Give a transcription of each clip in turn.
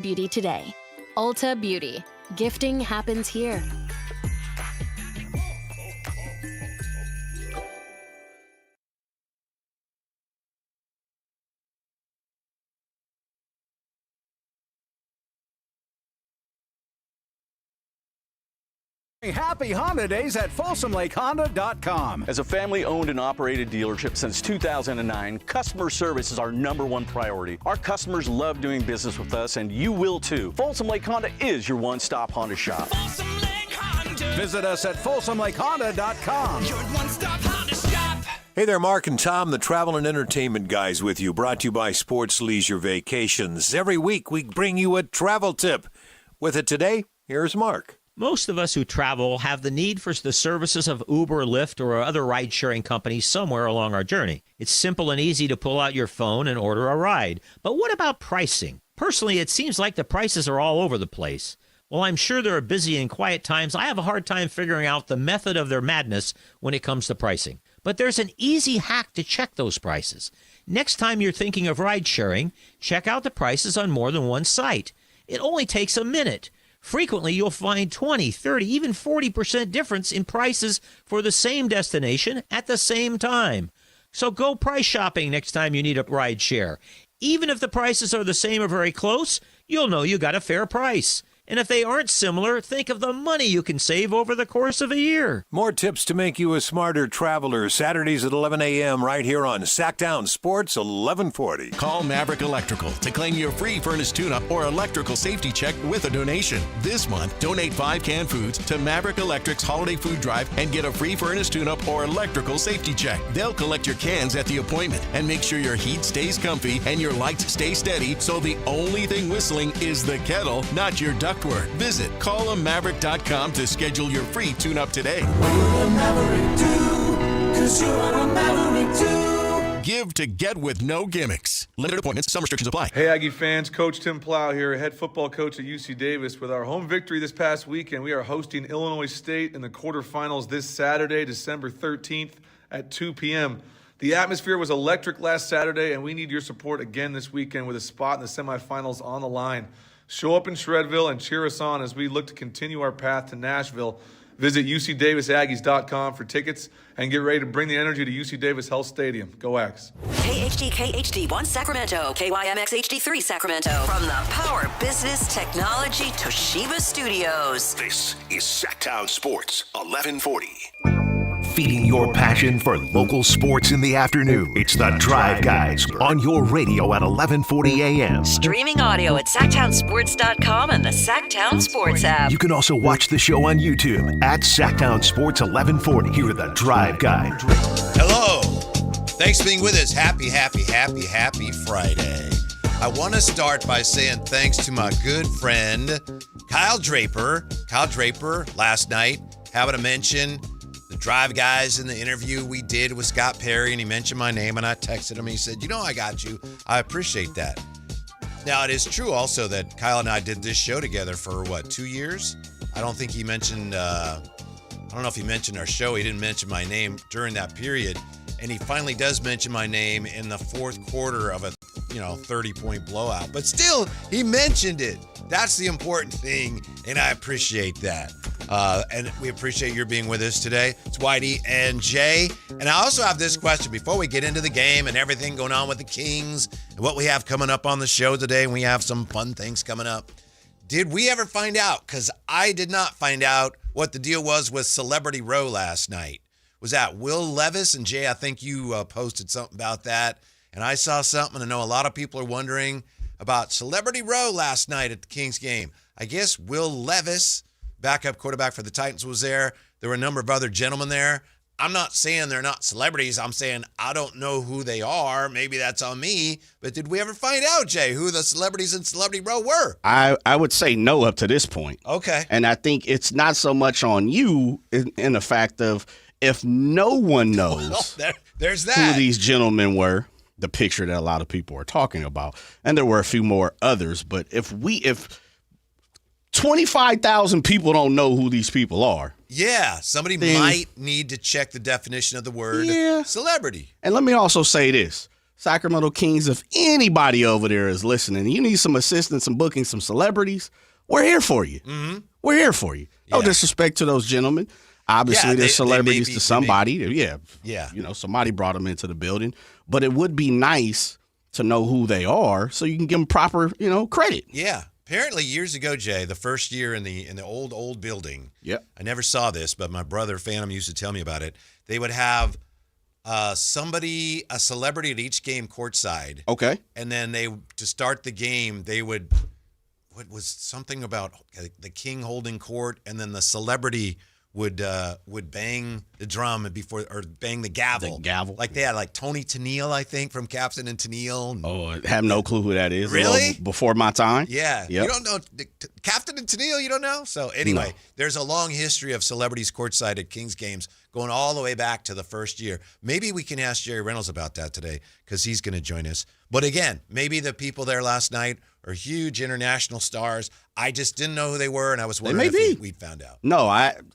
Beauty today. Ulta Beauty. Gifting happens here. Happy Honda Days at FolsomLakeHonda.com. As a family-owned and operated dealership since 2009, customer service is our #1 priority. Our customers love doing business with us, and you will too. Folsom Lake Honda is your one-stop Honda shop. Folsom Lake Honda. Visit us at FolsomLakeHonda.com. Your one-stop Honda shop. Hey there, Mark and Tom, the travel and entertainment guys with you, brought to you by Sports Leisure Vacations. Every week we bring you a travel tip. With it today, here's Mark. Most of us who travel have the need for the services of Uber, Lyft, or other ride-sharing companies somewhere along our journey. It's simple and easy to pull out your phone and order a ride. But what about pricing? Personally, it seems like the prices are all over the place. While I'm sure there are busy and quiet times, I have a hard time figuring out the method of their madness when it comes to pricing. But there's an easy hack to check those prices. Next time you're thinking of ride-sharing, check out the prices on more than one site. It only takes a minute. Frequently, you'll find 20, 30, even 40% difference in prices for the same destination at the same time. So go price shopping next time you need a ride share. Even if the prices are the same or very close, you'll know you got a fair price. And if they aren't similar, think of the money you can save over the course of a year. More tips to make you a smarter traveler, Saturdays at 11 a.m. right here on Sactown Sports 1140. Call Maverick Electrical to claim your free furnace tune-up or electrical safety check with a donation. This month, donate 5 canned foods to Maverick Electric's Holiday Food Drive and get a free furnace tune-up or electrical safety check. They'll collect your cans at the appointment and make sure your heat stays comfy and your lights stay steady, so the only thing whistling is the kettle, not your ductwork. Visit callamaverick.com to schedule your free tune-up today. Give to get with no gimmicks. Limited appointments. Some restrictions apply. Hey, Aggie fans. Coach Tim Plow here, head football coach at UC Davis. With our home victory this past weekend, we are hosting Illinois State in the quarterfinals this Saturday, December 13th at 2 p.m. The atmosphere was electric last Saturday, and we need your support again this weekend with a spot in the semifinals on the line. Show up in Shredville and cheer us on as we look to continue our path to Nashville. Visit UCDavisAggies.com for tickets and get ready to bring the energy to UC Davis Health Stadium. Go Ags. KHD1 Sacramento, KYMX HD3 Sacramento. From the Power Business Technology Toshiba Studios. This is Sactown Sports 1140. Feeding your passion for local sports in the afternoon. It's the Drive Guys on your radio at 1140 a.m. Streaming audio at SactownSports.com and the Sactown Sports app. You can also watch the show on YouTube at Sactown Sports 1140. Here are the Drive Guys. Hello. Thanks for being with us. Happy Friday. I want to start by saying thanks to my good friend, Kyle Draper. Kyle Draper, last night, having to mention the Drive Guys in the interview we did with Scott Perry, and he mentioned my name, and I texted him. He said, I got you. I appreciate that. Now, it is true also that Kyle and I did this show together for, 2 years? I don't think he mentioned, I don't know if he mentioned our show. He didn't mention my name during that period, and he finally does mention my name in the fourth quarter of a 30-point blowout. But still, he mentioned it. That's the important thing, and I appreciate that. And we appreciate your being with us today. It's Whitey and Jay. And I also have this question before we get into the game and everything going on with the Kings and what we have coming up on the show today. And we have some fun things coming up. Did we ever find out? Because I did not find out what the deal was with Celebrity Row last night. Was that Will Levis? And Jay, I think you posted something about that. And I saw something. I know a lot of people are wondering about Celebrity Row last night at the Kings game. I guess Will Levis, backup quarterback for the Titans, was there. There were a number of other gentlemen there. I'm not saying they're not celebrities. I'm saying I don't know who they are. Maybe that's on me. But did we ever find out, Jay, who the celebrities in Celebrity Row were? I would say no up to this point. Okay. And I think it's not so much on you in the fact of if no one knows there's that. Who these gentlemen were, the picture that a lot of people are talking about, and there were a few more others. But if 25,000 people don't know who these people are. Yeah, somebody might need to check the definition of the word celebrity. And let me also say this. Sacramento Kings, if anybody over there is listening, you need some assistance in booking some celebrities, we're here for you. Mm-hmm. We're here for you. No disrespect to those gentlemen. Obviously, they're celebrities to somebody. Yeah. Somebody brought them into the building. But it would be nice to know who they are so you can give them proper, credit. Yeah. Apparently, years ago, Jay, the first year in the old building, I never saw this, but my brother Phantom used to tell me about it. They would have a celebrity at each game courtside. Okay. And then to start the game, they would, what was something about the king holding court, and then the celebrity would bang the drum or bang the gavel. The gavel. Like they had Tony Tennille, I think, from Captain and Tennille. I have no clue who that is. Really? Before my time? Yeah. Yep. You don't know Captain and Tennille, you don't know? So anyway, There's a long history of celebrities courtside at Kings games going all the way back to the first year. Maybe we can ask Jerry Reynolds about that today because he's going to join us. But again, maybe the people there last night are huge international stars. I just didn't know who they were, and I was wondering if we'd found out. No,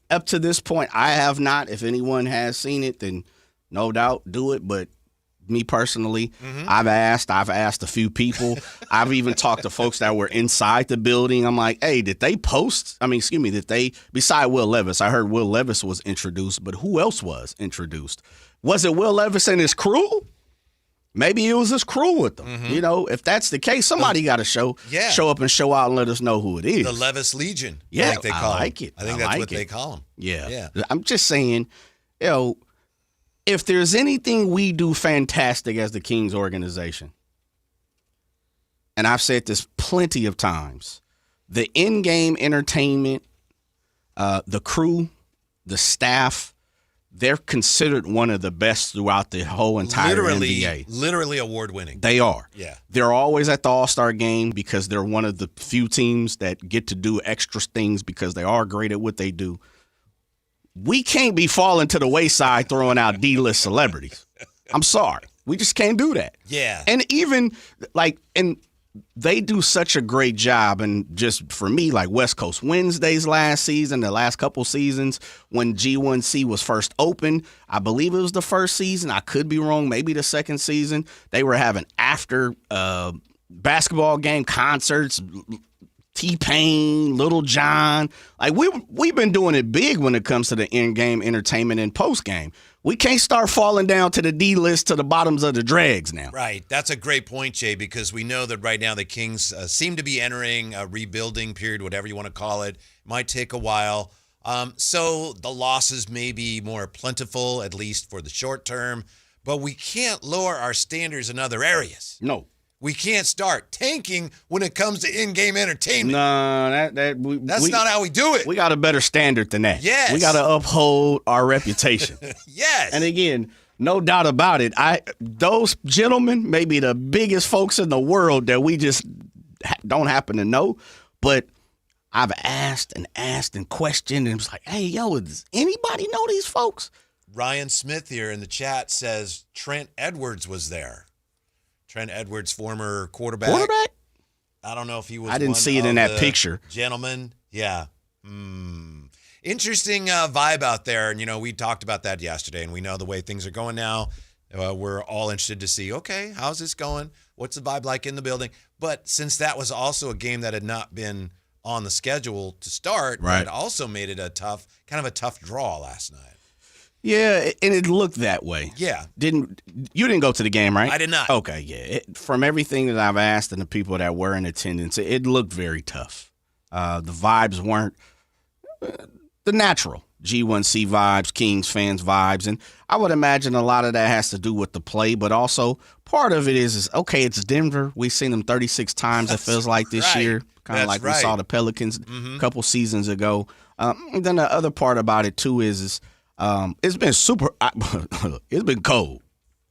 up to this point, I have not. If anyone has seen it, then no doubt do it. But me personally, I've asked a few people. I've even talked to folks that were inside the building. I'm like, hey, did they post? Beside Will Levis, I heard Will Levis was introduced, but who else was introduced? Was it Will Levis and his crew? Maybe it was his crew with them. If that's the case, somebody got to show up and show out and let us know who it is. The Levis Legion. Yeah, like they call I like them. it. I think that's what they call them. Yeah. I'm just saying, if there's anything we do fantastic as the Kings organization, and I've said this plenty of times, the in-game entertainment, the crew, the staff, they're considered one of the best throughout the whole entire NBA. Literally award-winning. They are. Yeah. They're always at the All-Star game because they're one of the few teams that get to do extra things because they are great at what they do. We can't be falling to the wayside throwing out D-list celebrities. I'm sorry. We just can't do that. Yeah. And even, they do such a great job. And just for me, West Coast Wednesdays last season, the last couple seasons, when G1C was first opened, I believe it was the first season. I could be wrong. Maybe the second season. They were having after basketball game concerts, T-Pain, Little John. We've been doing it big when it comes to the in-game entertainment and post-game. We can't start falling down to the D-list to the bottoms of the dregs now. Right. That's a great point, Jay, because we know that right now the Kings seem to be entering a rebuilding period, whatever you want to call it. It might take a while. So the losses may be more plentiful, at least for the short term. But we can't lower our standards in other areas. No. We can't start tanking when it comes to in-game entertainment. No, that's not how we do it. We got a better standard than that. Yes. We got to uphold our reputation. Yes. And again, no doubt about it, those gentlemen may be the biggest folks in the world that we just don't happen to know, but I've asked and questioned, and it was like, hey, does anybody know these folks? Ryan Smith here in the chat says Trent Edwards was there. Trent Edwards, former quarterback. I don't know if he was. I didn't see it in that picture. Gentlemen, yeah. Interesting vibe out there. And, we talked about that yesterday, and we know the way things are going now. We're all interested to see, okay, how's this going? What's the vibe like in the building? But since that was also a game that had not been on the schedule to start, it also made it a tough draw last night. Yeah, and it looked that way. Yeah. You didn't go to the game, right? I did not. Okay, yeah. From everything that I've asked and the people that were in attendance, it looked very tough. The vibes weren't the natural G1C vibes, Kings fans vibes, and I would imagine a lot of that has to do with the play, but also part of it is okay, it's Denver. We've seen them 36 times, it feels like this year, kind of like we saw the Pelicans a couple seasons ago. And then the other part about it, too, is it's been it's been cold.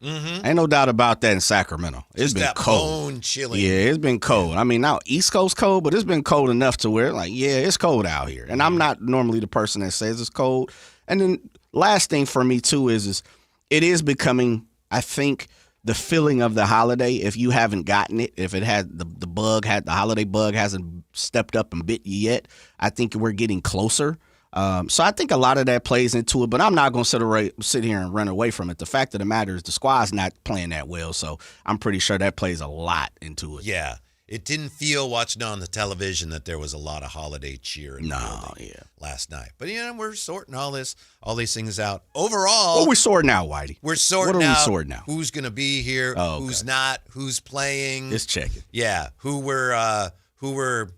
Ain't no doubt about that in Sacramento. It's been cold. Bone chilly. Yeah, it's been cold. I mean, now East Coast cold, but it's been cold enough to where, it's cold out here. And I'm not normally the person that says it's cold. And then last thing for me, too, is it is becoming, I think, the feeling of the holiday. If you haven't gotten it, if it had the holiday bug hasn't stepped up and bit you yet, I think we're getting closer. So I think a lot of that plays into it, but I'm not going to sit here and run away from it. The fact of the matter is the squad's not playing that well, so I'm pretty sure that plays a lot into it. Yeah. It didn't feel, watching on the television, that there was a lot of holiday cheer in the building last night. But, we're sorting all these things out. Overall. What are we sorting out, Whitey? We're sorting what are out, we sorting out? Who's going to be here, who's not, who's playing. Just checking. Yeah, who we're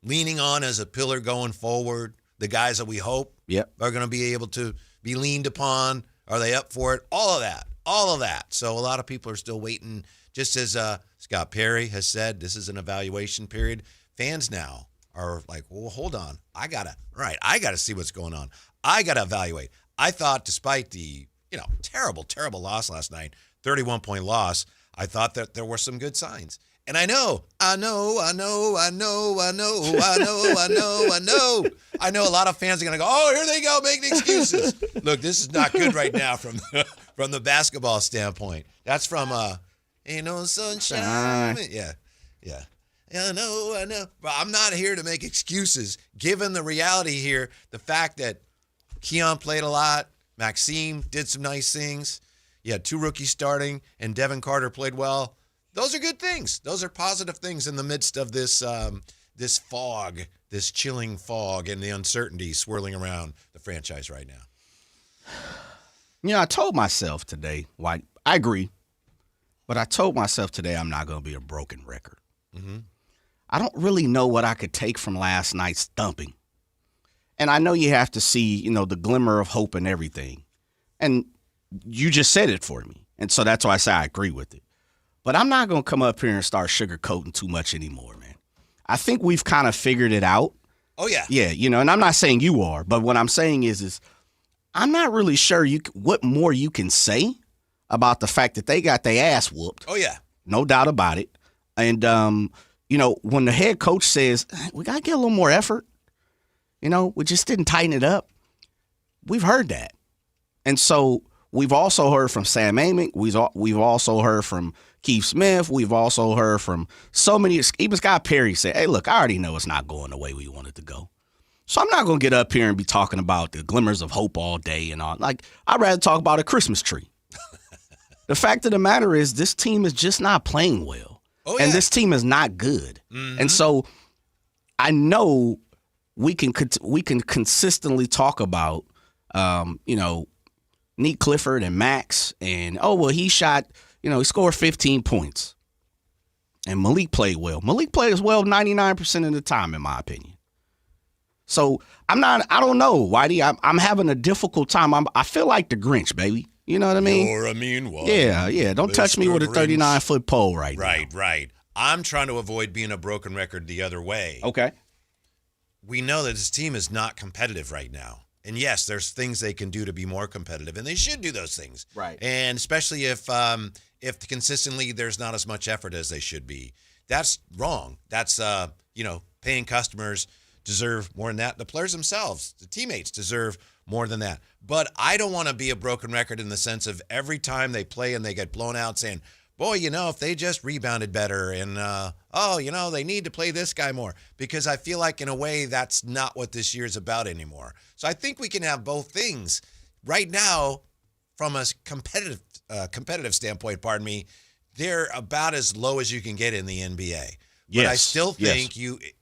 leaning on as a pillar going forward. The guys that we hope are going to be able to be leaned upon. Are they up for it? All of that. So a lot of people are still waiting. Just as Scott Perry has said, this is an evaluation period. Fans now are like, well, hold on. I got to see what's going on. I got to evaluate. I thought despite the, terrible, terrible loss last night, 31-point loss, I thought that there were some good signs. And I know a lot of fans are going to go, oh, here they go making excuses. Look, this is not good right now from the basketball standpoint. That's from Ain't No Sunshine. Yeah. I know. But I'm not here to make excuses. Given the reality here, the fact that Keon played a lot, Maximd did some nice things. You had 2 rookies starting, and Devin Carter played well. Those are good things. Those are positive things in the midst of this this fog, this chilling fog, and the uncertainty swirling around the franchise right now. I told myself today, I agree, but I told myself today I'm not going to be a broken record. Mm-hmm. I don't really know what I could take from last night's thumping. And I know you have to see, the glimmer of hope and everything. And you just said it for me. And so that's why I say I agree with it. But I'm not going to come up here and start sugarcoating too much anymore, man. I think we've kind of figured it out. Oh, yeah. Yeah, and I'm not saying you are, but what I'm saying is I'm not really sure what more you can say about the fact that they got their ass whooped. Oh, yeah. No doubt about it. And, when the head coach says, we got to get a little more effort, we just didn't tighten it up. We've heard that. And so we've also heard from Sam Amick. We've also heard from Keith Smith. We've also heard from so many. Even Scott Perry said, hey, look, I already know it's not going the way we want it to go. So I'm not going to get up here and be talking about the glimmers of hope all day and all. I'd rather talk about a Christmas tree. The fact of the matter is this team is just not playing well. Oh, yeah. And this team is not good. Mm-hmm. And so I know we can consistently talk about, Nick Clifford and Max and, he shot, he scored 15 points. And Malik played well. Malik plays well 99% of the time, in my opinion. So I don't know, Whitey. I'm having a difficult time. I feel like the Grinch, baby. You know what I mean? You're a mean one. Yeah. Don't touch me with a 39-foot pole now. Right. I'm trying to avoid being a broken record the other way. Okay. We know that this team is not competitive right now. And yes, there's things they can do to be more competitive, and they should do those things. Right. And especially if consistently there's not as much effort as they should be. That's wrong. That's paying customers deserve more than that. The players themselves, the teammates deserve more than that. But I don't want to be a broken record in the sense of every time they play and they get blown out saying, boy, if they just rebounded better and, they need to play this guy more. Because I feel like in a way that's not what this year's about anymore. So I think we can have both things. Right now, from a competitive standpoint, they're about as low as you can get in the NBA. But I still think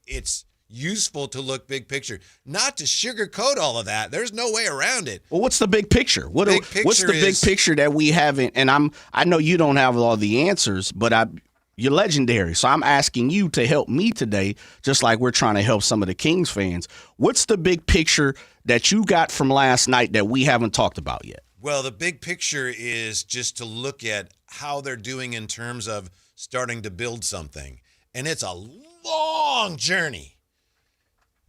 it's useful to look big picture, not to sugarcoat all of that. There's no way around it. Well, what's the big picture? What's the big picture that we haven't? And I know you don't have all the answers, but you're legendary. So I'm asking you to help me today, just like we're trying to help some of the Kings fans. What's the big picture that you got from last night that we haven't talked about yet? Well, the big picture is just to look at how they're doing in terms of starting to build something. And it's a long journey.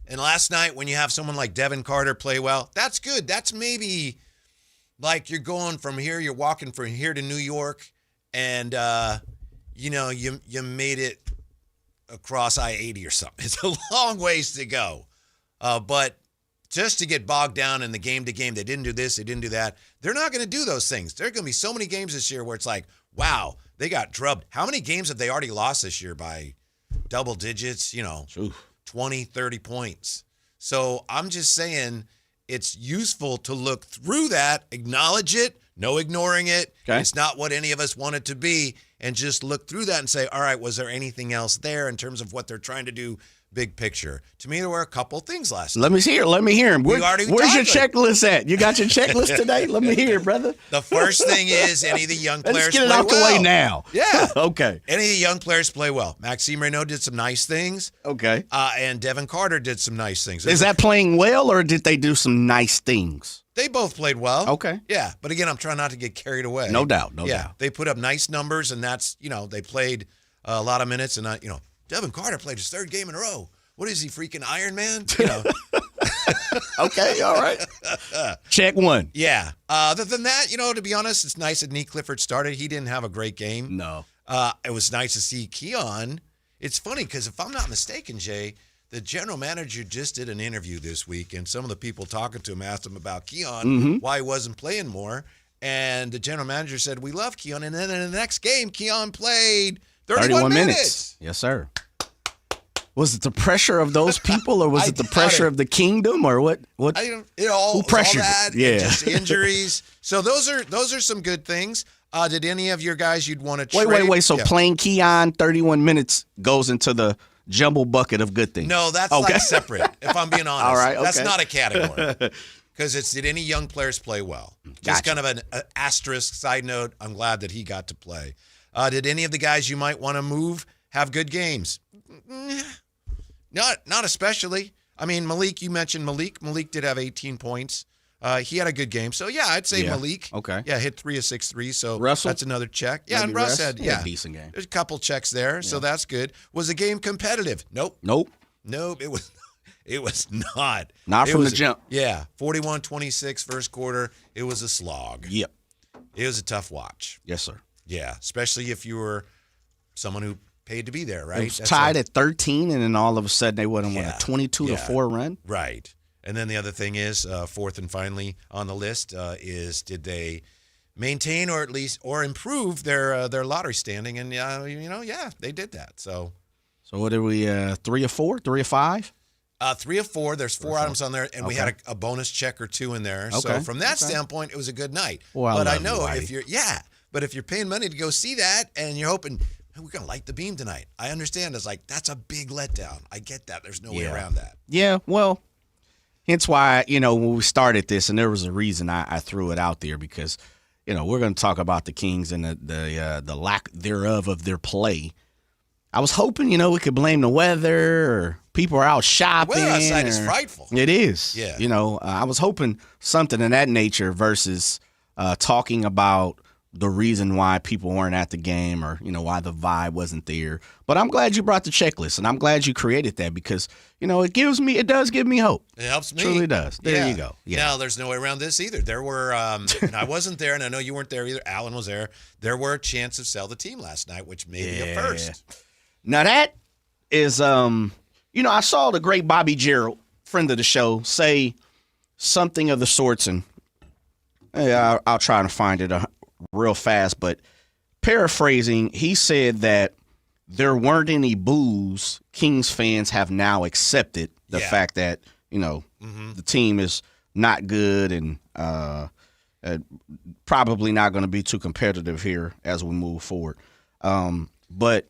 And last night, when you have someone like Devin Carter play well, that's good. That's maybe like you're going from here, you're walking from here to New York, and, you made it across I-80 or something. It's a long ways to go. But just to get bogged down in the game-to-game, they didn't do this, they didn't do that, they're not going to do those things. There are going to be so many games this year where it's like, wow, they got drubbed. How many games have they already lost this year by double digits, 20, 30 points. So I'm just saying it's useful to look through that, acknowledge it, no ignoring it. Okay. It's not what any of us want it to be, and just look through that and say, all right, was there anything else there in terms of what they're trying to do big picture? To me, there were a couple things last night. Let me hear him. Where's your checklist at? You got your checklist today? Let me hear it, brother. The first thing is any of the young players Let's get it play out the well. way now. Yeah. Okay. Any of the young players play well. Maximd Raynaud did some nice things. Okay. And Devin Carter did some nice things. Is that playing well, or did they do some nice things? They both played well. Okay. Yeah, but again, I'm trying not to get carried away. No doubt, no doubt. They put up nice numbers, and that's, they played a lot of minutes, and, Devin Carter played his third game in a row. What is he, freaking Iron Man? Okay, all right. Check one. Yeah. Other than that, to be honest, it's nice that Nick Clifford started. He didn't have a great game. No. It was nice to see Keon. It's funny because if I'm not mistaken, Jay, the general manager just did an interview this week, and some of the people talking to him asked him about Keon, why he wasn't playing more. And the general manager said, we love Keon. And then in the next game, Keon played 31 minutes. Yes, sir. Was it the pressure of those people, or was it the pressure of the kingdom, or what? Who pressured? All that, yeah, and just injuries. So those are some good things. Did any of your guys you'd want to trade? Wait. So playing Keon 31 minutes goes into the jumble bucket of good things. No, that's like separate. If I'm being honest, all right, okay. That's not a category. Because did any young players play well? Just kind of an asterisk side note. I'm glad that he got to play. Did any of the guys you might want to move have good games? Not especially. I mean, Malik, you mentioned Malik. Malik did have 18 points. He had a good game. So, yeah, I'd say Malik. Okay. Yeah, hit 3 of 6 threes. So Russell? That's another check. Yeah, Maybe and Russ Russ? had a decent game. There's a couple checks there, so that's good. Was the game competitive? Nope, it was not. Not from the jump. Yeah, 41-26 first quarter. It was a slog. Yep. It was a tough watch. Yes, sir. Yeah, especially if you were someone who paid to be there, right? It was tied at 13, and then all of a sudden they went on a 22-4 run. Right. And then the other thing is, fourth and finally on the list, is did they maintain or at least improve their lottery standing? And they did that. So what are we? 3 of 4, 3 of 5? 3 of 4. There's 4 items on there, and we had a bonus check or 2 in there. So from that standpoint, it was a good night. Well, but I know if you're paying money to go see that, and you're hoping, hey, we're gonna light the beam tonight. I understand. It's like that's a big letdown. I get that. There's no way around that. Yeah. Well. Hence why, when we started this, and there was a reason I threw it out there, because, we're going to talk about the Kings and the lack thereof of their play. I was hoping, we could blame the weather, or people are out shopping. The weather outside is frightful. It is. Yeah. I was hoping something in that nature versus talking about the reason why people weren't at the game, or, why the vibe wasn't there. But I'm glad you brought the checklist, and I'm glad you created that, because, it does give me hope. It helps me. It truly does. There you go. Yeah. Now, there's no way around this either. There were, and I wasn't there, and I know you weren't there either. Alan was there. There were a chance to sell the team last night, which may be a first. Now, that is, I saw the great Bobby Gerald, friend of the show, say something of the sorts, and I'll try to find it real fast, but paraphrasing, he said that there weren't any boos. Kings fans have now accepted the fact that, the team is not good and probably not going to be too competitive here as we move forward. But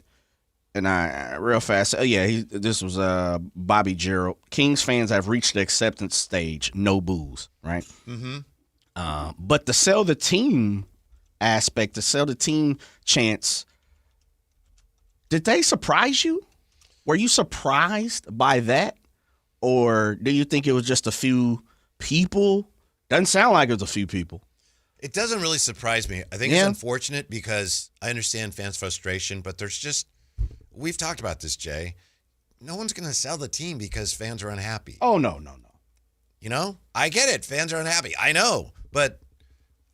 I real fast, this was Bobby Gerald. Kings fans have reached the acceptance stage, no boos, right? Mm-hmm. But to sell the team aspect, to sell the team chance, did they surprise you? Were you surprised by that? Or do you think it was just a few people? Doesn't sound like it was a few people. It doesn't really surprise me. I think it's unfortunate because I understand fans' frustration, but we've talked about this, Jay. No one's going to sell the team because fans are unhappy. Oh, no. I get it. Fans are unhappy. I know, but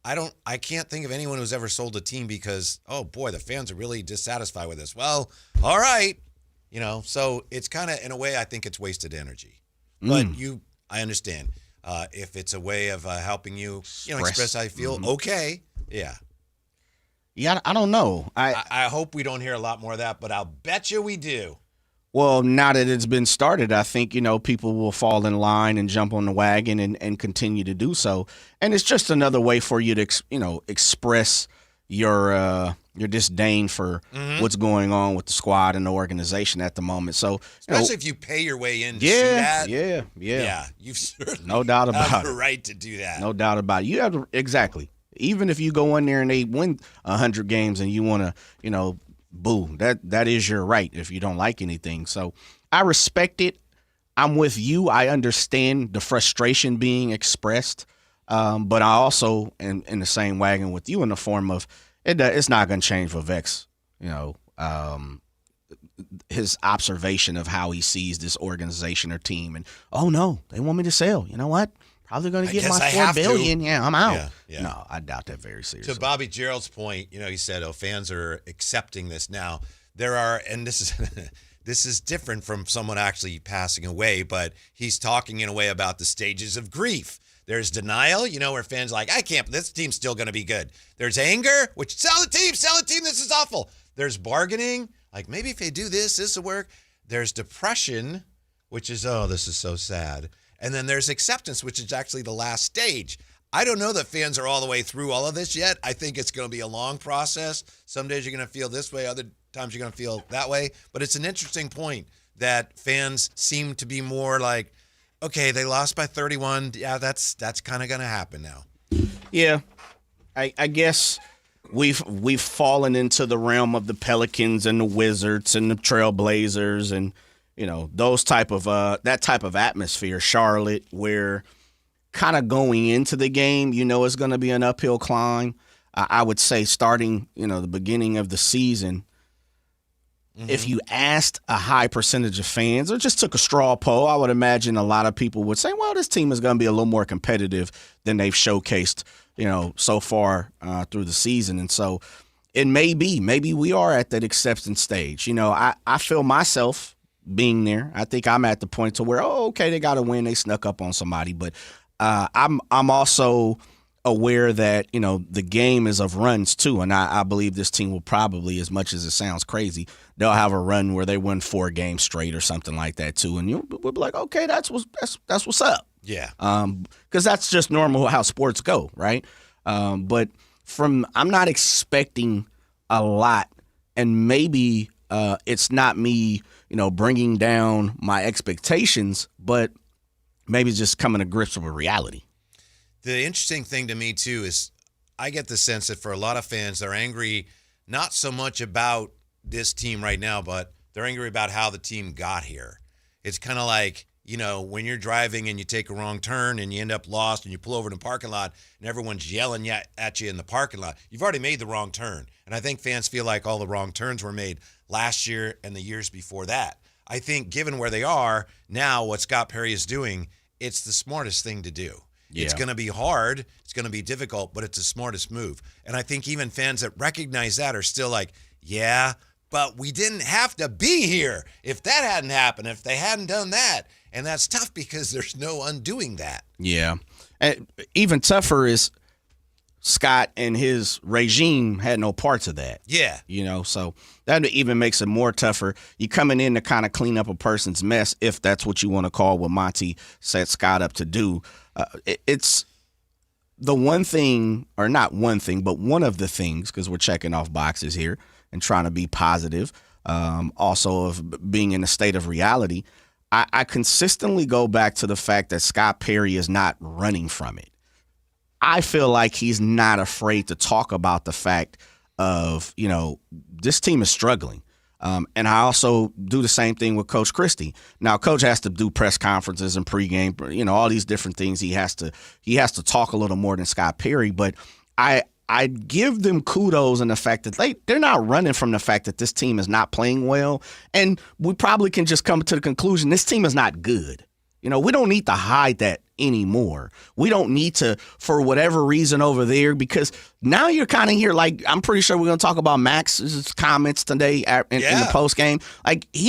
I can't think of anyone who's ever sold a team because, oh boy, the fans are really dissatisfied with this. Well, all right. So it's kind of, in a way, I think it's wasted energy. But I understand. If it's a way of helping you, express how you feel, okay. Yeah. Yeah, I don't know. I hope we don't hear a lot more of that, but I'll bet you we do. Well, now that it's been started, I think, people will fall in line and jump on the wagon and continue to do so. And it's just another way for you to, express your disdain for what's going on with the squad and the organization at the moment. So, especially if you pay your way in to see that. Yeah. You've certainly no doubt about have the it. right to do that. No doubt about it. You have to, exactly. Even if you go in there and they win 100 games and you want to, boo, that is your right if you don't like anything. So I respect it. I'm with you. I understand the frustration being expressed, but I also am in the same wagon with you in the form of it's not going to change Vivek's, his observation of how he sees this organization or team. And, oh, no, they want me to sell. You know what? Probably going to get my $4 billion. Yeah, I'm out. Yeah. No, I doubt that very seriously. To Bobby Gerald's point, he said, fans are accepting this now. There are, and this is this is different from someone actually passing away, but he's talking in a way about the stages of grief. There's denial, where fans are like, this team's still going to be good. There's anger, which sell the team, this is awful. There's bargaining, like maybe if they do this will work. There's depression, which is, this is so sad. And then there's acceptance, which is actually the last stage. I don't know that fans are all the way through all of this yet. I think it's going to be a long process. Some days you're going to feel this way, other times you're going to feel that way. But it's an interesting point that fans seem to be more like, okay, they lost by 31. Yeah, that's kind of going to happen now. Yeah, I guess we've fallen into the realm of the Pelicans and the Wizards and the Trailblazers and those type of that type of atmosphere, Charlotte, where kind of going into the game, it's going to be an uphill climb. I would say starting, the beginning of the season, if you asked a high percentage of fans or just took a straw poll, I would imagine a lot of people would say, well, this team is going to be a little more competitive than they've showcased, so far through the season. And so it maybe we are at that acceptance stage. I feel myself being there. I think I'm at the point to where, okay, they got to win. They snuck up on somebody. But I'm also aware that, the game is of runs too. And I believe this team will probably, as much as it sounds crazy, they'll have a run where they win 4 games straight or something like that too. And we'll be like, okay, that's what's up. Yeah. Because that's just normal how sports go, right? But I'm not expecting a lot, and maybe it's not me, bringing down my expectations, but maybe just coming to grips with reality. The interesting thing to me, too, is I get the sense that for a lot of fans, they're angry not so much about this team right now, but they're angry about how the team got here. It's kind of like, when you're driving and you take a wrong turn and you end up lost and you pull over in the parking lot and everyone's yelling at you in the parking lot, you've already made the wrong turn. And I think fans feel like all the wrong turns were made last year and the years before that. I think given where they are now, what Scott Perry is doing, it's the smartest thing to do. Yeah. It's going to be hard. It's going to be difficult, but it's the smartest move. And I think even fans that recognize that are still like, yeah, but we didn't have to be here if that hadn't happened, if they hadn't done that. And that's tough because there's no undoing that. Yeah. And even tougher is Scott and his regime had no parts of that. Yeah. So that even makes it more tougher. You coming in to kind of clean up a person's mess, if that's what you want to call what Monty set Scott up to do. It's the one thing, or not one thing, but one of the things, because we're checking off boxes here and trying to be positive, also of being in a state of reality. I consistently go back to the fact that Scott Perry is not running from it. I feel like he's not afraid to talk about the fact of, this team is struggling. And I also do the same thing with Coach Christie. Now, Coach has to do press conferences and pregame, all these different things. He has to talk a little more than Scott Perry. But I give them kudos in the fact that they're not running from the fact that this team is not playing well. And we probably can just come to the conclusion this team is not good. We don't need to hide that anymore. We don't need to, for whatever reason over there, because now you're kind of here, like, I'm pretty sure we're going to talk about Max's comments today in the post game.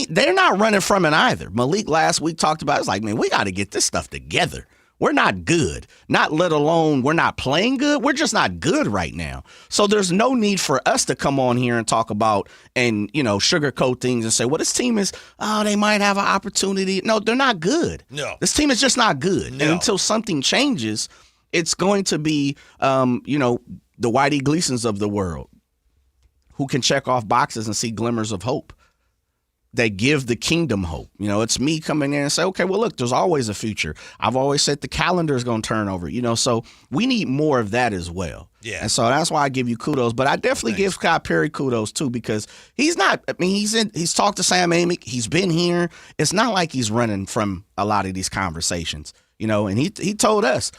They're not running from it either. Malik last week talked about, it's like, man, we got to get this stuff together. We're not good, not let alone we're not playing good. We're just not good right now. So there's no need for us to come on here and talk about and, sugarcoat things and say, well, this team is, they might have an opportunity. No, they're not good. No. This team is just not good. No. And until something changes, it's going to be, the Whitey Gleasons of the world who can check off boxes and see glimmers of hope. They give the kingdom hope. It's me coming in and say, okay, well, look, there's always a future. I've always said the calendar is going to turn over, so we need more of that as well. Yeah. And so that's why I give you kudos. But I definitely give Scott Perry kudos, too, because he's talked to Sam Amick. He's been here. It's not like he's running from a lot of these conversations, and he told us,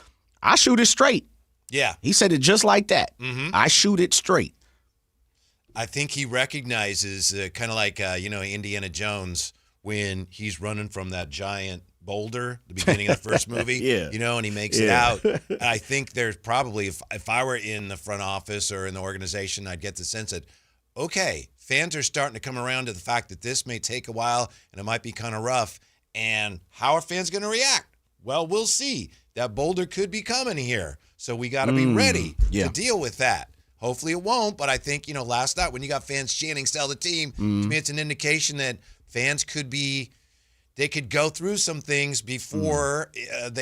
I shoot it straight. Yeah. He said it just like that. Mm-hmm. I shoot it straight. I think he recognizes kind of like, Indiana Jones when he's running from that giant boulder, the beginning of the first movie, Yeah. And he makes it out. And I think there's probably, if I were in the front office or in the organization, I'd get the sense that, okay, fans are starting to come around to the fact that this may take a while and it might be kind of rough. And how are fans going to react? Well, we'll see. That boulder could be coming here. So we got to be ready to deal with that. Hopefully it won't, but I think, last night when you got fans chanting sell the team, to me it's an indication that fans they could go through some things before if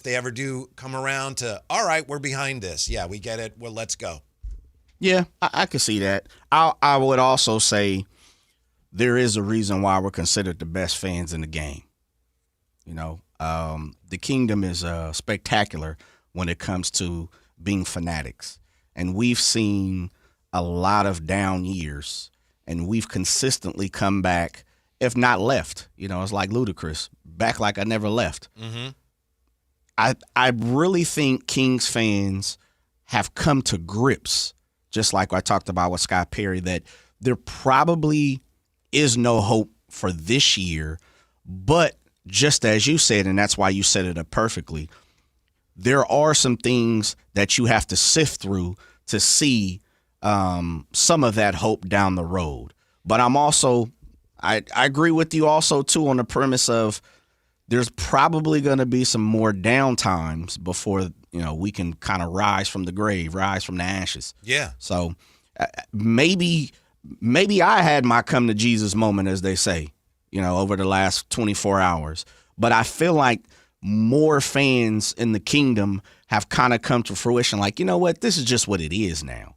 they ever do come around to, all right, we're behind this. Yeah, we get it. Well, let's go. Yeah, I could see that. I would also say there is a reason why we're considered the best fans in the game. The Kingdom is spectacular when it comes to being fanatics. And we've seen a lot of down years, and we've consistently come back, if not left. It's like Ludacris, back like I never left. Mm-hmm. I really think Kings fans have come to grips, just like I talked about with Scott Perry, that there probably is no hope for this year. But just as you said, and that's why you set it up perfectly, there are some things that you have to sift through to see some of that hope down the road. But I agree with you also, too, on the premise of there's probably going to be some more down times before, we can kind of rise from the grave, rise from the ashes. Yeah. So maybe I had my come to Jesus moment, as they say, over the last 24 hours. But I feel like more fans in the Kingdom have kind of come to fruition. Like, what? This is just what it is now.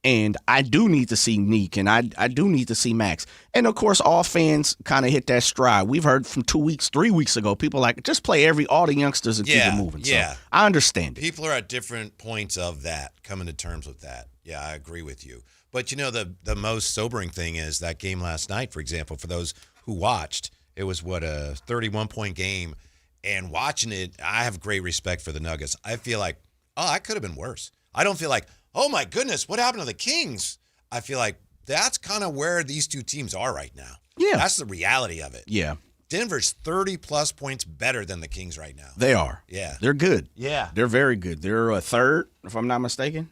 And I do need to see Neek, and I do need to see Max. And, of course, all fans kind of hit that stride. We've heard from 3 weeks ago, people like, just play all the youngsters and keep it moving. Yeah. So I understand it. People are at different points of that, coming to terms with that. Yeah, I agree with you. But, the most sobering thing is that game last night, for example, for those who watched, it was, a 31-point game. And watching it, I have great respect for the Nuggets. I feel like, that could have been worse. I don't feel like, oh, my goodness, what happened to the Kings? I feel like that's kind of where these two teams are right now. Yeah. That's the reality of it. Yeah. Denver's 30-plus points better than the Kings right now. They are. Yeah. They're good. Yeah. They're very good. They're a third, if I'm not mistaken.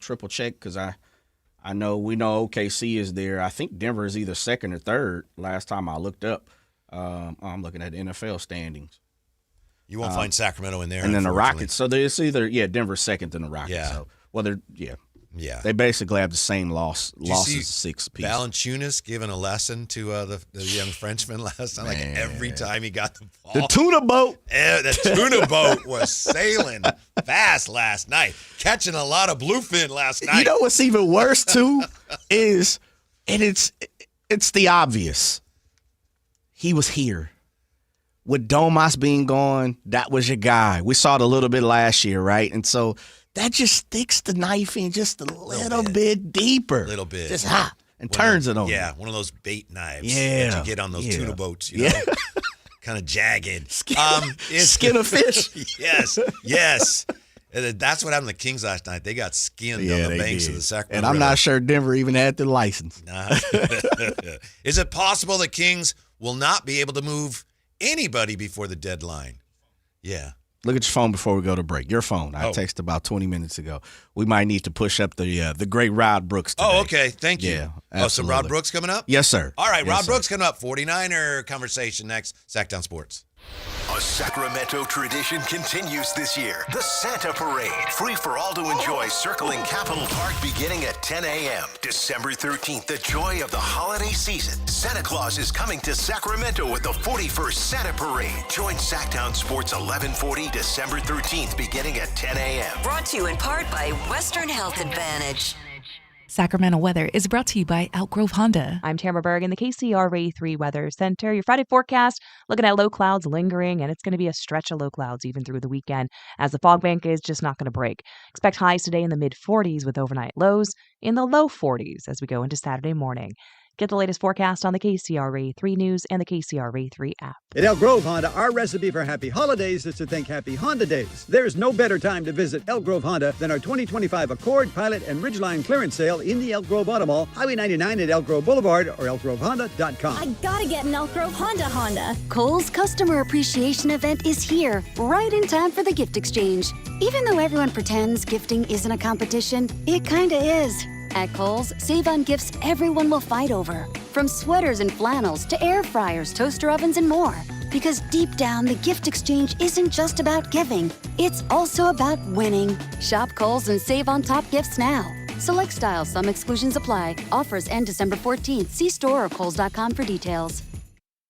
Triple check, because we know OKC is there. I think Denver is either second or third last time I looked up. I'm looking at NFL standings. You won't find Sacramento in there. And then the Rockets. So it's either, Denver's second than the Rockets. Yeah. So, well, yeah. They basically have the same losses, 6 piece. Valanciunas giving a lesson to the young Frenchman last night. Like every time he got the ball. The tuna boat. The tuna boat was sailing fast last night. Catching a lot of bluefin last night. You know what's even worse, too, is, and it's the obvious. He was here. With Domas being gone, that was your guy. We saw it a little bit last year, right? And so that just sticks the knife in just a little bit deeper. A little bit. Just and turns it on. Yeah, one of those bait knives that you get on those tuna boats, kind of jagged. Skin a fish. Yes. And that's what happened to the Kings last night. They got skinned on the banks of the Sacramento And I'm River. not sure Denver even had the license. Is it possible the Kings will not be able to move anybody before the deadline? Yeah. Look at your phone before we go to break. Your phone. I texted about 20 minutes ago. We might need to push up the great Rod Brooks today. Oh, okay. Thank you. Yeah, so Rod Brooks coming up? Yes, sir. All right, Yes, Rod sir. Brooks coming up. 49er conversation next. Sactown Sports. A Sacramento tradition continues this year. The Santa Parade. Free for all to enjoy circling Capitol Park beginning at 10 a.m. December 13th, the joy of the holiday season. Santa Claus is coming to Sacramento with the 41st Santa Parade. Join Sactown Sports 1140 December 13th beginning at 10 a.m. Brought to you in part by Western Health Advantage. Sacramento weather is brought to you by Elk Grove Honda. I'm Tamara Berg in the KCRA 3 Weather Center. Your Friday forecast, looking at low clouds lingering, and it's going to be a stretch of low clouds even through the weekend as the fog bank is just not going to break. Expect highs today in the mid-40s with overnight lows in the low 40s as we go into Saturday morning. Get the latest forecast on the KCRA 3 News and the KCRA 3 app. At Elk Grove Honda, our recipe for happy holidays is to think happy Honda days. There's no better time to visit Elk Grove Honda than our 2025 Accord, Pilot, and Ridgeline clearance sale in the Elk Grove Auto Mall, Highway 99 at Elk Grove Boulevard or elkgrovehonda.com. I gotta get an Elk Grove Honda. Kohl's Customer Appreciation Event is here, right in time for the gift exchange. Even though everyone pretends gifting isn't a competition, it kinda is. At Kohl's, save on gifts everyone will fight over. From sweaters and flannels to air fryers, toaster ovens, and more. Because deep down, the gift exchange isn't just about giving. It's also about winning. Shop Kohl's and save on top gifts now. Select styles, some exclusions apply. Offers end December 14th. See store or kohls.com for details.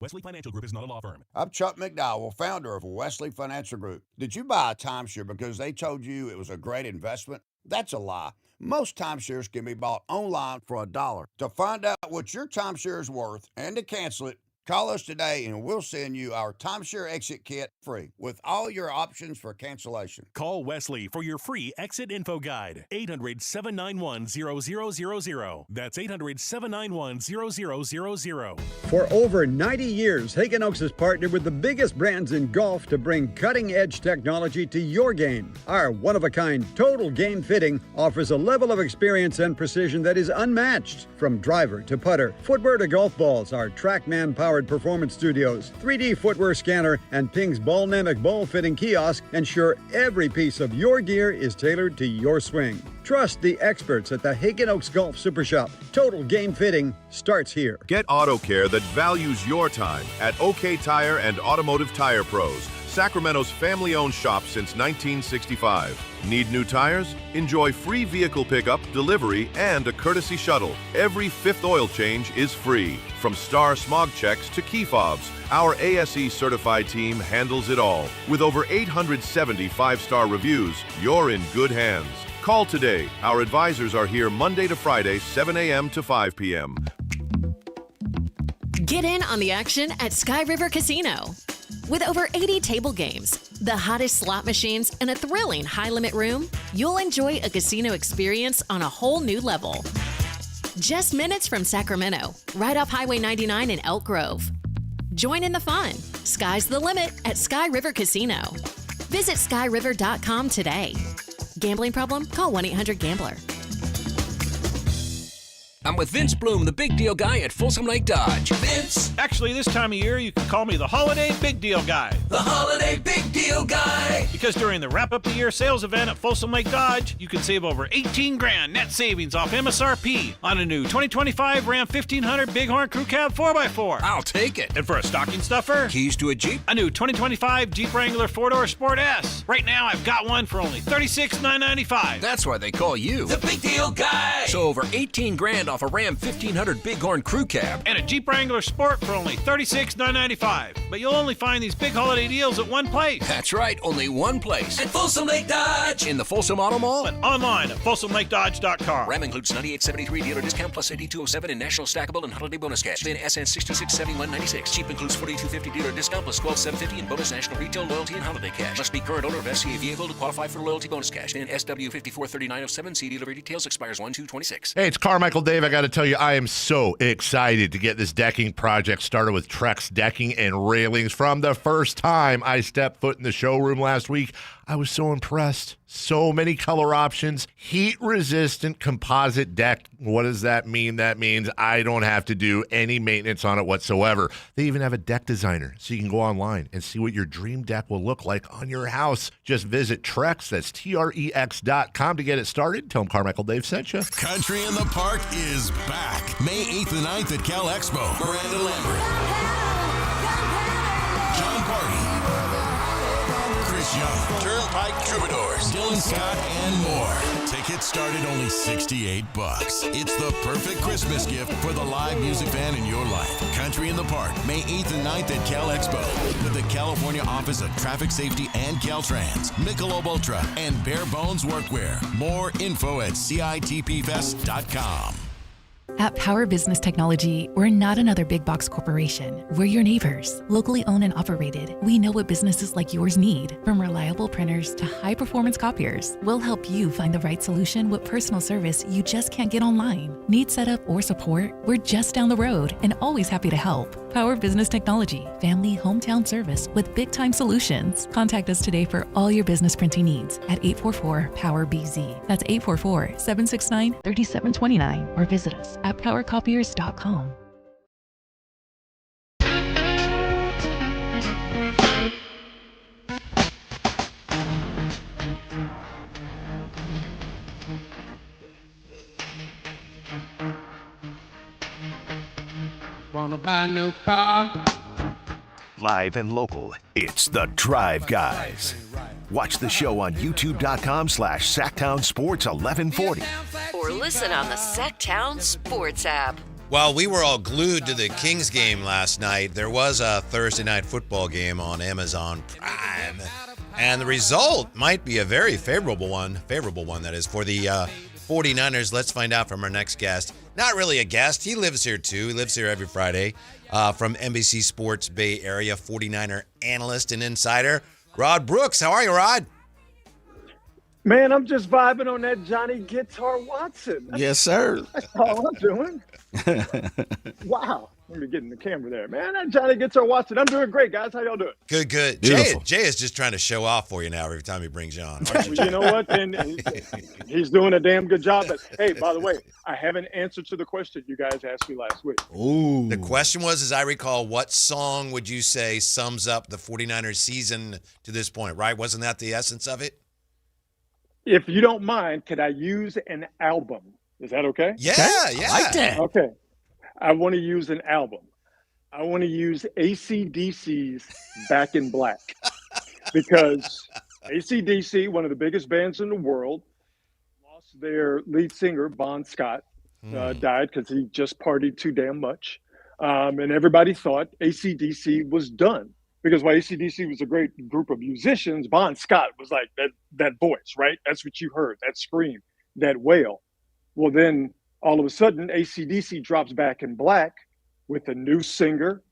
Wesley Financial Group is not a law firm. I'm Chuck McDowell, founder of Wesley Financial Group. Did you buy a timeshare because they told you it was a great investment? That's a lie. Most timeshares can be bought online for $1. To find out what your timeshare is worth and to cancel it, call us today and we'll send you our timeshare exit kit free with all your options for cancellation. Call Wesley for your free exit info guide. 800-791-0000. That's 800-791-0000. For over 90 years, Hagen Oaks has partnered with the biggest brands in golf to bring cutting-edge technology to your game. Our one-of-a-kind total game fitting offers a level of experience and precision that is unmatched. From driver to putter, footwear to golf balls, our TrackMan-powered performance studios, 3D footwear scanner, and Ping's Ballnamic ball fitting kiosk ensure every piece of your gear is tailored to your swing. Trust the experts at the Hagen Oaks Golf Super Shop. Total game fitting starts here. Get auto care that values your time at OK Tire and Automotive Tire Pros, Sacramento's family-owned shop since 1965. Need new tires? Enjoy free vehicle pickup, delivery, and a courtesy shuttle. Every fifth oil change is free. From star smog checks to key fobs, our ASE certified team handles it all. With over 870 five-star reviews, you're in good hands. Call today. Our advisors are here Monday to Friday, 7 a.m. to 5 p.m. Get in on the action at Sky River Casino. With over 80 table games, the hottest slot machines, and a thrilling high-limit room, you'll enjoy a casino experience on a whole new level. Just minutes from Sacramento, right off Highway 99 in Elk Grove. Join in the fun. Sky's the limit at Sky River Casino. Visit skyriver.com today. Gambling problem? Call 1-800-GAMBLER. I'm with Vince Bloom, the big deal guy at Folsom Lake Dodge. Vince! Actually, this time of year, you can call me the Holiday Big Deal Guy. The Holiday Big Deal Guy! Because during the wrap-up-the-year sales event at Folsom Lake Dodge, you can save over $18,000 net savings off MSRP on a new 2025 Ram 1500 Bighorn Crew Cab 4x4. I'll take it. And for a stocking stuffer, keys to a Jeep, a new 2025 Jeep Wrangler 4-door Sport S. Right now, I've got one for only $36,995. That's why they call you the Big Deal Guy. So over $18,000 off a Ram 1500 Bighorn Crew Cab and a Jeep Wrangler Sport for only $36,995. But you'll only find these big holiday deals at one place. That's right, only one place. At Folsom Lake Dodge. In the Folsom Auto Mall. And online at FolsomLakeDodge.com. Ram includes 9873 dealer discount plus 8207 in national stackable and holiday bonus cash. Then SN 667196. Jeep includes 4250 dealer discount plus 12750 in bonus national retail loyalty and holiday cash. Must be current owner of SCA vehicle to qualify for loyalty bonus cash. Then SW 543907. See dealer details. Expires 1/2/26. Hey, it's Carmichael Dave. I got to tell you, I am so excited to get this decking project started with Trex Decking and Railings. From the first time I stepped foot in the showroom last week, I was so impressed. So many color options, heat-resistant composite deck. What does that mean? That means I don't have to do any maintenance on it whatsoever. They even have a deck designer, so you can go online and see what your dream deck will look like on your house. Just visit Trex, that's TREX.com to get it started. Tell them Carmichael Dave sent you. Country in the Park is back. May 8th and 9th at Cal Expo. Miranda Lambert, John Party, Vince Young, Turnpike Troubadours, Dylan Scott, and more. Tickets start at only $68. It's the perfect Christmas gift for the live music fan in your life. Country in the Park, May 8th and 9th at Cal Expo with the California Office of Traffic Safety and Caltrans, Michelob Ultra, and Bare Bones Workwear. More info at CITPFest.com. At Power Business Technology, we're not another big box corporation. We're your neighbors, locally owned and operated. We know what businesses like yours need, from reliable printers to high-performance copiers. We'll help you find the right solution with personal service you just can't get online. Need setup or support? We're just down the road and always happy to help. Power Business Technology, family hometown service with big-time solutions. Contact us today for all your business printing needs at 844-POWER-BZ. That's 844-769-3729 or visit us at powercopiers.com. Wanna buy a new car? Live and local, it's The Drive Guys. Watch the show on youtube.com/Sactown Sports 1140. Or listen on the Sactown Sports app. While we were all glued to the Kings game last night, there was a Thursday night football game on Amazon Prime. And the result might be a very favorable one that is, for the 49ers. Let's find out from our next guest. Not really a guest. He lives here too. He lives here every Friday from NBC Sports Bay Area, 49er analyst and insider, Rod Brooks. How are you, Rod? Man, I'm just vibing on that Johnny Guitar Watson. Yes, sir. That's all I'm doing. Wow. Let me get in the camera there. Man, that Johnny Guitar Watson. I'm doing great, guys. How y'all doing? Good. Jay is just trying to show off for you now every time he brings you on. Well, you know what? And he's doing a damn good job. But, hey, by the way, I haven't answered to the question you guys asked me last week. Ooh. The question was, as I recall, what song would you say sums up the 49ers season to this point, right? Wasn't that the essence of it? If you don't mind, could I use an album? Is that okay? Yeah. I like that. Okay. I want to use an album. I want to use AC/DC's Back in Black. Because AC/DC, one of the biggest bands in the world, lost their lead singer, Bon Scott, died because he just partied too damn much. And everybody thought AC/DC was done. Because while AC/DC was a great group of musicians, Bon Scott was like that voice, right? That's what you heard, that scream, that wail. Well, then all of a sudden, AC/DC drops Back in Black with a new singer.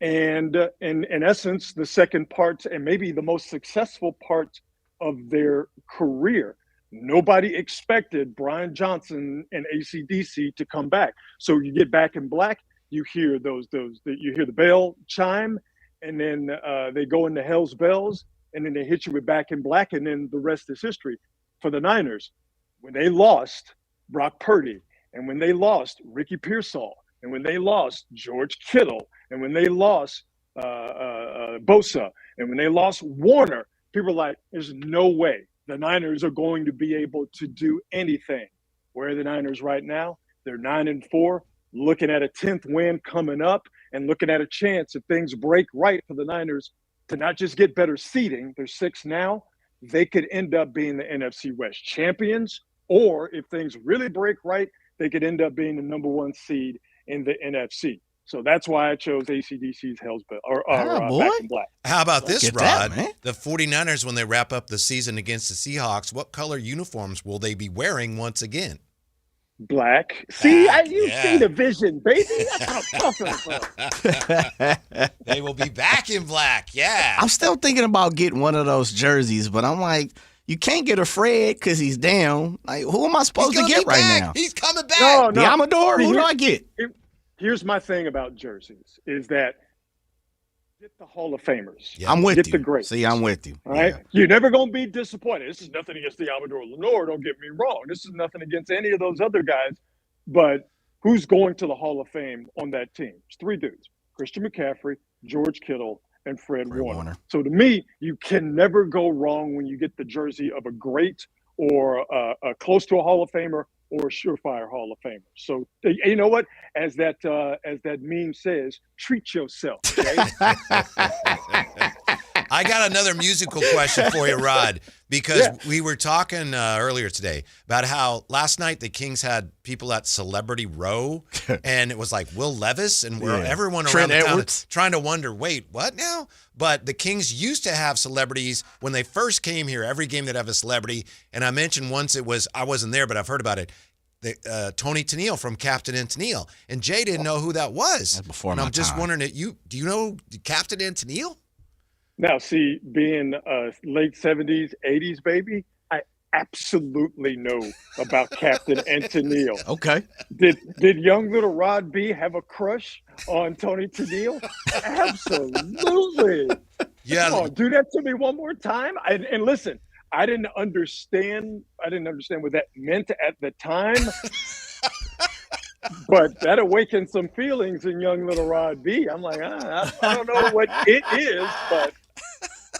And in essence, the second part, and maybe the most successful part of their career. Nobody expected Brian Johnson and AC/DC to come back. So you get Back in Black, you hear you hear the bell chime, and then they go into Hell's Bells, and then they hit you with Back in Black, and then the rest is history. For the Niners, when they lost Brock Purdy, and when they lost Ricky Pearsall, and when they lost George Kittle, and when they lost Bosa, and when they lost Warner, people were like, there's no way the Niners are going to be able to do anything. Where are the Niners right now? They're 9-4, looking at a 10th win coming up, and looking at a chance if things break right for the Niners to not just get better seeding, they're 6 now, they could end up being the NFC West champions, or if things really break right, they could end up being the number 1 seed in the NFC. So that's why I chose AC/DC's Hell's Bell or Back in Black. How about this, Rod? The 49ers, when they wrap up the season against the Seahawks, what color uniforms will they be wearing once again? Black. See, see the vision, baby. That's what I'm talking about. They will be back in black. Yeah. I'm still thinking about getting one of those jerseys, but I'm like, you can't get a Fred because he's down. Like, who am I supposed to get right now? He's coming back. No. The Amador? Who do I get? Here's my thing about jerseys is that get the Hall of Famers. Yeah. I'm with get you. The greats. See, I'm with you. All right? Yeah. You're never going to be disappointed. This is nothing against the Amador Lenore. Don't get me wrong. This is nothing against any of those other guys. But who's going to the Hall of Fame on that team? It's 3 dudes. Christian McCaffrey, George Kittle, and Fred Warner. So to me, you can never go wrong when you get the jersey of a great or close to a Hall of Famer or a surefire Hall of Famer. So you know what? As that meme says, treat yourself. Okay? I got another musical question for you, Rod, because we were talking earlier today about how last night the Kings had people at Celebrity Row, and it was like Will Levis and everyone around the town trying to wonder, wait, what now? But the Kings used to have celebrities when they first came here. Every game they'd have a celebrity, and I mentioned once I wasn't there, but I've heard about it. Tony Tennille from Captain and Tennille, and Jay didn't know who that was. That's before and my I'm just time. wondering, do you know Captain and Tennille? Now, see, being a late 70s, 80s baby, I absolutely know about Captain and Tennille. Okay. Did young little Rod B have a crush on Tony Tennille? Absolutely. Yeah. Come on, do that to me one more time. And listen, I didn't understand what that meant at the time. But that awakened some feelings in young little Rod B. I'm like, I don't know what it is, but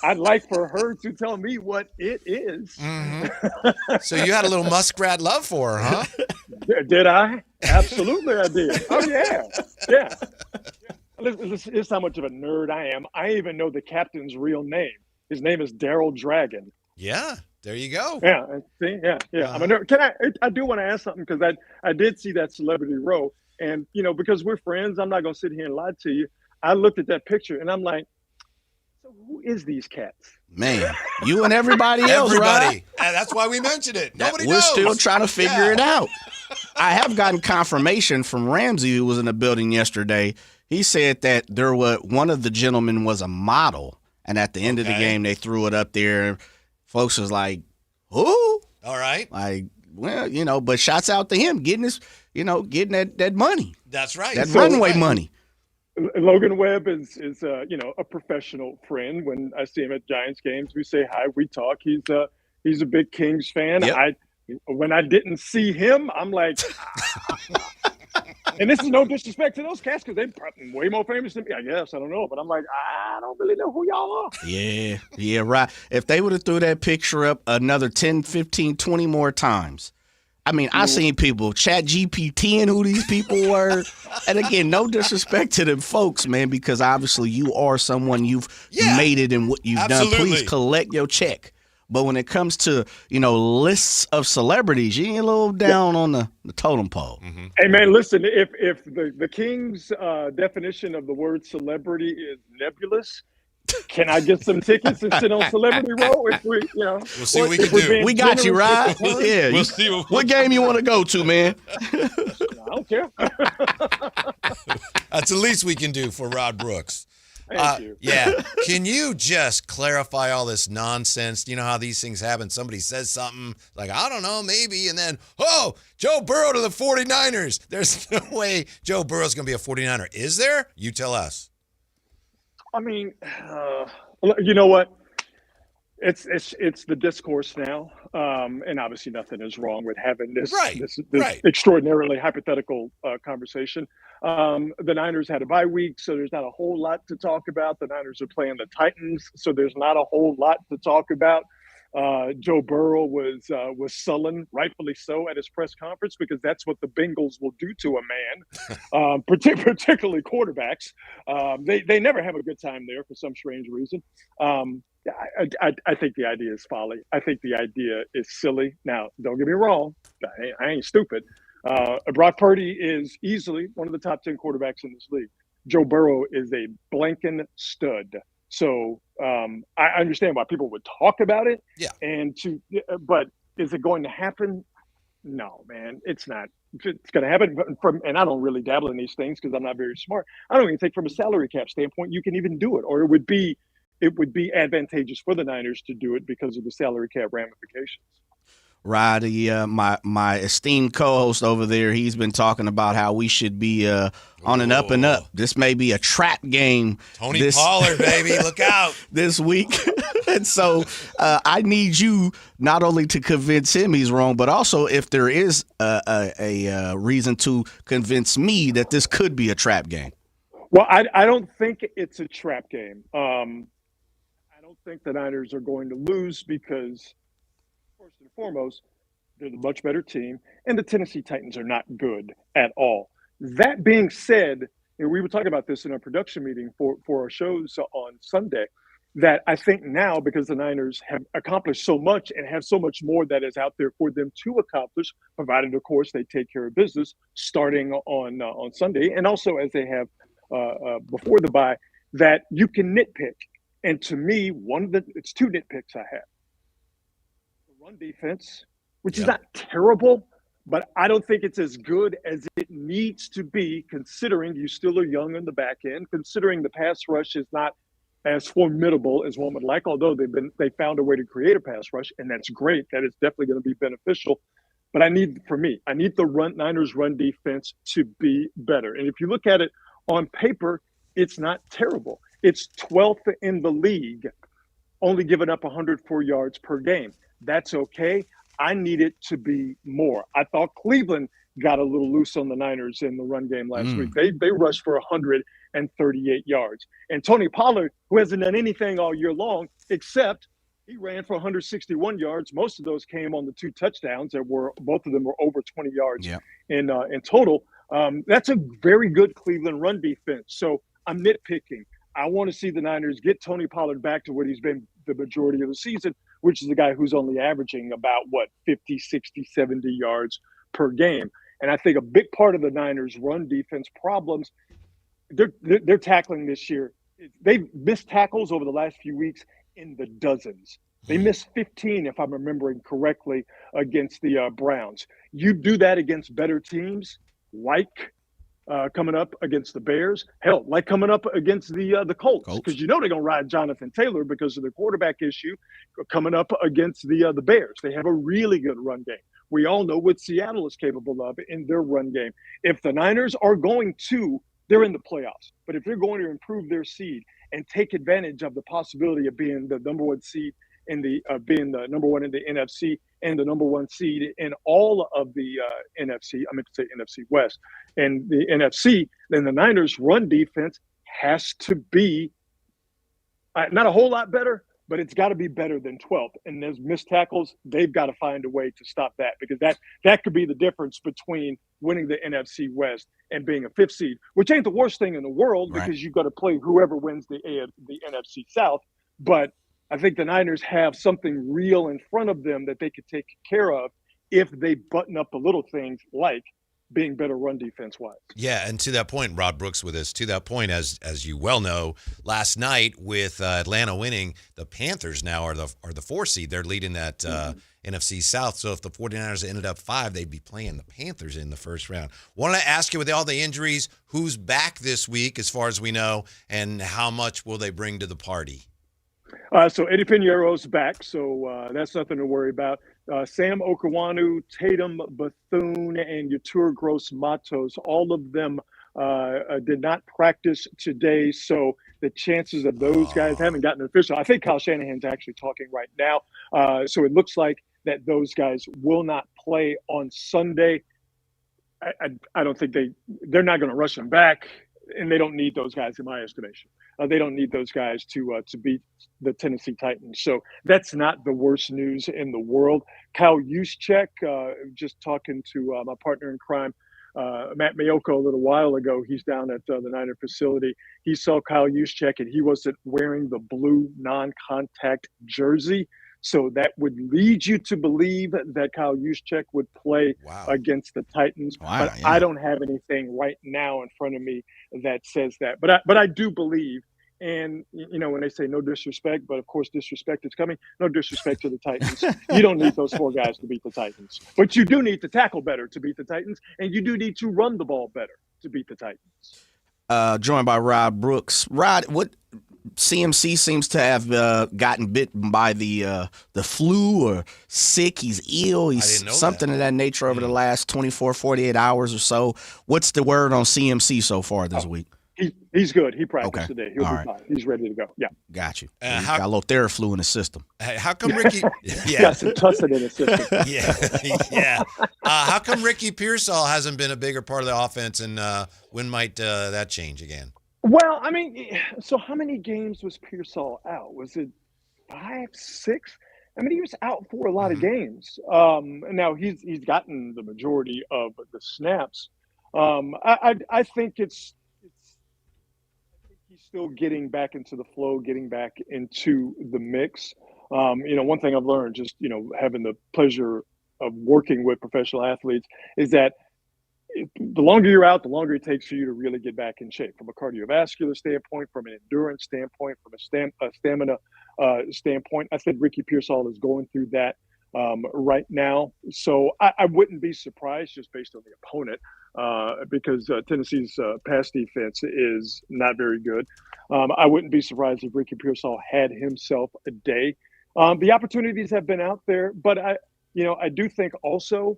I'd like for her to tell me what it is. Mm-hmm. So you had a little muskrat love for her, huh? Did I? Absolutely, I did. Oh, yeah. Listen, this is how much of a nerd I am. I even know the captain's real name. His name is Daryl Dragon. Yeah, there you go. Yeah, see, yeah. I'm a nerd. I do want to ask something because I did see that Celebrity Row, and because we're friends, I'm not gonna sit here and lie to you. I looked at that picture and I'm like, so who is these cats? Man, you and everybody else, right? And that's why we mentioned it. Nobody We're knows. still trying to figure it out. I have gotten confirmation from Ramsey, who was in the building yesterday. He said that one of the gentlemen was a model, and at the end of the game, they threw it up there. Folks was like, who? All right. Like, well, but shouts out to him getting getting that money. That's right. That runway money. Logan Webb is a professional friend. When I see him at Giants games, we say hi, we talk. He's a big Kings fan. Yep. When I didn't see him, I'm like, and this is no disrespect to those cats because they're probably way more famous than me, I guess. I don't know. But I'm like, I don't really know who y'all are. Yeah, right. If they would have threw that picture up another 10, 15, 20 more times. I mean, I seen people chat GPT and who these people were. And again, no disrespect to them folks, man, because obviously you are someone you've made it in what you've done. Please collect your check. But when it comes to, lists of celebrities, you ain't a little down on the totem pole. Mm-hmm. Hey, man, listen, if the King's definition of the word celebrity is nebulous, can I get some tickets and sit on Celebrity Row? If we'll see what we can do. We got you, right? Yeah. We'll see what game you want to go to, man? I don't care. That's the least we can do for Rod Brooks. Thank you. Yeah. Can you just clarify all this nonsense? You know how these things happen? Somebody says something like, I don't know, maybe. And then, Joe Burrow to the 49ers. There's no way Joe Burrow's going to be a 49er. Is there? You tell us. I mean, you know what? It's the discourse now. And obviously nothing is wrong with having this extraordinarily hypothetical conversation. The Niners had a bye week, so there's not a whole lot to talk about. The Niners are playing the Titans, so there's not a whole lot to talk about. Joe Burrow was sullen, rightfully so, at his press conference because that's what the Bengals will do to a man, particularly quarterbacks. They never have a good time there for some strange reason. I think the idea is folly. I think the idea is silly. Now, don't get me wrong. I ain't stupid. Brock Purdy is easily one of the top 10 quarterbacks in this league. Joe Burrow is a blanking stud. So I understand why people would talk about it. Yeah. But is it going to happen? No, man, it's not. It's going to happen and I don't really dabble in these things because I'm not very smart. I don't even think from a salary cap standpoint you can even do it, or it would be advantageous for the Niners to do it because of the salary cap ramifications. Roddy, my esteemed co-host over there, he's been talking about how we should be on an up and up. This may be a trap game. Tony Pollard, baby, look out. This week. And so I need you not only to convince him he's wrong, but also if there is a reason to convince me that this could be a trap game. Well, I don't think it's a trap game. I don't think the Niners are going to lose because, first and foremost, they're the much better team, and the Tennessee Titans are not good at all. That being said, and we were talking about this in our production meeting for our shows on Sunday, that I think now, because the Niners have accomplished so much and have so much more that is out there for them to accomplish, provided, of course, they take care of business starting on Sunday, and also as they have before the bye, that you can nitpick. And to me, it's two nitpicks I have. The run defense, which is not terrible, but I don't think it's as good as it needs to be, considering you still are young on the back end, considering the pass rush is not as formidable as one would like, although they found a way to create a pass rush, and that's great. That is definitely going to be beneficial. But I need the Niners run defense to be better. And if you look at it on paper, it's not terrible. It's 12th in the league, only giving up 104 yards per game. That's okay. I need it to be more. I thought Cleveland got a little loose on the Niners in the run game last week. They rushed for 138 yards. And Tony Pollard, who hasn't done anything all year long, except he ran for 161 yards. Most of those came on the 2 touchdowns both of them were over 20 yards in total. That's a very good Cleveland run defense. So I'm nitpicking. I want to see the Niners get Tony Pollard back to what he's been the majority of the season, which is a guy who's only averaging about 50, 60, 70 yards per game. And I think a big part of the Niners run defense problems, they're tackling this year. They've missed tackles over the last few weeks in the dozens. They missed 15, if I'm remembering correctly, against the Browns. You do that against better teams, like coming up against the Bears. Hell, like coming up against the Colts, because they're going to ride Jonathan Taylor because of the quarterback issue. Coming up against the Bears, they have a really good run game. We all know what Seattle is capable of in their run game. If the Niners are they're in the playoffs, but if they're going to improve their seed and take advantage of the possibility of being the number one seed being the number one in the NFC and the number one seed in all of the NFC, I meant to say NFC West, and the NFC, then the Niners run defense has to be not a whole lot better, but it's got to be better than 12th. And those missed tackles, they've got to find a way to stop that, because that could be the difference between winning the NFC West and being a 5th seed, which ain't the worst thing in the world, because you've got to play whoever wins the NFC South. But I think the Niners have something real in front of them that they could take care of if they button up the little things like being better run defense-wise. Yeah, and to that point, Rod Brooks with us, to that point, as you well know, last night with Atlanta winning, the Panthers now are the 4 seed. They're leading that NFC South. So if the 49ers ended up 5, they'd be playing the Panthers in the first round. Wanted to ask you, with all the injuries, who's back this week as far as we know, and how much will they bring to the party? So Eddie Pinheiro's back, so that's nothing to worry about. Sam Okwuonu, Tatum Bethune, and Yetur Gross-Matos, all of them did not practice today, so the chances of those guys haven't gotten official. I think Kyle Shanahan's actually talking right now, so it looks like that those guys will not play on Sunday. I don't think they're not going to rush them back, and they don't need those guys in my estimation. They don't need those guys to beat the Tennessee Titans. So that's not the worst news in the world. Kyle Juszczyk, just talking to my partner in crime, Matt Mayoko, a little while ago. He's down at the Niner facility. He saw Kyle Juszczyk, and he wasn't wearing the blue non-contact jersey. So that would lead you to believe that Kyle Juszczyk would play against the Titans. But I don't have anything right now in front of me that says that. But I do believe, and when they say no disrespect, but of course disrespect is coming. No disrespect to the Titans. You don't need those 4 guys to beat the Titans. But you do need to tackle better to beat the Titans, and you do need to run the ball better to beat the Titans. Joined by Rod Brooks. Rod, what CMC seems to have gotten bitten by the flu or sick. He's ill. He's something of that nature over the last 24, 48 hours or so. What's the word on CMC so far this week? He's good. He practiced today. He'll be fine. He's ready to go. Yeah. Got you. He's got a little Theraflu in his system. How come Ricky? Got some tussin in his system. yeah. How come Ricky Pearsall hasn't been a bigger part of the offense, and when might that change again? Well, I mean, so how many games was Pearsall out? Was it 5, 6? I mean, he was out for a lot of games. Now he's gotten the majority of the snaps. I think he's he's still getting back into the flow, getting back into the mix. One thing I've learned just, having the pleasure of working with professional athletes is that the longer you're out, the longer it takes for you to really get back in shape from a cardiovascular standpoint, from an endurance standpoint, from a stamina standpoint. I think Ricky Pearsall is going through that right now. So I wouldn't be surprised just based on the opponent because Tennessee's pass defense is not very good. I wouldn't be surprised if Ricky Pearsall had himself a day. The opportunities have been out there, but I do think also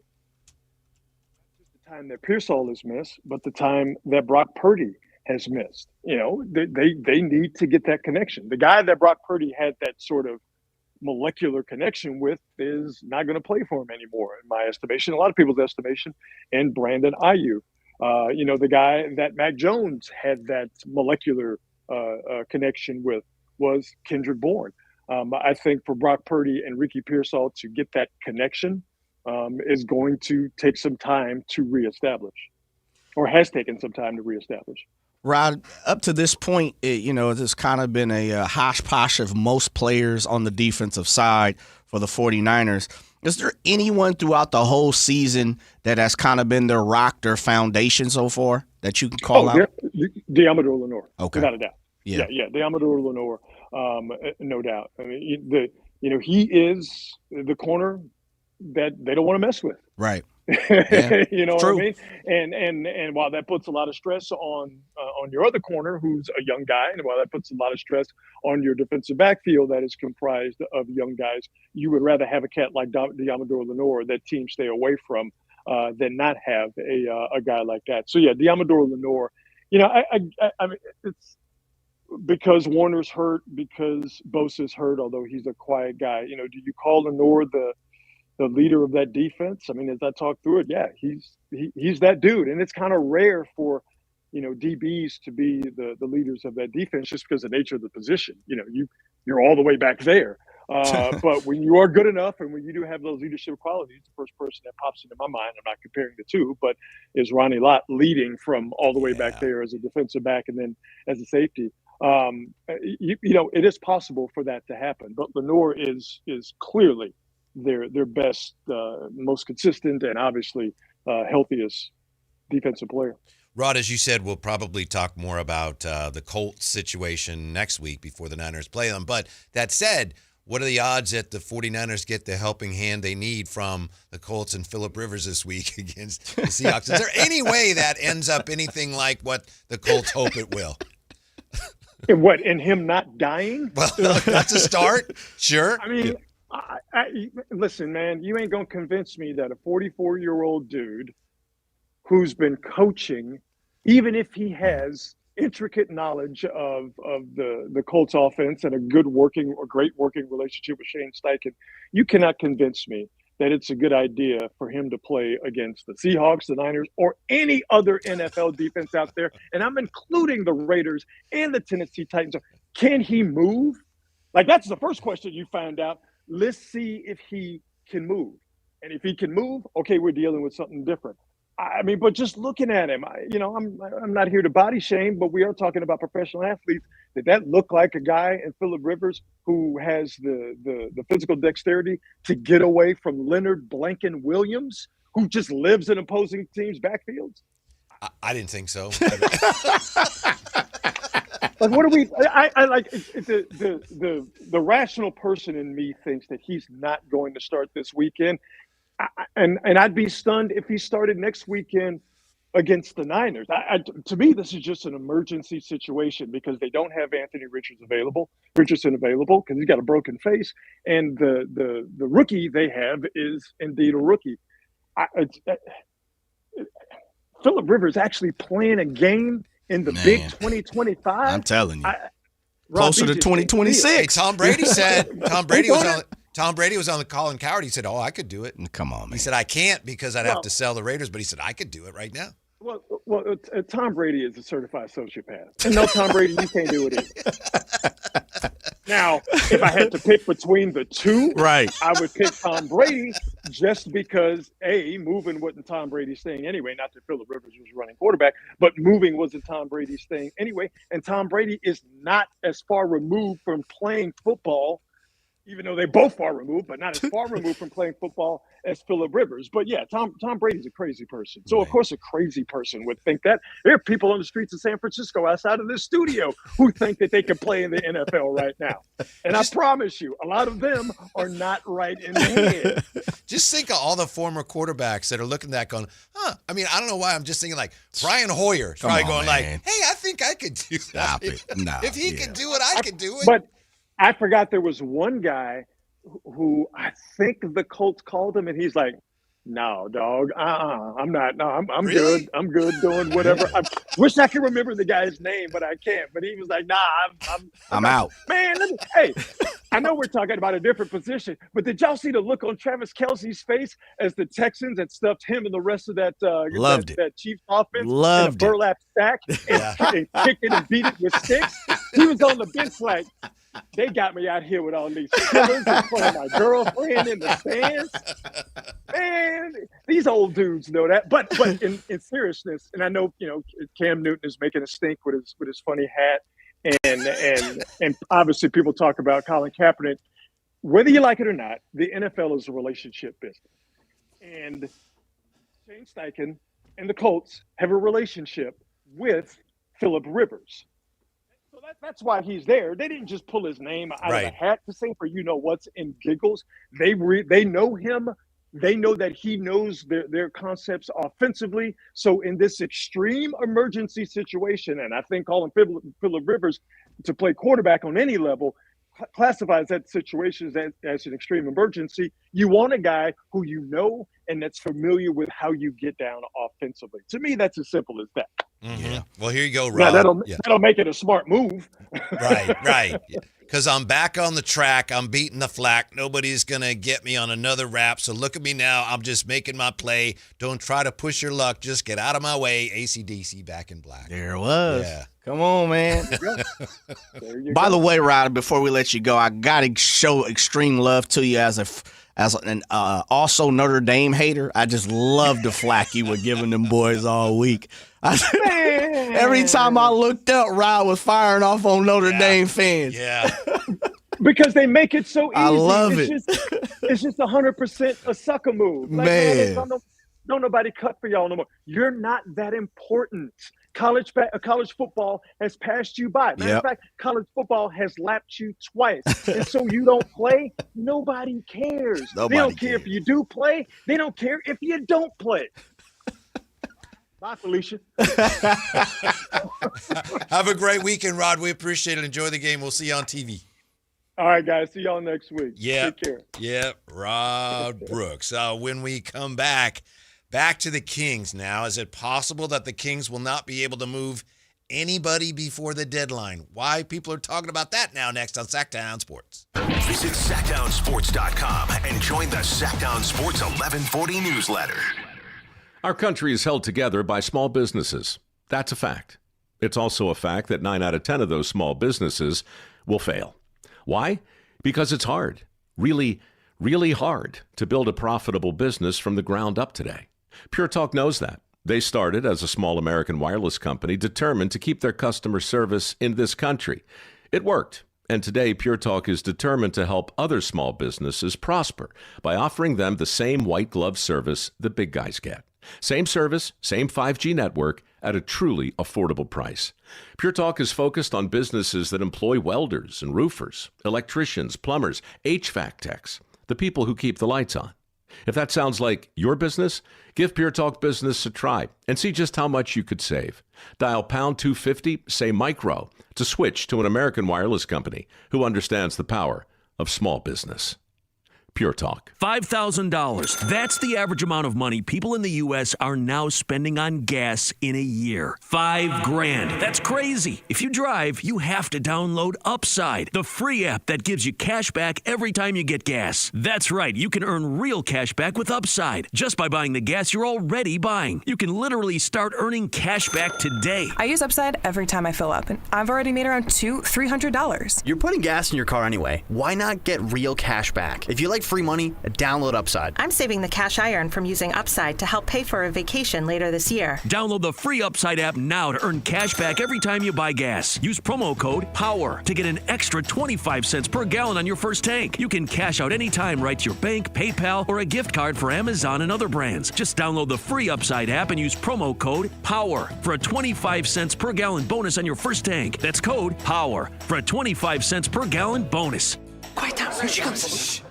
the time that Pearsall has missed, but the time that Brock Purdy has missed. They need to get that connection. The guy that Brock Purdy had that sort of molecular connection with is not going to play for him anymore, in my estimation, a lot of people's estimation, and Brandon Ayuk. The guy that Mac Jones had that molecular connection with was Kendrick Bourne. I think for Brock Purdy and Ricky Pearsall to get that connection is going to take some time to reestablish, or has taken some time to reestablish. Rod, up to this point, there's kind of been a hodgepodge of most players on the defensive side for the 49ers. Is there anyone throughout the whole season that has kind of been their rock, their foundation so far that you can call out? Deamador Lenore, okay, without a doubt. Yeah, Deamador Lenore, no doubt. I mean, he is the corner that they don't want to mess with. Right. Yeah, you know True. what I mean? And while that puts a lot of stress on your other corner, who's a young guy, and while that puts a lot of stress on your defensive backfield that is comprised of young guys, you would rather have a cat like Deamador Lenore that teams stay away from than not have a guy like that. So yeah, Deamador Lenore. I mean, it's because Warner's hurt, because Bosa's hurt, although he's a quiet guy. Do you call Lenore the leader of that defense? I mean, as I talk through it, yeah, he's that dude. And it's kind of rare for, DBs to be the leaders of that defense just because of the nature of the position. You're all the way back there. But when you are good enough and when you do have those leadership qualities, the first person that pops into my mind, I'm not comparing the two, but is Ronnie Lott leading from all the way back there as a defensive back and then as a safety. It is possible for that to happen. But Lenore is clearly their best, most consistent, and obviously healthiest defensive player. Rod, as you said, we'll probably talk more about the Colts situation next week before the Niners play them. But that said, what are the odds that the 49ers get the helping hand they need from the Colts and Phillip Rivers this week against the Seahawks? Is there any way that ends up anything like what the Colts hope it will? And what, in him not dying? Well, that's a start. Sure. I mean, listen, man, you ain't going to convince me that a 44-year-old dude who's been coaching, even if he has intricate knowledge of the Colts offense and a great working relationship with Shane Steichen, you cannot convince me that it's a good idea for him to play against the Seahawks, the Niners, or any other NFL defense out there. And I'm including the Raiders and the Tennessee Titans. Can he move? Like, that's the first question you find out. Let's see if he can move. And if he can move, okay, we're dealing with something different. I mean, but just looking at him, I'm not here to body shame, but we are talking about professional athletes. Did that look like a guy in Phillip Rivers who has the physical dexterity to get away from Leonard Blanken Williams, who just lives in opposing teams' backfields? I didn't think so. Like, what are we? I like the rational person in me thinks that he's not going to start this weekend. And I'd be stunned if he started next weekend against the Niners. To me, this is just an emergency situation because they don't have Anthony Richardson available because he's got a broken face, and the rookie they have is indeed a rookie. Phillip Rivers actually playing a game in the Big 2025. I'm telling you, closer to 2026. Hey, Tom Brady said. Tom Brady was on the Colin Cowherd. He said, "Oh, I could do it." Come on, man. He said, "I can't because I'd have to sell the Raiders," but he said, "I could do it right now." Well, Tom Brady is a certified sociopath. And no, Tom Brady, you can't do it either. Now, if I had to pick between the two, right, I would pick Tom Brady just because, A, moving wasn't Tom Brady's thing anyway. Not that Phillip Rivers was running quarterback, but moving wasn't Tom Brady's thing anyway. And Tom Brady is not as far removed from playing football, even though they're both far removed, but not as far removed from playing football as Phillip Rivers. But yeah, Tom Brady's a crazy person. So, of course, a crazy person would think that. There are people on the streets of San Francisco outside of this studio who think that they can play in the NFL right now. And I promise you, a lot of them are not right in the head. Just think of all the former quarterbacks that are looking at that going, I mean, I don't know why. I'm just thinking like Brian Hoyer. Probably going like, hey, I think I could do that. If he could do it, I could do it. But I forgot there was one guy who I think the Colts called him, and he's like, "No, dog, I'm not. No, I'm really? good. I'm good doing whatever." I wish I could remember the guy's name, but I can't. But he was like, "Nah, I'm out." Man, hey, I know we're talking about a different position, but did y'all see the look on Travis Kelce's face as the Texans had stuffed him and the rest of that that Chiefs offense in a burlap sack and kicked it and beat it with sticks? He was on the bench like, they got me out here with all these killers in front of my girlfriend in the stands. Man, these old dudes know that. But in seriousness, and I know Cam Newton is making a stink with his funny hat, and obviously people talk about Colin Kaepernick. Whether you like it or not, the NFL is a relationship business, and Shane Steichen and the Colts have a relationship with Phillip Rivers. That's why he's there. They didn't just pull his name out of a hat to say for what's in giggles. They know him. They know that he knows their concepts offensively. So in this extreme emergency situation, and I think calling Phillip Rivers to play quarterback on any level classifies that situation as an extreme emergency. You want a guy who and that's familiar with how you get down offensively. To me, that's as simple as that. Mm-hmm. Yeah. Well, here you go, Rob. Now, that'll make it a smart move. Right. Because I'm back on the track. I'm beating the flack. Nobody's going to get me on another rap. So look at me now. I'm just making my play. Don't try to push your luck. Just get out of my way. AC/DC Back in Black. There it was. Yeah. Come on, man. By the way, Ryder, before we let you go, I got to show extreme love to you as an also Notre Dame hater. I just love the flack you were giving them boys all week. Every time I looked up, Rod was firing off on Notre Dame fans. Yeah. Because they make it so easy. I love it. It's just 100% a sucker move. Like, man. Don't nobody cut for y'all no more. You're not that important. College football has passed you by. Matter of fact, college football has lapped you twice. And so you don't play, nobody cares. They don't care if you do play. They don't care if you don't play. Bye, Felicia. Have a great weekend, Rod. We appreciate it. Enjoy the game. We'll see you on TV. All right, guys. See y'all next week. Yeah. Take care. Yeah. Rod Brooks. When we come back to the Kings now. Is it possible that the Kings will not be able to move anybody before the deadline? Why people are talking about that now next on Sactown Sports. Visit SactownSports.com and join the Sactown Sports 1140 newsletter. Our country is held together by small businesses. That's a fact. It's also a fact that 9 out of 10 of those small businesses will fail. Why? Because it's hard, really, really hard to build a profitable business from the ground up today. Pure Talk knows that. They started as a small American wireless company determined to keep their customer service in this country. It worked. And today, Pure Talk is determined to help other small businesses prosper by offering them the same white glove service the big guys get. Same service, same 5G network at a truly affordable price. Pure Talk is focused on businesses that employ welders and roofers, electricians, plumbers, HVAC techs, the people who keep the lights on. If that sounds like your business, give Pure Talk Business a try and see just how much you could save. Dial pound 250, say micro, to switch to an American wireless company who understands the power of small business. Pure Talk. $5,000. That's the average amount of money people in the U.S. are now spending on gas in a year. $5,000. That's crazy. If you drive, you have to download Upside, the free app that gives you cash back every time you get gas. That's right. You can earn real cash back with Upside just by buying the gas you're already buying. You can literally start earning cash back today. I use Upside every time I fill up, and I've already made around $200-$300. You're putting gas in your car anyway. Why not get real cash back? If you like free money, download Upside. I'm saving the cash I earn from using Upside to help pay for a vacation later this year. Download the free Upside app now to earn cash back every time you buy gas. Use promo code POWER to get an extra 25 cents per gallon on your first tank. You can cash out anytime right to your bank, PayPal, or a gift card for Amazon and other brands. Just download the free Upside app and use promo code POWER for a 25 cents per gallon bonus on your first tank. That's code POWER for a 25 cents per gallon bonus. Quiet down, here she comes.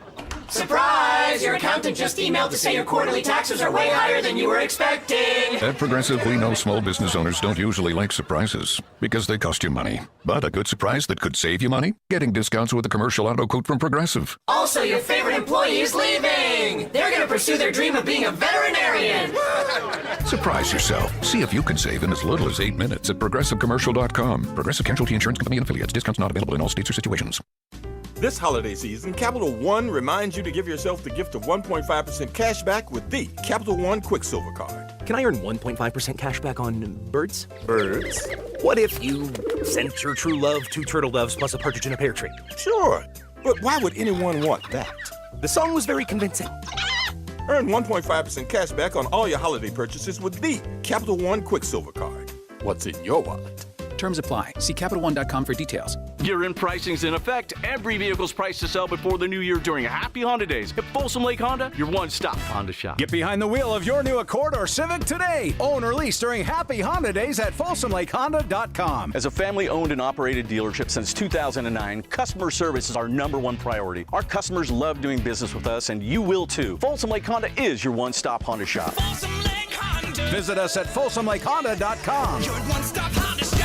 Surprise! Your accountant just emailed to say your quarterly taxes are way higher than you were expecting. At Progressive, we know small business owners don't usually like surprises because they cost you money. But a good surprise that could save you money? Getting discounts with a commercial auto quote from Progressive. Also, your favorite employee is leaving. They're going to pursue their dream of being a veterinarian. Surprise yourself. See if you can save in as little as 8 minutes at ProgressiveCommercial.com. Progressive Casualty Insurance Company and Affiliates. Discounts not available in all states or situations. This holiday season, Capital One reminds you to give yourself the gift of 1.5% cash back with the Capital One Quicksilver Card. Can I earn 1.5% cash back on birds? Birds? What if you sent your true love 2 turtle doves plus a partridge in a pear tree? Sure, but why would anyone want that? The song was very convincing. Earn 1.5% cash back on all your holiday purchases with the Capital One Quicksilver Card. What's in your wallet? Terms apply. See CapitalOne.com for details. Year-end pricing's in effect. Every vehicle's priced to sell before the new year during Happy Honda Days. At Folsom Lake Honda, your one-stop Honda shop. Get behind the wheel of your new Accord or Civic today. Own or lease during Happy Honda Days at FolsomLakeHonda.com. As a family-owned and operated dealership since 2009, customer service is our #1 priority. Our customers love doing business with us, and you will too. Folsom Lake Honda is your one-stop Honda shop. Folsom Lake Honda. Visit us at FolsomLakeHonda.com. Your one-stop Honda shop.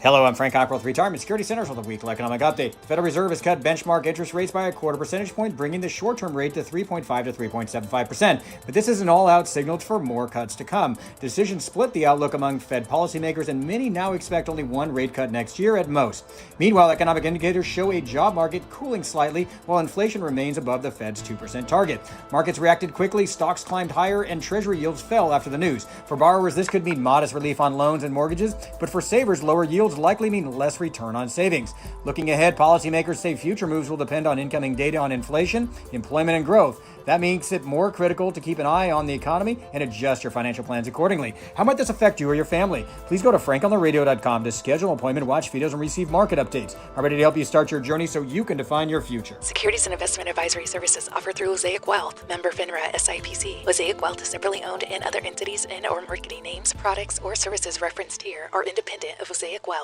Hello, I'm Frank Cockrell with Retirement Security Centers with a weekly economic update. The Federal Reserve has cut benchmark interest rates by a 1/4 percentage point, bringing the short-term rate to 3.5 to 3.75%. But this is an all-out signal for more cuts to come. Decisions split the outlook among Fed policymakers, and many now expect only 1 rate cut next year at most. Meanwhile, economic indicators show a job market cooling slightly, while inflation remains above the Fed's 2% target. Markets reacted quickly, stocks climbed higher, and Treasury yields fell after the news. For borrowers, this could mean modest relief on loans and mortgages, but for savers, lower yields likely mean less return on savings. Looking ahead, policymakers say future moves will depend on incoming data on inflation, employment, and growth. That makes it more critical to keep an eye on the economy and adjust your financial plans accordingly. How might this affect you or your family? Please go to frankontheradio.com to schedule an appointment, watch videos, and receive market updates. I'm ready to help you start your journey so you can define your future. Securities and investment advisory services offered through Mosaic Wealth. Member FINRA SIPC. Mosaic Wealth is separately owned, and other entities and or marketing names, products, or services referenced here are independent of Mosaic Wealth.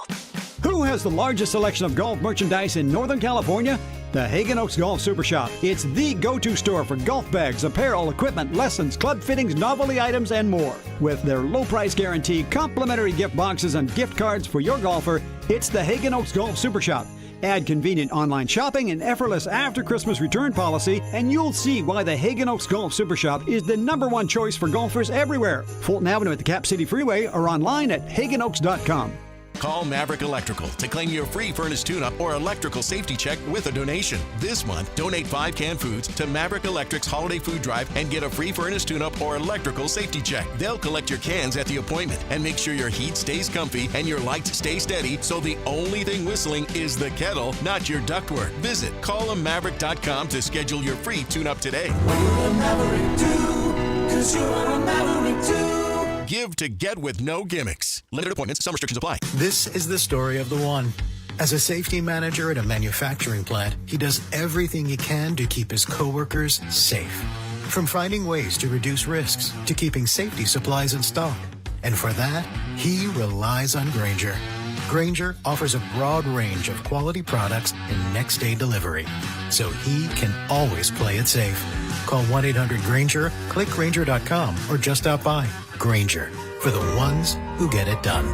Who has the largest selection of golf merchandise in Northern California? The Hagen Oaks Golf Super Shop. It's the go-to store for golf bags, apparel, equipment, lessons, club fittings, novelty items, and more. With their low price guarantee, complimentary gift boxes, and gift cards for your golfer, it's the Hagen Oaks Golf Super Shop. Add convenient online shopping and effortless after-Christmas return policy, and you'll see why the Hagen Oaks Golf Super Shop is the #1 choice for golfers everywhere. Fulton Avenue at the Cap City Freeway or online at HagenOaks.com. Call Maverick Electrical to claim your free furnace tune-up or electrical safety check with a donation. This month, donate 5 canned foods to Maverick Electric's Holiday Food Drive and get a free furnace tune-up or electrical safety check. They'll collect your cans at the appointment and make sure your heat stays comfy and your lights stay steady, so the only thing whistling is the kettle, not your ductwork. Visit callamaverick.com to schedule your free tune-up today. What a Maverick do? 'Cause you're a Maverick too. Give to get with no gimmicks. Limited appointments, some restrictions apply. This is the story of the one. As a safety manager at a manufacturing plant, he does everything he can to keep his coworkers safe. From finding ways to reduce risks to keeping safety supplies in stock. And for that, he relies on Grainger. Grainger offers a broad range of quality products and next-day delivery, so he can always play it safe. Call 1-800-GRAINGER, click Grainger.com, or just stop by. Grainger, for the ones who get it done.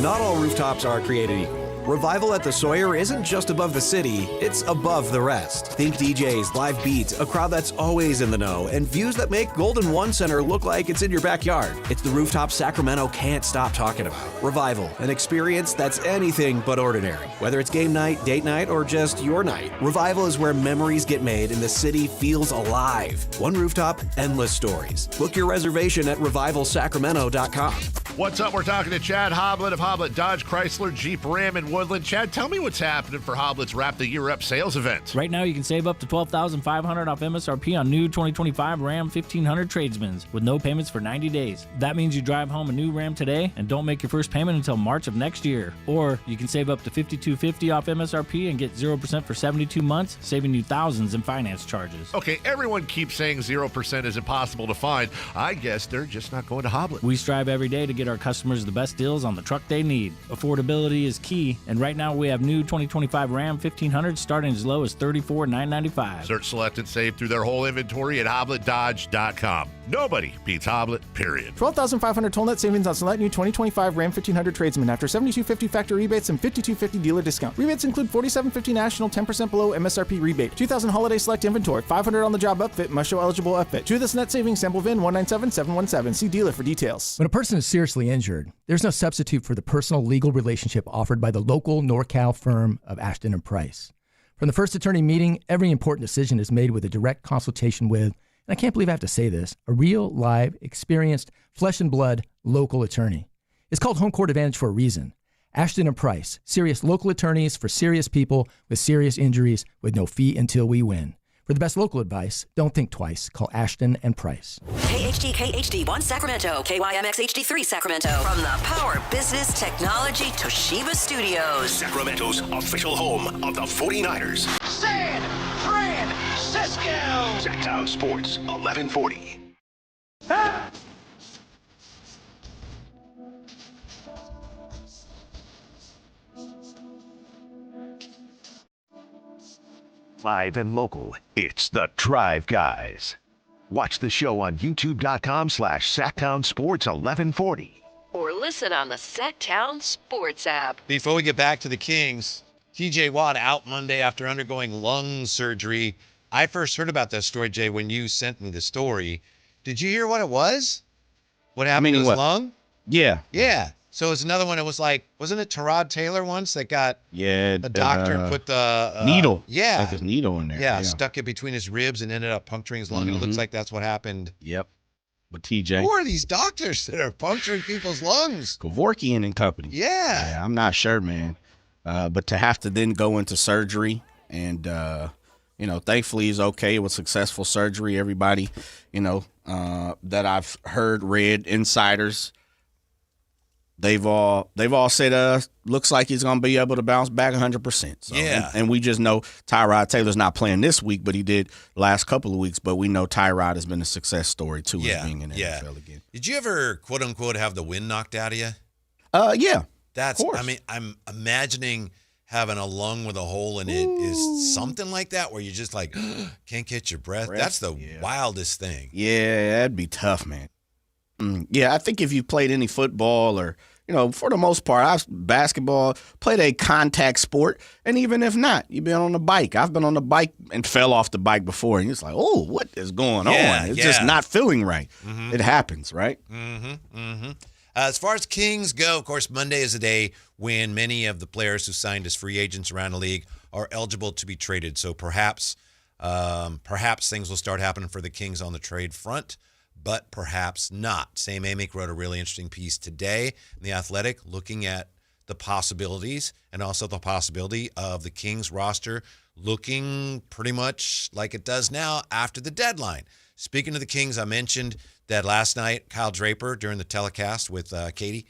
Not all rooftops are created equal. Revival at the Sawyer isn't just above the city, it's above the rest. Think DJs, live beats, a crowd that's always in the know, and views that make Golden One Center look like it's in your backyard. It's the rooftop Sacramento can't stop talking about. Revival, an experience that's anything but ordinary. Whether it's game night, date night, or just your night, Revival is where memories get made and the city feels alive. One rooftop, endless stories. Book your reservation at revivalsacramento.com. What's up? We're talking to Chad Hoblet of Hoblet Dodge Chrysler Jeep Ram in Woodland. Chad, tell me what's happening for Hoblet's Wrap the Year Up sales event. Right now, you can save up to $12,500 off MSRP on new 2025 Ram 1500 Tradesmans with no payments for 90 days. That means you drive home a new Ram today and don't make your first payment until March of next year. Or you can save up to $5,250 off MSRP and get 0% for 72 months, saving you thousands in finance charges. Okay, everyone keeps saying 0% is impossible to find. I guess they're just not going to Hoblet. We strive every day to get our customers the best deals on the truck they need. Affordability is key, and right now we have new 2025 Ram 1500 starting as low as $34,995. Search, select, and save through their whole inventory at HobletDodge.com. Nobody beats Hoblet, period. $12,500 total net savings on select new 2025 Ram 1500 Tradesman after $7,250 factory rebates and $5,250 dealer discount. Rebates include $4,750 national, 10% below MSRP rebate. $2,000 holiday select inventory, $500 on the job upfit, must show eligible upfit. To this net savings sample VIN 197717. See dealer for details. When a person is seriously injured, there's no substitute for the personal legal relationship offered by the local NorCal firm of Ashton and Price. From the first attorney meeting, every important decision is made with a direct consultation with, and I can't believe I have to say this, a real, live, experienced, flesh and blood local attorney. It's called Home Court Advantage for a reason. Ashton and Price, serious local attorneys for serious people with serious injuries with no fee until we win. For the best local advice, don't think twice. Call Ashton and Price. KHD1 Sacramento, KYMX HD3 Sacramento. From the Power Business Technology Toshiba Studios. Sacramento's official home of the 49ers. San Francisco! Sactown Sports, 1140. Live and local, it's the Drive Guys. Watch the show on youtube.com/Sactown Sports 1140. Or listen on the Sactown Sports app. Before we get back to the Kings, TJ Watt out Monday after undergoing lung surgery. I first heard about that story, Jay, when you sent me the story. Did you hear what it was? What happened to his lung? Yeah. Yeah. So it's another one that was like, wasn't it Tyrod Taylor once that got a doctor put the needle. Yeah. Like this needle in there. Yeah, stuck it between his ribs and ended up puncturing his lung. And it looks like that's what happened. Yep. With TJ. Who are these doctors that are puncturing people's lungs? Kevorkian and company. Yeah. I'm not sure, man. But to have to then go into surgery and, thankfully he's okay. It was successful surgery. Everybody, that I've heard, read, insiders, they've all said looks like he's going to be able to bounce back 100%. So, yeah. And we just know Tyrod Taylor's not playing this week, but he did last couple of weeks. But we know Tyrod has been a success story, too, as being in the NFL again. Did you ever, quote unquote, have the wind knocked out of you? Yeah. That's, I mean, I'm imagining having a lung with a hole in it is something like that where you just like can't catch your breath. That's the wildest thing. Yeah, that'd be tough, man. Yeah, I think if you played any football or, for the most part, basketball, played a contact sport, and even if not, you've been on the bike. I've been on the bike and fell off the bike before, and it's like, oh, what is going on? It's just not feeling right. Mm-hmm. It happens, right? Mm-hmm, mm-hmm. As far as Kings go, of course, Monday is a day when many of the players who signed as free agents around the league are eligible to be traded. So perhaps things will start happening for the Kings on the trade front, but perhaps not. Sam Amick wrote a really interesting piece today in The Athletic looking at the possibilities and also the possibility of the Kings roster looking pretty much like it does now after the deadline. Speaking of the Kings, I mentioned that last night, Kyle Draper, during the telecast with Katie,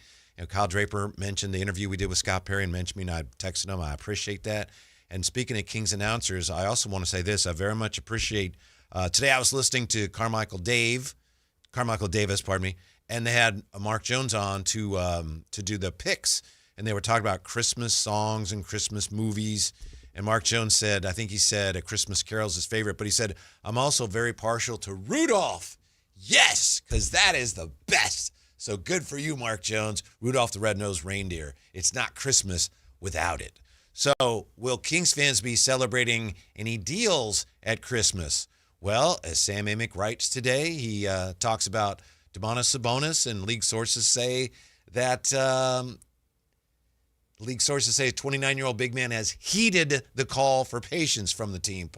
Kyle Draper mentioned the interview we did with Scott Perry and mentioned me, and I texted him. I appreciate that. And speaking of Kings announcers, I also want to say this. I very much appreciate today I was listening to Carmichael Davis, and they had Mark Jones on to do the picks, and they were talking about Christmas songs and Christmas movies. And Mark Jones said, I think he said A Christmas Carol's his favorite, but he said, I'm also very partial to Rudolph. Yes, because that is the best. So good for you, Mark Jones. Rudolph the Red-Nosed Reindeer. It's not Christmas without it. So will Kings fans be celebrating any deals at Christmas? Well, as Sam Amick writes today, he talks about Domantas Sabonis, and league sources say that a 29-year-old big man has heeded the call for patience from the team.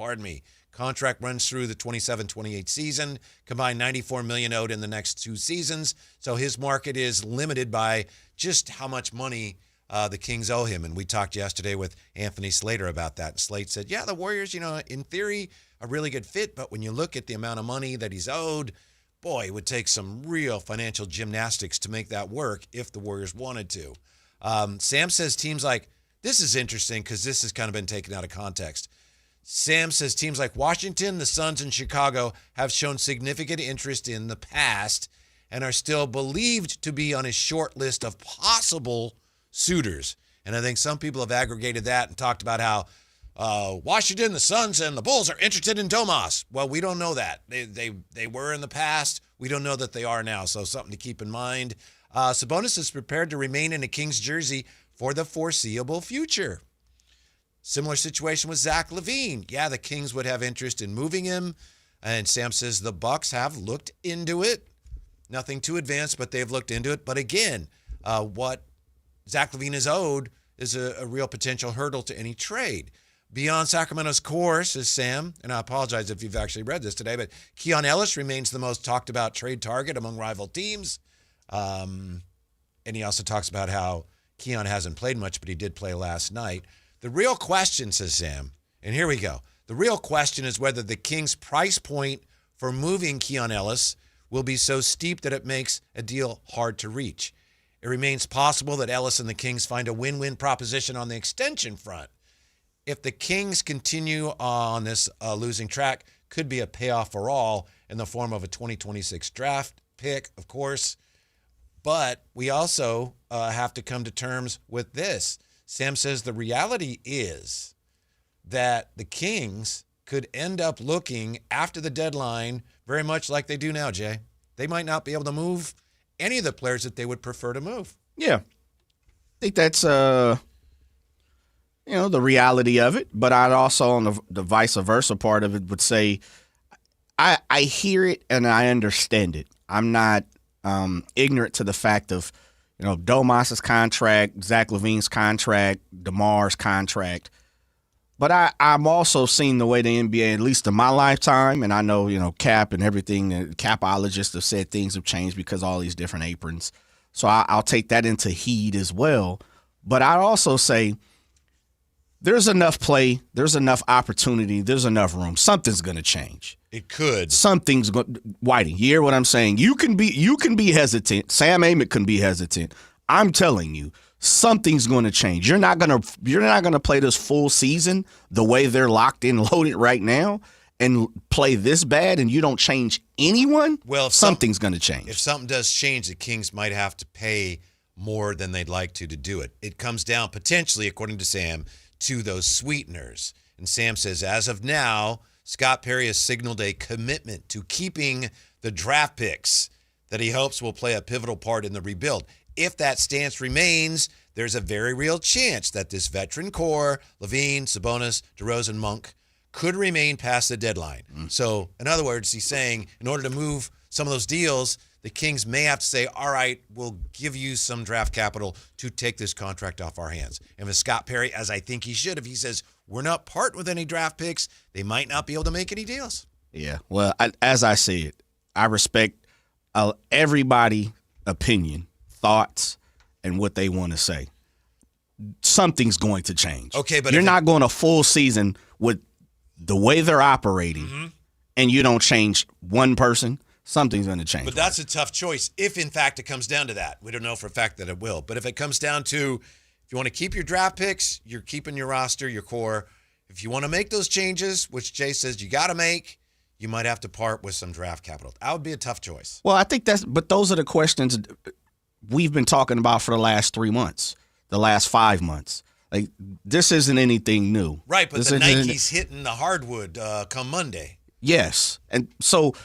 Contract runs through the 27-28 season, combined $94 million owed in the next 2 seasons. So his market is limited by just how much money the Kings owe him. And we talked yesterday with Anthony Slater about that. And Slate said, yeah, the Warriors, in theory, a really good fit. But when you look at the amount of money that he's owed, boy, it would take some real financial gymnastics to make that work if the Warriors wanted to. Sam says teams like, this is interesting because this has kind of been taken out of context. Sam says teams like Washington, the Suns, and Chicago have shown significant interest in the past and are still believed to be on a short list of possible suitors. And I think some people have aggregated that and talked about how Washington, the Suns, and the Bulls are interested in Domas. Well, we don't know that. They were in the past. We don't know that they are now, so something to keep in mind. Sabonis is prepared to remain in a Kings jersey for the foreseeable future. Similar situation with Zach LaVine. Yeah, the Kings would have interest in moving him, and Sam says the Bucks have looked into it. Nothing too advanced, but they've looked into it. But again, what Zach LaVine is owed is a real potential hurdle to any trade. Beyond Sacramento's core, says Sam, and I apologize if you've actually read this today, but Keon Ellis remains the most talked about trade target among rival teams. And he also talks about how Keon hasn't played much, but he did play last night. The real question, says Sam, and here we go. The real question is whether the Kings' price point for moving Keon Ellis will be so steep that it makes a deal hard to reach. It remains possible that Ellis and the Kings find a win-win proposition on the extension front. If the Kings continue on this losing track, could be a payoff for all in the form of a 2026 draft pick, of course. But we also have to come to terms with this. Sam says the reality is that the Kings could end up looking after the deadline very much like they do now, Jay. They might not be able to move any of the players that they would prefer to move. Yeah. I think that's the reality of it. But I'd also, on the vice versa part of it, would say I hear it and I understand it. I'm not ignorant to the fact of, Domas' contract, Zach LaVine's contract, DeMar's contract. But I'm also seeing the way the NBA, at least in my lifetime, and I know, Cap and everything, capologists have said things have changed because of all these different aprons. So I'll take that into heed as well. But I'd also say there's enough play, there's enough opportunity, there's enough room. Something's going to change. It could. Something's going. Whitey, you hear what I'm saying? You can be hesitant. Sam Amick can be hesitant. I'm telling you, something's going to change. You're not going to play this full season the way they're locked in, loaded right now, and play this bad, and you don't change anyone. Well, if something's going to change. If something does change, the Kings might have to pay more than they'd like to do it. It comes down potentially, according to Sam, to those sweeteners. And Sam says, as of now, Scott Perry has signaled a commitment to keeping the draft picks that he hopes will play a pivotal part in the rebuild. If that stance remains, there's a very real chance that this veteran core, LaVine, Sabonis, DeRozan, Monk, could remain past the deadline. So, in other words, he's saying in order to move some of those deals, the Kings may have to say, all right, we'll give you some draft capital to take this contract off our hands. And if Scott Perry, as I think he should, if he says, we're not parting with any draft picks, they might not be able to make any deals. Yeah, well, as I say it, I respect everybody's opinion, thoughts, and what they want to say. Something's going to change. Okay, but you're not going a full season with the way they're operating, and you don't change one person. Something's going to change. But that's a tough choice if, in fact, it comes down to that. We don't know for a fact that it will. But if it comes down to, if you want to keep your draft picks, you're keeping your roster, your core. If you want to make those changes, which Jay says you got to make, you might have to part with some draft capital. That would be a tough choice. Well, I think but those are the questions we've been talking about for the last 3 months, the last 5 months. Like, this isn't anything new. Right, but the Nike's hitting the hardwood come Monday. Yes. And so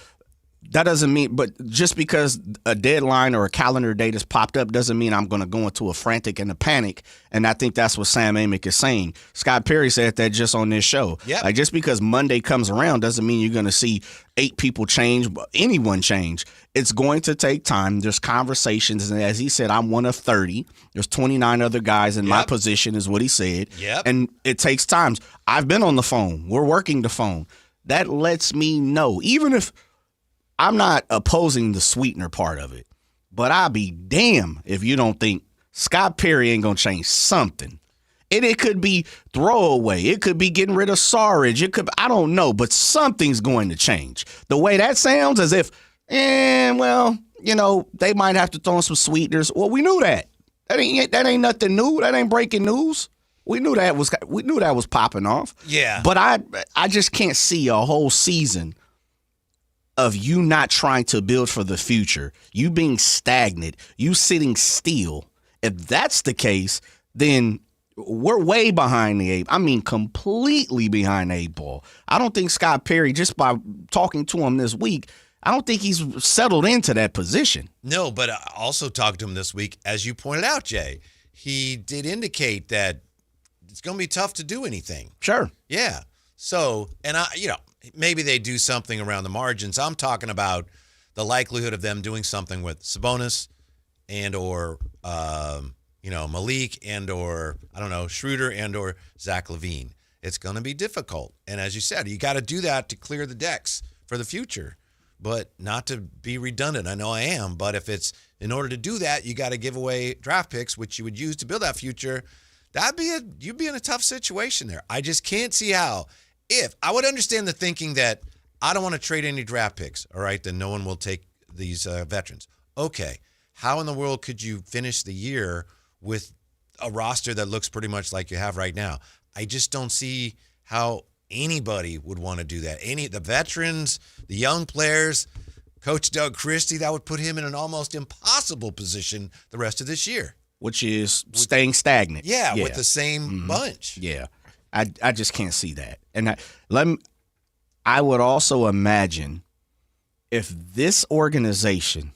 that doesn't mean, but just because a deadline or a calendar date has popped up doesn't mean I'm going to go into a frantic and a panic. And I think that's what Sam Amick is saying. Scott Perry said that just on this show. Yep. Like, just because Monday comes around doesn't mean you're going to see 8 people change, anyone change. It's going to take time. There's conversations. And as he said, I'm one of 30. There's 29 other guys in my position is what he said. Yep. And it takes time. I've been on the phone. We're working the phone. That lets me know, even if I'm not opposing the sweetener part of it, but I'll be damn if you don't think Scott Perry ain't going to change something. And it could be throwaway. It could be getting rid of Sarge. It could, I don't know, but something's going to change. The way that sounds as if, well, you know, they might have to throw in some sweeteners. Well, we knew that. That ain't nothing new. That ain't breaking news. We knew that was popping off. Yeah. But I just can't see a whole season of you not trying to build for the future, you being stagnant, you sitting still. If that's the case, then we're way behind the 8. I mean, completely behind the 8 ball. I don't think Scott Perry, just by talking to him this week, I don't think he's settled into that position. No, but I also talked to him this week, as you pointed out, Jay. He did indicate that it's going to be tough to do anything. Sure. Yeah. So, and maybe they do something around the margins. I'm talking about the likelihood of them doing something with Sabonis and or Malik and or I don't know, Schroeder and or Zach LaVine. It's going to be difficult. And as you said, you got to do that to clear the decks for the future. But not to be redundant, I know I am, but if it's in order to do that, you got to give away draft picks, which you would use to build that future. You'd be in a tough situation there. I just can't see how. If I would understand the thinking that I don't want to trade any draft picks, all right, then no one will take these veterans. Okay, how in the world could you finish the year with a roster that looks pretty much like you have right now? I just don't see how anybody would want to do that. The veterans, the young players, Coach Doug Christie, that would put him in an almost impossible position the rest of this year. Which is staying stagnant. Yeah, with the same bunch. Yeah. I just can't see that. And I would also imagine if this organization,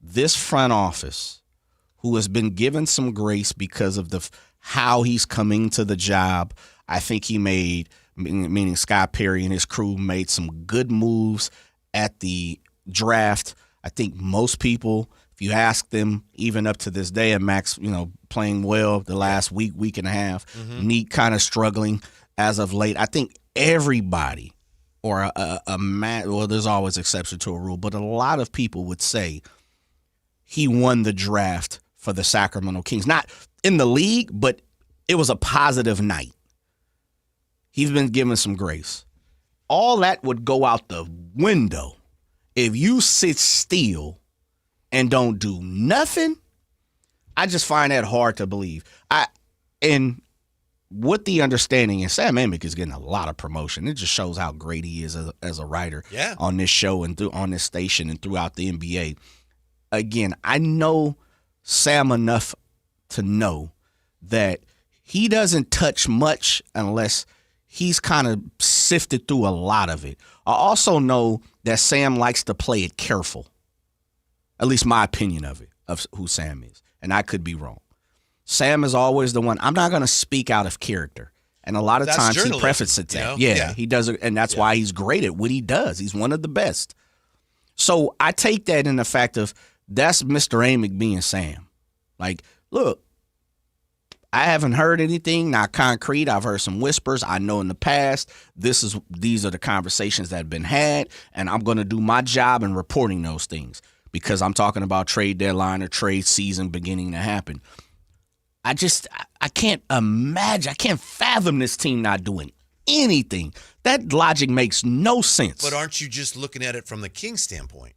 this front office, who has been given some grace because of how he's coming to the job, I think he made, meaning Scott Perry and his crew, made some good moves at the draft. I think most people, if you ask them, even up to this day, and Max, playing well the last week and a half, Neat kind of struggling as of late. I think everybody, or well, there's always exception to a rule, but a lot of people would say he won the draft for the Sacramento Kings. Not in the league, but it was a positive night. He's been given some grace. All that would go out the window if you sit still and don't do nothing. I just find that hard to believe. And with the understanding, and Sam Amick is getting a lot of promotion. It just shows how great he is as a writer on this show and on this station and throughout the NBA. Again, I know Sam enough to know that he doesn't touch much unless he's kind of sifted through a lot of it. I also know that Sam likes to play it careful. At least my opinion of it, of who Sam is. And I could be wrong. Sam is always the one, I'm not going to speak out of character. And a lot of times he prefaces it that. Yeah, he does it. And that's why he's great at what he does. He's one of the best. So I take that in the fact of that's Mr. Amick being Sam. Like, look, I haven't heard anything, not concrete. I've heard some whispers. I know in the past, these are the conversations that have been had, and I'm going to do my job in reporting those things because I'm talking about trade deadline or trade season beginning to happen. I can't imagine, I can't fathom this team not doing anything. That logic makes no sense. But aren't you just looking at it from the Kings standpoint?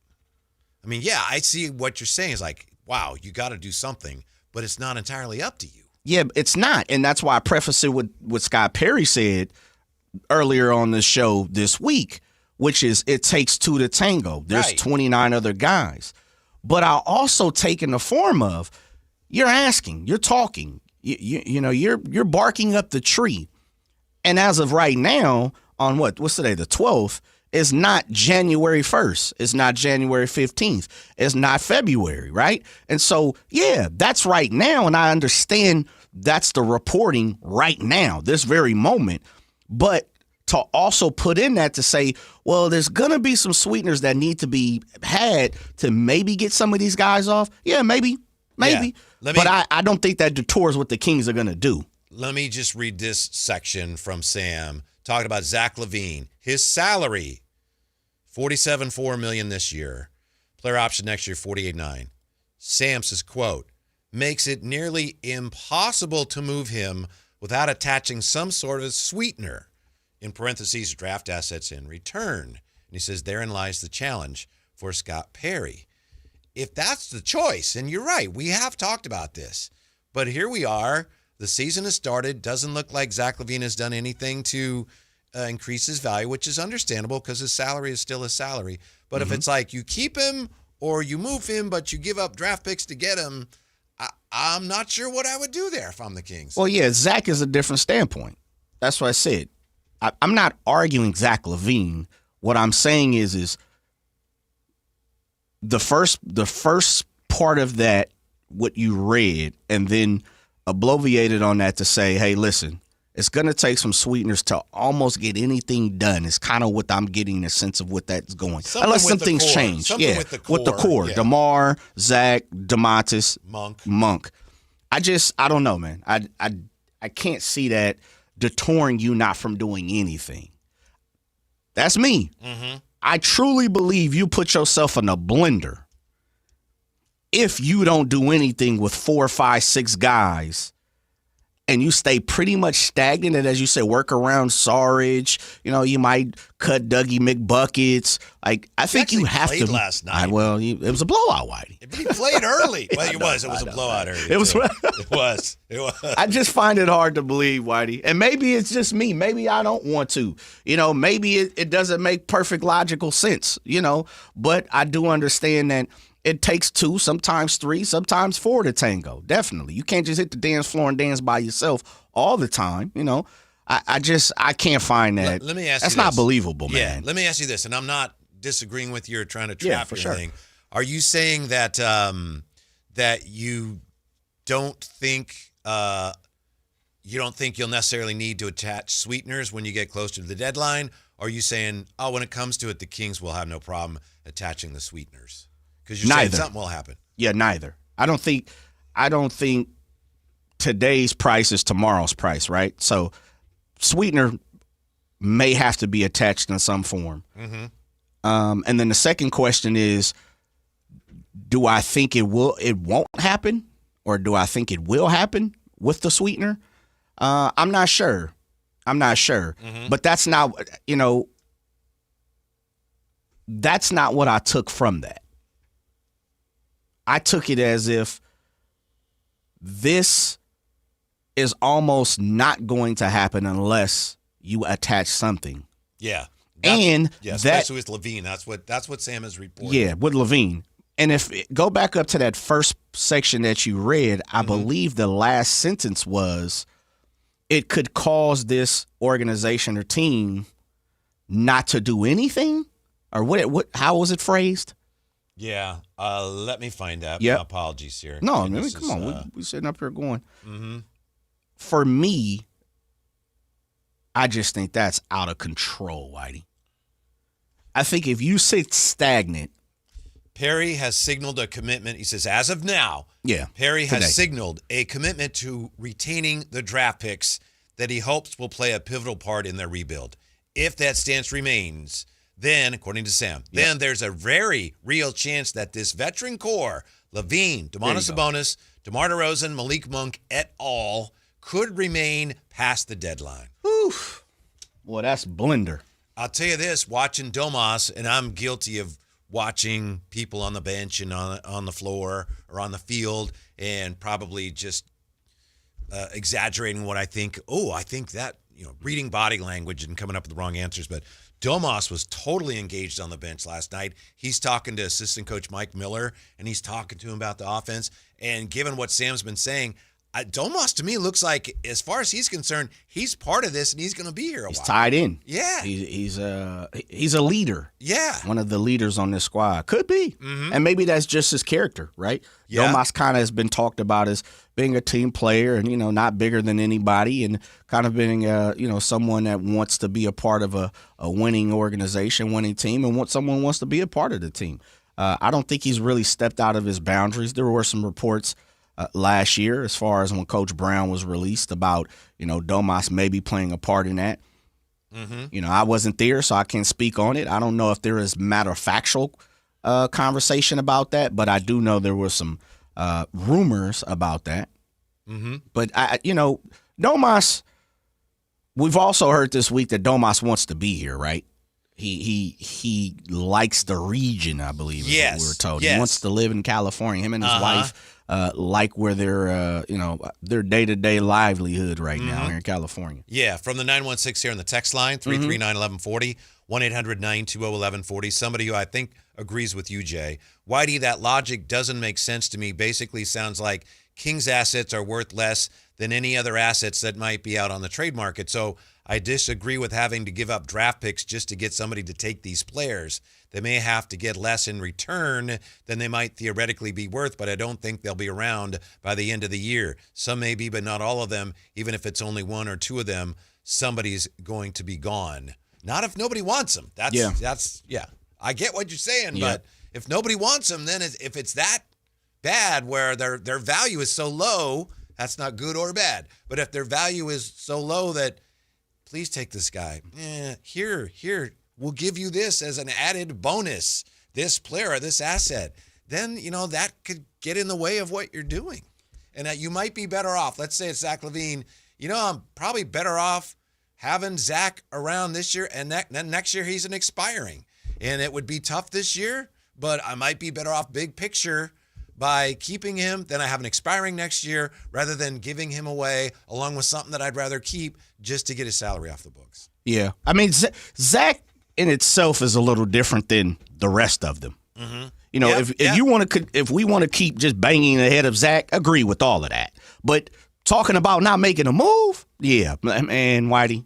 I mean, yeah, I see what you're saying is like, wow, you got to do something, but it's not entirely up to you. Yeah, it's not. And that's why I preface it with what Scott Perry said earlier on the show this week, which is it takes two to tango. There's 29 other guys. But I'll also take in the form of you're asking, you're talking, you're barking up the tree. And as of right now, on what's today, the 12th, is not January 1st. It's not January 15th. It's not February, right? And so, yeah, that's right now, and I understand that's the reporting right now, this very moment. But to also put in that to say, well, there's going to be some sweeteners that need to be had to maybe get some of these guys off. Yeah, maybe. Yeah. But I don't think that detours what the Kings are going to do. Let me just read this section from Sam talking about Zach LaVine. His salary, $47.4 million this year. Player option next year, $48.9. Sam says, quote, makes it nearly impossible to move him without attaching some sort of sweetener, in parentheses, draft assets in return. And he says, therein lies the challenge for Scott Perry. If that's the choice, and you're right, we have talked about this, but here we are. The season has started. Doesn't look like Zach LaVine has done anything to increase his value, which is understandable because his salary is still his salary. But if it's like you keep him or you move him, but you give up draft picks to get him, I'm not sure what I would do there if I'm the Kings. Well, yeah, Zach is a different standpoint. That's what I said. I'm not arguing Zach LaVine. What I'm saying is the first part of that, what you read, and then obliviated on that to say, hey, listen, it's going to take some sweeteners to almost get anything done. It's kind of what I'm getting a sense of what that's going. Unless some things change. Something with the core. Yeah. DeMar, Zach, DeMontis, Monk. I don't know, man. I can't see that detouring you not from doing anything. That's me. Mm-hmm. I truly believe you put yourself in a blender if you don't do anything with 4, 5, 6 guys and you stay pretty much stagnant, and as you said, work around Sarge, you might cut Dougie McBuckets. Like, I think you have to. Last night. It was a blowout, Whitey. But he played early. Well, it was a blowout early. It was. It was. I just find it hard to believe, Whitey. And maybe it's just me. Maybe I don't want to. Maybe it doesn't make perfect logical sense, But I do understand that it takes 2, sometimes 3, sometimes 4 to tango. Definitely. You can't just hit the dance floor and dance by yourself all the time. I can't find that. Let me ask That's you this. not believable, man. Yeah, let me ask you this, and I'm not disagreeing with you or trying to trap your sure. thing. Are you saying that that you don't think you'll necessarily need to attach sweeteners when you get closer to the deadline? Or are you saying, when it comes to it, the Kings will have no problem attaching the sweeteners? Because you're saying something will happen. Yeah, neither. I don't think today's price is tomorrow's price, right? So sweetener may have to be attached in some form. Mm-hmm. And then the second question is, do I think it won't happen, or do I think it will happen with the sweetener? I'm not sure. Mm-hmm. But that's not, that's not what I took from that. I took it as if this is almost not going to happen unless you attach something. Yeah. Especially with LaVine. That's what Sam is reporting. Yeah, with LaVine. And if go back up to that first section that you read, I believe the last sentence was, it could cause this organization or team not to do anything, or what? How was it phrased? Yeah, let me find out. Yep. My apologies here. No, I mean, come on. We're sitting up here going. Mm-hmm. For me, I just think that's out of control, Whitey. I think if you sit stagnant. Perry has signaled a commitment. He says, as of now, Perry has signaled a commitment to retaining the draft picks that he hopes will play a pivotal part in their rebuild. If that stance remains, then, according to Sam, then there's a very real chance that this veteran core, LaVine, Domantas Sabonis, DeMar DeRozan, Malik Monk et al., could remain past the deadline. Oof. Boy, that's blender. I'll tell you this, watching Domas, and I'm guilty of watching people on the bench and on the floor or on the field and probably just exaggerating what I think. I think that, reading body language and coming up with the wrong answers. But Domas was totally engaged on the bench last night. He's talking to assistant coach Mike Miller, and he's talking to him about the offense. And given what Sam's been saying, Domas to me looks like, as far as he's concerned, he's part of this and he's going to be here a while. He's tied in. Yeah. He's a leader. Yeah. One of the leaders on this squad. Could be. Mm-hmm. And maybe that's just his character, right? Yeah. Domas kind of has been talked about as being a team player and, not bigger than anybody and kind of being, someone that wants to be a part of a winning organization, winning team, and someone wants to be a part of the team. I don't think he's really stepped out of his boundaries. There were some reports last year, as far as when Coach Brown was released, about Domas maybe playing a part in that. Mm-hmm. I wasn't there, so I can't speak on it. I don't know if there is matter-of-factual conversation about that, but I do know there were some rumors about that. Mm-hmm. But Domas. We've also heard this week that Domas wants to be here, right? He likes the region, I believe. Is what we were told. Yes. He wants to live in California. Him and his wife like where their day-to-day livelihood right now here in California. Yeah, from the 916 here on the text line, 339-1140, 1-800-920-1140. Somebody who I think agrees with you, Jay. Whitey, that logic doesn't make sense to me. Basically sounds like Kings assets are worth less than any other assets that might be out on the trade market. So I disagree with having to give up draft picks just to get somebody to take these players. They may have to get less in return than they might theoretically be worth, but I don't think they'll be around by the end of the year. Some may be, but not all of them. Even if it's only one or two of them, somebody's going to be gone. Not if nobody wants them. That's I get what you're saying, but if nobody wants them, then if it's that bad where their value is so low, that's not good or bad. But if their value is so low that, please take this guy. Here, we'll give you this as an added bonus, this player or this asset. Then, that could get in the way of what you're doing. And that you might be better off. Let's say it's Zach LaVine. I'm probably better off having Zach around this year, and then next year he's an expiring. And it would be tough this year, but I might be better off big picture by keeping him than I have an expiring next year rather than giving him away along with something that I'd rather keep just to get his salary off the books. Yeah. I mean, Zach in itself is a little different than the rest of them. Mm-hmm. If we want to keep just banging ahead of Zach, agree with all of that. But talking about not making a move, man, Whitey,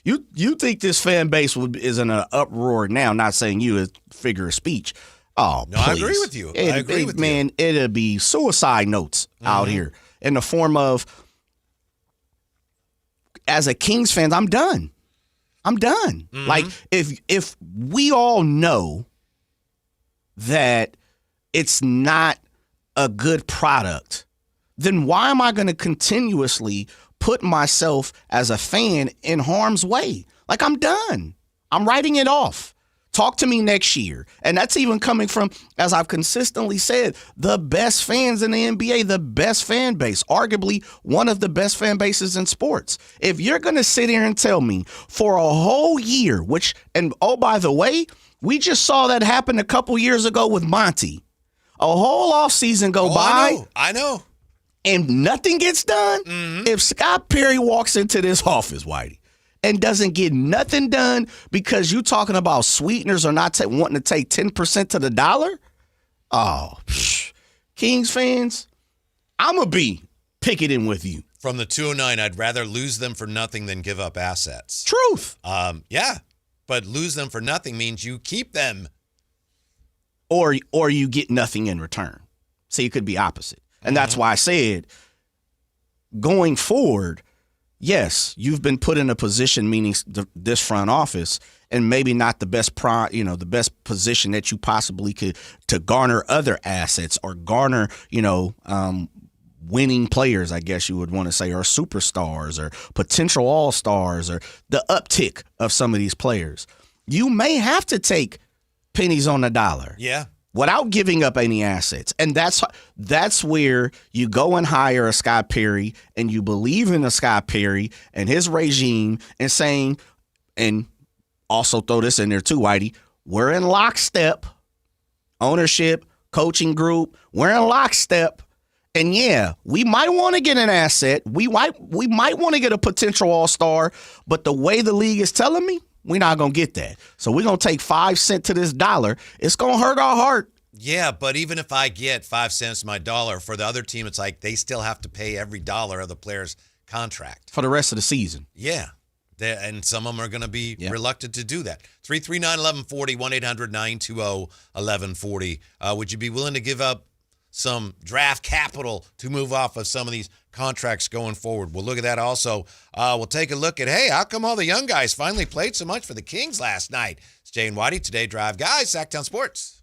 you think this fan base is in an uproar now? Not saying you as figure of speech. Oh, no, please. I agree with you. I agree with you. Man, it'll be suicide notes out here in the form of, as a Kings fan, I'm done. Like, if we all know that it's not a good product, then why am I going to continuously put myself as a fan in harm's way? Like, I'm done. I'm writing it off. Talk to me next year. And that's even coming from, as I've consistently said, the best fans in the NBA, the best fan base, arguably one of the best fan bases in sports. If you're going to sit here and tell me for a whole year, by the way, we just saw that happen a couple years ago with Monty. A whole offseason go by. I know. And nothing gets done. If Scott Perry walks into this office, Whitey, and doesn't get nothing done because you talking about sweeteners or not wanting to take 10% to the dollar? Kings fans, I'm going to be picketing with you. From the 209, I'd rather lose them for nothing than give up assets. Truth. Yeah, but lose them for nothing means you keep them. Or you get nothing in return. See, it could be opposite. And that's why I said, going forward, yes, you've been put in a position, meaning this front office, and maybe not the best the best position that you possibly could to garner other assets or garner, winning players, I guess you would want to say, or superstars or potential all-stars or the uptick of some of these players. You may have to take pennies on the dollar. Yeah. Without giving up any assets. And that's where you go and hire a Scott Perry and you believe in a Scott Perry and his regime and saying, and also throw this in there too, Whitey, we're in lockstep, ownership, coaching group, we're in lockstep. And yeah, we might want to get an asset. We might want to get a potential all-star, but the way the league is telling me, we're not going to get that. So we're going to take 5 cents to this dollar. It's going to hurt our heart. Yeah, but even if I get 5 cents my dollar, for the other team, it's like they still have to pay every dollar of the player's contract. For the rest of the season. Yeah. And some of them are going to be reluctant to do that. 339-1140, 1-800-920-1140. Would you be willing to give up some draft capital to move off of some of these contracts going forward? We'll look at that also. We'll take a look at, hey, how come all the young guys finally played so much for the Kings last night? It's Jay and Whitey, Today Drive Guys, Sactown Sports.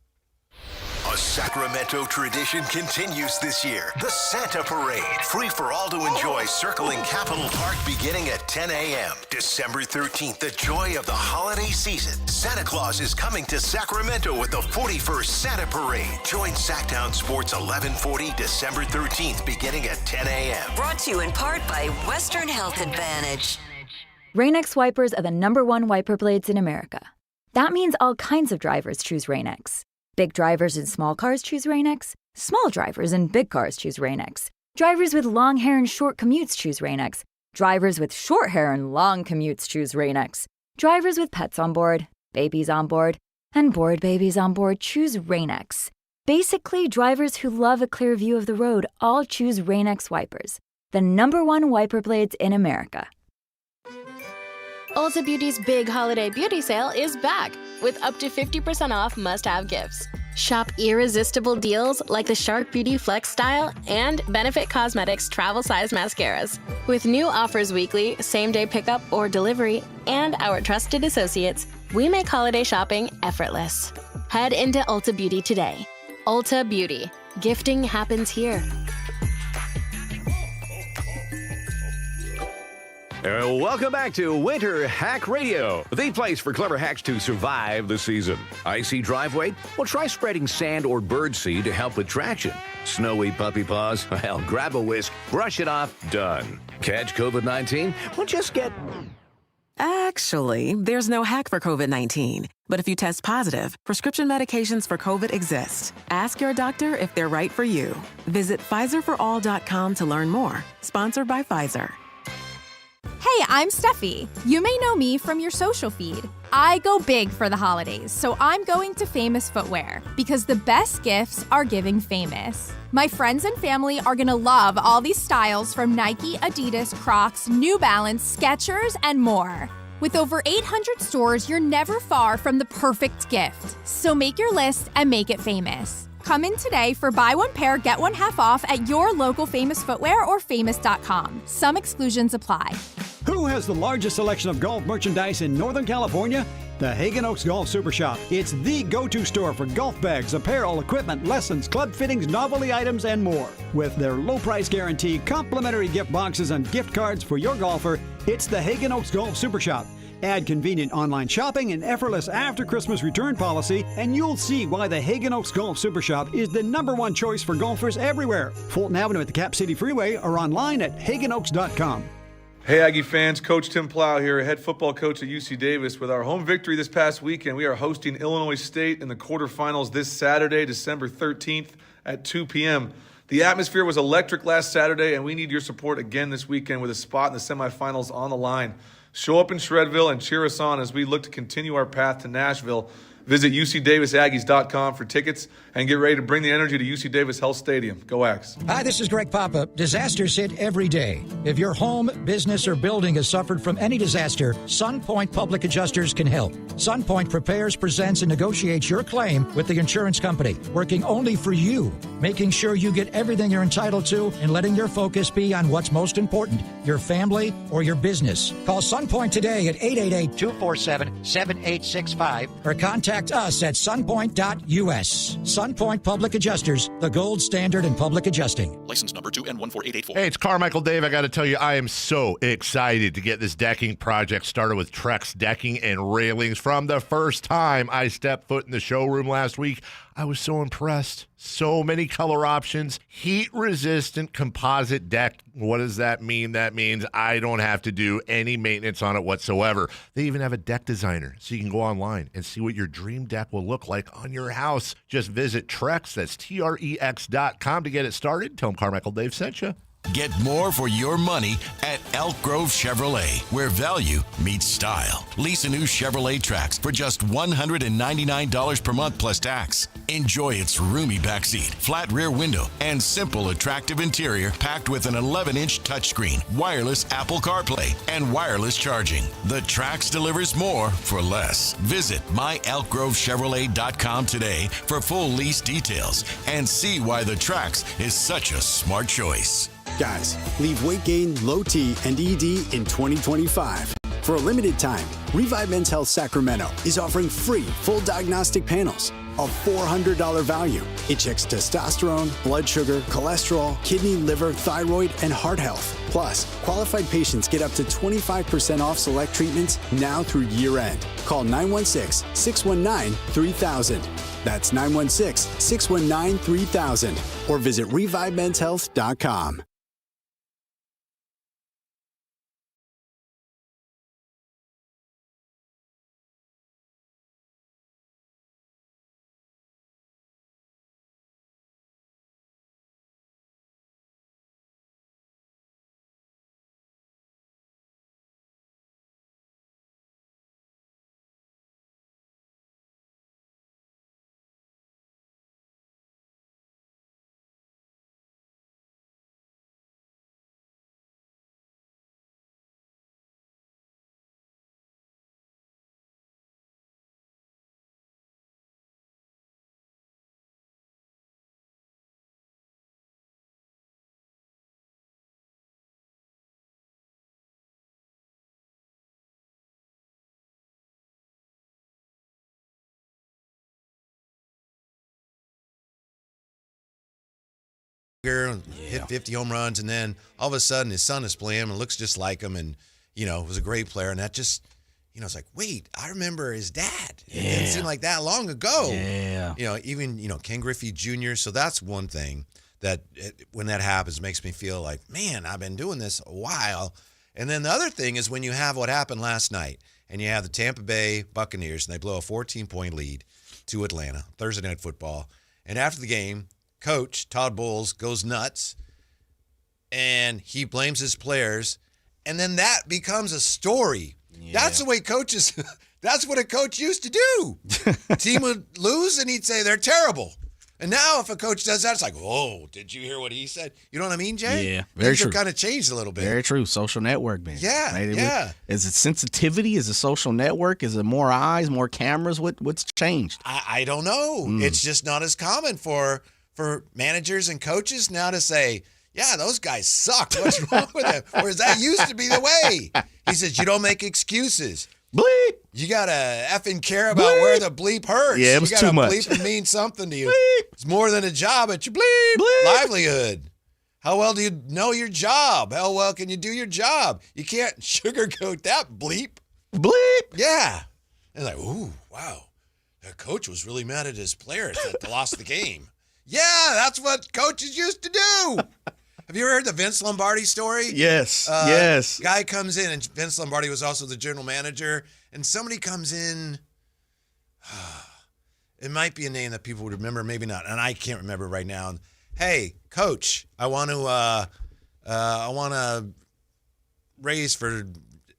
A Sacramento tradition continues this year. The Santa Parade. Free for all to enjoy, circling Capitol Park beginning at 10 a.m. December 13th, the joy of the holiday season. Santa Claus is coming to Sacramento with the 41st Santa Parade. Join Sactown Sports 1140 December 13th beginning at 10 a.m. Brought to you in part by Western Health Advantage. Rain-X wipers are the #1 wiper blades in America. That means all kinds of drivers choose Rain-X. Big drivers in small cars choose Rain-X. Small drivers in big cars choose Rain-X. Drivers with long hair and short commutes choose Rain-X. Drivers with short hair and long commutes choose Rain-X. Drivers with pets on board, babies on board, and bored babies on board choose Rain-X. Basically, drivers who love a clear view of the road all choose Rain-X wipers, the #1 wiper blades in America. Ulta Beauty's big holiday beauty sale is back with up to 50% off must-have gifts. Shop irresistible deals like the Shark Beauty Flex Style and Benefit Cosmetics travel size mascaras. With new offers weekly, same-day pickup or delivery, and our trusted associates, we make holiday shopping effortless. Head into Ulta Beauty today. Ulta Beauty. Gifting happens here. Welcome back to Winter Hack Radio, the place for clever hacks to survive the season. Icy driveway? Well, try spreading sand or birdseed to help with traction. Snowy puppy paws? Well, grab a whisk, brush it off, done. Catch COVID-19? Well, just get... Actually, there's no hack for COVID-19. But if you test positive, prescription medications for COVID exist. Ask your doctor if they're right for you. Visit PfizerForAll.com to learn more. Sponsored by Pfizer. Hey, I'm Steffi. You may know me from your social feed. I go big for the holidays, so I'm going to Famous Footwear because the best gifts are giving famous. My friends and family are gonna love all these styles from Nike, Adidas, Crocs, New Balance, Skechers, and more. With over 800 stores, you're never far from the perfect gift. So make your list and make it famous. Come in today for buy one pair, get one half off at your local Famous Footwear or famous.com. Some exclusions apply. Who has the largest selection of golf merchandise in Northern California? The Hagen Oaks Golf Super Shop. It's the go-to store for golf bags, apparel, equipment, lessons, club fittings, novelty items, and more. With their low price guarantee, complimentary gift boxes, and gift cards for your golfer, it's the Hagen Oaks Golf Super Shop. Add convenient online shopping and effortless after-Christmas return policy, and you'll see why the Hagen Oaks Golf Super Shop is the #1 choice for golfers everywhere. Fulton Avenue at the Cap City Freeway or online at hagenoaks.com. Hey Aggie fans, Coach Tim Plow here, head football coach at UC Davis. With our home victory this past weekend, we are hosting Illinois State in the quarterfinals this Saturday, December 13th at 2 p.m. The atmosphere was electric last Saturday, and we need your support again this weekend with a spot in the semifinals on the line. Show up in Shredville and cheer us on as we look to continue our path to Nashville. Visit UCDavisAggies.com for tickets and get ready to bring the energy to UC Davis Health Stadium. Go Ags. Hi, this is Greg Papa. Disasters hit every day. If your home, business, or building has suffered from any disaster, SunPoint Public Adjusters can help. SunPoint prepares, presents, and negotiates your claim with the insurance company, working only for you, making sure you get everything you're entitled to and letting your focus be on what's most important, your family or your business. Call SunPoint today at 888-247-7865 or contact us at sunpoint.us. SunPoint Public Adjusters, the gold standard in public adjusting. License number 2N14884. Hey, it's Carmichael Dave. I got to tell you, I am so excited to get this decking project started with Trex Decking and Railings. From the first time I stepped foot in the showroom last week, I was so impressed. So many color options. Heat-resistant composite deck. What does that mean? That means I don't have to do any maintenance on it whatsoever. They even have a deck designer, so you can go online and see what your dream deck will look like on your house. Just visit Trex, that's Trex.com to get it started. Tell them Carmichael Dave sent you. Get more for your money at Elk Grove Chevrolet, where value meets style. Lease a new Chevrolet Trax for just $199 per month plus tax. Enjoy its roomy backseat, flat rear window, and simple, attractive interior packed with an 11-inch touchscreen, wireless Apple CarPlay, and wireless charging. The Trax delivers more for less. Visit myelkgrovechevrolet.com today for full lease details and see why the Trax is such a smart choice. Guys, leave weight gain, low T, and ED in 2025. For a limited time, Revive Men's Health Sacramento is offering free full diagnostic panels, a $400 value. It checks testosterone, blood sugar, cholesterol, kidney, liver, thyroid, and heart health. Plus, qualified patients get up to 25% off select treatments now through year end. Call 916-619-3000. That's 916-619-3000. Or visit ReviveMen'sHealth.com. Hit 50 home runs, and then all of a sudden his son is playing him and looks just like him, and was a great player. And that just, it's like, wait, I remember his dad. It didn't seem like that long ago. Yeah. Even Ken Griffey Jr. So that's one thing that when that happens makes me feel like, man, I've been doing this a while. And then the other thing is when you have what happened last night, and you have the Tampa Bay Buccaneers, and they blow a 14-point lead to Atlanta, Thursday Night Football, and after the game, Coach Todd Bowles goes nuts, and he blames his players, and then that becomes a story. Yeah. That's the way coaches – that's what a coach used to do. Team would lose, and he'd say they're terrible. And now if a coach does that, it's like, whoa, did you hear what he said? You know what I mean, Jay? Yeah, very true. Things have kind of changed a little bit. Very true. Social network, man. Yeah, yeah. Is it sensitivity? Is it social network? Is it more eyes, more cameras? What's changed? I don't know. It's just not as common for managers and coaches now to say, yeah, those guys suck. What's wrong with them? Whereas that used to be the way. He says, you don't make excuses. Bleep. You got to effing care about where the bleep hurts. Yeah, it was too much. Bleep and mean something to you. Bleep. It's more than a job. It's your bleep. Livelihood. How well do you know your job? How well can you do your job? You can't sugarcoat that bleep. Bleep. Yeah. And like, ooh, wow. That coach was really mad at his players that they lost the game. Yeah, that's what coaches used to do. Have you ever heard the Vince Lombardi story? Yes, yes. Guy comes in, and Vince Lombardi was also the general manager, and somebody comes in. It might be a name that people would remember, maybe not, and I can't remember right now. Hey, coach, I want to raise for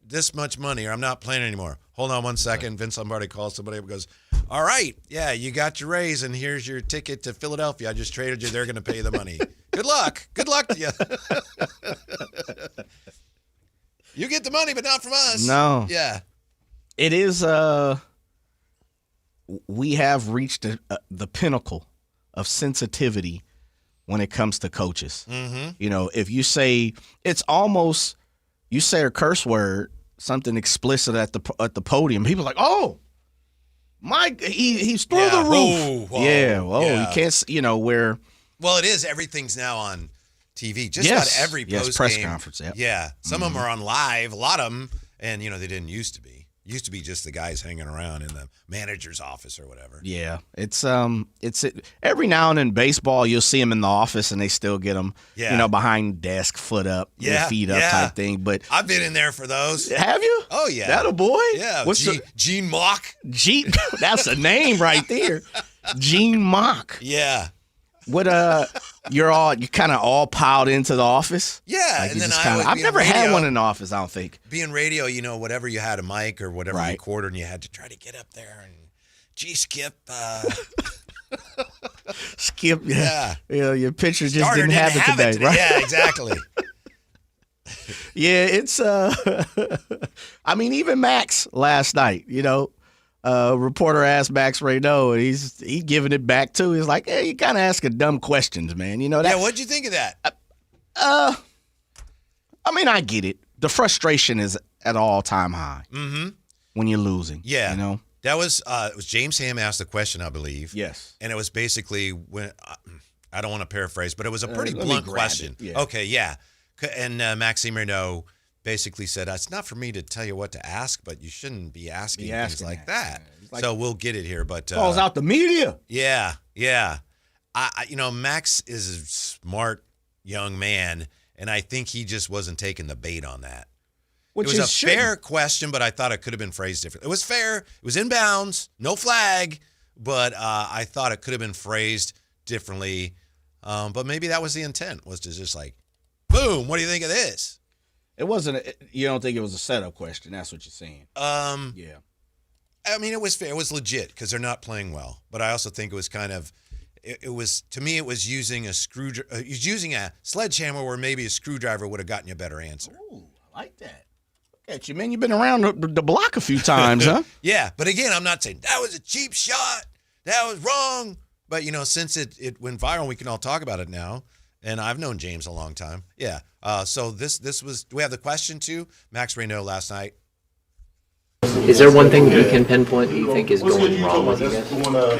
this much money, or I'm not playing anymore. Hold on one second. Vince Lombardi calls somebody up and goes, all right, yeah, you got your raise, and here's your ticket to Philadelphia. I just traded you. They're going to pay the money. Good luck. Good luck to you. You get the money, but not from us. No. Yeah. It is, we have reached the pinnacle of sensitivity when it comes to coaches. Mm-hmm. If you say, it's almost, you say a curse word, something explicit at the podium, people are like, oh, Mike, he's through the roof. Whoa, yeah, yeah. You can't, where. Well, it is. Everything's now on TV. Just about every post press game. conference. Yep. Yeah. Some of them are on live. A lot of them, and they didn't used to be. Used to be just the guys hanging around in the manager's office or whatever. Yeah, it's every now and then baseball you'll see them in the office and they still get them, behind desk, foot up, feet up type thing. But I've been in there for those. Have you? Oh yeah, that a boy? Yeah, what's Gene Mock? Gene, that's a name right there. Gene Mock. Yeah. What you kind of all piled into the office? Yeah, like and then I've never had one in the office. I don't think. Being radio, whatever you had a mic or whatever you recorded, and you had to try to get up there and, gee, Skip, Skip. Yeah. Your pitcher just Starter didn't have it today, right? Yeah, exactly. Yeah, it's I mean, even Max last night, reporter asked Max Raynaud, and he's giving it back too. He's like, "Hey, you kind of asking dumb questions, man." Yeah, what'd you think of that? I mean, I get it. The frustration is at all-time high when you're losing. Yeah. That was it was James Ham asked the question, I believe. Yes. And it was basically when I don't want to paraphrase, but it was a pretty let me blunt grab question. it. Yeah. Okay, yeah. And Maximd Raynaud basically said, "It's not for me to tell you what to ask, but you shouldn't be asking things like that." So we'll get it here, but calls out the media. Yeah. Max is a smart young man, and I think he just wasn't taking the bait on that. It was a fair question, but I thought it could have been phrased differently. It was fair. It was in bounds, no flag, but I thought it could have been phrased differently. But maybe that was the intent, was to just like, boom, what do you think of this? It wasn't. You don't think it was a setup question? That's what you're saying. Yeah. I mean, it was fair. It was legit because they're not playing well. But I also think it was kind of, it was, to me, it was using a using a sledgehammer where maybe a screwdriver would have gotten you a better answer. Ooh, I like that. Look at you, man. You've been around the block a few times, huh? Yeah. But again, I'm not saying that was a cheap shot. That was wrong. But, since it went viral, we can all talk about it now. And I've known James a long time. Yeah. So this was, do we have the question too? Max Raynaud last night. Is there one thing you can pinpoint that you think is going wrong with you guys?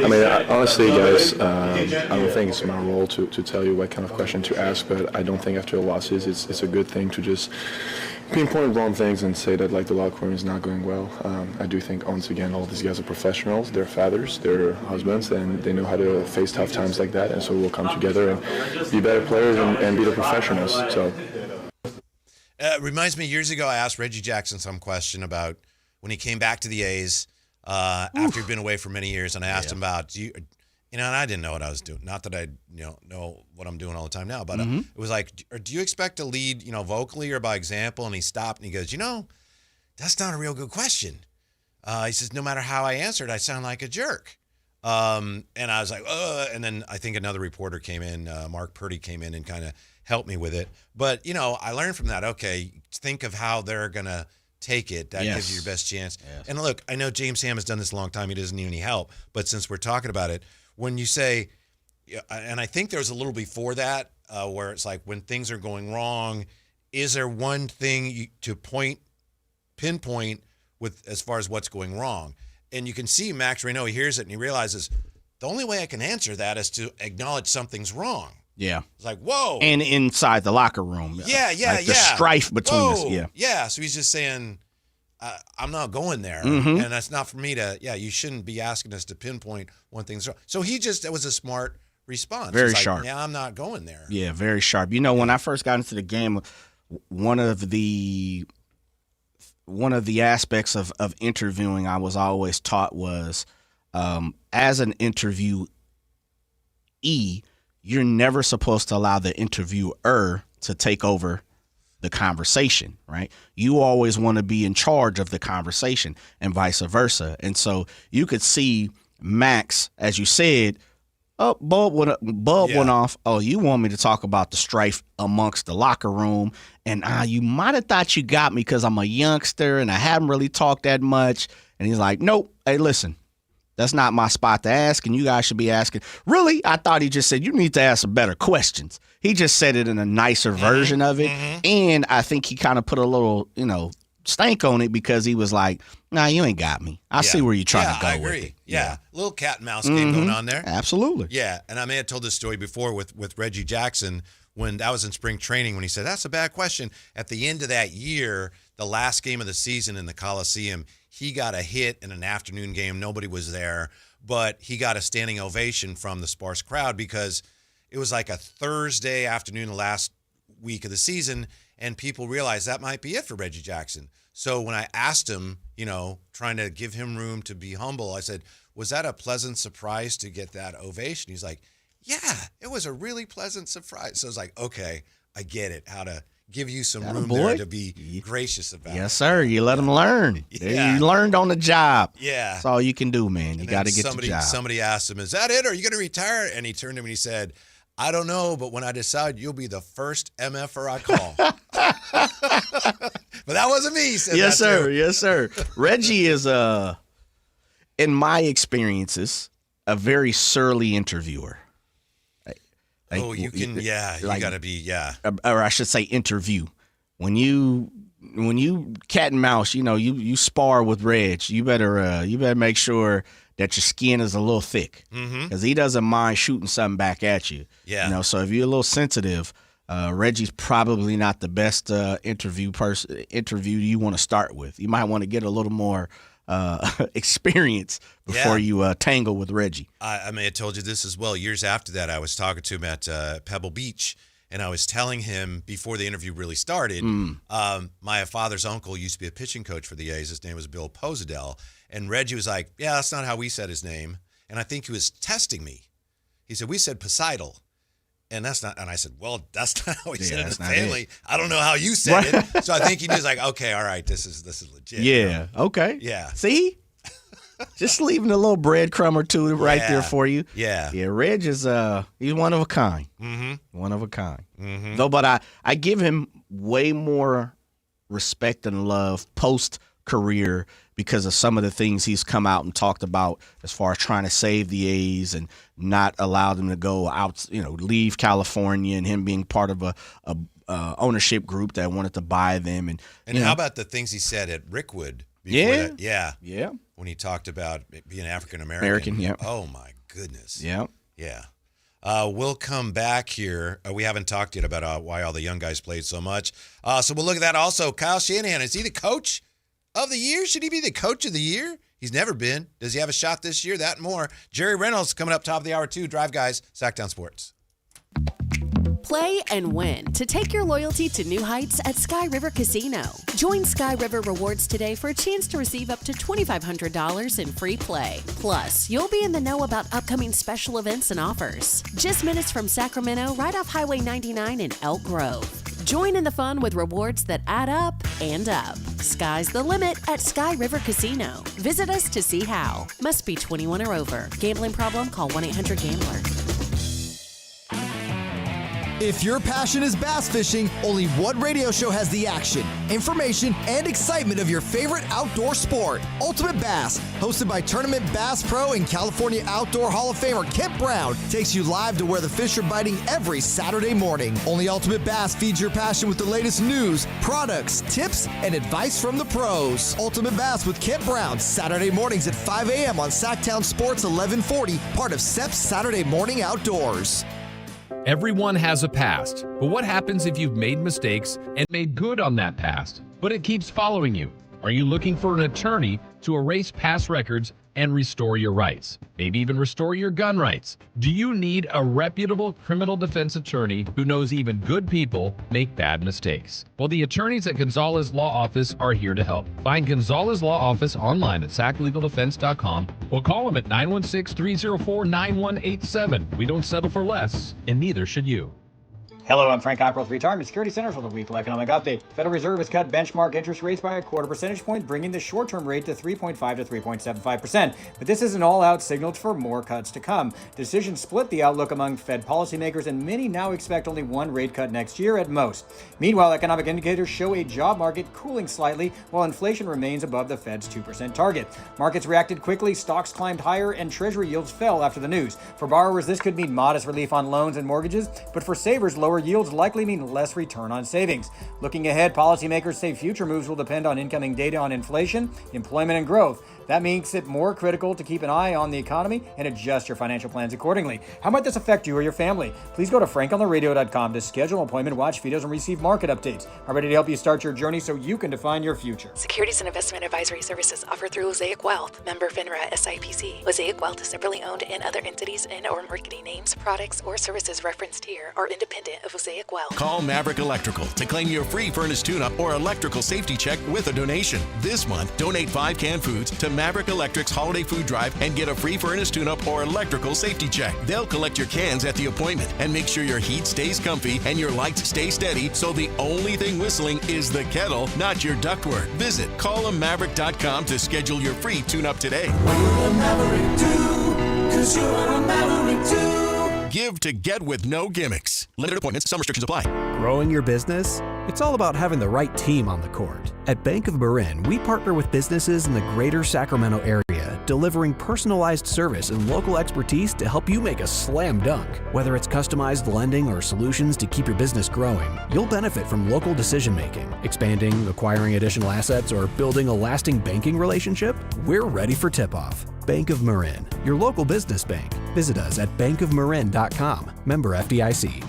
I mean, honestly, guys, I don't think it's my role to tell you what kind of question to ask, but I don't think after losses it's a good thing to just pinpoint wrong things and say that the locker room is not going well. I do think, once again, all these guys are professionals. They're fathers, they're husbands, and they know how to face tough times like that, and so we'll come together and be better players and be the professionals. So. Reminds me, years ago, I asked Reggie Jackson some question about when he came back to the A's after he'd been away for many years, and I asked him about, and I didn't know what I was doing. Not that I know what I'm doing all the time now, but it was like, do you expect to lead, vocally or by example? And he stopped and he goes, that's not a real good question. He says, no matter how I answered, I sound like a jerk. And I was like, and then I think another reporter came in, Mark Purdy came in and kind of helped me with it. But, I learned from that, okay, think of how they're going to take it. That gives you your best chance. Yes. And look, I know James Ham has done this a long time. He doesn't need any help. But since we're talking about it, when you say, and I think there's a little before that where it's like when things are going wrong, is there one thing to pinpoint with as far as what's going wrong? And you can see Max Raynaud, he hears it and he realizes the only way I can answer that is to acknowledge something's wrong. Yeah. It's like, whoa. And inside the locker room. Yeah. The strife between us. Yeah. Yeah. So he's just saying, I'm not going there. Mm-hmm. And that's not for me to, you shouldn't be asking us to pinpoint one thing's wrong. So that was a smart response. Very like, sharp. Yeah, I'm not going there. Yeah, very sharp. When I first got into the game, one of the aspects of interviewing I was always taught was as an interviewee, you're never supposed to allow the interviewer to take over the conversation, right? You always want to be in charge of the conversation and vice versa. And so you could see Max, as you said, bulb went off. Oh, you want me to talk about the strife amongst the locker room. And you might have thought you got me because I'm a youngster and I haven't really talked that much. And he's like, nope. Hey, listen. That's not my spot to ask, and you guys should be asking. Really, I thought he just said, you need to ask some better questions. He just said it in a nicer version of it, and I think he kind of put a little, stank on it because he was like, nah, you ain't got me. I see where you're trying to go I agree. with it. Yeah, little cat and mouse game going on there. Absolutely. Yeah, and I may have told this story before with Reggie Jackson when that was in spring training when he said, that's a bad question. At the end of that year, the last game of the season in the Coliseum, he got a hit in an afternoon game. Nobody was there, but he got a standing ovation from the sparse crowd because it was like a Thursday afternoon the last week of the season, and people realized that might be it for Reggie Jackson. So when I asked him, trying to give him room to be humble, I said, was that a pleasant surprise to get that ovation? He's like, yeah, it was a really pleasant surprise. So I was like, okay, I get it, how to give you some room there to be gracious about. Yes, sir. You let them learn. Yeah. You learned on the job. Yeah. That's all you can do, man. You got to get the job. Somebody asked him, "Is that it? Or are you going to retire?" And he turned to him and he said, "I don't know, but when I decide, you'll be the first MFer I call." But that wasn't me. He said Yes, that sir. too. Yes, sir. Reggie is, in my experiences, a very surly interviewer. You got to be, or I should say interview. When you cat and mouse, you spar with Reg, you better make sure that your skin is a little thick, because he doesn't mind shooting something back at you. Yeah. So if you're a little sensitive, Reggie's probably not the best interview you want to start with. You might want to get a little more experience before you tangle with Reggie. I may have told you this as well. Years after that, I was talking to him at Pebble Beach, and I was telling him before the interview really started, my father's uncle used to be a pitching coach for the A's. His name was Bill Posadell. And Reggie was like, "Yeah, that's not how we said his name." And I think he was testing me. He said, "We said Poseidon." And that's not. And I said, "Well, that's not how we said it in the family. I don't know how you said it." So I think he was like, "Okay, all right, this is legit." Yeah. Okay. Yeah. See, just leaving a little breadcrumb or two right there for you. Yeah. Yeah. Reg is he's one of a kind. One of a kind. Though, but I give him way more respect and love post career because of some of the things he's come out and talked about as far as trying to save the A's and not allow them to go out, leave California, and him being part of a ownership group that wanted to buy them. And how about the things he said at Rickwood before that? Yeah. When he talked about being African-American. Yeah. Oh, my goodness. Yeah. Yeah. We'll come back here. We haven't talked yet about why all the young guys played so much. So we'll look at that also. Kyle Shanahan, is he the coach of the year? Should he be the coach of the year? He's never been. Does he have a shot this year? That and more. Jerry Reynolds coming up top of the hour, too. Drive Guys, Sactown Sports. Play and win to take your loyalty to new heights at Sky River Casino. Join Sky River Rewards today for a chance to receive up to $2,500 in free play. Plus, you'll be in the know about upcoming special events and offers. Just minutes from Sacramento, right off Highway 99 in Elk Grove. Join in the fun with rewards that add up and up. Sky's the limit at Sky River Casino. Visit us to see how. Must be 21 or over. Gambling problem? Call 1-800-GAMBLER. If your passion is bass fishing, only one radio show has the action, information, and excitement of your favorite outdoor sport. Ultimate Bass, hosted by Tournament Bass Pro and California Outdoor Hall of Famer Kent Brown, takes you live to where the fish are biting every Saturday morning. Only Ultimate Bass feeds your passion with the latest news, products, tips, and advice from the pros. Ultimate Bass with Kent Brown, Saturday mornings at 5 a.m. on Sactown Sports 1140, part of SEP's Saturday Morning Outdoors. Everyone has a past, but what happens if you've made mistakes and made good on that past, but it keeps following you? Are you looking for an attorney to erase past records and restore your rights? Maybe even restore your gun rights? Do you need a reputable criminal defense attorney who knows even good people make bad mistakes? Well, the attorneys at Gonzalez Law Office are here to help. Find Gonzalez Law Office online at saclegaldefense.com or call them at 916-304-9187. We don't settle for less, and neither should you. Hello, I'm Frank Cockrell with Retirement Security Center for the weekly economic update. Federal Reserve has cut benchmark interest rates by a 1/4 percentage point, bringing the short-term rate to 3.5 to 3.75%. But this is an all-out signal for more cuts to come. Decisions split the outlook among Fed policymakers, and many now expect only one rate cut next year at most. Meanwhile, economic indicators show a job market cooling slightly, while inflation remains above the Fed's 2% target. Markets reacted quickly, stocks climbed higher, and Treasury yields fell after the news. For borrowers, this could mean modest relief on loans and mortgages, but for savers, lower yields likely mean less return on savings. Looking ahead, policymakers say future moves will depend on incoming data on inflation, employment, and growth. That makes it more critical to keep an eye on the economy and adjust your financial plans accordingly. How might this affect you or your family? Please go to frankontheradio.com to schedule an appointment, watch videos, and receive market updates. I'm ready to help you start your journey so you can define your future. Securities and investment advisory services offered through Mosaic Wealth, member FINRA SIPC. Mosaic Wealth is separately owned, and other entities and or marketing names, products, or services referenced here are independent of Mosaic Wealth. Call Maverick Electrical to claim your free furnace tune-up or electrical safety check with a donation. This month, donate 5 canned foods to Maverick Electric's Holiday Food Drive and get a free furnace tune-up or electrical safety check. They'll collect your cans at the appointment and make sure your heat stays comfy and your lights stay steady, so the only thing whistling is the kettle, not your ductwork. Visit callamaverick.com to schedule your free tune-up today. Give to get with no gimmicks. Limited appointments. Some restrictions apply. Growing your business? It's all about having the right team on the court. At Bank of Marin, we partner with businesses in the greater Sacramento area, delivering personalized service and local expertise to help you make a slam dunk. Whether it's customized lending or solutions to keep your business growing, you'll benefit from local decision making. Expanding, acquiring additional assets, or building a lasting banking relationship? We're ready for tip-off. Bank of Marin, your local business bank. Visit us at bankofmarin.com. Member FDIC.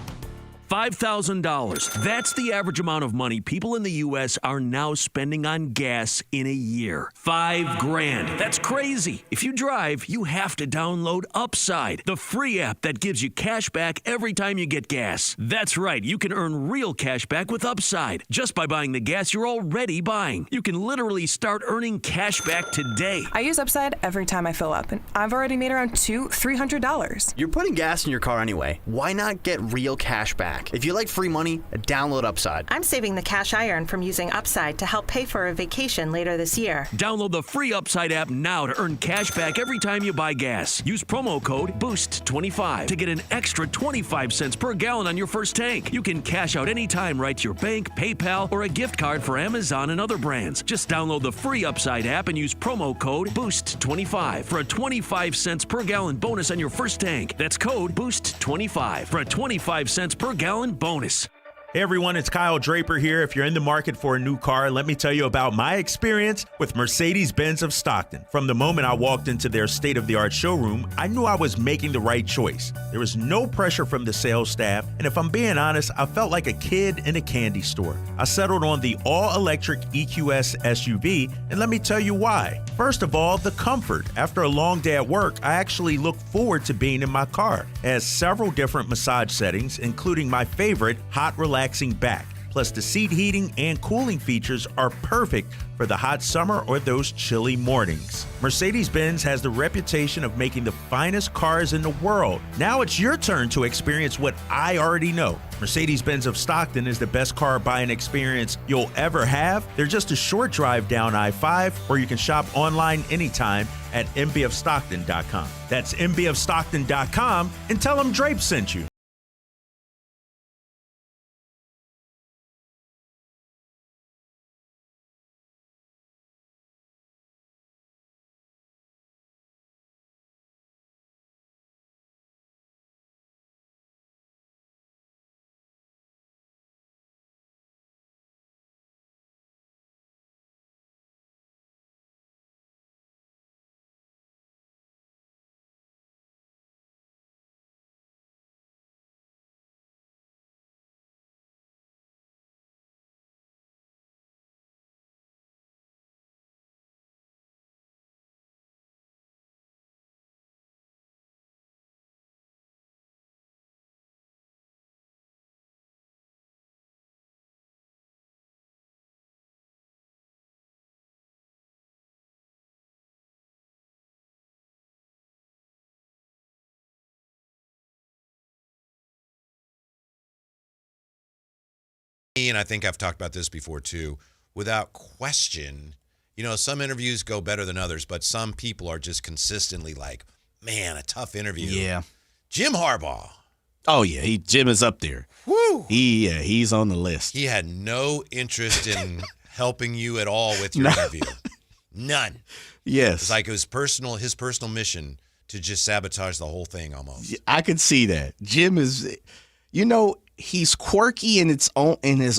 $5,000. That's the average amount of money people in the U.S. are now spending on gas in a year. $5,000. That's crazy. If you drive, you have to download Upside, the free app that gives you cash back every time you get gas. That's right. You can earn real cash back with Upside just by buying the gas you're already buying. You can literally start earning cash back today. I use Upside every time I fill up, and I've already made around $200-$300. You're putting gas in your car anyway. Why not get real cash back? If you like free money, download Upside. I'm saving the cash I earn from using Upside to help pay for a vacation later this year. Download the free Upside app now to earn cash back every time you buy gas. Use promo code BOOST25 to get an extra 25 cents per gallon on your first tank. You can cash out anytime right to your bank, PayPal, or a gift card for Amazon and other brands. Just download the free Upside app and use promo code BOOST25 for a 25 cents per gallon bonus on your first tank. That's code BOOST25 for a 25 cents per gallon bonus. Hey everyone, it's Kyle Draper here. If you're in the market for a new car, let me tell you about my experience with Mercedes-Benz of Stockton. From the moment I walked into their state-of-the-art showroom, I knew I was making the right choice. There was no pressure from the sales staff, and if I'm being honest, I felt like a kid in a candy store. I settled on the all-electric EQS SUV, and let me tell you why. First of all, the comfort. After a long day at work, I actually look forward to being in my car. It has several different massage settings, including my favorite, hot relaxing back. Plus, the seat heating and cooling features are perfect for the hot summer or those chilly mornings. Mercedes-Benz has the reputation of making the finest cars in the world. Now it's your turn to experience what I already know. Mercedes-Benz of Stockton is the best car buying experience you'll ever have. They're just a short drive down I-5, or you can shop online anytime at mbfstockton.com. That's mbfstockton.com, and tell them Drape sent you. And I think I've talked about this before too, without question, you know, some interviews go better than others, but some people are just consistently like, man, a tough interview. Yeah. Jim Harbaugh. Oh, yeah. Jim is up there. Woo! He's on the list. He had no interest in helping you at all with your interview. None. Yes. It's like it was his personal mission to just sabotage the whole thing almost. I could see that. Jim is, you know, he's quirky in his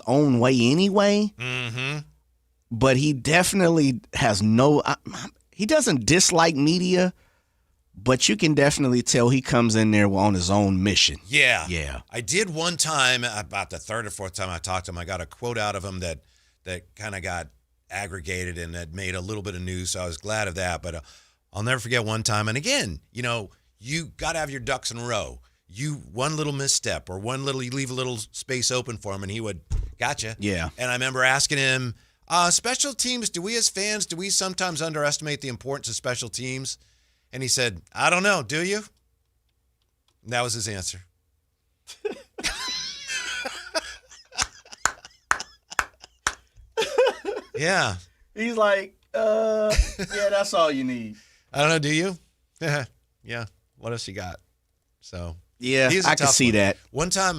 own way anyway. Mm-hmm. But he definitely has he doesn't dislike media, but you can definitely tell he comes in there on his own mission. Yeah. Yeah. I did one time, about the third or fourth time I talked to him, I got a quote out of him that kind of got aggregated and that made a little bit of news, so I was glad of that. But I'll never forget one time, and again, you know, you got to have your ducks in a row. One little misstep or you leave a little space open for him, and he would, gotcha. Yeah. And I remember asking him, Special teams, do we as fans, do we sometimes underestimate the importance of special teams? And he said, I don't know, do you? And that was his answer. Yeah. He's like, yeah, that's all you need. I don't know, do you? Yeah. What else you got? So yeah, I can see that. One time,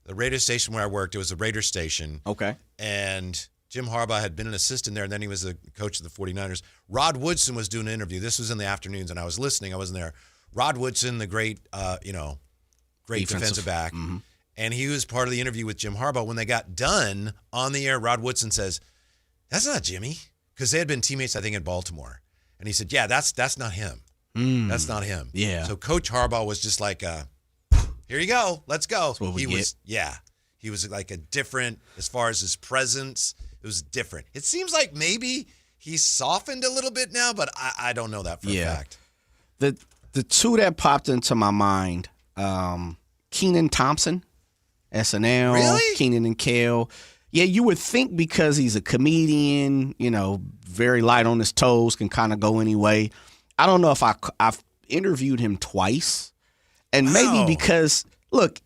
the radio station where I worked, it was a Raider station. Okay. And Jim Harbaugh had been an assistant there, and then he was the coach of the 49ers. Rod Woodson was doing an interview. This was in the afternoons, and I was listening. I wasn't there. Rod Woodson, the great, great defensive back. Mm-hmm. And he was part of the interview with Jim Harbaugh. When they got done on the air, Rod Woodson says, that's not Jimmy. Because they had been teammates, I think, in Baltimore. And he said, yeah, that's not him. That's not him. Yeah. So Coach Harbaugh was just like, here you go. Let's go. That's what we get. He was like a different, as far as his presence, it was different. It seems like maybe he's softened a little bit now, but I don't know that for a fact. The two that popped into my mind, Kenan Thompson, SNL, really? Kenan and Kel. Yeah, you would think because he's a comedian, very light on his toes, can kind of go any way. I don't know if I've interviewed him twice. And maybe because, look,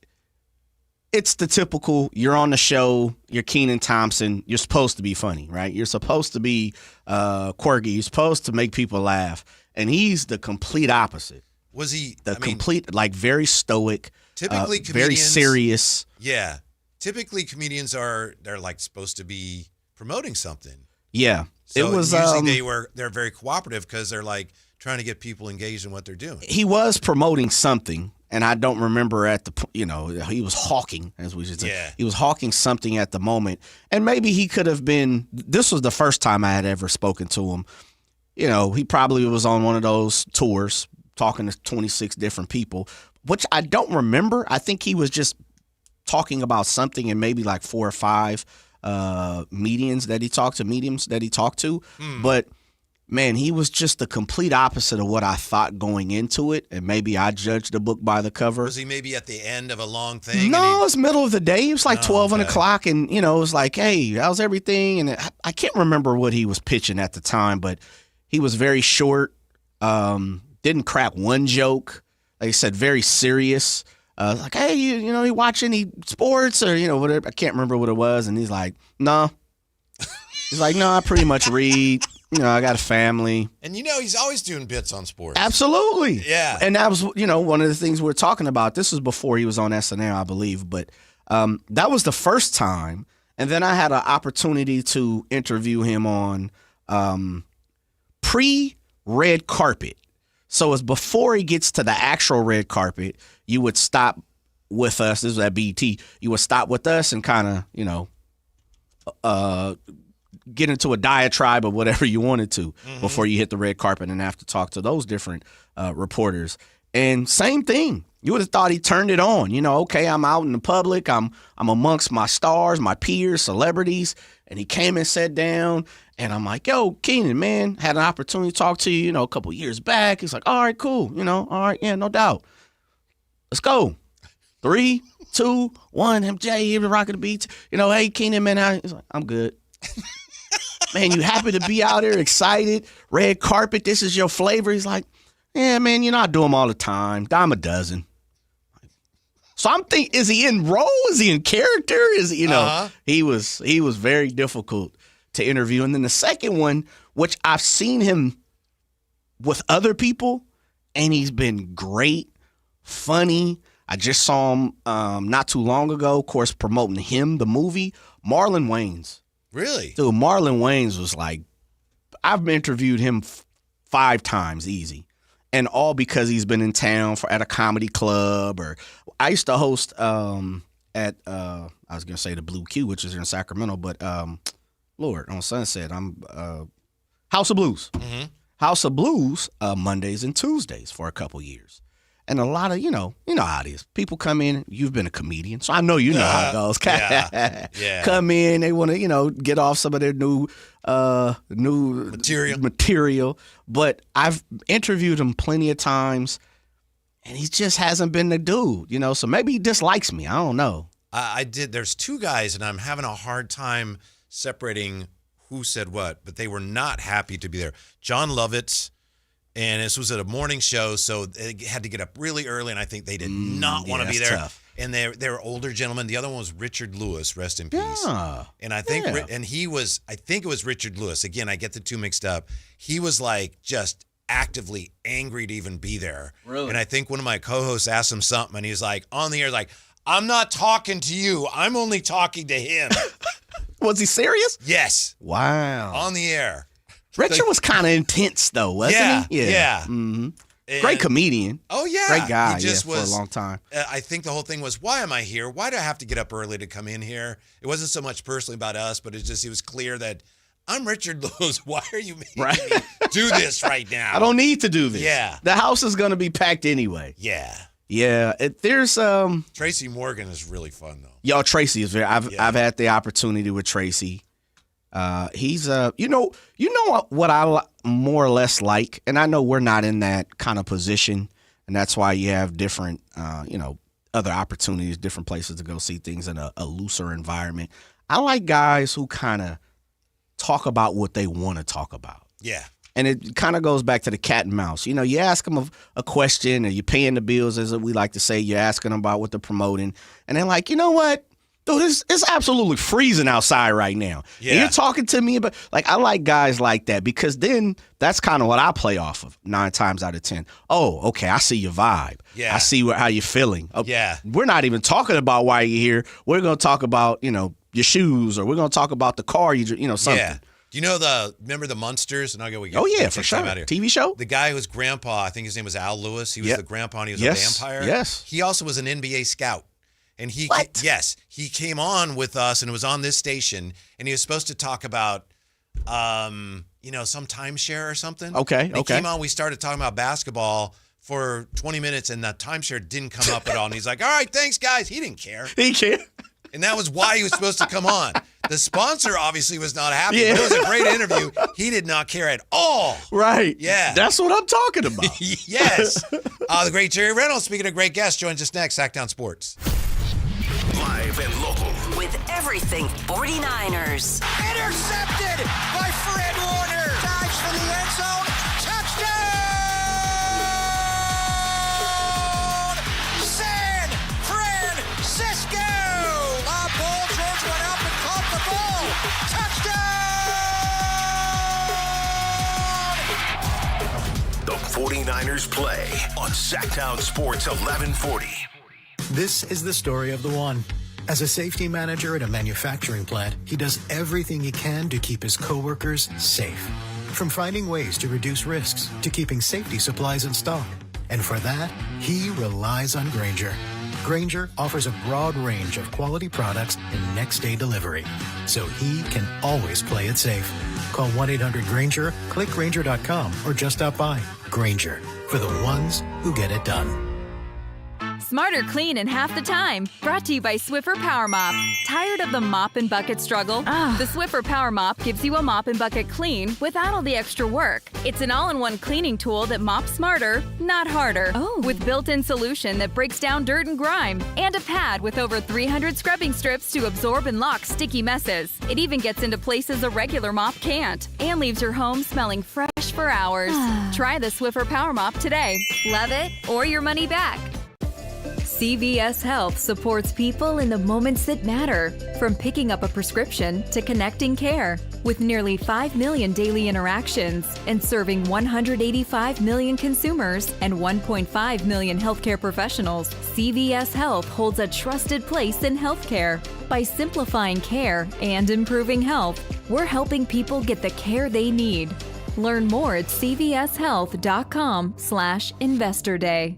it's the typical, you're on the show, you're Kenan Thompson, you're supposed to be funny, right? You're supposed to be quirky. You're supposed to make people laugh. And he's the complete opposite. Was he? Like very stoic, typically very serious. Yeah. Typically comedians they're like supposed to be promoting something. Yeah. So it was usually they're very cooperative because they're like trying to get people engaged in what they're doing. He was promoting something, and I don't remember he was hawking, as we should say. Yeah. He was hawking something at the moment, and maybe he could have been. This was the first time I had ever spoken to him. He probably was on one of those tours talking to 26 different people, which I don't remember. I think he was just talking about something in maybe like 4 or 5 mediums that he talked to. But man, he was just the complete opposite of what I thought going into it, and maybe I judged the book by the cover. Was he maybe at the end of a long thing? No, it was middle of the day. It was like 12 o'clock, and it was like, hey, how's everything? And I can't remember what he was pitching at the time, but he was very short, didn't crack one joke. Like I said, very serious. Like, hey, you watch any sports or, whatever. I can't remember what it was. And he's like, no. He's like, no, I pretty much read. I got a family. And he's always doing bits on sports. Absolutely. Yeah. And that was, one of the things we were talking about. This was before he was on SNL, I believe. But that was the first time. And then I had an opportunity to interview him on pre-red carpet. So it's before he gets to the actual red carpet, you would stop with us. This was at BET. You would stop with us and kind of, get into a diatribe or whatever you wanted to before you hit the red carpet and have to talk to those different reporters. And same thing. You would have thought he turned it on. Okay, I'm out in the public. I'm amongst my stars, my peers, celebrities. And he came and sat down. And I'm like, yo, Kenan, man, had an opportunity to talk to you, a couple years back. He's like, all right, cool. All right, yeah, no doubt. Let's go. 3, 2, 1, MJ, here, rocking the beats. Hey, Kenan, man, he's like, I'm good. Man, you happy to be out here, excited, red carpet, this is your flavor? He's like, yeah, man, I do them all the time, dime a dozen. So I'm thinking, is he in role? Is he in character? Is he, he was very difficult to interview. And then the second one, which I've seen him with other people, and he's been great, funny. I just saw him not too long ago, of course, promoting him, the movie, Marlon Wayans. Really? Dude, Marlon Wayans was like, I've interviewed him 5 times easy. And all because he's been in town at a comedy club. Or I used to host at, I was going to say the Blue Q, which is here in Sacramento, but Lord, on Sunset, I'm House of Blues. Mm-hmm. House of Blues Mondays and Tuesdays for a couple years. And a lot of, you know how it is. People come in, you've been a comedian, so I know you know how it goes. Yeah. Come in, they want to, get off some of their new material. But I've interviewed him plenty of times, and he just hasn't been the dude, so maybe he dislikes me. I don't know. I did. There's 2 guys, and I'm having a hard time separating who said what, but they were not happy to be there. John Lovitz, and this was at a morning show, so they had to get up really early, and I think they did not want to be there. Tough. And they were older gentlemen. The other one was Richard Lewis, rest in peace. Yeah. And I think, and he was, I think it was Richard Lewis. Again, I get the two mixed up. He was like just actively angry to even be there. Really? And I think one of my co-hosts asked him something, and he was like, on the air, like, I'm not talking to you. I'm only talking to him. Was he serious? Yes. Wow. On the air. Richard was kind of intense, though, wasn't he? Yeah. Mm-hmm. Great comedian. Oh, yeah. Great guy, He just for a long time. I think the whole thing was, why am I here? Why do I have to get up early to come in here? It wasn't so much personally about us, but it was clear that I'm Richard Lewis. Why are you making me do this right now? I don't need to do this. Yeah. The house is going to be packed anyway. Yeah. Yeah. There's Tracy Morgan is really fun, though. Y'all, Tracy is very. I've had the opportunity with Tracy. He's you know what I more or less like, and I know we're not in that kind of position, and that's why you have different other opportunities, different places to go see things in a looser environment. I like guys who kind of talk about what they want to talk about. Yeah. And it kind of goes back to the cat and mouse. You know, you ask them a question, or you're paying the bills, as we like to say. You're asking them about what they're promoting, and they're like, you know what? Dude, it's absolutely freezing outside right now. Yeah. And you're talking to me about, like, I like guys like that, because then that's kind of what I play off of 9 times out of 10. Oh, okay, I see your vibe. Yeah. I see how you're feeling. Yeah. We're not even talking about why you're here. We're going to talk about, your shoes, or we're going to talk about the car, something. Yeah. Do you know remember the Munsters? And I'll go, For sure. TV show? The guy whose grandpa, I think his name was Al Lewis. He was the grandpa, and he was a vampire. Yes. He also was an NBA scout. And he came on with us, and it was on this station, and he was supposed to talk about, some timeshare or something. Okay. And he came on, we started talking about basketball for 20 minutes, and the timeshare didn't come up at all. And he's like, all right, thanks, guys. He didn't care. And that was why he was supposed to come on. The sponsor obviously was not happy. Yeah. But it was a great interview. He did not care at all. Right. Yeah. That's what I'm talking about. Yes. The great Jerry Reynolds, speaking of great guests, joins us next, Sactown Sports. Live and local. With everything 49ers. Intercepted by Fred Warner. Dives for the end zone. Touchdown! San Francisco! Paul George went up and caught the ball. Touchdown! The 49ers play on Sactown Sports 1140. This is the story of the one. As a safety manager at a manufacturing plant, he does everything he can to keep his coworkers safe. From finding ways to reduce risks to keeping safety supplies in stock. And for that, he relies on Grainger. Grainger offers a broad range of quality products and next-day delivery, so he can always play it safe. Call 1-800-GRAINGER, click Grainger.com, or just stop by. Grainger, for the ones who get it done. Smarter clean in half the time. Brought to you by Swiffer Power Mop. Tired of the mop and bucket struggle? The Swiffer Power Mop gives you a mop and bucket clean without all the extra work. It's an all-in-one cleaning tool that mops smarter, not harder. With built-in solution that breaks down dirt and grime. And a pad with over 300 scrubbing strips to absorb and lock sticky messes. It even gets into places a regular mop can't. And leaves your home smelling fresh for hours. Try the Swiffer Power Mop today. Love it or your money back. CVS Health supports people in the moments that matter, from picking up a prescription to connecting care. With nearly 5 million daily interactions and serving 185 million consumers and 1.5 million healthcare professionals, CVS Health holds a trusted place in healthcare. By simplifying care and improving health, we're helping people get the care they need. Learn more at cvshealth.com/investor day.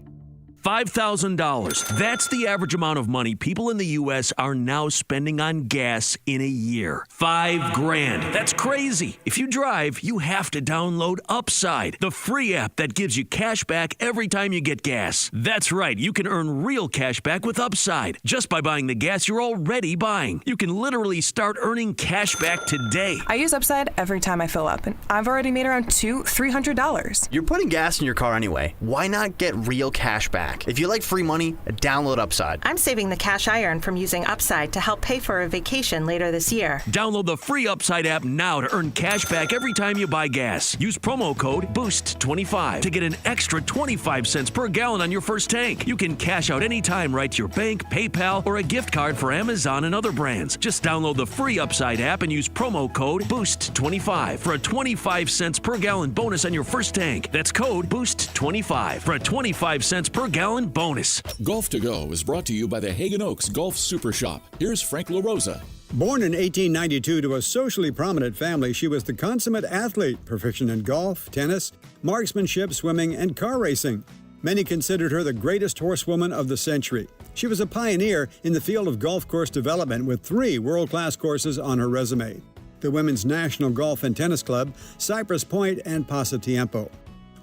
$5,000. That's the average amount of money people in the U.S. are now spending on gas in a year. $5,000. That's crazy. If you drive, you have to download Upside, the free app that gives you cash back every time you get gas. That's right. You can earn real cash back with Upside just by buying the gas you're already buying. You can literally start earning cash back today. I use Upside every time I fill up, and I've already made around $200-300. You're putting gas in your car anyway. Why not get real cash back? back. If you like free money, download Upside. I'm saving the cash I earn from using Upside to help pay for a vacation later this year. Download the free Upside app now to earn cash back every time you buy gas. Use promo code BOOST25 to get an extra 25 cents per gallon on your first tank. You can cash out anytime right to your bank, PayPal, or a gift card for Amazon and other brands. Just download the free Upside app and use promo code BOOST25 for a 25 cents per gallon bonus on your first tank. That's code BOOST25 for a 25 cents per gallon bonus. Golf to Go is brought to you by the Hagen Oaks Golf Super Shop. Here's Frank LaRosa. Born in 1892 to a socially prominent family, she was the consummate athlete, proficient in golf, tennis, marksmanship, swimming, and car racing. Many considered her the greatest horsewoman of the century. She was a pioneer in the field of golf course development with 3 world-class courses on her resume: the Women's National Golf and Tennis Club, Cypress Point, and Pasatiempo.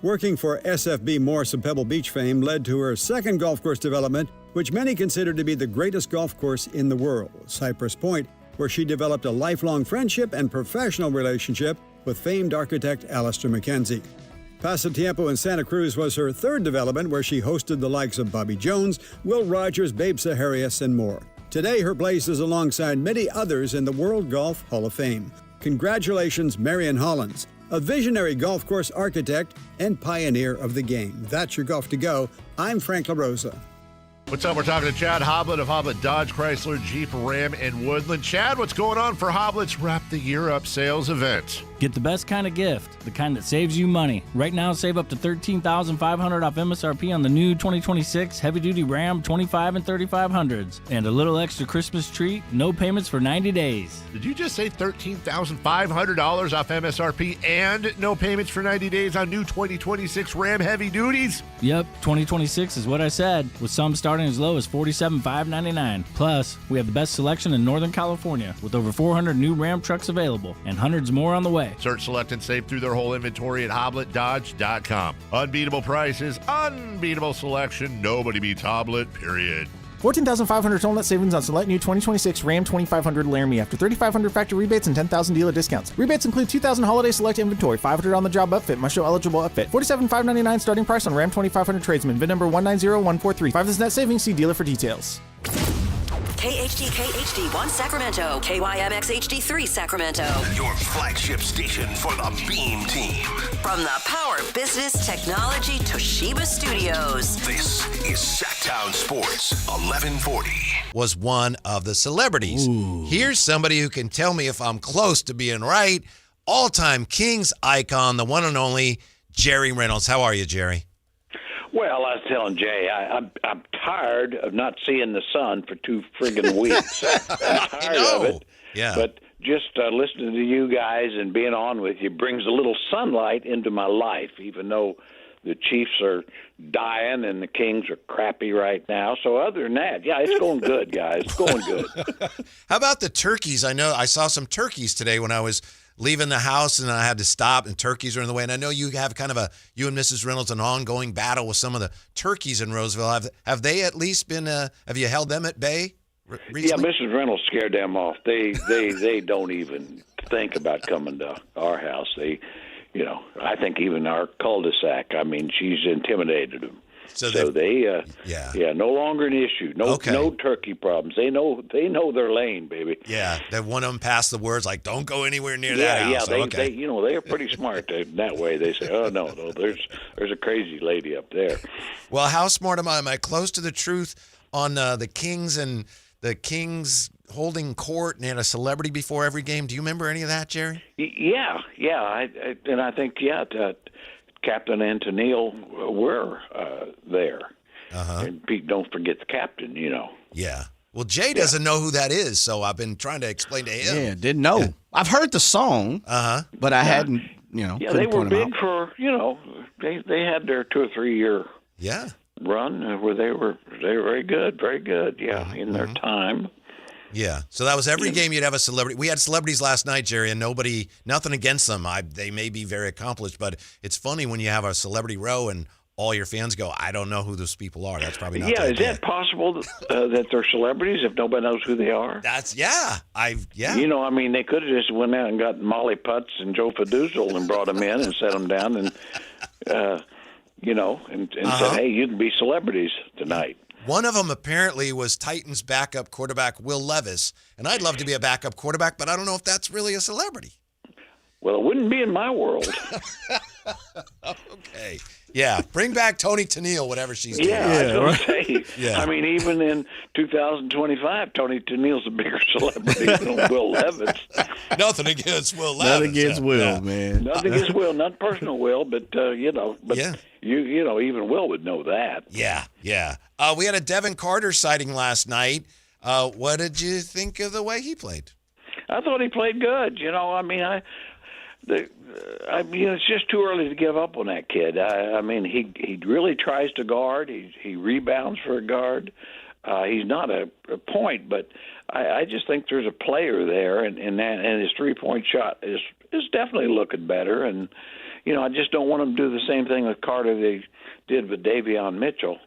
Working for SFB Morse of Pebble Beach fame led to her second golf course development, which many consider to be the greatest golf course in the world, Cypress Point, where she developed a lifelong friendship and professional relationship with famed architect Alistair McKenzie. Pasatiempo in Santa Cruz was her third development, where she hosted the likes of Bobby Jones, Will Rogers, Babe Saharias, and more. Today, her place is alongside many others in the World Golf Hall of Fame. Congratulations, Marion Hollins, a visionary golf course architect and pioneer of the game. That's your Golf to Go. I'm Frank LaRosa. What's up? We're talking to Chad Hoblet of Hoblet Dodge, Chrysler, Jeep, Ram, and Woodland. Chad, what's going on for Hoblet's Wrap the Year Up sales event? Get the best kind of gift, the kind that saves you money. Right now, save up to $13,500 off MSRP on the new 2026 heavy-duty Ram 25 and 3500s. And a little extra Christmas treat, no payments for 90 days. Did you just say $13,500 off MSRP and no payments for 90 days on new 2026 Ram heavy duties? Yep, 2026 is what I said, with some starting as low as $47,599. Plus, we have the best selection in Northern California, with over 400 new Ram trucks available and hundreds more on the way. Search, select, and save through their whole inventory at HobletDodge.com. Unbeatable prices, unbeatable selection. Nobody beats Hoblet, period. $14,500 total net savings on select new 2026 Ram 2500 Laramie after $3,500 factory rebates and $10,000 dealer discounts. Rebates include $2,000 holiday select inventory, $500 on the job upfit, must show eligible upfit. $47,599 starting price on Ram 2500 Tradesman. VIN number 190143. 5 is net savings. See dealer for details. KHD1 Sacramento, KYMX HD3 Sacramento. Your flagship station for the Beam Team. From the Power Business Technology Toshiba Studios. This is Sactown Sports 1140. Was one of the celebrities. Ooh. Here's somebody who can tell me if I'm close to being right. All-time Kings icon, the one and only Jerry Reynolds. How are you, Jerry? Well, I was telling Jay, I'm tired of not seeing the sun for 2 friggin' weeks. I'm tired of it. Yeah. But just listening to you guys and being on with you brings a little sunlight into my life, even though the Chiefs are dying and the Kings are crappy right now. So other than that, yeah, it's going good, guys. It's going good. How about the turkeys? I know I saw some turkeys today when I was leaving the house and I had to stop and turkeys are in the way. And I know you have kind of you and Mrs. Reynolds, an ongoing battle with some of the turkeys in Roseville. Have they at least been, have you held them at bay recently? Yeah, Mrs. Reynolds scared them off. They don't even think about coming to our house. I think even our cul-de-sac, she's intimidated them. So they no longer an issue. No turkey problems. They know their lane, baby. Yeah, they one of them passed the words like, "Don't go anywhere near that house." Yeah, they are pretty smart that way. They say, "Oh no, there's a crazy lady up there." Well, how smart am I? Am I close to the truth on the Kings and the Kings holding court and had a celebrity before every game? Do you remember any of that, Jerry? Yeah. I think Captain and Tennille were there. Uh-huh. And Pete, don't forget the captain, Yeah. Well, Jay doesn't know who that is, so I've been trying to explain to him. Yeah, didn't know. Yeah. I've heard the song, but I hadn't, Yeah, they were big for, they had their 2 or 3 year run where they were very good, in their time. Yeah, so that was every game you'd have a celebrity. We had celebrities last night, Jerry, and nothing against them. They may be very accomplished, but it's funny when you have a celebrity row and all your fans go, I don't know who those people are. That's probably not the idea. Is that possible that they're celebrities if nobody knows who they are? That's, they could have just went out and got Molly Putz and Joe Fiducial and brought them in and set them down and and said, hey, you can be celebrities tonight. One of them apparently was Titans backup quarterback Will Levis, and I'd love to be a backup quarterback, but I don't know if that's really a celebrity. Well, it wouldn't be in my world. Okay. Yeah, bring back Tony Tennille, whatever she's doing. Yeah, I was going to say. Yeah. I mean, even in 2025, Tony Tennille's a bigger celebrity than Will Levis. Nothing against Will Levis. Nothing against Will, man. Nothing against Will, not personal Will, but yeah. Even Will would know that. Yeah. We had a Devin Carter sighting last night. What did you think of the way he played? I thought he played good. It's just too early to give up on that kid. He really tries to guard. He rebounds for a guard. He's not a point, but I just think there's a player there, and his 3-point shot is definitely looking better. And I just don't want them to do the same thing with Carter they did with Davion Mitchell.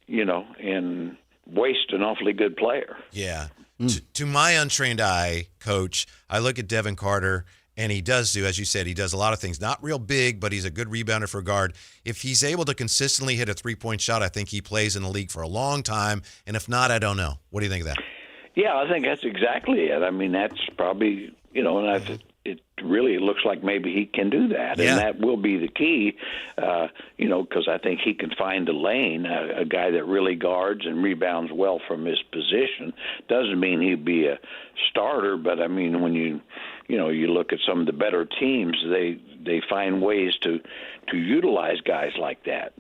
And waste an awfully good player. Yeah. To my untrained eye, Coach, I look at Devin Carter, and he does do, as you said, he does a lot of things. Not real big, but he's a good rebounder for a guard. If he's able to consistently hit a 3-point shot, I think he plays in the league for a long time. And if not, I don't know. What do you think of that? Yeah, I think that's exactly it. I mean, that's probably, it really looks like maybe he can do that. Yeah. And that will be the key, because I think he can find a lane, a guy that really guards and rebounds well from his position. Doesn't mean he'd be a starter, but, I mean, when you look at some of the better teams, they find ways to utilize guys like that.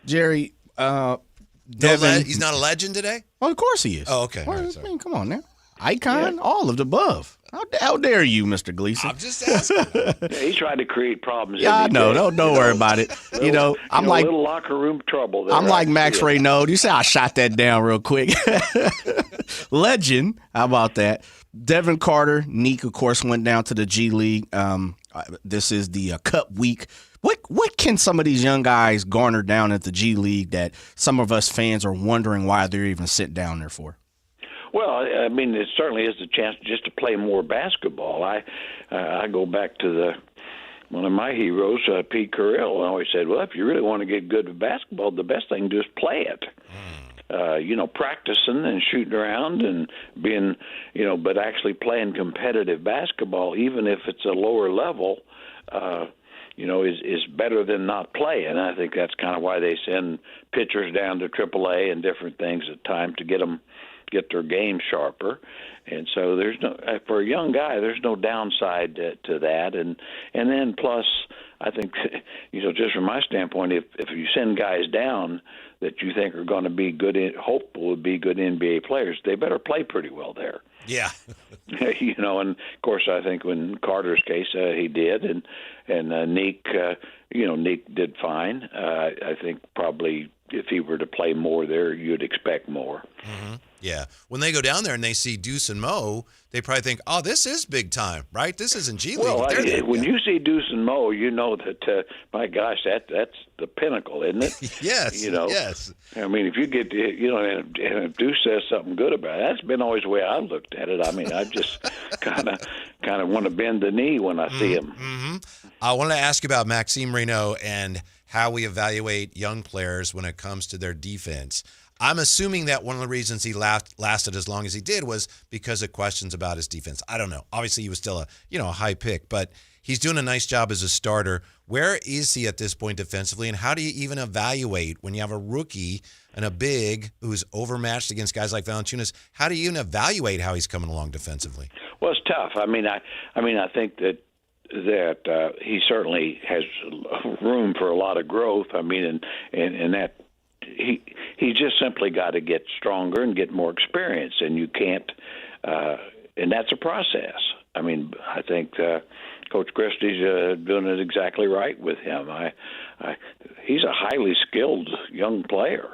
Jerry, Devin, he's not a legend today? Well, of course he is. Oh, okay. Well, Right, I mean, come on now. Icon, all of the above. How dare you, Mr. Gleason? I'm just asking. He tried to create problems. Yeah, I know. Don't worry about it. I'm like a little locker room trouble there. I'm like Max Raynaud. You say I shot that down real quick. Legend. How about that? Devin Carter, Neek, of course, went down to the G League. This is the Cup week. What can some of these young guys garner down at the G League that some of us fans are wondering why they're even sitting down there for? Well, I mean, it certainly is a chance just to play more basketball. I go back to one of my heroes, Pete Carrill, always said, well, if you really want to get good at basketball, the best thing to do is play it. Practicing and shooting around and being, but actually playing competitive basketball, even if it's a lower level, is better than not playing. I think that's kind of why they send pitchers down to AAA and different things at times to get their game sharper. And so for a young guy, there's no downside to that. And then plus, I think, just from my standpoint, if you send guys down that you think are going to be hopeful would be good NBA players, they better play pretty well there. Yeah. And of course, I think in Carter's case, he did, and Neek, Neek did fine. I think probably if he were to play more there, you'd expect more. Mm-hmm. Yeah. When they go down there and they see Deuce and Mo, they probably think, oh, this is big time, right? This isn't G League. Well, when you see Deuce and Mo, you know that, my gosh, that's the pinnacle, isn't it? Yes, yes. I mean, if you get, and if Deuce says something good about it, that's been always the way I looked at it. I mean, I just kind of want to bend the knee when I see him. Mm-hmm. I want to ask you about Maximd Raynaud and how we evaluate young players when it comes to their defense. I'm assuming that one of the reasons he lasted as long as he did was because of questions about his defense. I don't know. Obviously, he was still a high pick, but he's doing a nice job as a starter. Where is he at this point defensively, and how do you even evaluate when you have a rookie and a big who's overmatched against guys like Valanciunas? How do you even evaluate how he's coming along defensively? Well, it's tough. I think that he certainly has room for a lot of growth. I mean, and that. He just simply got to get stronger and get more experience, and you can't. And that's a process. I mean, I think Coach Christie's doing it exactly right with him. He's a highly skilled young player.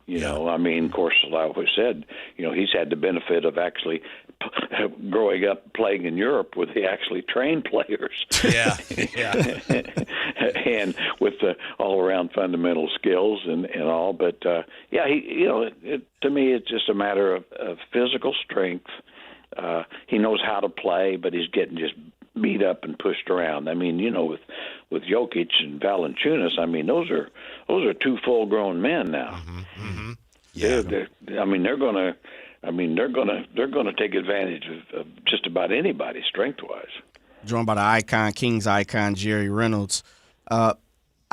I mean, of course, like I always said, he's had the benefit of actually growing up playing in Europe with the actually trained players. Yeah. And with the all-around fundamental skills and all. But, to me, it's just a matter of physical strength. He knows how to play, but he's getting just beat up and pushed around. I mean, with Jokic and Valanciunas, I mean, those are two full-grown men now. Mm-hmm. Yeah. They're gonna take advantage of just about anybody strength-wise. Joined by the Kings icon, Jerry Reynolds.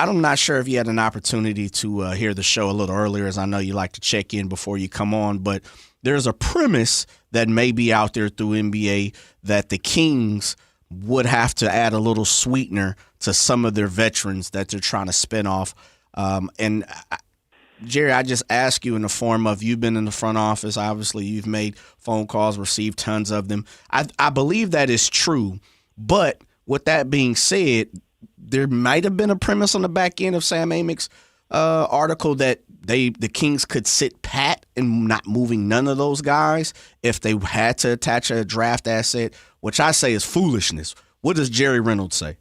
I'm not sure if you had an opportunity to hear the show a little earlier, as I know you like to check in before you come on, but there's a premise that may be out there through NBA that the Kings would have to add a little sweetener to some of their veterans that they're trying to spin off. Jerry, I just ask you in the form of, you've been in the front office, obviously you've made phone calls, received tons of them. I believe that is true, but with that being said, there might have been a premise on the back end of Sam Amick's article that the Kings could sit pat and not moving none of those guys if they had to attach a draft asset, which I say is foolishness. What does Jerry Reynolds say?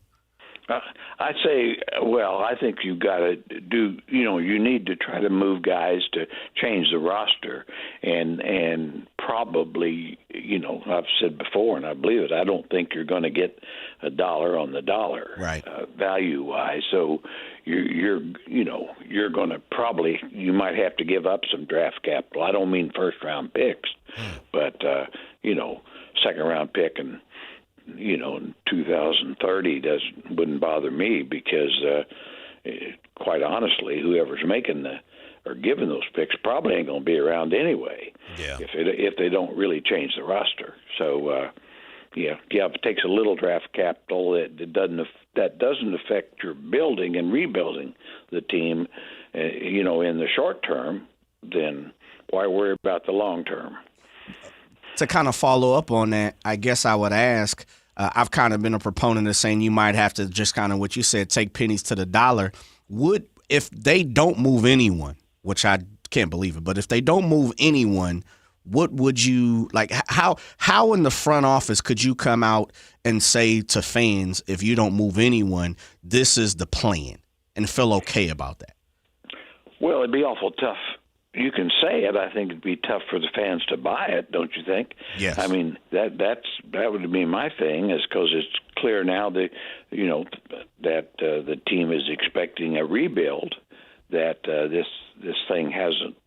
I'd say, well, I think you've got to do, you need to try to move guys to change the roster. And probably, I've said before, and I believe it, I don't think you're going to get a dollar on the dollar, right, value-wise. So you're going to probably, you might have to give up some draft capital. I don't mean first-round picks, but, second-round pick and, in 2030 wouldn't bother me because, quite honestly, whoever's making or giving those picks probably ain't going to be around anyway. Yeah. If they don't really change the roster. So, if it takes a little draft capital, that doesn't affect your building and rebuilding the team, in the short term, then why worry about the long term? To kind of follow up on that, I guess I would ask, I've kind of been a proponent of saying you might have to just kind of what you said, take pennies to the dollar. If they don't move anyone, which I can't believe it, but if they don't move anyone, what would you like? How in the front office could you come out and say to fans, if you don't move anyone, this is the plan, and feel okay about that? Well, it'd be awful tough. You can say it. I think it'd be tough for the fans to buy it, don't you think? Yes. I mean, that would be my thing, is because it's clear now that the team is expecting a rebuild. That this thing hasn't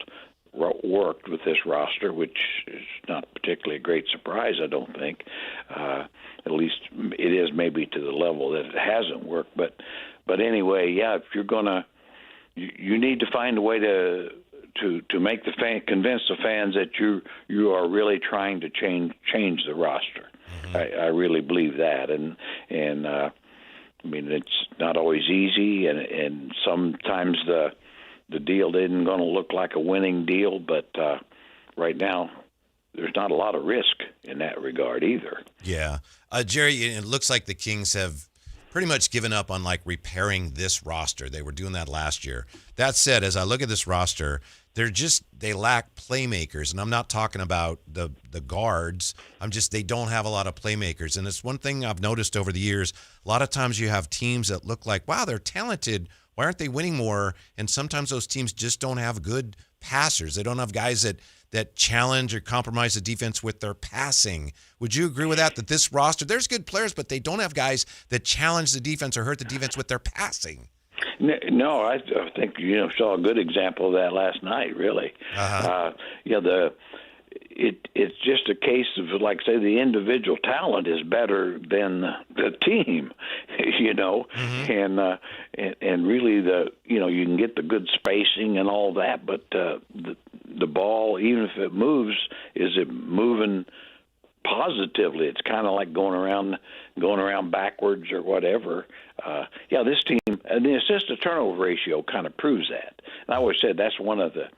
worked with this roster, which is not particularly a great surprise, I don't think. At least it is maybe to the level that it hasn't worked. But anyway, if you're gonna, you need to find a way to make convince the fans that you are really trying to change the roster. Mm-hmm. I really believe that, and I mean, it's not always easy, and sometimes the deal isn't going to look like a winning deal, but right now there's not a lot of risk in that regard either. Yeah. Jerry, it looks like the Kings have pretty much given up on repairing this roster. They were doing that last year. That said, as I look at this roster, they lack playmakers, and I'm not talking about the guards. They don't have a lot of playmakers, and it's one thing I've noticed over the years. A lot of times you have teams that look like, wow, they're talented. Why aren't they winning more? And sometimes those teams just don't have good passers. They don't have guys that challenge or compromise the defense with their passing. Would you agree with that? That this roster, there's good players, but they don't have guys that challenge the defense or hurt the defense with their passing. No, I think saw a good example of that last night. Really, it's just a case of say the individual talent is better than the team, mm-hmm. and really you can get the good spacing and all that, but the ball, even if it moves, is it moving positively? It's kind of like going around backwards or whatever. This team, and the assist to turnover ratio kind of proves that. And I always said that's one of the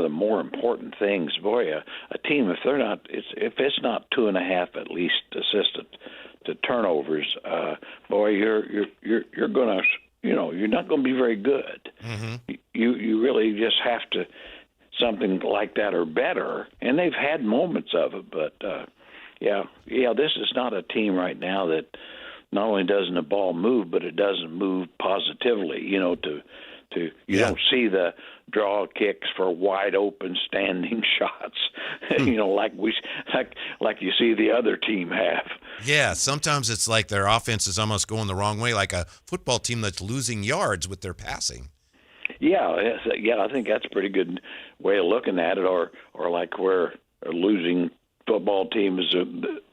more important things. Boy, a team, if it's not 2.5 at least assisted to turnovers, you're gonna you're not going to be very good. Mm-hmm. You really just have to something like that or better, and they've had moments of it, but this is not a team right now that not only doesn't the ball move, but it doesn't move positively, to You don't see the draw kicks for wide open standing shots, like you see the other team have. Yeah, sometimes it's like their offense is almost going the wrong way, like a football team that's losing yards with their passing. Yeah, I think that's a pretty good way of looking at it, or like where a losing football team is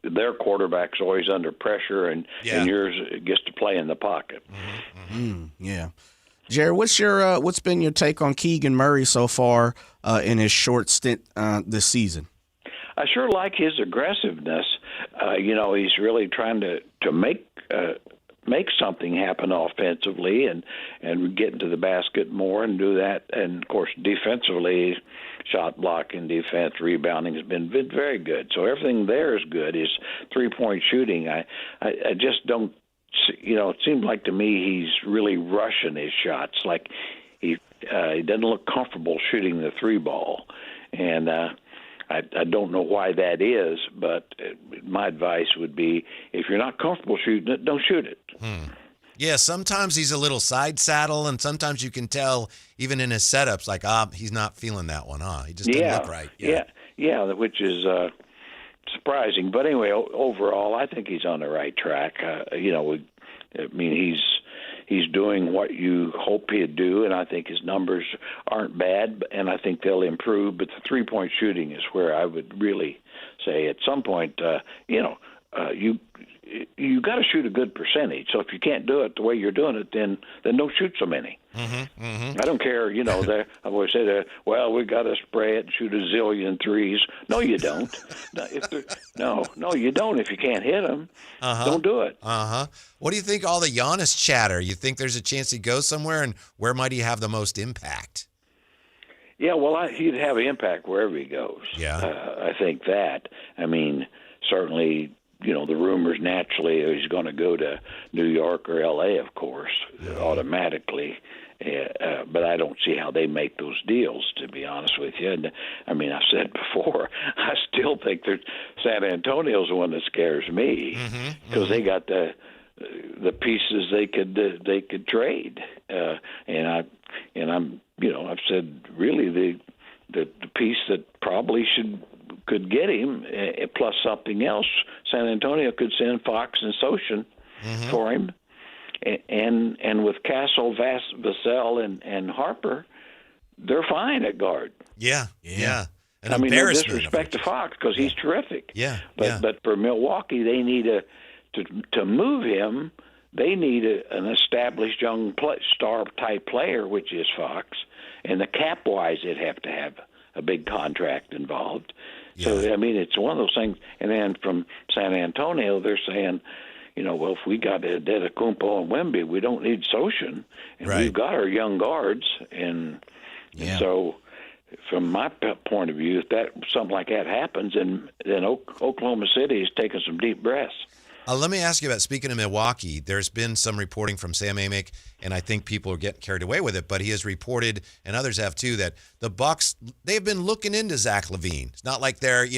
their quarterback's always under pressure, and yours gets to play in the pocket. Yeah. Jerry, what's been your take on Keegan Murray so far in his short stint this season? I sure like his aggressiveness. He's really trying to make something happen offensively and get into the basket more and do that. And, of course, defensively, shot blocking, defense, rebounding has been very good. So everything there is good. His three-point shooting, I just don't, it seems like to me he's really rushing his shots. Like he doesn't look comfortable shooting the three ball. And I don't know why that is, but my advice would be if you're not comfortable shooting it, don't shoot it. Yeah, sometimes he's a little side saddle, and sometimes you can tell even in his setups, like, he's not feeling that one, He just doesn't look right. Yeah, which is surprising. But anyway, overall, I think he's on the right track. He's doing what you hope he'd do, and I think his numbers aren't bad, and I think they'll improve. But the three-point shooting is where I would really say at some point, you got to shoot a good percentage. So if you can't do it the way you're doing it, then don't shoot so many. I don't care. I always say that. Well, we got to spray it and shoot a zillion threes. No, you don't. No, you don't. If you can't hit them, don't do it. What do you think? All the Giannis chatter. You think there's a chance he goes somewhere, and where might he have the most impact? Yeah, well, he'd have an impact wherever he goes. Yeah, I think that. I mean, certainly. The rumors naturally he's going to go to New York or L.A., of course, automatically. But I don't see how they make those deals, to be honest with you. And I mean, I've said before, I still think that San Antonio's the one that scares me because they got the pieces they could trade. And I've said really the piece that probably could get him, plus something else. San Antonio could send Fox and Sochan for him, and with Castle, Vassell, and Harper, they're fine at guard. Yeah. No disrespect to Fox because he's terrific. But for Milwaukee, they need to move him. They need an established young star type player, which is Fox, and the cap wise, they'd have to have a big contract involved. So, I mean, it's one of those things. And then from San Antonio, they're saying, well, if we got Antetokounmpo and Wemby, we don't need Sochan. And we've got our young guards. And so from my point of view, if something like that happens, then Oklahoma City is taking some deep breaths. Let me ask you about, speaking of Milwaukee, there's been some reporting from Sam Amick, and I think people are getting carried away with it, but he has reported, and others have too, that the Bucks, they've been looking into Zach LaVine. It's not like they're,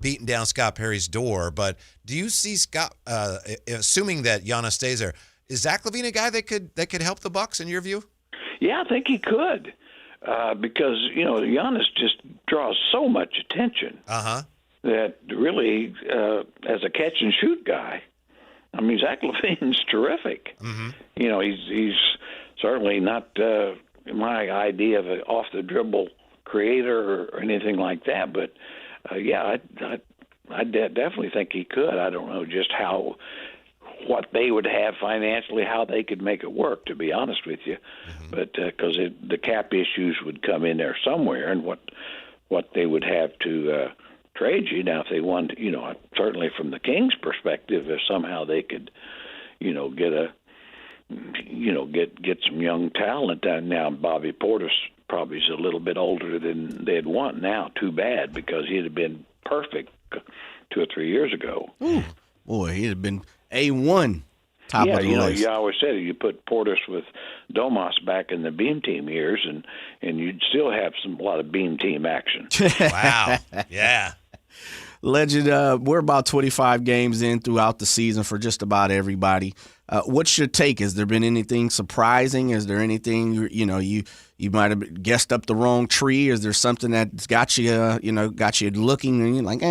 beating down Scott Perry's door, but do you see Scott, assuming that Giannis stays there, is Zach LaVine a guy that could help the Bucks in your view? Yeah, I think he could, because, Giannis just draws so much attention. That really, as a catch and shoot guy, I mean, Zach LaVine's terrific. He's certainly not my idea of an off the dribble creator or anything like that. But I definitely think he could. I don't know just what they would have financially, how they could make it work, to be honest with you. But because the cap issues would come in there somewhere, and what they would have to trade you. Now, if they want, certainly from the Kings' perspective, if somehow they could, get some young talent. Now, Bobby Portis probably is a little bit older than they'd want now. Too bad, because he'd have been perfect 2 or 3 years ago. Ooh. Boy, he'd have been A1 top of the list. You always said you put Portis with Domas back in the Beam Team years, and you'd still have a lot of Beam Team action. Wow. Yeah. Legend, we're about 25 games in throughout the season for just about everybody. What's your take? Has there been anything surprising? Is there anything you might have guessed up the wrong tree? Is there something that's got you looking and you're like,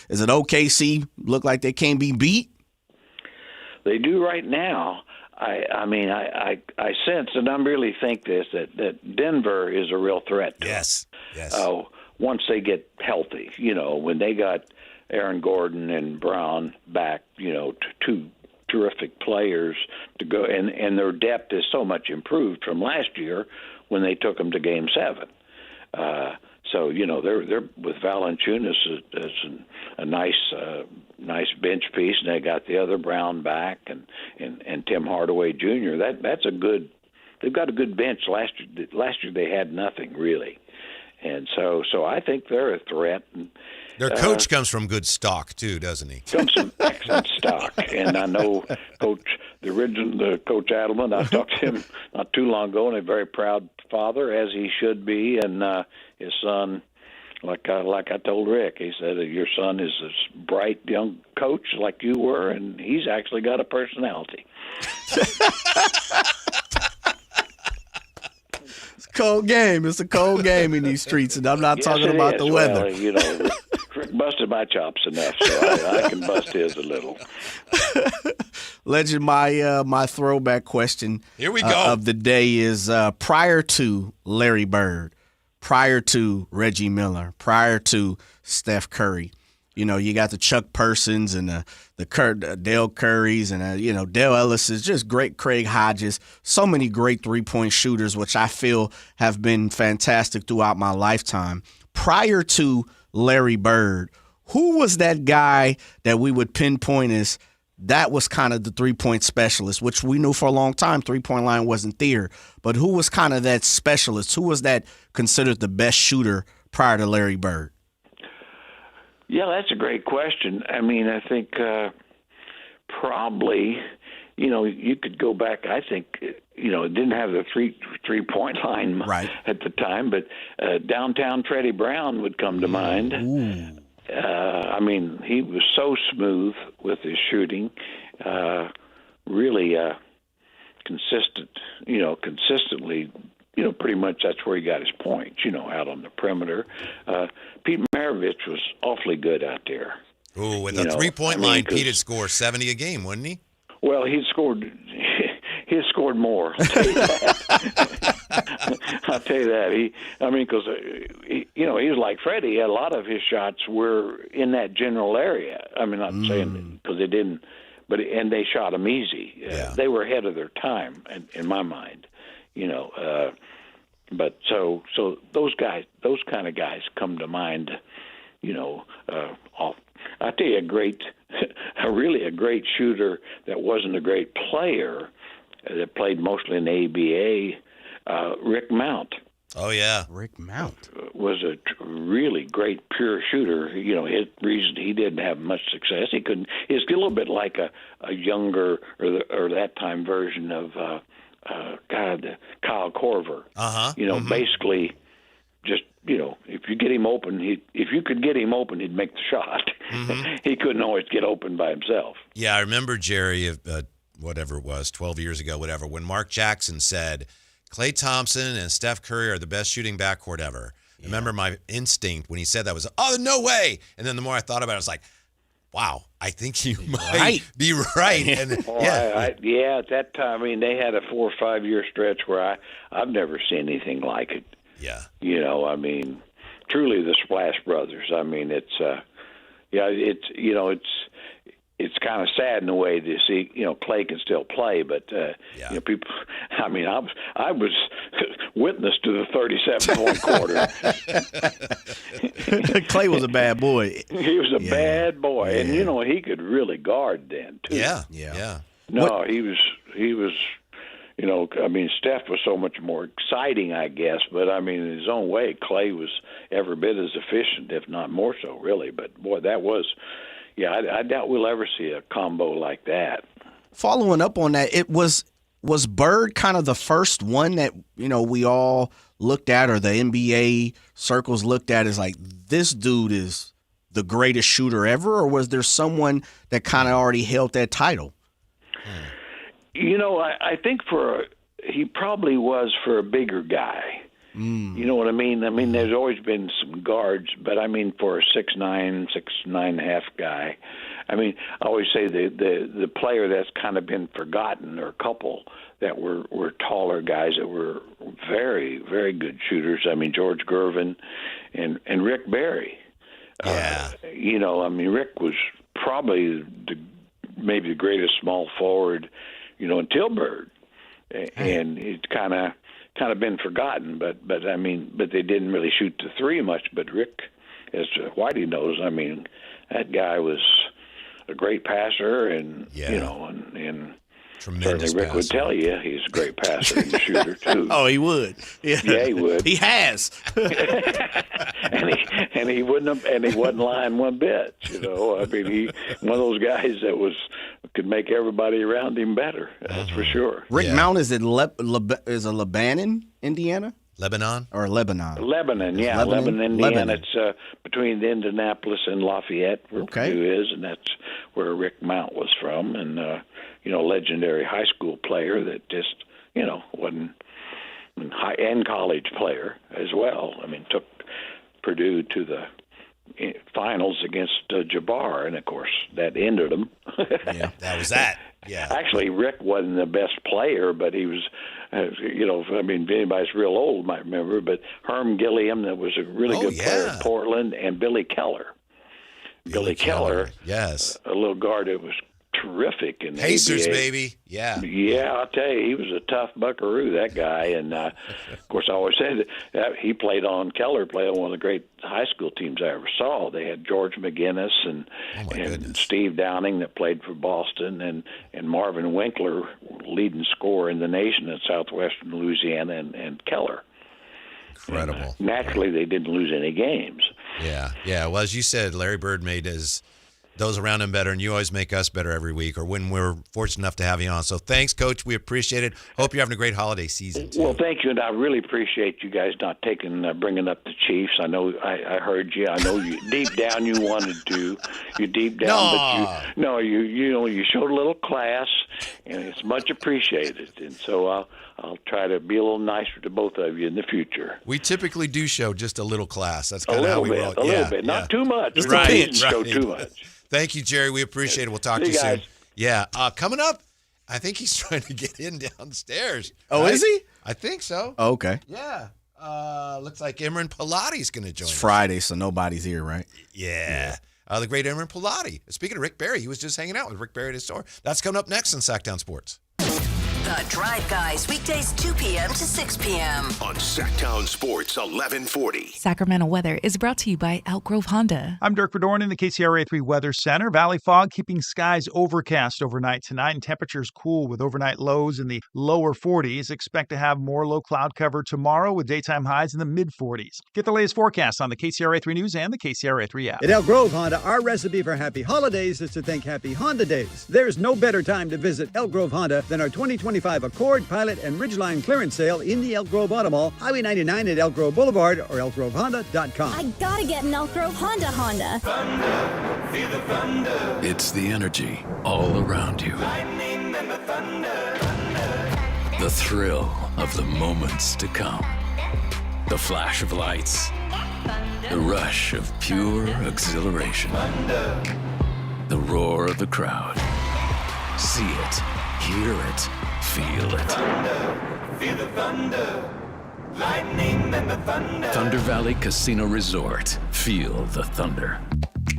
is it OKC look like they can't be beat? They do right now. I mean, I sense, and I really think this, that Denver is a real threat to us. Yes. Once they get healthy, when they got Aaron Gordon and Brown back, two terrific players to go, and their depth is so much improved from last year when they took them to Game 7. So they're with Valanciunas as a nice bench piece, and they got the other Brown back and Tim Hardaway Jr. That's a good. They've got a good bench. Last year they had nothing really, and so I think they're a threat. And, their coach comes from good stock too, doesn't he? Comes from excellent stock, and I know Coach Adelman. I talked to him not too long ago, and a very proud father, as he should be, and his son. Like I told Rick, he said your son is this bright young coach like you were, and he's actually got a personality. It's a cold game. It's a cold game in these streets, and I'm not talking about the weather. Well, Rick busted my chops enough, so I can bust his a little. Legend, my throwback question Here we go. Of the day is prior to Larry Bird, prior to Reggie Miller, prior to Steph Curry, you got the Chuck Persons and the Dale Currys and Dale Ellis's, just great Craig Hodges, so many great three-point shooters, which I feel have been fantastic throughout my lifetime. Prior to Larry Bird, who was that guy that we would pinpoint as that was kind of the three-point specialist, which we knew for a long time three-point line wasn't there, but who was kind of that specialist? Who was that considered the best shooter prior to Larry Bird? Yeah, that's a great question. I mean, I think probably, you could go back. I think, it didn't have the three-point line at the time, but downtown Freddie Brown would come to mind. Ooh. I mean, he was so smooth with his shooting, really consistent, consistently, pretty much that's where he got his points, out on the perimeter. Pete Maravich was awfully good out there. Ooh, with a three-point line, Pete would score 70 a game, wouldn't he? Well, he scored more. I'll tell you that. I'll tell you that. Because he was like Freddie. A lot of his shots were in that general area. I mean, not saying because they didn't, and they shot them easy. They were ahead of their time, in my mind. But so those kind of guys come to mind. I tell you, a great shooter that wasn't a great player, that played mostly in the ABA, Rick Mount. Oh, yeah. Rick Mount was a really great pure shooter. His reason he didn't have much success, he couldn't. He's a little bit like a younger or that time version of Kyle Korver. Basically just, if you get him open, if you could get him open, he'd make the shot. He couldn't always get open by himself. Yeah, I remember, Jerry, whatever it was, 12 years ago, whatever, when Mark Jackson said, Klay Thompson and Steph Curry are the best shooting backcourt ever. Yeah. Remember my instinct when he said that was, oh, no way. And then the more I thought about it, I was like, wow, I think you might be right. And at that time, I mean, they had a 4 or 5 year stretch where I've never seen anything like it. Yeah. I mean, truly the Splash Brothers. I mean, it's kind of sad in a way to see, Klay can still play, but, people, I mean, I was witness to the 37-point quarter. Klay was a bad boy. He was a bad boy, and, he could really guard then, too. Yeah. No, he was, I mean, Steph was so much more exciting, I guess, but, I mean, in his own way, Klay was every bit as efficient, if not more so, really. But, boy, that was... Yeah, I doubt we'll ever see a combo like that. Following up on that, was Bird kind of the first one that, we all looked at, or the NBA circles looked at as like, this dude is the greatest shooter ever, or was there someone that kind of already held that title? You know, I think he probably was for a bigger guy. You know what I mean? I mean, there's always been some guards, but I mean, for a 6'9", 6'9.5" guy, I mean, I always say the player that's kind of been forgotten, or a couple that were taller guys that were very, very good shooters. I mean, George Gervin and Rick Barry. Yeah. You know, I mean, Rick was probably maybe the greatest small forward, you know, until Bird, and it's kind of been forgotten. But I mean, but they didn't really shoot the three much. But Rick, as Whitey knows, I mean, that guy was a great passer, and you know, and tremendous certainly Rick would tell you he's a great passer and shooter too. Oh, he would. Yeah, he would. He has. and he wasn't lying one bit. You know, I mean, he one of those guys that could make everybody around him better. That's for sure. Rick Mount is in Lebanon, Indiana? Lebanon? Or Lebanon? Lebanon, yeah. Lebanon, Indiana. It's between Indianapolis and Lafayette, where Purdue is, and that's where Rick Mount was from. And, you know, legendary high school player that just, you know, wasn't high and college player as well. I mean, took Purdue to the finals against Jabbar, and of course that ended them. Yeah, that was that. Yeah. Actually, Rick wasn't the best player, but he was, you know, I mean, if anybody's real old might remember, but Herm Gilliam, that was a really good player in Portland, and Billy Keller. Billy Keller, yes, a little guard that was terrific in the Pacers, NBA. baby. Yeah. Yeah, I'll tell you, he was a tough buckaroo, that guy. And, of course, I always said that Keller played on one of the great high school teams I ever saw. They had George McGinnis and Steve Downing that played for Boston, and Marvin Winkler, leading scorer in the nation in southwestern Louisiana, and Keller. Incredible. And, naturally, they didn't lose any games. Yeah, yeah. Well, as you said, Larry Bird made those around him better, and you always make us better every week, or when we're fortunate enough to have you on. So thanks, Coach. We appreciate it. Hope you're having a great holiday season, too. Well, thank you, and I really appreciate you guys not bringing up the Chiefs. I know I heard you. I know you deep down you wanted to. You deep down, but you showed a little class, and it's much appreciated. And so I'll try to be a little nicer to both of you in the future. We typically do show just a little class. That's kind of how we roll. A little bit, not too much. Just a pinch. Show too much. Thank you, Jerry. We appreciate it. We'll talk to you soon. Yeah. Coming up, I think he's trying to get in downstairs. Oh, right? Is he? I think so. Oh, okay. Yeah. Looks like Imran Pilati's going to join us. It's Friday, so nobody's here, right? Yeah. The great Imran Pilati. Speaking of Rick Barry, he was just hanging out with Rick Barry at his store. That's coming up next on Sactown Sports. The Drive Guys, weekdays 2 p.m. to 6 p.m. on Sactown Sports 1140. Sacramento weather is brought to you by Elk Grove Honda. I'm Dirk Verdorn in the KCRA 3 Weather Center. Valley fog keeping skies overcast overnight tonight, and temperatures cool with overnight lows in the lower 40s. Expect to have more low cloud cover tomorrow with daytime highs in the mid-40s. Get the latest forecast on the KCRA 3 News and the KCRA 3 app. At Elk Grove Honda, our recipe for happy holidays is to think happy Honda days. There's no better time to visit Elk Grove Honda than our 2025 Accord, Pilot, and Ridgeline clearance sale in the Elk Grove Auto Mall, Highway 99 at Elk Grove Boulevard, or elkgrovehonda.com. I gotta get an Elk Grove Honda. Thunder, feel the thunder. It's the energy all around you. Lightning and the thunder. The thrill of the moments to come. The flash of lights. The rush of pure exhilaration. The roar of the crowd. See it, hear it, feel it. Thunder, feel the thunder. Lightning and the thunder. Thunder Valley Casino Resort. Feel the thunder.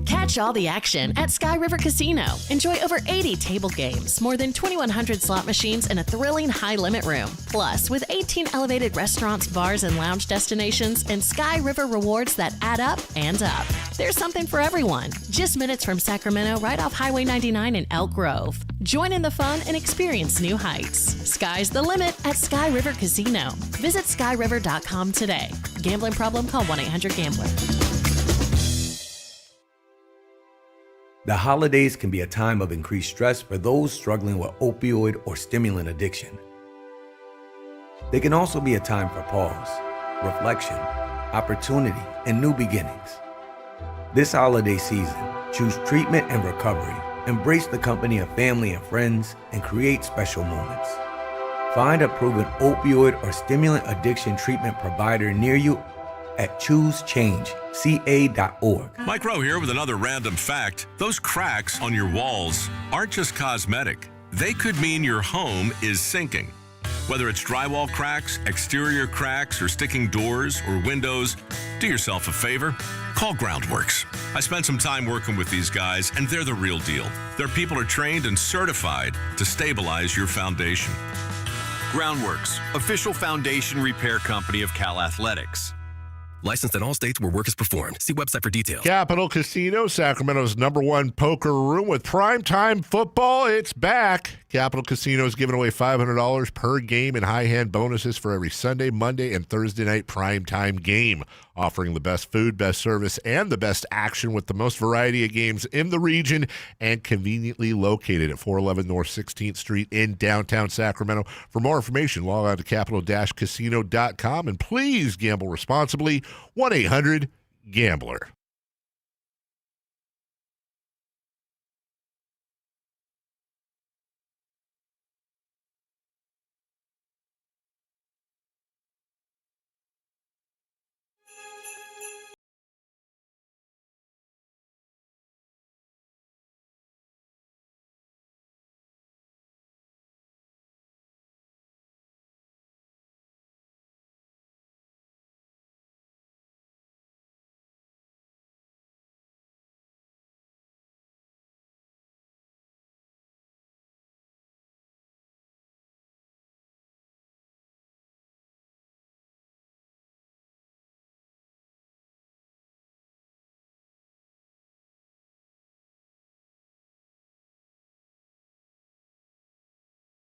Catch all the action at Sky River Casino. Enjoy over 80 table games, more than 2,100 slot machines, and a thrilling high-limit room. Plus, with 18 elevated restaurants, bars, and lounge destinations, and Sky River rewards that add up and up. There's something for everyone. Just minutes from Sacramento, right off Highway 99 in Elk Grove. Join in the fun and experience new heights. Sky's the limit at Sky River Casino. Visit skyriver.com today. Gambling problem? Call 1-800-GAMBLER. The holidays can be a time of increased stress for those struggling with opioid or stimulant addiction. They can also be a time for pause, reflection, opportunity, and new beginnings. This holiday season, choose treatment and recovery. Embrace the company of family and friends and create special moments. Find a proven opioid or stimulant addiction treatment provider near you at choosechangeca.org. Mike Rowe here with another random fact. Those cracks on your walls aren't just cosmetic. They could mean your home is sinking. Whether it's drywall cracks, exterior cracks, or sticking doors or windows, do yourself a favor. Call Groundworks. I spent some time working with these guys, and they're the real deal. Their people are trained and certified to stabilize your foundation. Groundworks, official foundation repair company of Cal Athletics. Licensed in all states where work is performed. See website for details. Capital Casino, Sacramento's #1 poker room with primetime football. It's back. Capital Casino is giving away $500 per game in high-hand bonuses for every Sunday, Monday, and Thursday night primetime game. Offering the best food, best service, and the best action with the most variety of games in the region and conveniently located at 411 North 16th Street in downtown Sacramento. For more information, log on to capital-casino.com and please gamble responsibly. 1-800-GAMBLER.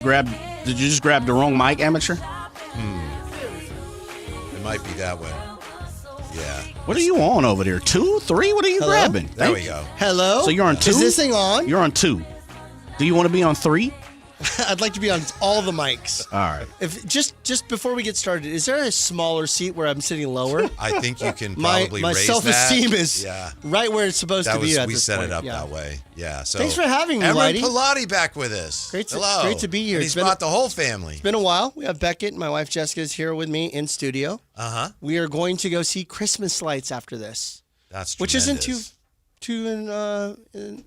Did you just grab the wrong mic, amateur? It might be that way. Yeah. What are you on over there? 2, 3? What are you grabbing? There we go. Hello? So you're on 2? Is this thing on? You're on 2. Do you want to be on 3? I'd like to be on all the mics. All right. If just before we get started, is there a smaller seat where I'm sitting lower? I think you can probably my raise self-esteem that. is right where it's supposed to be. We set it up that way. Yeah. So thanks for having me, Emma Whitey. Pilati back with us. Great to be here. And he's brought the whole family. It's been a while. We have Beckett and my wife Jessica is here with me in studio. We are going to go see Christmas lights after this. That's which tremendous. isn't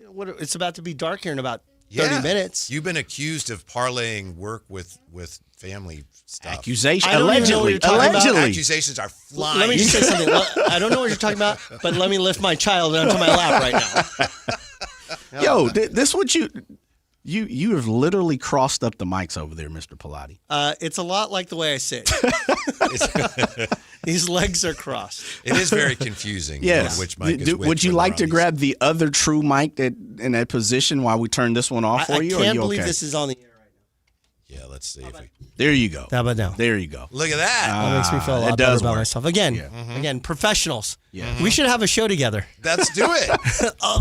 what it's about to be dark here in about 30 minutes. You've been accused of parlaying work with family stuff. Accusation. I don't even know what you're talking about. Accusations are flying. Let me just say something. I don't know what you're talking about, but let me lift my child onto my lap right now. Yo, this what you have literally crossed up the mics over there, Mr. Pilati. It's a lot like the way I sit. These legs are crossed. It is very confusing. Yes. Which mic is which would you like to grab the other true mic in that position while we turn this one off for you? I can't believe this is on the air right now. Yeah, let's see if we. There you go. How about now? There you go. Look at that. That makes me feel a lot better about myself. Again, again, professionals. Yeah. We should have a show together. Let's do it.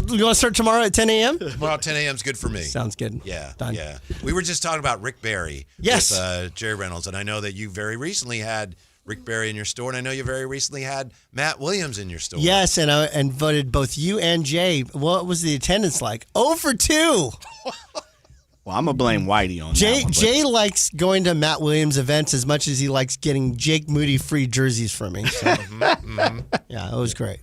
You want to start tomorrow at 10 a.m.? Tomorrow at 10 a.m. is good for me. Sounds good. Yeah. Done. Yeah. We were just talking about Rick Barry. Yes. With Jerry Reynolds, and I know that you very recently had Rick Barry in your store, and I know you very recently had Matt Williams in your store. Yes, and voted both you and Jay. What was the attendance like? 0 for 2. Well, I'm going to blame Whitey on that one. Jay likes going to Matt Williams events as much as he likes getting Jake Moody free jerseys from me. So. Yeah, it was great.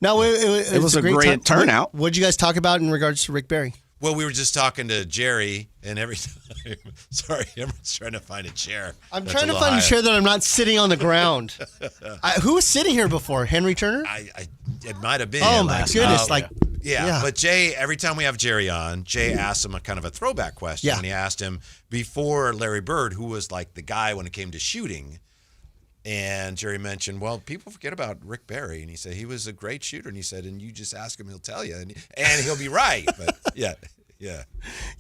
No, it was a great turnout. What did you guys talk about in regards to Rick Barry? Well, we were just talking to Jerry, and every time, sorry, everyone's trying to find a chair. I'm trying to find a chair that I'm not sitting on the ground. Who was sitting here before? Henry Turner? It might have been. Oh, my goodness. Yeah, but Jay, every time we have Jerry on, Jay asks him a kind of a throwback question. Yeah. And he asked him before Larry Bird, who was like the guy when it came to shooting. And Jerry mentioned, well, people forget about Rick Barry. And he said, he was a great shooter. And he said, and you just ask him, he'll tell you. And he'll be right. But yeah.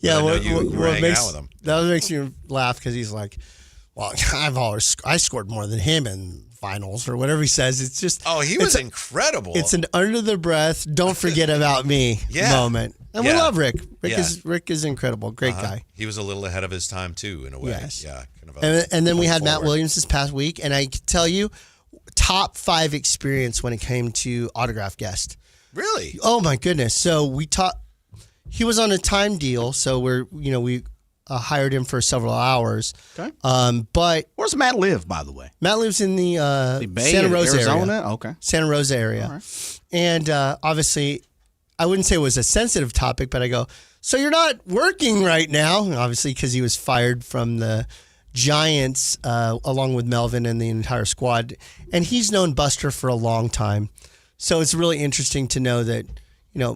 Yeah, what makes, out with him. That makes me laugh because he's like, well, I scored more than him in finals or whatever he says. It's just he was incredible. It's an under the breath, don't forget about me moment. And we love Rick. Rick is incredible. Great guy. He was a little ahead of his time too, in a way. Yes. Yeah. And then we had Matt Williams this past week, and I can tell you, top 5 experience when it came to autograph guest. Really? Oh my goodness! So we taught. He was on a time deal, so we hired him for several hours. Okay. But where's Matt live, by the way? Matt lives in the Bay, Santa Rosa Arizona? area. Okay. Santa Rosa area. All right. And obviously, I wouldn't say it was a sensitive topic, but I go, so you're not working right now, obviously, because he was fired from the Giants along with Melvin and the entire squad. And he's known Buster for a long time. So it's really interesting to know that,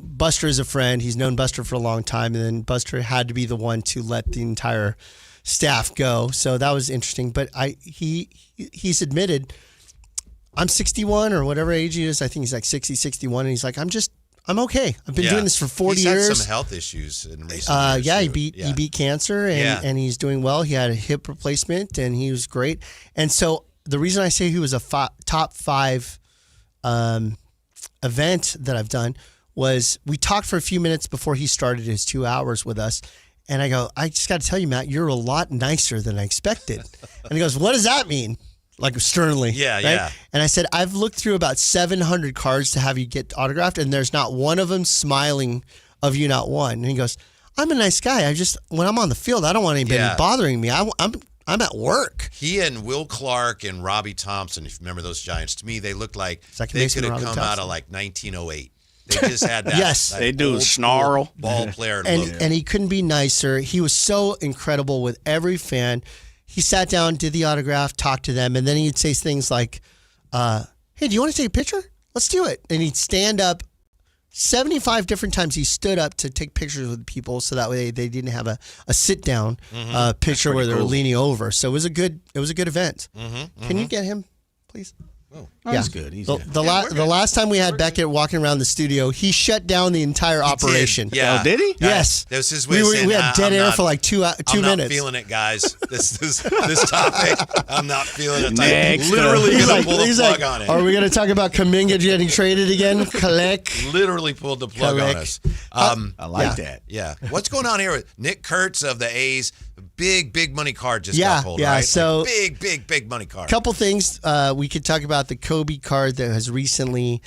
Buster is a friend. He's known Buster for a long time. And then Buster had to be the one to let the entire staff go. So that was interesting. But he's admitted, I'm 61 or whatever age he is. I think he's like 60, 61. And he's like, I'm okay. I've been doing this for 40 years. He's had some health issues in recent years. Yeah, he beat cancer and he's doing well. He had a hip replacement and he was great. And so the reason I say he was a top 5 event that I've done was we talked for a few minutes before he started his 2 hours with us. And I go, I just got to tell you, Matt, you're a lot nicer than I expected. And he goes, what does that mean? Like sternly. Yeah, right? yeah. And I said, I've looked through about 700 cards to have you get autographed, and there's not one of them smiling of you, not one. And he goes, I'm a nice guy. When I'm on the field, I don't want anybody bothering me. I'm at work. He and Will Clark and Robbie Thompson, if you remember those Giants, to me, they looked like Second they baseman could have Robbie come out Thompson. of like 1908. They just had that. Yes. that They do old snarl. school ball player and look. and he couldn't be nicer. He was so incredible with every fan. He sat down, did the autograph, talked to them, and then he'd say things like, hey, do you want to take a picture? Let's do it. And he'd stand up 75 different times. He stood up to take pictures with people so that way they didn't have a sit down picture where they were leaning over. So it was a good event. Can you get him, please? Oh, he's good. He's good. The last time we had Beckett walking around the studio, he shut down the entire operation. Yeah. Oh, did he? Yes. That was his way of saying, we had dead I'm air not- for like 2 minutes. I'm not feeling it, guys. This topic, I'm not feeling it. Next. Literally He's going to like, pull the plug on it. Are we going to talk about Kaminga getting traded again? Collect. Literally pulled the plug on us. I like that. Yeah. What's going on here with Nick Kurtz of the A's? Big money card just got pulled, right? So like big money card. Couple things we could talk about. The Kobe card that has recently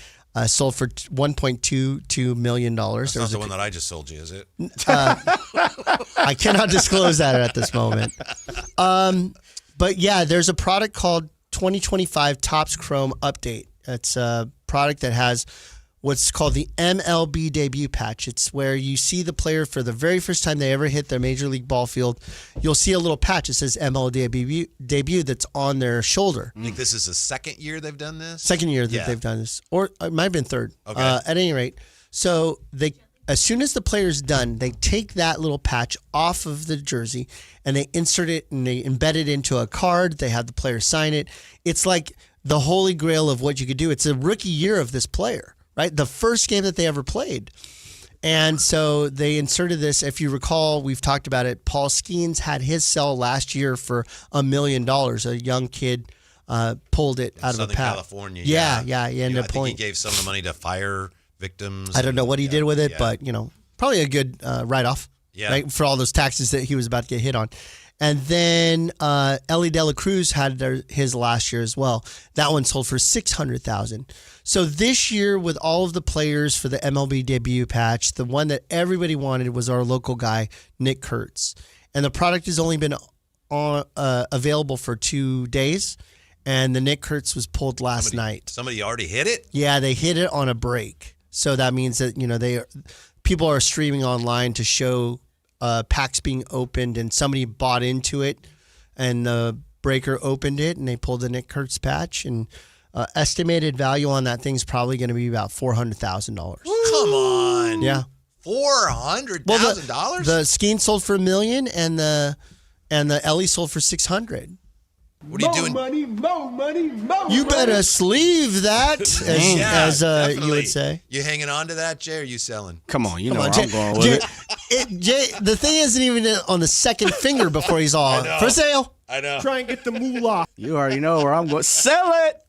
sold for $1.22 million. That's not the one that I just sold you, is it? I cannot disclose that at this moment. But yeah, there's a product called 2025 Topps Chrome Update. It's a product that has what's called the MLB debut patch. It's where you see the player for the very first time they ever hit their major league ball field. You'll see a little patch. It says MLB debut that's on their shoulder. I think this is the second year they've done this? Second year that they've done this. Or it might have been third. Okay. At any rate. So as soon as the player's done, they take that little patch off of the jersey and they insert it and they embed it into a card. They have the player sign it. It's like the holy grail of what you could do. It's a rookie year of this player. Right? The first game that they ever played. And so they inserted this. If you recall, we've talked about it. Paul Skeens had his sell last year for $1 million. A young kid pulled it out of a Southern pack. California. Yeah. He ended I up think pulling. he gave some of the money to fire victims. I don't know what he did with it, but, probably a good write-off. Yeah. Right? For all those taxes that he was about to get hit on. And then Ellie De La Cruz had his last year as well. That one sold for $600,000. So this year, with all of the players for the MLB debut patch, the one that everybody wanted was our local guy, Nick Kurtz. And the product has only been available for 2 days. And the Nick Kurtz was pulled last night. Somebody already hit it? Yeah, they hit it on a break. So that means that, people are streaming online to show packs being opened, and somebody bought into it, and the breaker opened it, and they pulled the Nick Kurtz patch, and estimated value on that thing's probably going to be about $400,000. Come on. Yeah. $400,000? Well, the Skeen sold for $1 million, and the Ellie sold for $600,000. What are you doing? More money. You better sleeve that, as you would say. You hanging on to that, Jay, or are you selling? Come on, Come where on, I'm going with it. Jay, the thing isn't even on the second finger before he's all for sale. I know. Try and get the moolah. You already know where I'm going. Sell it.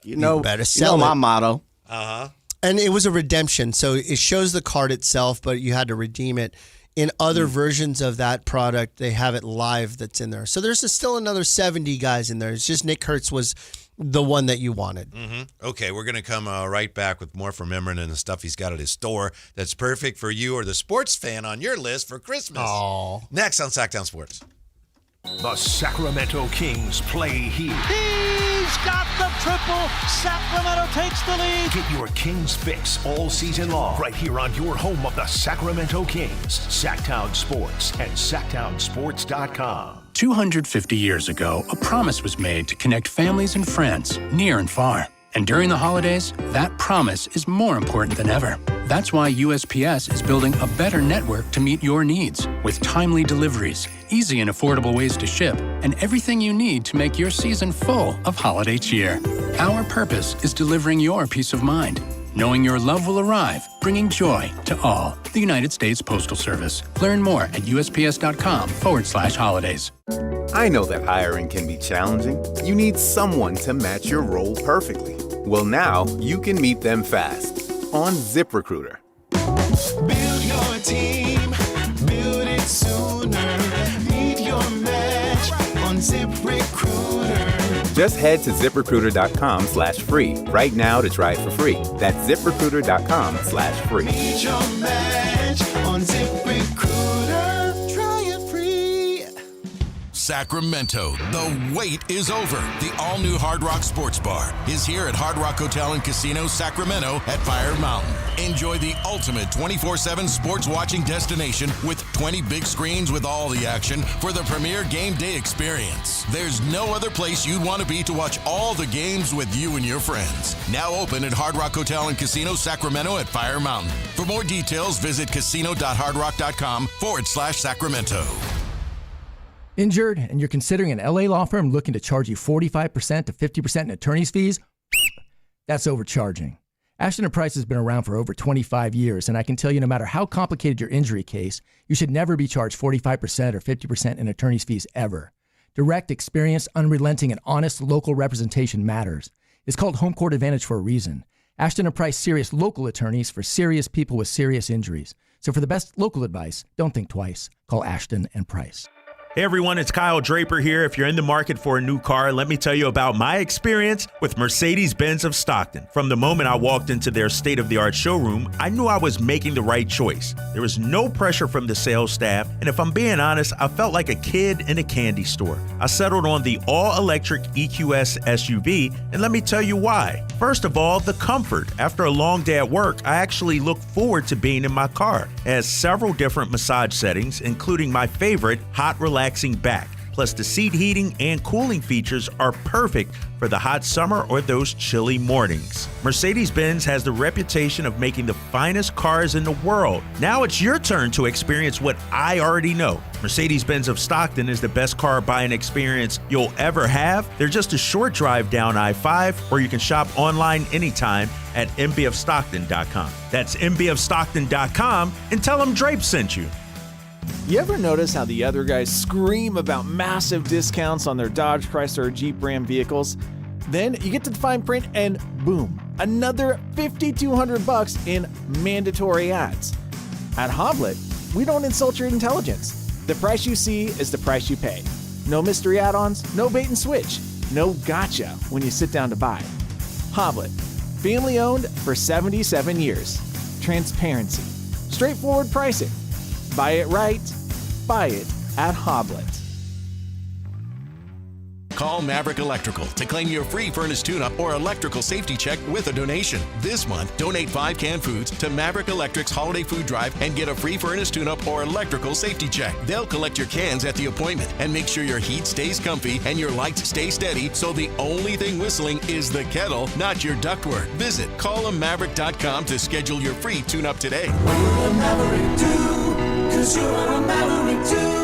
You better sell my it. motto. Uh-huh. And it was a redemption, so it shows the card itself, but you had to redeem it in other versions of that product, they have it live that's in there. So there's still another 70 guys in there. It's just Nick Kurtz was the one that you wanted. Mm-hmm. Okay, we're going to come right back with more from Imran and the stuff he's got at his store that's perfect for you or the sports fan on your list for Christmas. Oh. Next on Sactown Sports. The Sacramento Kings play here. He's got the triple. Sacramento takes the lead. Get your Kings fix all season long right here on your home of the Sacramento Kings. Sactown Sports and SactownSports.com. 250 years ago, a promise was made to connect families and friends near and far. And during the holidays, that promise is more important than ever. That's why USPS is building a better network to meet your needs with timely deliveries, easy and affordable ways to ship, and everything you need to make your season full of holiday cheer. Our purpose is delivering your peace of mind, knowing your love will arrive, bringing joy to all. The United States Postal Service. Learn more at USPS.com/holidays. I know that hiring can be challenging. You need someone to match your role perfectly. Well, now you can meet them fast on ZipRecruiter. Build your team, build it sooner. Meet your match on ZipRecruiter. Just head to ZipRecruiter.com/free right now to try it for free. That's ZipRecruiter.com/free. Meet your match on ZipRecruiter. Try it free. Sacramento, the wait is over. The all-new Hard Rock Sports Bar is here at Hard Rock Hotel and Casino Sacramento at Fire Mountain. Enjoy the ultimate 24/7 sports watching destination with 20 big screens with all the action for the premier game day experience. There's no other place you'd want to be to watch all the games with you and your friends. Now open at Hard Rock Hotel and Casino Sacramento at Fire Mountain. For more details, visit casino.hardrock.com/Sacramento. Injured and you're considering an LA law firm looking to charge you 45% to 50% in attorney's fees? That's overcharging. Ashton & Price has been around for over 25 years, and I can tell you no matter how complicated your injury case, you should never be charged 45% or 50% in attorney's fees ever. Direct, experienced, unrelenting, and honest local representation matters. It's called Home Court Advantage for a reason. Ashton & Price serious local attorneys for serious people with serious injuries. So for the best local advice, don't think twice. Call Ashton & Price. Hey everyone, it's Kyle Draper here. If you're in the market for a new car, let me tell you about my experience with Mercedes-Benz of Stockton. From the moment I walked into their state-of-the-art showroom, I knew I was making the right choice. There was no pressure from the sales staff, and if I'm being honest, I felt like a kid in a candy store. I settled on the all-electric EQS SUV, and let me tell you why. First of all, the comfort. After a long day at work, I actually look forward to being in my car. It has several different massage settings, including my favorite, hot relaxing back. Plus, the seat heating and cooling features are perfect for the hot summer or those chilly mornings. Mercedes-Benz has the reputation of making the finest cars in the world. Now it's your turn to experience what I already know. Mercedes-Benz of Stockton is the best car buying experience you'll ever have. They're just a short drive down I-5, or you can shop online anytime at mbfstockton.com. That's mbfstockton.com, and tell them Drape sent you. You ever notice how the other guys scream about massive discounts on their Dodge, Chrysler, or Jeep Ram vehicles? Then you get to the fine print and boom, another $5,200 in mandatory ads. At Hoblet, we don't insult your intelligence. The price you see is the price you pay. No mystery add-ons, no bait and switch, no gotcha when you sit down to buy. Hoblet, family owned for 77 years. Transparency, straightforward pricing. Buy it right, buy it at Hoblet. Call Maverick Electrical to claim your free furnace tune-up or electrical safety check with a donation. This month, donate 5 canned foods to Maverick Electric's holiday food drive and get a free furnace tune-up or electrical safety check. They'll collect your cans at the appointment and make sure your heat stays comfy and your lights stay steady, so the only thing whistling is the kettle, not your ductwork. Visit callamaverick.com to schedule your free tune-up today. What will a Maverick do? 'Cause you're a Maverick too.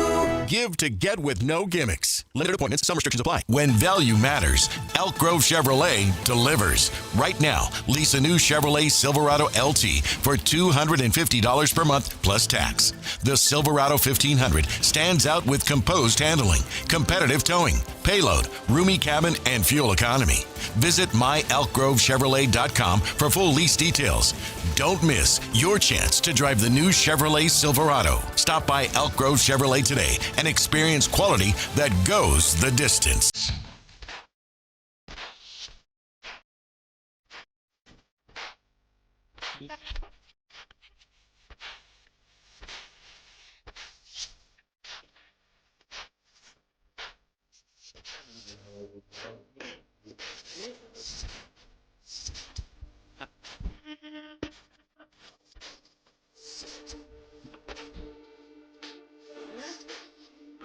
Give to get with no gimmicks. Limited appointments, some restrictions apply. When value matters, Elk Grove Chevrolet delivers. Right now, lease a new Chevrolet Silverado LT for $250 per month plus tax. The Silverado 1500 stands out with composed handling, competitive towing, payload, roomy cabin, and fuel economy. Visit myelkgrovechevrolet.com for full lease details. Don't miss your chance to drive the new Chevrolet Silverado. Stop by Elk Grove Chevrolet today and experience quality that goes the distance.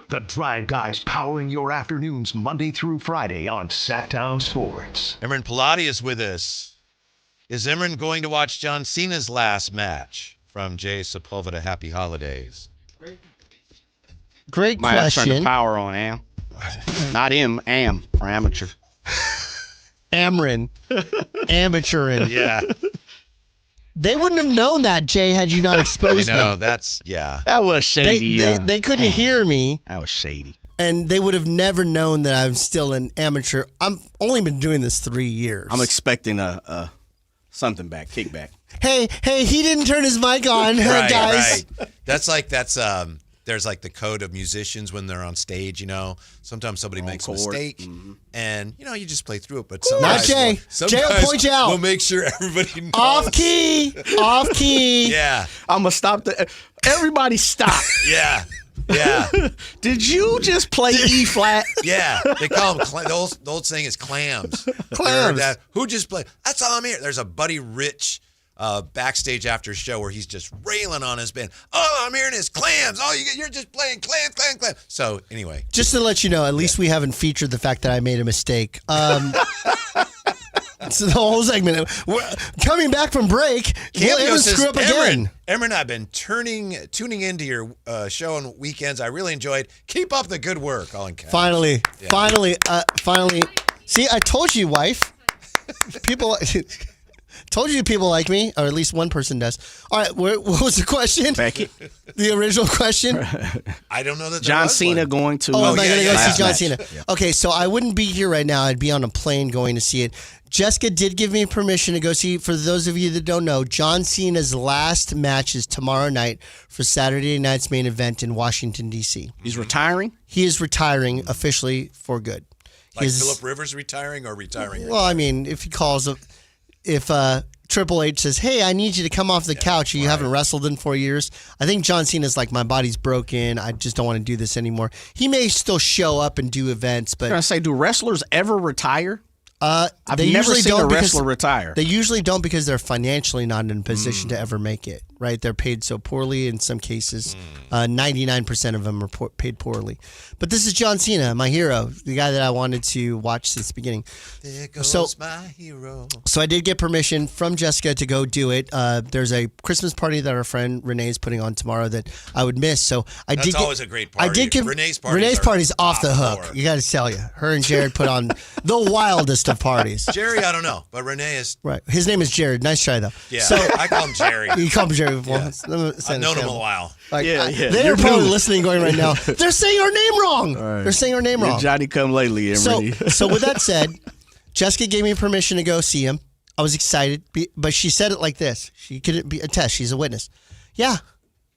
The Drive Guys powering your afternoons Monday through Friday on Sactown Sports. Imran Pilati is with us. Is Imran going to watch John Cena's last match? From Jay Sepulveda, Happy Holidays. Great Might have to turn question. the power on, Am. Not Am for amateur. Amrin. Amateurin. Yeah. They wouldn't have known that, Jay, had you not exposed I know, me. that's, yeah. That was shady. They couldn't hear me. That was shady. And they would have never known that I'm still an amateur. I've only been doing this 3 years. I'm expecting a something back, kickback. Hey, he didn't turn his mic on, guys. Right. That's there's like the code of musicians when they're on stage, you know. Sometimes somebody makes a mistake, and, you know, you just play through it. But some Not guys, Jay. some Jay will guys point you out. will make sure everybody knows. Off key. Yeah. I'm going to stop. Everybody stop. Yeah. Yeah. Did you just play E flat? Yeah. They call them, the old saying is clams. Clams. Who just played? That's all I'm here. There's a Buddy Rich backstage after show where he's just railing on his band. Oh, I'm hearing is clams. Oh, you're just playing clams. So anyway, Just to let you know, at least we haven't featured the fact that I made a mistake. So the whole segment. We're coming back from break. We'll screw up again. Emron, I've been tuning into your show on weekends. I really enjoyed. Keep up the good work. All in caps. Finally. See, I told you, wife. People. Told you people like me, or at least one person does. All right, what was the question? Becky? The original question? I don't know that John Cena going to. Oh, am I going to go see John match. Cena? Yeah. Okay, so I wouldn't be here right now. I'd be on a plane going to see it. Jessica did give me permission to go see. For those of you that don't know, John Cena's last match is tomorrow night for Saturday night's main event in Washington, D.C. He's retiring? He is retiring officially for good. Like Phillip Rivers retiring or retiring? Well, I mean, if he calls, if Triple H says, hey, I need you to come off the couch. You haven't wrestled in 4 years. I think John Cena's like, my body's broken. I just don't want to do this anymore. He may still show up and do events, but... I was going to say, do wrestlers ever retire? I've never usually seen don't a wrestler because retire. They usually don't because they're financially not in a position to ever make it, right? They're paid so poorly in some cases. 99% of them are paid poorly. But this is John Cena, my hero, the guy that I wanted to watch since the beginning. There goes my hero. So I did get permission from Jessica to go do it. There's a Christmas party that our friend Renee is putting on tomorrow that I would miss. So That's always a great party. I did give Renee's party's off the hook. You got to tell you. Her and Jared put on the wildest of parties. Jerry, I don't know, but Renee is... Right. His name is Jared. Nice try, though. Yeah, so, I call him Jerry. You call him Jerry. Well, I've known him a while. They're probably listening going right now. They're saying our name wrong. Right. They're saying our name wrong. Johnny come lately, Emery. So with that said, Jessica gave me permission to go see him. I was excited, but she said it like this. She couldn't be a test. She's a witness. Yeah,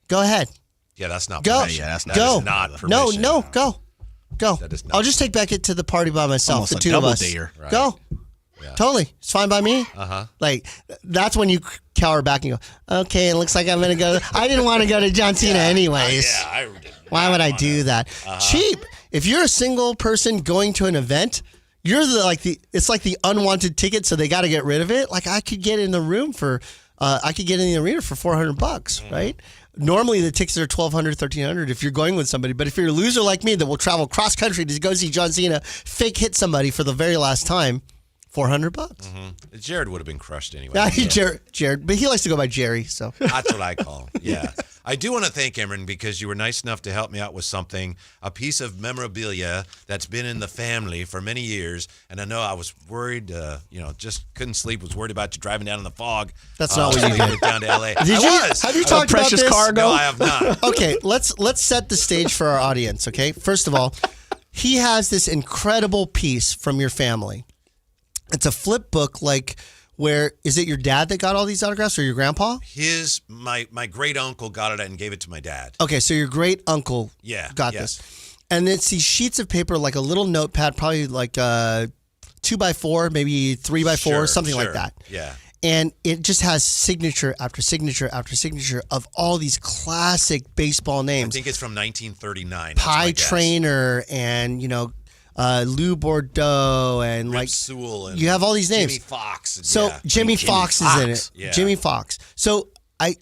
go ahead. Yeah, that's not Go. permission. Yeah, That is not permission. No, go. That is not I'll just take back it to the party by myself, Almost the a two of double us. dare. Right. Go. Yeah. Totally. It's fine by me. Uh-huh. Like, that's when you cower back and go, okay, it looks like I'm going to go. I didn't want to go to John Cena anyways. Why would I do that? Cheap. If you're a single person going to an event, you're it's like the unwanted ticket, so they got to get rid of it. Like, I could get in the room for, I could get in the arena for $400, right? Normally the tickets are $1,200, $1,300 if you're going with somebody. But if you're a loser like me that will travel cross country to go see John Cena, fake hit somebody for the very last time, $400. Mm-hmm. Jared would have been crushed anyway. Yeah, Jared, but he likes to go by Jerry. So that's what I call him. Yeah. I do want to thank Emron because you were nice enough to help me out with something, a piece of memorabilia that's been in the family for many years. And I know I was worried, just couldn't sleep, was worried about you driving down in the fog. That's not what you did. Down to LA. Have you talked about this? Cargo? No, I have not. Okay, let's set the stage for our audience, okay? First of all, he has this incredible piece from your family. It's a flip book, like where is it your dad that got all these autographs or your grandpa? My great uncle got it and gave it to my dad. Okay, so your great uncle got yes. this. And it's these sheets of paper, like a little notepad, probably like 2x4, maybe 3x4, something like that. Yeah. And it just has signature after signature after signature of all these classic baseball names. I think it's from 1939. Pie Traynor and, Lou Bordeaux and Rip like Sewell and you have all these names. Jimmy Fox. So Jimmy Fox is in it. Yeah. Jimmy Fox. So I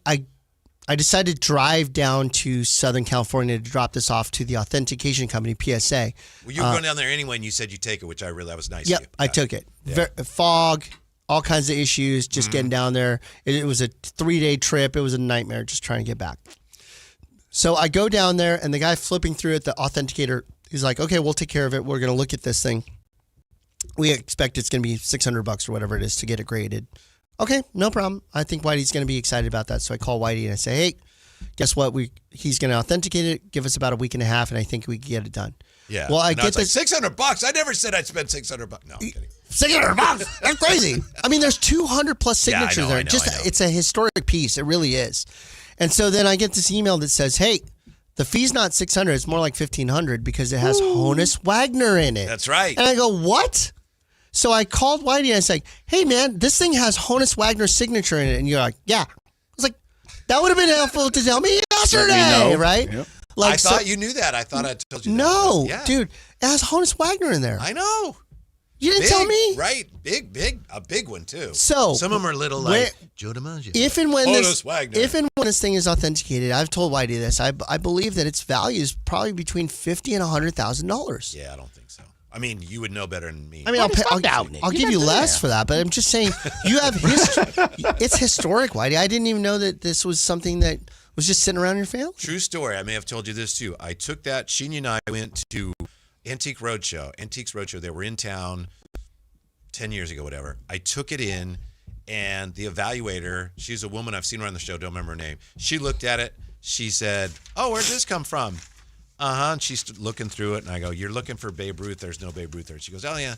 decided to drive down to Southern California to drop this off to the authentication company, PSA. Well, you were going down there anyway, and you said you take it, which that was nice. Yep, of you. I took it. Fog, all kinds of issues, just getting down there. It was a 3-day trip. It was a nightmare just trying to get back. So I go down there, and the guy flipping through it, the authenticator, he's like, okay, we'll take care of it. We're going to look at this thing. We expect it's going to be $600 or whatever it is to get it graded. Okay, no problem. I think Whitey's going to be excited about that. So I call Whitey and I say, hey, guess what? He's going to authenticate it, give us about a week and a half, and I think we can get it done. Yeah. Well, I get this. Like $600. I never said I'd spend $600. No, I'm kidding. $600? That's crazy. I mean, there's 200 plus signatures there. I know. It's a historic piece. It really is. And so then I get this email that says, hey, the fee's not $600. It's more like $1,500 because it has Honus Wagner in it. That's right. And I go, what? So I called Whitey and I was like, hey, man, this thing has Honus Wagner's signature in it. And you're like, yeah. I was like, that would have been helpful to tell me yesterday, right? Yep. Like, I thought you knew that. I thought I told you that. No, Yeah. dude, it has Honus Wagner in there. I know. You didn't tell me? Right. A big one, too. So some of them are little like Joe DiMaggio. If and when this thing is authenticated, I've told Whitey this, I believe that its value is probably between $50,000 and $100,000. Yeah, I don't think so. I mean, you would know better than me. I mean, I'll give you less for that, but I'm just saying you have it's historic, Whitey. I didn't even know that this was something that was just sitting around your family. True story. I may have told you this too. I took that. Sheeny and I went to Antiques Roadshow. They were in town 10 years ago, whatever. I took it in, and the evaluator, she's a woman. I've seen her on the show. Don't remember her name. She looked at it. She said, "Oh, where'd this come from?" And she's looking through it, and I go, "You're looking for Babe Ruth. There's no Babe Ruth there." She goes, "Oh, yeah.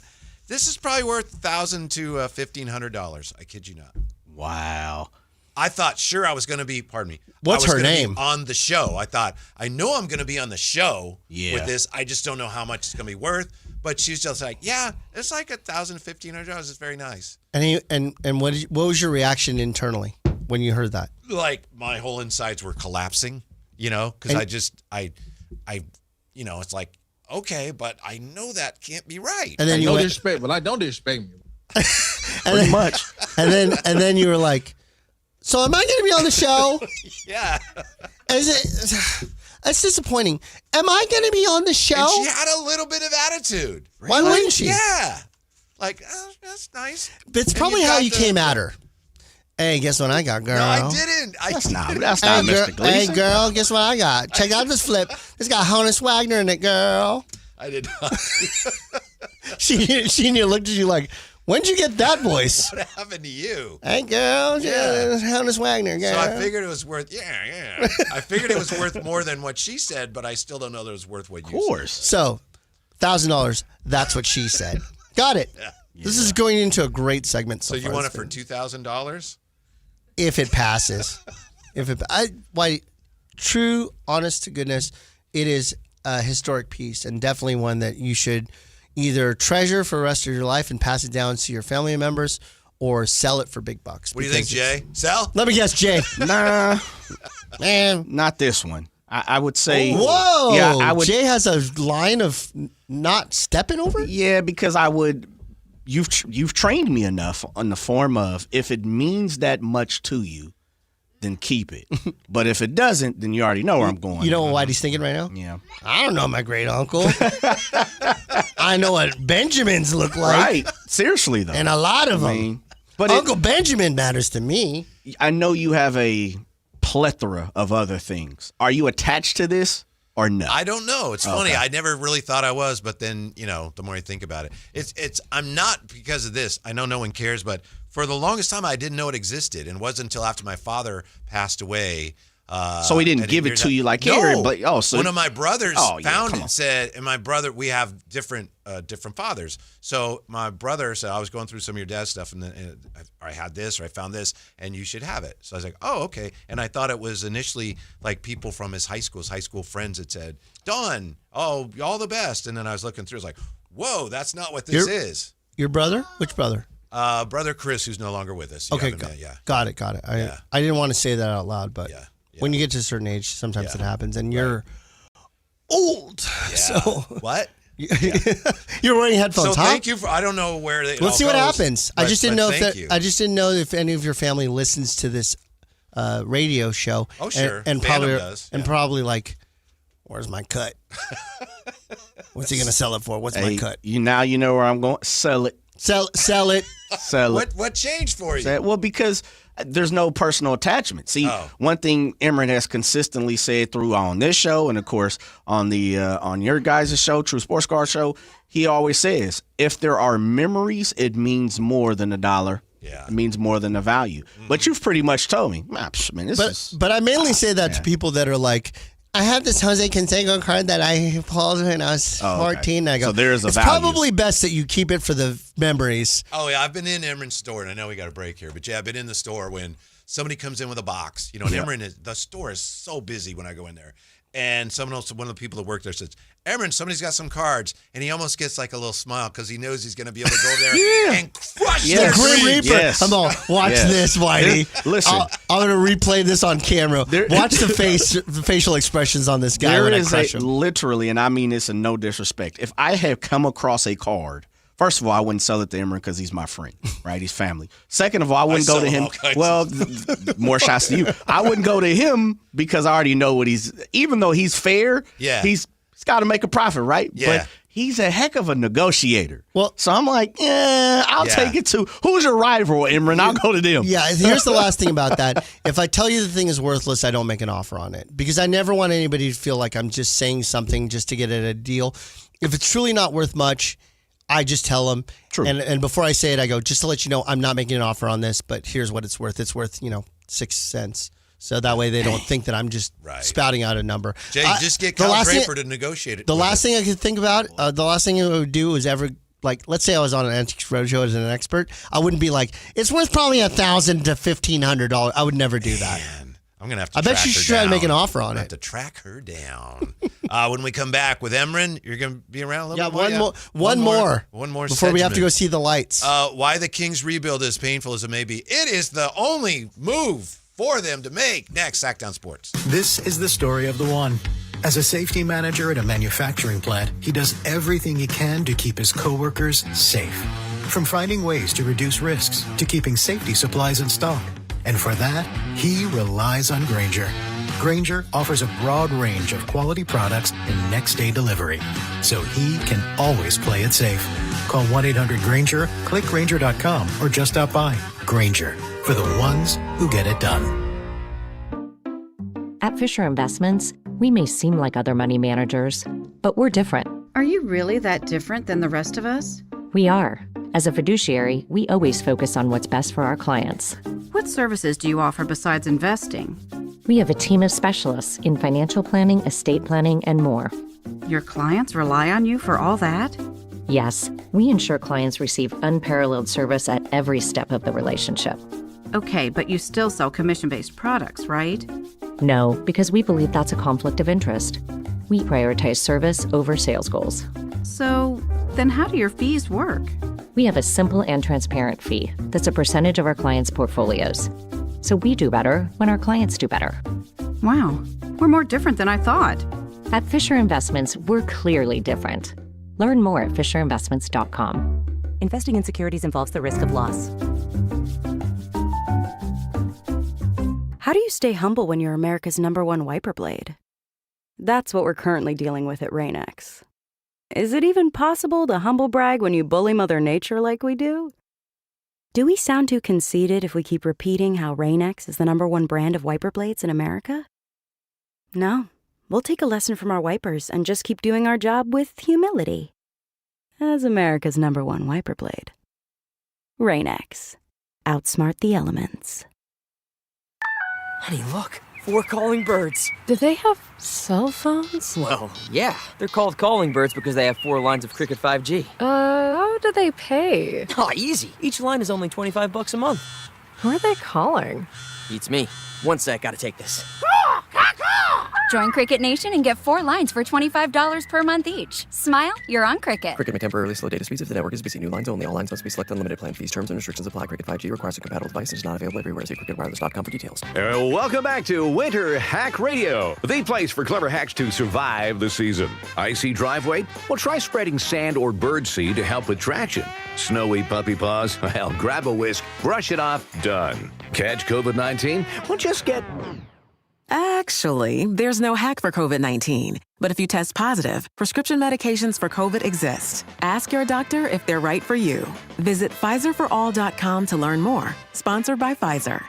This is probably worth $1,000 to $1,500. I kid you not. Wow. I thought, sure, I was going to be, pardon me. What's her gonna name? Be on the show. I thought, I know I'm going to be on the show Yeah. with this. I just don't know how much it's going to be worth. But she's just like, yeah, it's like $1,000 to $1,500. It's very nice. And what was your reaction internally when you heard that? Like my whole insides were collapsing, because I it's like, okay, but I know that can't be right. And then disrespect, but I don't disrespect me. Pretty much. And then you were like, so am I going to be on the show? Yeah. That's disappointing. Am I going to be on the show? And she had a little bit of attitude. Why wouldn't she? Yeah. Like, oh, that's nice. That's probably how you came at her. Hey, guess what I got, girl? No, I didn't. That's not Hey, Mr. Gleason. Hey, girl, guess what I got? Check out this flip. It's got Honus Wagner in it, girl. I did not. She looked at you like, when'd you get that voice? What happened to you? Hey, girl, Honus Wagner, girl. So I figured it was worth, I figured it was worth more than what she said, but I still don't know that it was worth what you said. So, $1,000, that's what she said. Got it. Yeah. This is going into a great segment. So you want it for $2,000? If it passes. True, honest to goodness, it is a historic piece and definitely one that you should either treasure for the rest of your life and pass it down to your family members or sell it for big bucks. What do you think, Jay? Sell? Let me guess, Jay. Nah, man, not this one. I would say. Whoa! Yeah, I would. Jay has a line of not stepping over. Yeah, because I would. You've trained me enough on the form of if it means that much to you, then keep it. But if it doesn't, then you already know where I'm going. You know what Whitey's thinking right now? Yeah. I don't know my great uncle. I know what Benjamins look like. Right. Seriously, though. And a lot of them. But Uncle Benjamin matters to me. I know you have a plethora of other things. Are you attached to this or no? I don't know. It's funny. I never really thought I was, but then, the more I think about it, I'm not because of this. I know no one cares, but for the longest time, I didn't know it existed. And it wasn't until after my father passed away So he didn't give it to you like here. No. But, one of my brothers found it on. and said, and my brother, we have different fathers. So my brother said, I was going through some of your dad's stuff, and then I had this, or I found this, and you should have it. So I was like, oh, okay. And I thought it was initially like people from his high school friends that said, Don, oh, all the best. And then I was looking through, I was like, whoa, that's not what this is. Your brother? Which brother? Brother Chris, who's no longer with us. You Okay, haven't met, yeah. got it. I didn't want to say that out loud, but when you get to a certain age, sometimes it happens, and you're old. Yeah. So what? You're wearing headphones. So thank you for. I don't know where they. Let's see what happens. I just didn't know if I just didn't know if any of your family listens to this radio show. Oh sure, and Phantom probably does. and probably like, where's my cut? What's he gonna sell it for? What's my cut? Now you know where I'm going. Sell it. Sell it. Sell it. What changed for you? Well, because there's no personal attachment. See, one thing Emran has consistently said through on this show, and of course on the on your guys' show, True Sports Car Show, he always says, if there are memories, it means more than $1. Yeah. It means more than the value. Mm-hmm. But you've pretty much told me, man, but I mainly say that to people that are like, I have this Jose Canseco card that I pulled when I was 14. And I go, so there's a it's value. probably best that you keep it for the memories. Oh, yeah. I've been in Emran's store, and I know we got a break here, but yeah, I've been in the store when somebody comes in with a box. You know, and Emran the store is so busy when I go in there. And one of the people that work there says, Emran, somebody's got some cards, and he almost gets like a little smile because he knows he's going to be able to go over there and crush their Grim Reaper. Yes. I'm all, watch this, Whitey. Listen, I'm going to replay this on camera. Watch the facial expressions on this guy when I crush him. Literally, and I mean this in no disrespect, if I have come across a card, first of all, I wouldn't sell it to Emran because he's my friend, right? He's family. Second of all, I wouldn't go to him. Well, more shots to you. I wouldn't go to him because I already know what even though he's fair, he's got to make a profit, right? Yeah. But he's a heck of a negotiator. Well, so I'm like, I'll take it to, who's your rival, Emran? I'll go to them. Yeah, here's the last thing about that. If I tell you the thing is worthless, I don't make an offer on it because I never want anybody to feel like I'm just saying something just to get at a deal. If it's truly not worth much, I just tell them. True. And before I say it, I go, just to let you know, I'm not making an offer on this, but here's what it's worth. It's worth, 6 cents. So that way they don't think that I'm just spouting out a number. Jay, just get Kyle Draper to negotiate it. The last thing I could think about, the last thing I would do is ever, like, let's say I was on an Antiques Roadshow as an expert. I wouldn't be like, it's worth probably $1,000 to $1,500. I would never do that. I'm going to have to I bet you should try to make an offer on it. I have to track her down. When we come back with Emran, you're going to be around a little bit more? One more before we have to go see the lights. Why the Kings rebuild is painful as it may be. It is the only move for them to make. Next, Sactown Sports. This is the story of the one. As a safety manager at a manufacturing plant, he does everything he can to keep his coworkers safe. From finding ways to reduce risks to keeping safety supplies in stock. And for that, he relies on Grainger. Grainger offers a broad range of quality products and next-day delivery, so he can always play it safe. Call 1-800-GRAINGER, click Grainger.com, or just stop by. Grainger, for the ones who get it done. At Fisher Investments, we may seem like other money managers, but we're different. Are you really that different than the rest of us? We are. As a fiduciary, we always focus on what's best for our clients. What services do you offer besides investing? We have a team of specialists in financial planning, estate planning, and more. Your clients rely on you for all that? Yes, we ensure clients receive unparalleled service at every step of the relationship. Okay, but you still sell commission-based products, right? No, because we believe that's a conflict of interest. We prioritize service over sales goals. So, then how do your fees work? We have a simple and transparent fee that's a percentage of our clients' portfolios. So we do better when our clients do better. Wow, we're more different than I thought. At Fisher Investments, we're clearly different. Learn more at fisherinvestments.com. Investing in securities involves the risk of loss. How do you stay humble when you're America's #1 wiper blade? That's what we're currently dealing with at Rain-X. Is it even possible to humble brag when you bully Mother Nature like we do? Do we sound too conceited if we keep repeating how Rain-X is the #1 brand of wiper blades in America? No, we'll take a lesson from our wipers and just keep doing our job with humility. As America's #1 wiper blade. Rain-X. Outsmart the elements. Honey, look. 4 calling birds. Do they have cell phones? Well, yeah. They're called calling birds because they have 4 lines of Cricket 5G. How do they pay? Oh, easy. Each line is only $25 a month. Who are they calling? Beats me. One sec, gotta take this. Join Cricket Nation and get 4 lines for $25 per month each. Smile, you're on Cricket. Cricket may temporarily slow data speeds if the network is busy. New lines only. All lines must be selected. Unlimited plan fees. Terms and restrictions apply. Cricket 5G requires a compatible device and is not available everywhere. See cricketwireless.com for details. Welcome back to Winter Hack Radio, the place for clever hacks to survive the season. Icy driveway? Well, try spreading sand or bird seed to help with traction. Snowy puppy paws? Well, grab a whisk, brush it off, done. Catch COVID-19? Well, just get... Actually, there's no hack for COVID-19. But if you test positive, prescription medications for COVID exist. Ask your doctor if they're right for you. Visit PfizerForAll.com to learn more. Sponsored by Pfizer.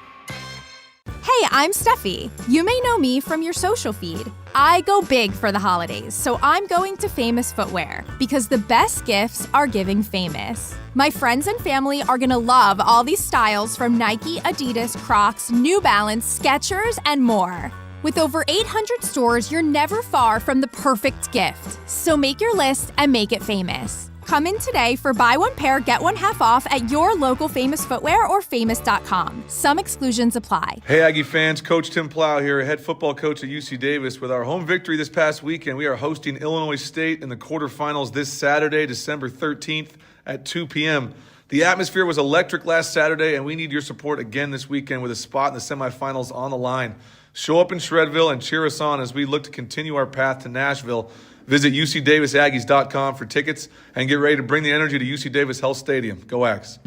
Hey, I'm Steffi. You may know me from your social feed. I go big for the holidays, so I'm going to Famous Footwear because the best gifts are giving famous. My friends and family are gonna love all these styles from Nike, Adidas, Crocs, New Balance, Skechers, and more. With over 800 stores, you're never far from the perfect gift. So make your list and make it famous. Come in today for buy one pair, get one half off at your local Famous Footwear or famous.com. Some exclusions apply. Hey Aggie fans, Coach Tim Plow here, head football coach at UC Davis. With our home victory this past weekend, we are hosting Illinois State in the quarterfinals this Saturday, December 13th at 2 p.m. The atmosphere was electric last Saturday, and we need your support again this weekend with a spot in the semifinals on the line. Show up in Shredville and cheer us on as we look to continue our path to Nashville. Visit UCDavisAggies.com for tickets and get ready to bring the energy to UC Davis Health Stadium. Go Ags.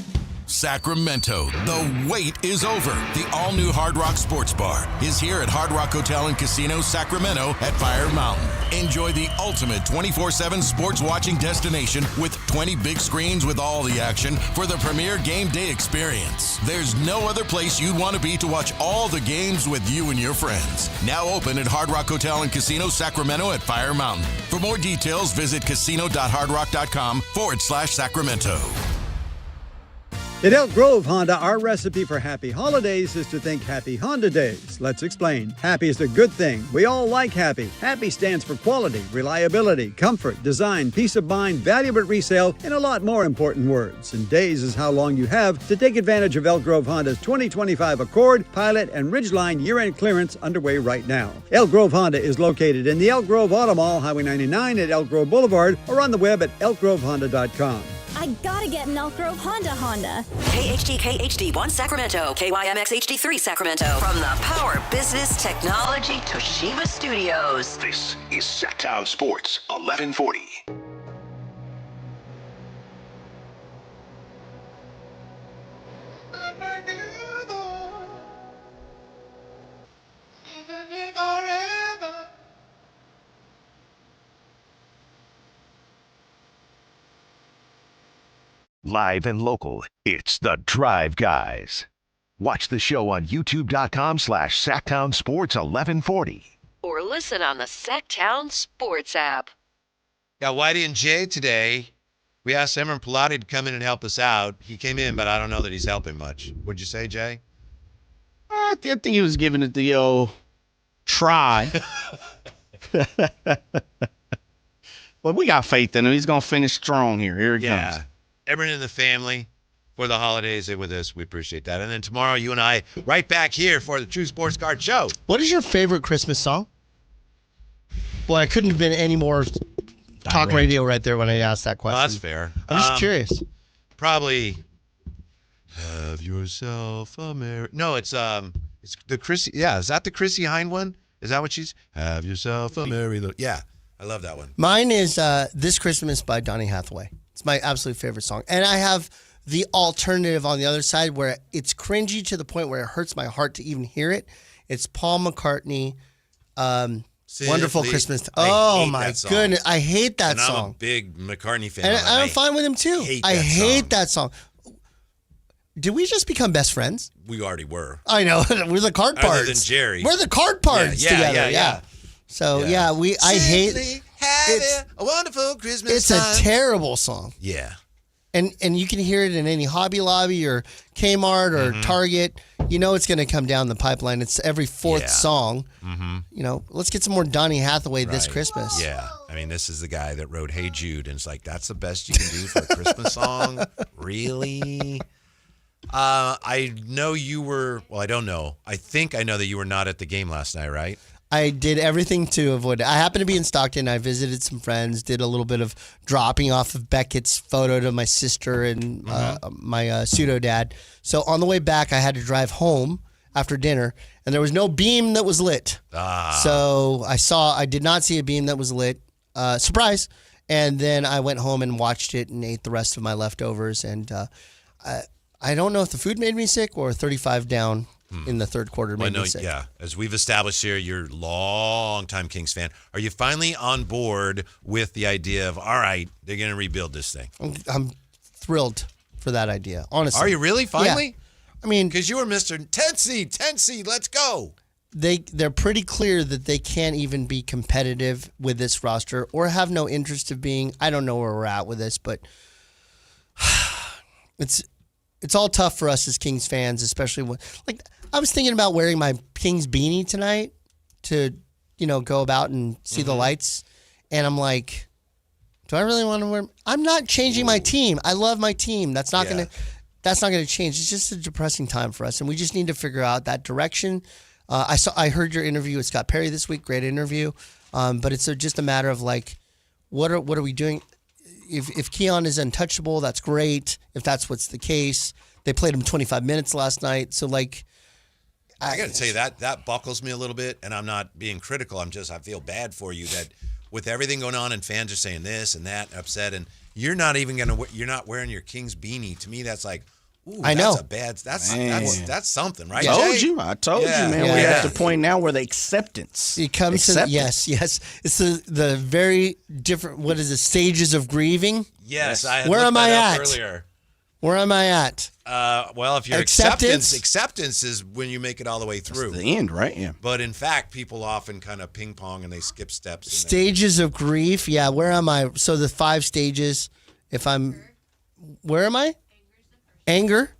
Sacramento, the wait is over. The all-new Hard Rock Sports Bar is here at Hard Rock Hotel and Casino Sacramento at Fire Mountain. Enjoy the ultimate 24/7 sports watching destination with 20 big screens with all the action for the premier game day experience. There's no other place you'd want to be to watch all the games with you and your friends. Now open at Hard Rock Hotel and Casino Sacramento at Fire Mountain. For more details, visit casino.hardrock.com/Sacramento. At Elk Grove Honda, our recipe for happy holidays is to think Happy Honda Days. Let's explain. Happy is a good thing. We all like happy. Happy stands for quality, reliability, comfort, design, peace of mind, value at resale, and a lot more important words. And days is how long you have to take advantage of Elk Grove Honda's 2025 Accord, Pilot, and Ridgeline year-end clearance underway right now. Elk Grove Honda is located in the Elk Grove Auto Mall, Highway 99 at Elk Grove Boulevard, or on the web at elkgrovehonda.com. I gotta get an Elk Grove Honda. KHD1 Sacramento, KYMX HD3 Sacramento. From the Power Business Technology Toshiba Studios. This is Sactown Sports 1140. Live and local, it's the Drive Guys. Watch the show on youtube.com/Sactown Sports 1140. Or listen on the Sactown Sports app. Got Whitey and Jay today. We asked Emron Pilati to come in and help us out. He came in, but I don't know that he's helping much. What'd you say, Jay? I think he was giving it the old try. Well, we got faith in him. He's going to finish strong here. Here he comes. Everyone in the family for the holidays with us. We appreciate that. And then tomorrow, you and I right back here for the True Sports Card Show. What is your favorite Christmas song? Boy, I couldn't have been any more talk radio right there when I asked that question. Oh, that's fair. I'm just curious. Probably Have Yourself a Merry... No, it's the Chrissy... Yeah, is that the Chrissy Hynde one? Is that what she's... Have Yourself a Merry Little... Yeah, I love that one. Mine is This Christmas by Donny Hathaway. It's my absolute favorite song. And I have the alternative on the other side where it's cringy to the point where it hurts my heart to even hear it. It's Paul McCartney, Wonderful Christmas. Oh, my goodness. I hate that song. I'm a big McCartney fan. And I'm fine with him, too. I hate that song. Did we just become best friends? We already were. I know. We're the card parts. Other than Jerry. We're the card parts together. Yeah. So, I hate... It's a wonderful Christmas It's time. a terrible song. Yeah. And you can hear it in any Hobby Lobby or Kmart or Target. You know it's going to come down the pipeline. It's every fourth song. Mm-hmm. You know, let's get some more Donny Hathaway this Christmas. Yeah. I mean, this is the guy that wrote Hey Jude, and it's like, that's the best you can do for a Christmas song? Really? I know you were, well, I don't know. I think I know that you were not at the game last night, right? I did everything to avoid it. I happened to be in Stockton. I visited some friends, did a little bit of dropping off of Beckett's photo to my sister and my pseudo dad. So on the way back, I had to drive home after dinner, and there was no beam that was lit. So I did not see a beam that was lit. Surprise. And then I went home and watched it and ate the rest of my leftovers. And I don't know if the food made me sick or 35 down in the third quarter made me sick. Yeah, as we've established here, you're a long-time Kings fan. Are you finally on board with the idea of, all right, they're going to rebuild this thing? I'm thrilled for that idea, honestly. Are you really, finally? Yeah. I mean, because you were Mr. 10 seed, let's go. They're pretty clear that they can't even be competitive with this roster or have no interest of being. I don't know where we're at with this, but it's all tough for us as Kings fans, especially when, like, I was thinking about wearing my Kings beanie tonight to, go about and see the lights, and I'm like, do I really want to wear? I'm not changing my team. I love my team. That's not gonna change. It's just a depressing time for us, and we just need to figure out that direction. I heard your interview with Scott Perry this week. Great interview, but it's just a matter of like, what are we doing? If Keon is untouchable, that's great. If that's what's the case, they played him 25 minutes last night. So like, I got to tell you that buckles me a little bit, and I'm not being critical. I feel bad for you that with everything going on and fans are saying this and that, upset, and you're not wearing your Kings beanie. To me, that's like, ooh, I know. That's something, right? I told you, man. We're at the point now where the acceptance. It comes to yes. It's the very different. What is it? Stages of grieving. Yes, Where am I at? Earlier. Where am I at? Well, if your acceptance is when you make it all the way through. That's the end, right? Yeah. But in fact, people often kind of ping pong and they skip steps. Stages of grief. Yeah. Where am I? So the 5 stages. Where am I? Anger.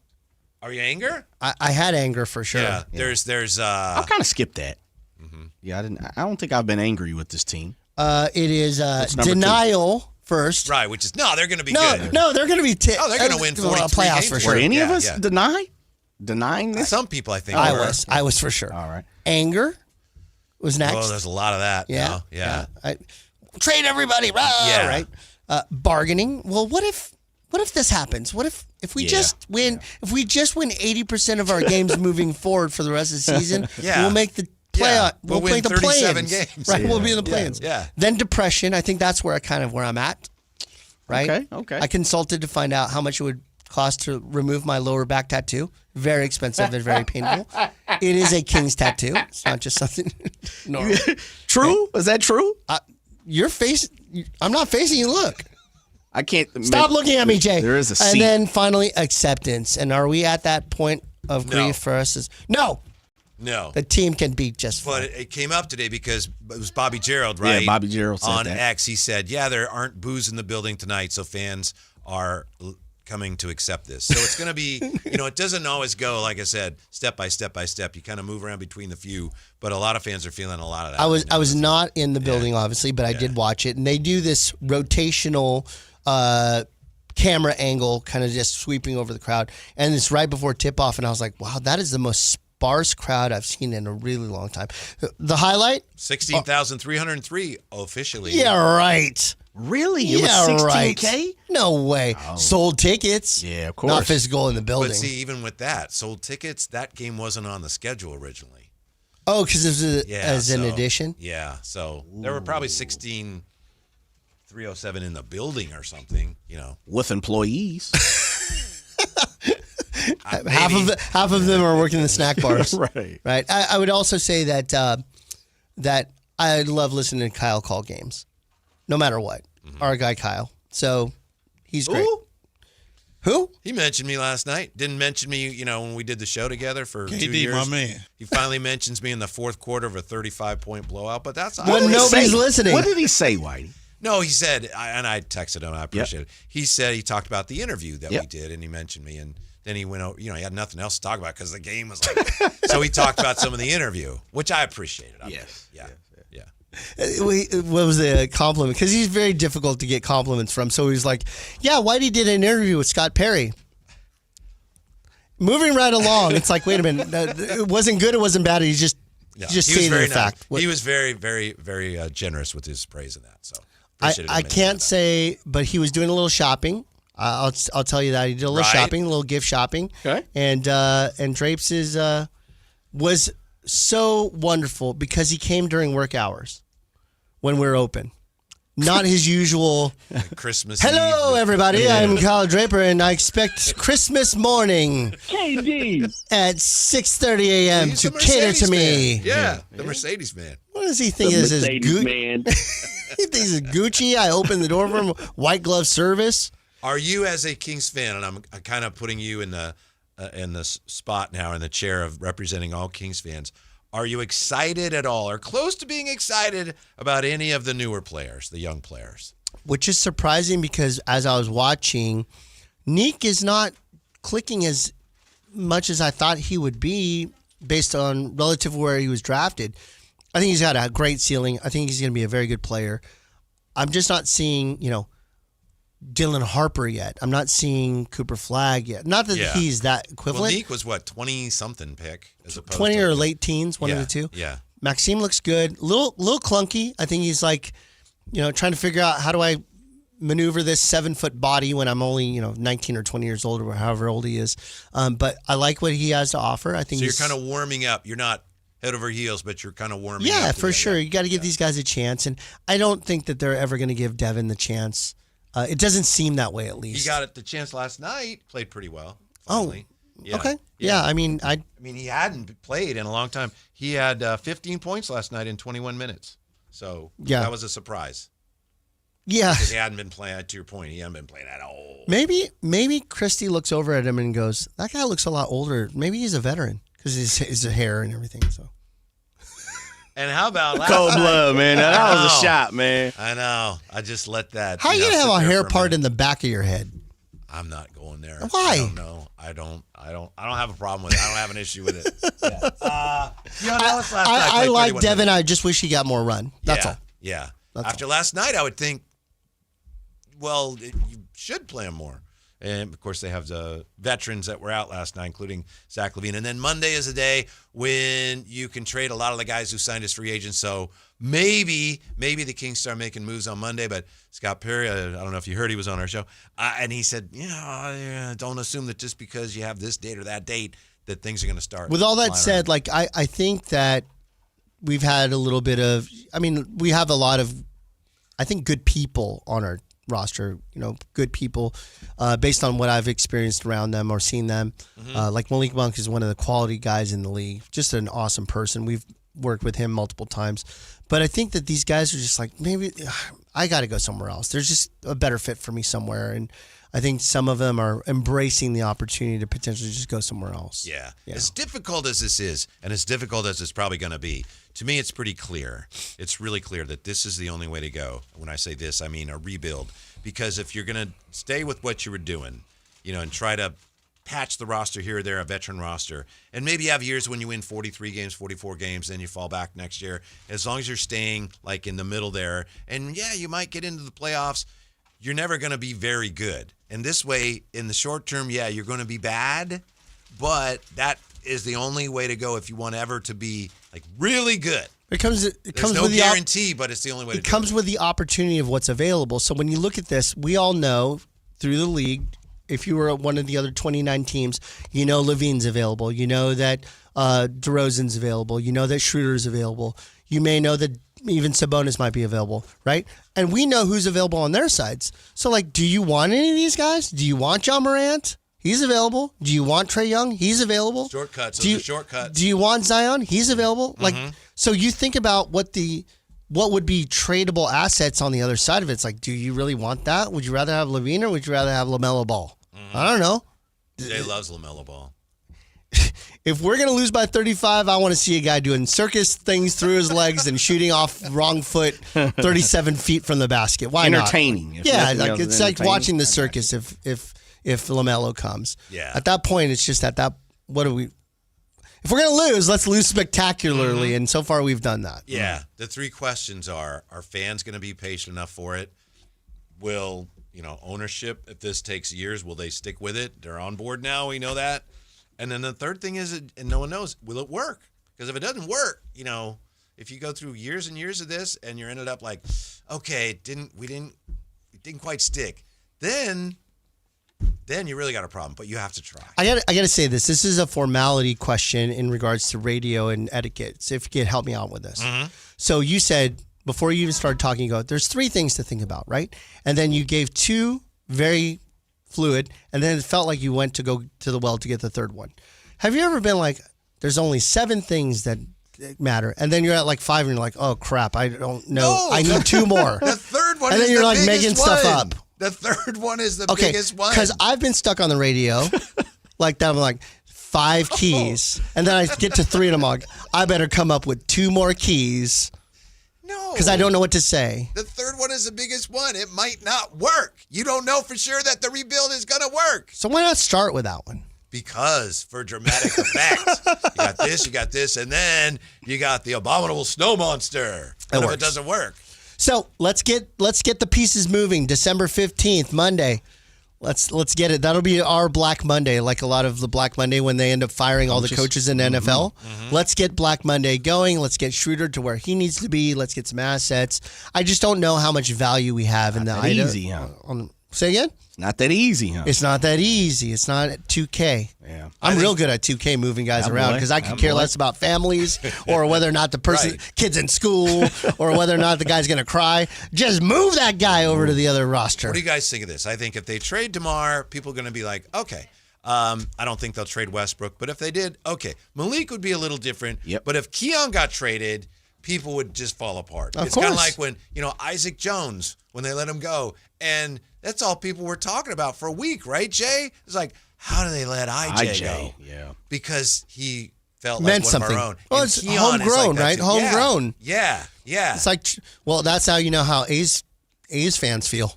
Are you anger? I had anger for sure. Yeah. There's. I've kind of skipped that. Mm-hmm. Yeah, I don't think I've been angry with this team. It is denial. First. Right, which is, they're going to be good. No, they're going to be they're going to win 43 playoffs games for sure. Were any of us denying this? Some people, I think. I was for sure. All right. Anger was next. Oh, there's a lot of that. Yeah. Yeah. Trade everybody. Yeah. Right. Bargaining. Well, what if this happens? What if we just win? If we just win 80% of our games moving forward for the rest of the season, we'll make the playoff. We'll win the 37 games. Right. We'll be in the play-ins. Yeah. Then depression. I think that's where I'm at. Right. Okay. I consulted to find out how much it would cost to remove my lower back tattoo. Very expensive and very painful. It is a King's tattoo. It's not just something normal. True? Is that true? Your face. I'm not facing you. Look. I can't. Stop looking at me, Jay. There is a seat. And then finally, acceptance. And are we at that point of grief for us? No. The team can be just fine. But it came up today because it was Bobby Gerald, right? Yeah, Bobby Gerald said on that. X. He said, there aren't boos in the building tonight, so fans are coming to accept this. So it's going to be, it doesn't always go, like I said, step by step by step. You kind of move around between the few, but a lot of fans are feeling a lot of that. I was not in the building, obviously, but I did watch it. And they do this rotational camera angle kind of just sweeping over the crowd. And it's right before tip-off, and I was like, wow, that is the most sparse crowd I've seen in a really long time. The highlight? 16,303 officially. Yeah, right. Really? It was 16K? Right. No way. Oh. Sold tickets. Yeah, of course. Not physical in the building. But see, even with that, sold tickets, that game wasn't on the schedule originally. Oh, because it was an addition? Yeah, so there were probably 16,307 in the building or something, With employees. Half of them are working in the snack bars. Right. I would also say that that I love listening to Kyle call games, no matter what. Mm-hmm. Our guy Kyle, so he's great. Who? He mentioned me last night. Didn't mention me, when we did the show together for KD, 2 years. my man. He finally mentions me in the fourth quarter of a 35-point blowout. But that's when nobody's listening. What did he say, Whitey? No, he said, and I texted him. I appreciate it. He said he talked about the interview that we did, and he mentioned me. And then he went over, he had nothing else to talk about because the game was like, so he talked about some of the interview, which I appreciated. Yes. Yeah. What was the compliment? Because he's very difficult to get compliments from. So he's like, yeah, Whitey did an interview with Scott Perry. Moving right along, it's like, wait a minute. It wasn't good, it wasn't bad. He just stated the fact. He was very, very, very generous with his praise of that. So I can't say, but he was doing a little shopping. I'll tell you that. He did a little shopping, a little gift shopping. Okay. And Drapes was so wonderful because he came during work hours when we're open. Not his usual Christmas. Hello, everybody. I'm Kyle Draper, and I expect Christmas morning KD at 6:30 a.m. to cater to me. Yeah, the Mercedes man. What does he think the is his Mercedes man? He thinks it's Gucci. I open the door for him. White glove service. Are you, as a Kings fan, and I'm kind of putting you in the spot now in the chair of representing all Kings fans? Are you excited at all or close to being excited about any of the newer players, the young players? Which is surprising because as I was watching, Nick is not clicking as much as I thought he would be based on relative where he was drafted. I think he's got a great ceiling. I think he's going to be a very good player. I'm just not seeing, Dylan Harper yet. I'm not seeing Cooper Flagg yet. Not that he's that equivalent. Well, Nick was 20-something pick as opposed 20 to or late teens, one of the two. Yeah. Maximd looks good. Little clunky. I think he's like, trying to figure out how do I maneuver this 7-foot body when I'm only, 19 or 20 years old or however old he is. But I like what he has to offer. I think so. You're kind of warming up. You're not head over heels, but you're kind of warming up. Yeah, for sure. You got to give these guys a chance, and I don't think that they're ever going to give Devin the chance. It doesn't seem that way, at least. He got the chance last night. Played pretty well. Finally. Oh, okay. Yeah, I mean, he hadn't played in a long time. He had 15 points last night in 21 minutes. So that was a surprise. Yeah. Because he hadn't been playing, to your point, he hadn't been playing at all. Maybe Christy looks over at him and goes, that guy looks a lot older. Maybe he's a veteran because his hair and everything. So. And how about last cold night? blood, man? That was a shot, man. I know. I just let that. How are you gonna have a hair part in the back of your head? I'm not going there. Why? I don't know. I don't have a problem with it. I don't have an issue with it. Yeah. I like Devin. I just wish he got more run. That's all. Yeah. After last night, I would think, well, you should play him more. And, of course, they have the veterans that were out last night, including Zach LaVine. And then Monday is a day when you can trade a lot of the guys who signed as free agents. So maybe the Kings start making moves on Monday. But Scott Perry, I don't know if you heard, he was on our show. And he said, don't assume that just because you have this date or that date that things are going to start. With all that said, I think that we've had a little bit of – we have a lot of, I think, good people on our roster, good people based on what I've experienced around them or seen them. Like Malik Monk is one of the quality guys in the league, just an awesome person. We've worked with him multiple times. But I think that these guys are just like, maybe I got to go somewhere else. There's just a better fit for me somewhere. And I think some of them are embracing the opportunity to potentially just go somewhere else. Yeah. As difficult as this is, and as difficult as it's probably going to be, to me, it's pretty clear. It's really clear that this is the only way to go. When I say this, I mean a rebuild. Because if you're going to stay with what you were doing, and try to patch the roster here or there, a veteran roster, and maybe you have years when you win 43 games, 44 games, then you fall back next year. As long as you're staying like in the middle there, and you might get into the playoffs, you're never going to be very good. And this way, in the short term, you're going to be bad, but that is the only way to go if you want ever to be like really good. It comes There's no with guarantee, but it's the only way to do it. It comes with the opportunity of what's available. So when you look at this, we all know through the league, if you were at one of the other 29 teams, Levine's available. You know that DeRozan's available. You know that Schroeder's available. You may know that even Sabonis might be available, right? And we know who's available on their sides. So, do you want any of these guys? Do you want John Morant? He's available. Do you want Trae Young? He's available. Shortcuts. Shortcuts. Do you want Zion? He's available. So you think about what would be tradable assets on the other side of it. It's like, do you really want that? Would you rather have Levine or would you rather have LaMelo Ball? I don't know. Jay loves LaMelo Ball. If we're going to lose by 35, I want to see a guy doing circus things through his legs and shooting off wrong foot 37 feet from the basket. Why entertaining. not? Yeah, it's like watching the circus. If if LaMelo comes. Yeah. At that point, it's just if we're going to lose, let's lose spectacularly. And so far, we've done that. Yeah. The 3 questions are fans going to be patient enough for it? Will, ownership, if this takes years, will they stick with it? They're on board now. We know that. And then the third thing is, and no one knows, will it work? Because if it doesn't work, if you go through years and years of this and you're ended up like, okay, it didn't quite stick, then you really got a problem, but you have to try. I got to say this. This is a formality question in regards to radio and etiquette. So if you could help me out with this. Mm-hmm. So you said, before you even started talking, you go, there's 3 things to think about, right? And then you gave 2 very fluid, and then it felt like you went to go to the well to get the third one. Have you ever been like, there's only 7 things that matter, and then you're at like 5 and you're like, oh crap, I don't know. No, I need 2 more. The third one and is then you're the like biggest making one. stuff up. The third one is the Okay, biggest one. because I've been stuck on the radio like that. I'm like 5 keys, and then I get to 3 and I'm like, I better come up with 2 more keys. No. Because I don't know what to say. The third one is the biggest one. It might not work. You don't know for sure that the rebuild is going to work. So why not start with that one? Because for dramatic effect, you got this, and then you got the abominable snow monster. What if it doesn't work? So let's get the pieces moving. December 15th, Monday. Let's get it. That'll be our Black Monday, like a lot of the Black Monday when they end up firing all the coaches in the NFL. Mm-hmm. Let's get Black Monday going. Let's get Schroeder to where he needs to be. Let's get some assets. I just don't know how much value we have in the item. Easy, huh? Say again? It's not that easy, huh? It's not that easy. It's not 2K. Yeah. I'm real good at 2K moving guys around because I could care less about families or whether or not the person, kid's in school or whether or not the guy's going to cry. Just move that guy over to the other roster. What do you guys think of this? I think if they trade DeMar, people are going to be like, okay. I don't think they'll trade Westbrook, but if they did, okay. Malik would be a little different. Yep. But if Keon got traded, people would just fall apart. Of It's kind of course. like when, Isaac Jones, when they let him go. And that's all people were talking about for a week, right, Jay? It's like, how do they let IJ go? Yeah. Because he felt Meant like one something. of our own. Well, And it's Keon is homegrown, like that right? too. Homegrown. Yeah. It's like, well, that's how you know how A's fans feel.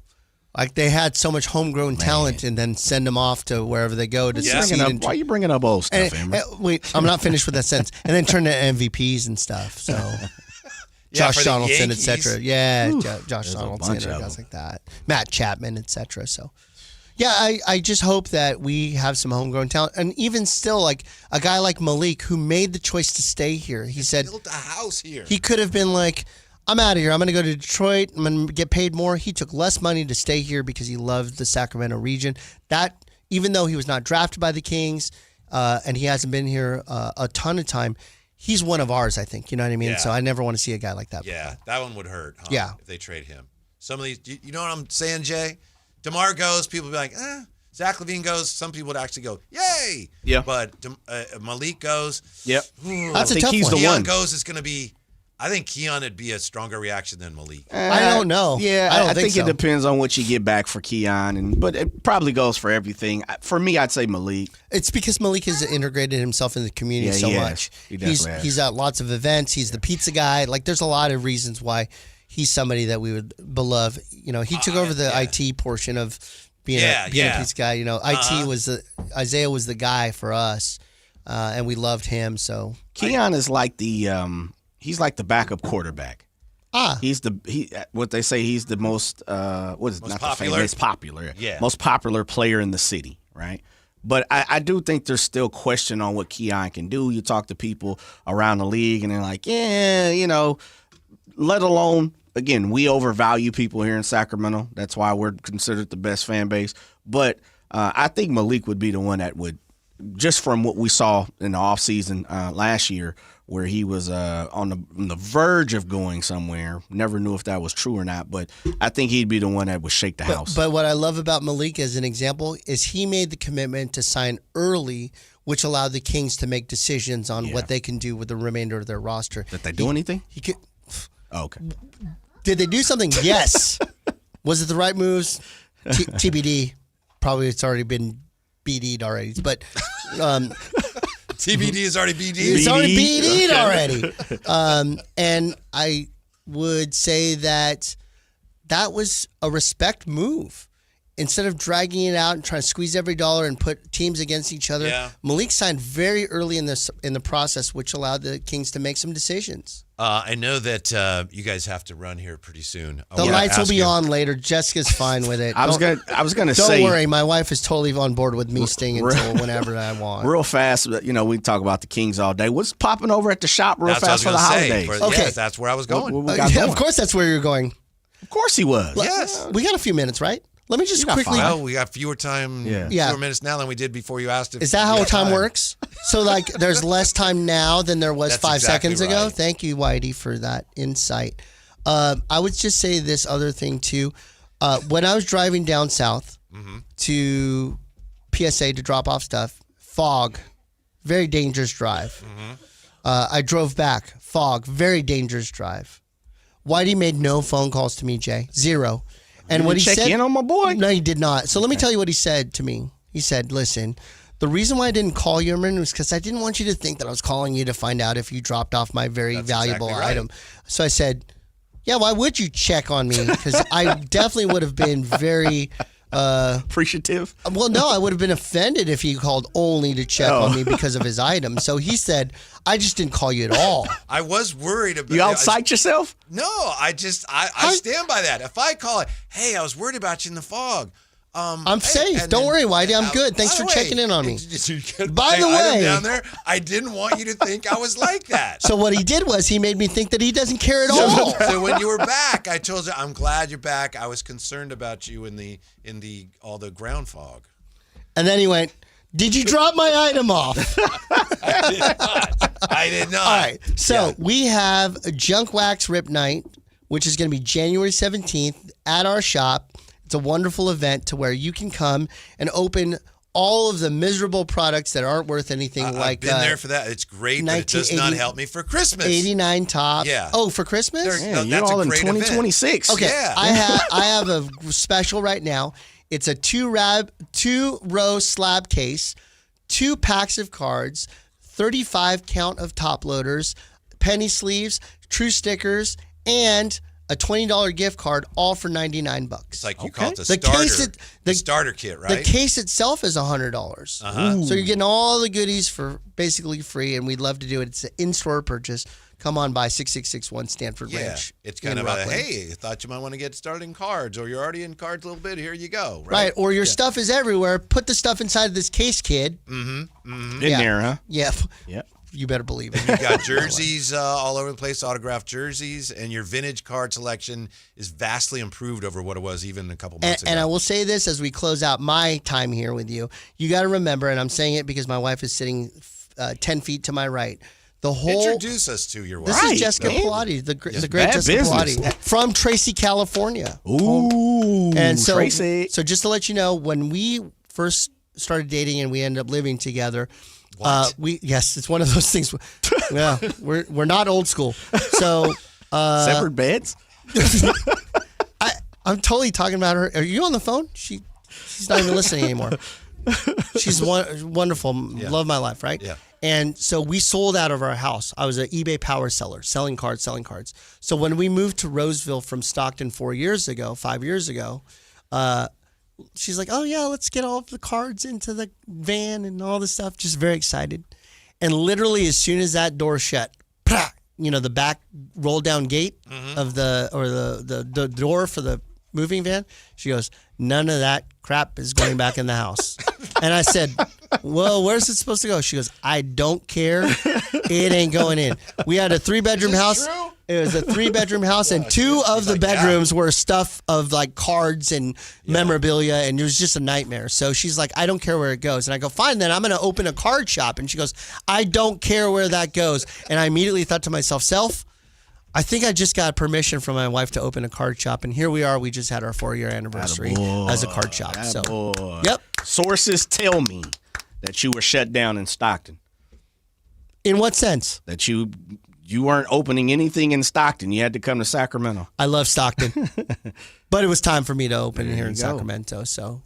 Like they had so much homegrown talent and then send them off to wherever they go to succeed. Why are you bringing up old stuff, Amber? Wait, I'm not finished with that sentence. And then turn to MVPs and stuff. So Josh for the Donaldson, Yankees. etc. Yeah, Ooh, Josh there's a Donaldson bunch and of guys them. like that. Matt Chapman, etc. So, yeah, I just hope that we have some homegrown talent. And even still, like a guy like Malik who made the choice to stay here. He said built a house here. he could have been like, I'm out of here. I'm going to go to Detroit. I'm going to get paid more. He took less money to stay here because he loved the Sacramento region. That, even though he was not drafted by the Kings and he hasn't been here a ton of time, he's one of ours, I think. You know what I mean? Yeah. So I never want to see a guy like that. Yeah, that one would hurt. Huh? Yeah. If they trade him. Some of these, you know what I'm saying, Jay? DeMar goes, people will be like, Zach LaVine goes, some people would actually go, yay. Yeah. But Malik goes. Yep. That's a tough one. Keon goes, it's going to be, I think Keon would be a stronger reaction than Malik. I don't know. Yeah, I don't I think so. it depends on what you get back for Keon, but it probably goes for everything. For me, I'd say Malik. It's because Malik has integrated himself in the community so he has. much. He definitely has. He's at lots of events. He's the pizza guy. Like, there's a lot of reasons why he's somebody that we would beloved. You know, he took over the IT portion of being a pizza guy. You know, IT was Isaiah was the guy for us, and we loved him. So Keon is like the he's like the backup quarterback. He's what they say he's the most most popular. Yeah. Most popular player in the city, right? But I do think there's still question on what Keon can do. You talk to people around the league and they're like, yeah, you know, let alone, again, we overvalue people here in Sacramento. That's why we're considered the best fan base. But I think Malik would be the one that would, just from what we saw in the offseason last year, where he was on the verge of going somewhere. Never knew if that was true or not, but I think he'd be the one that would shake the house. But what I love about Malik as an example is he made the commitment to sign early, which allowed the Kings to make decisions on what they can do with the remainder of their roster. Did they do anything? He could. Oh, okay. Did they do something? Yes. Was it the right moves? TBD. Probably it's already been BD'd already. But TBD is already BD. It's already BD'd already. And I would say that was a respect move. instead of dragging it out and trying to squeeze every dollar and put teams against each other, Malik signed very early in the process, which allowed the Kings to make some decisions. I know that you guys have to run here pretty soon. The lights will be on later. Jessica's fine with it. I was gonna say. Don't worry, my wife is totally on board with me staying until whenever I want. Real fast, we talk about the Kings all day. What's popping over at the shop real fast for the holidays? Okay, yes, that's where I was going. Of course, that's where you're going. Of course he was. Yes. We got a few minutes, right? Let me just quickly. Well, we got fewer minutes now than we did before you asked. Is that how time works? So, there's less time now than there was 5 seconds ago? Right. Thank you, Whitey, for that insight. I would just say this other thing, too. When I was driving down south to PSA to drop off stuff, fog, very dangerous drive. I drove back, fog, very dangerous drive. Whitey made no phone calls to me, Jay. 0. And what he said, check in on my boy? No, he did not. So let me tell you what he said to me. He said, listen, the reason why I didn't call you, Emran, was because I didn't want you to think that I was calling you to find out if you dropped off my very valuable item. So I said, yeah, why would you check on me? Because I definitely would have been very... appreciative? Well, no, I would have been offended if he called only to check on me because of his item. So he said, I just didn't call you at all. I was worried about you. Outpsyched yourself? No, I stand by that. If I call it, hey, I was worried about you in the fog. I'm safe. Don't worry, Whitey. I'm good. Thanks for checking in on me. By the way, down there, I didn't want you to think I was like that. So what he did was he made me think that he doesn't care at all. So when you were back, I told you, I'm glad you're back. I was concerned about you in all the ground fog. And then he went, did you drop my item off? I did not. All right. So we have a Junk Wax Rip Night, which is going to be January 17th at our shop. It's a wonderful event to where you can come and open all of the miserable products that aren't worth anything. I've been there for that. It's great, but it does not help me for Christmas. 89 top. Yeah. Oh, for Christmas? You're all in 2026. Okay. Yeah. I have a special right now. It's a 2-row slab case, 2 packs of cards, 35 count of top loaders, penny sleeves, true stickers, and a $20 gift card, all for $99. It's like you call it the starter kit, right? The case itself is $100. So you're getting all the goodies for basically free, and we'd love to do it. It's an in-store purchase. Come on by 6661 Stanford Ranch. It's kind of hey, I thought you might want to get started in cards, or you're already in cards a little bit. Here you go. Right, or your stuff is everywhere. Put the stuff inside of this case, kid. In there, huh? Yeah. Yep. You better believe it. You've got jerseys all over the place, autographed jerseys, and your vintage card selection is vastly improved over what it was even a couple months ago. And I will say this as we close out my time here with you. You got to remember, and I'm saying it because my wife is sitting 10 feet to my right. Introduce us to your wife. This is Jessica Pilates, the great Jessica Pilates from Tracy, California. Ooh, and so, Tracy. So just to let you know, when we first started dating and we ended up living together, it's one of those things. Yeah, we're not old school. So separate beds. I'm totally talking about her. Are you on the phone? She's not even listening anymore. She's wonderful. Yeah. Love my life, right? Yeah. And so we sold out of our house. I was an eBay power seller, selling cards. So when we moved to Roseville from Stockton 5 years ago, she's like, oh yeah, let's get all of the cards into the van and all this stuff. Just very excited. And literally as soon as that door shut, the back roll down gate of the door for the moving van, she goes, none of that crap is going back in the house. And I said, well, where's it supposed to go? She goes, I don't care. It ain't going in. We had a 3-bedroom house. True? It was a 3-bedroom house, and 2 of the bedrooms were stuff of like cards and memorabilia, and it was just a nightmare. So she's like, I don't care where it goes. And I go, fine, then I'm going to open a card shop. And she goes, I don't care where that goes. And I immediately thought to myself, I think I just got permission from my wife to open a card shop, and here we are. We just had our 4-year anniversary as a card shop. So, yep. Sources tell me that you were shut down in Stockton. In what sense? That you weren't opening anything in Stockton. You had to come to Sacramento. I love Stockton, but it was time for me to open here in Sacramento. So,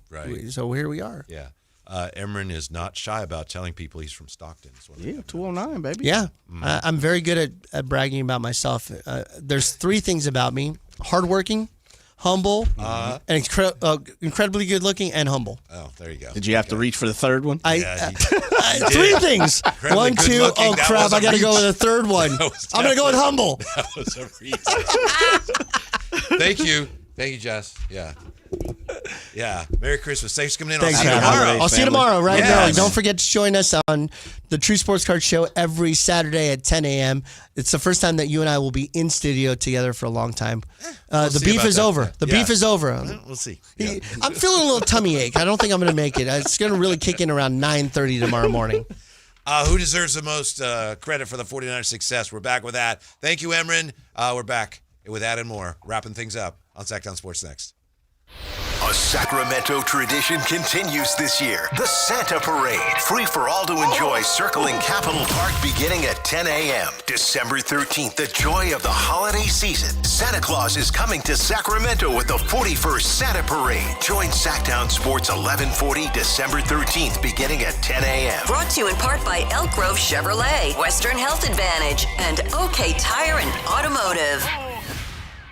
so here we are. Yeah. Emran is not shy about telling people he's from Stockton. 209, baby. Yeah. I'm very good at bragging about myself. There's 3 things about me: hardworking, humble, and incredibly good looking and humble. Oh, there you go. Did you have to reach for the third one? Three things. One, two. Oh crap! I got to go with a third one. I'm gonna go with humble. That was a reach. Thank you, Jess. Yeah. Merry Christmas. Thanks for coming in. Thanks, I'll see you tomorrow. I'll see you tomorrow, right now. Don't forget to join us on the True Sports Card Show every Saturday at 10 a.m. It's the first time that you and I will be in studio together for a long time. The beef is over. The beef is over. We'll see. I'm feeling a little tummy ache. I don't think I'm going to make it. It's going to really kick in around 9:30 tomorrow morning. Who deserves the most credit for the 49ers' success? We're back with that. Thank you, Emran. We're back with that and more. Wrapping things up on Sactown Sports next. A Sacramento tradition continues this year. The Santa Parade. Free for all to enjoy, circling Capitol Park beginning at 10 a.m. December 13th, the joy of the holiday season. Santa Claus is coming to Sacramento with the 41st Santa Parade. Join Sactown Sports 1140 December 13th beginning at 10 a.m. Brought to you in part by Elk Grove Chevrolet, Western Health Advantage, and OK Tire and Automotive.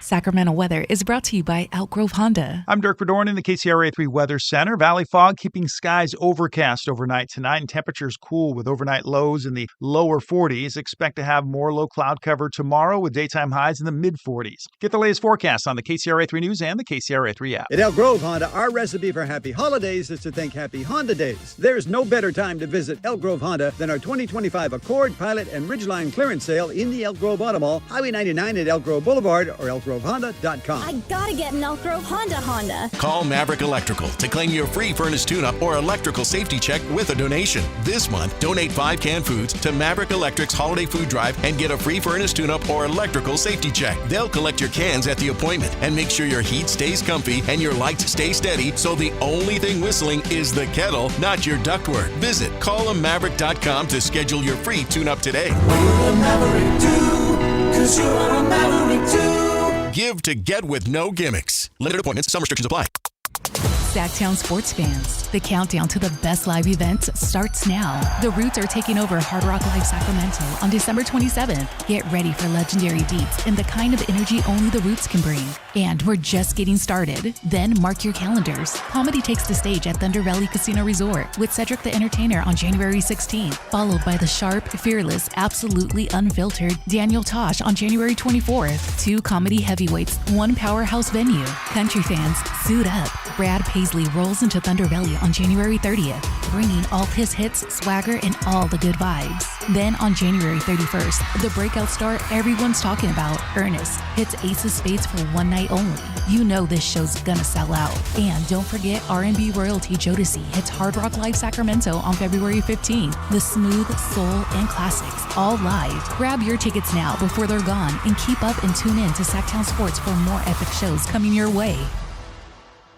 Sacramento weather is brought to you by Elk Grove Honda. I'm Dirk Bedorn in the KCRA 3 Weather Center. Valley fog keeping skies overcast overnight tonight and temperatures cool with overnight lows in the lower 40s. Expect to have more low cloud cover tomorrow with daytime highs in the mid 40s. Get the latest forecast on the KCRA 3 News and the KCRA 3 app. At Elk Grove Honda, our recipe for happy holidays is to think happy Honda days. There's no better time to visit Elk Grove Honda than our 2025 Accord, Pilot, and Ridgeline clearance sale in the Elk Grove Auto Mall, Highway 99 at Elk Grove Boulevard or ElkGroveHonda.com. I gotta get an Elk Grove Honda. Call Maverick Electrical to claim your free furnace tune-up or electrical safety check with a donation. This month, donate 5 canned foods to Maverick Electric's Holiday Food Drive and get a free furnace tune-up or electrical safety check. They'll collect your cans at the appointment and make sure your heat stays comfy and your lights stay steady, so the only thing whistling is the kettle, not your ductwork. Visit callamaverick.com to schedule your free tune-up today. We're a Maverick too, 'cause you're a Maverick too. Give to get with no gimmicks. Limited appointments. Some restrictions apply. Sactown sports fans, the countdown to the best live events starts now. The Roots are taking over Hard Rock Live Sacramento on December 27th. Get ready for legendary beats and the kind of energy only the Roots can bring. And we're just getting started. Then mark your calendars. Comedy takes the stage at Thunder Valley Casino Resort with Cedric the Entertainer on January 16th, followed by the sharp, fearless, absolutely unfiltered Daniel Tosh on January 24th. 2 comedy heavyweights, 1 powerhouse venue. Country fans, suit up. Brad Paisley rolls into Thunder Valley on January 30th, bringing all his hits, swagger, and all the good vibes. Then on January 31st, the breakout star everyone's talking about, Ernest, hits Ace of Spades for one night only. You know this show's gonna sell out. And don't forget R&B royalty Jodeci hits Hard Rock Live Sacramento on February 15th. The smooth, soul, and classics, all live. Grab your tickets now before they're gone and keep up and tune in to Sactown Sports for more epic shows coming your way.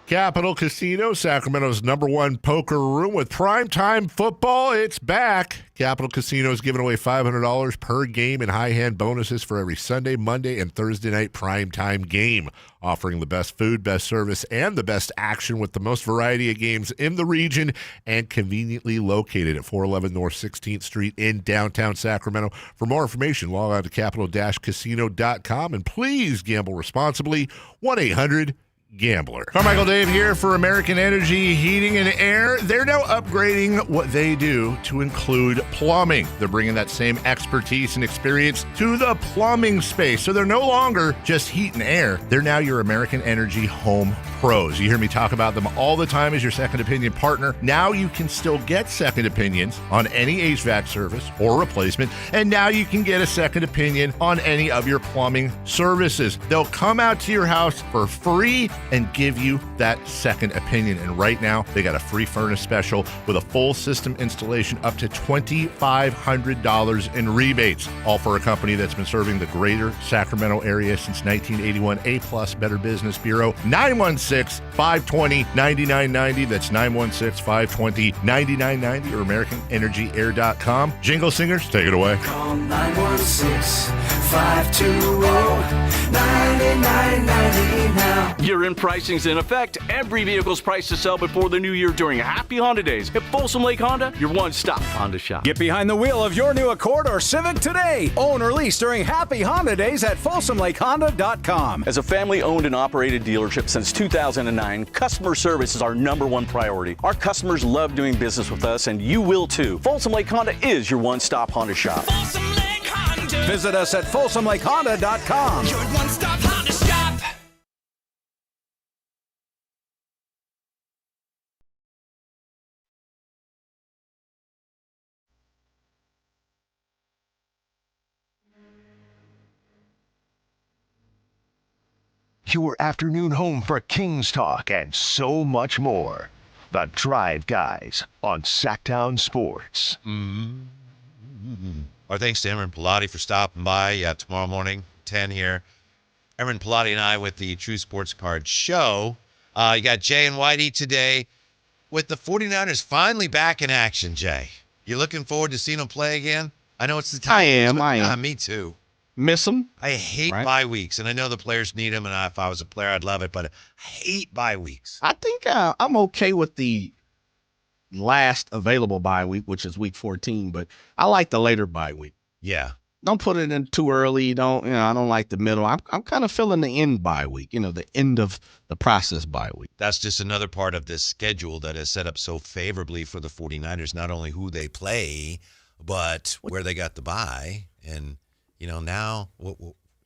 Capital Casino, Sacramento's #1 poker room with primetime football. It's back. Capital Casino is giving away $500 per game and high-hand bonuses for every Sunday, Monday, and Thursday night primetime game, offering the best food, best service, and the best action with the most variety of games in the region and conveniently located at 411 North 16th Street in downtown Sacramento. For more information, log on to capital-casino.com, and please gamble responsibly. 1-800-GAMBLER. Carmichael Dave here for American Energy Heating and Air. They're now upgrading what they do to include plumbing. They're bringing that same expertise and experience to the plumbing space. So they're no longer just heat and air. They're now your American Energy home pros. You hear me talk about them all the time as your second opinion partner. Now you can still get second opinions on any HVAC service or replacement. And now you can get a second opinion on any of your plumbing services. They'll come out to your house for free and give you that second opinion. And right now, they got a free furnace special with a full system installation up to $2,500 in rebates. All for a company that's been serving the greater Sacramento area since 1981. A+ Better Business Bureau. 916-520-9990. That's 916-520-9990 or AmericanEnergyAir.com. Jingle singers, take it away. Call 916-520-9990 now. You're in 10% pricing is in effect. Every vehicle is priced to sell before the new year during Happy Honda Days. At Folsom Lake Honda, your one-stop Honda shop. Get behind the wheel of your new Accord or Civic today. Own or lease during Happy Honda Days at FolsomLakeHonda.com. As a family-owned and operated dealership since 2009, customer service is our #1 priority. Our customers love doing business with us, and you will too. Folsom Lake Honda is your one-stop Honda shop. Visit us at FolsomLakeHonda.com. Your one-stop Honda shop. Your afternoon home for Kings talk and so much more. The Drive Guys on Sactown Sports. Our thanks to Erin Pilati for stopping by tomorrow morning, 10 here. Erin Pilati and I with the True Sports Card Show. You got Jay and Whitey today with the 49ers finally back in action, Jay. You looking forward to seeing them play again? I know it's the time. I am. Me too. Miss them? I hate bye weeks, and I know the players need them, and if I was a player, I'd love it, but I hate bye weeks. I think I'm okay with the last available bye week, which is week 14, but I like the later bye week. Yeah. Don't put it in too early. I don't like the middle. I'm kind of feeling the end bye week, the end of the process bye week. That's just another part of this schedule that is set up so favorably for the 49ers, not only who they play, but where they got the bye. And, now, what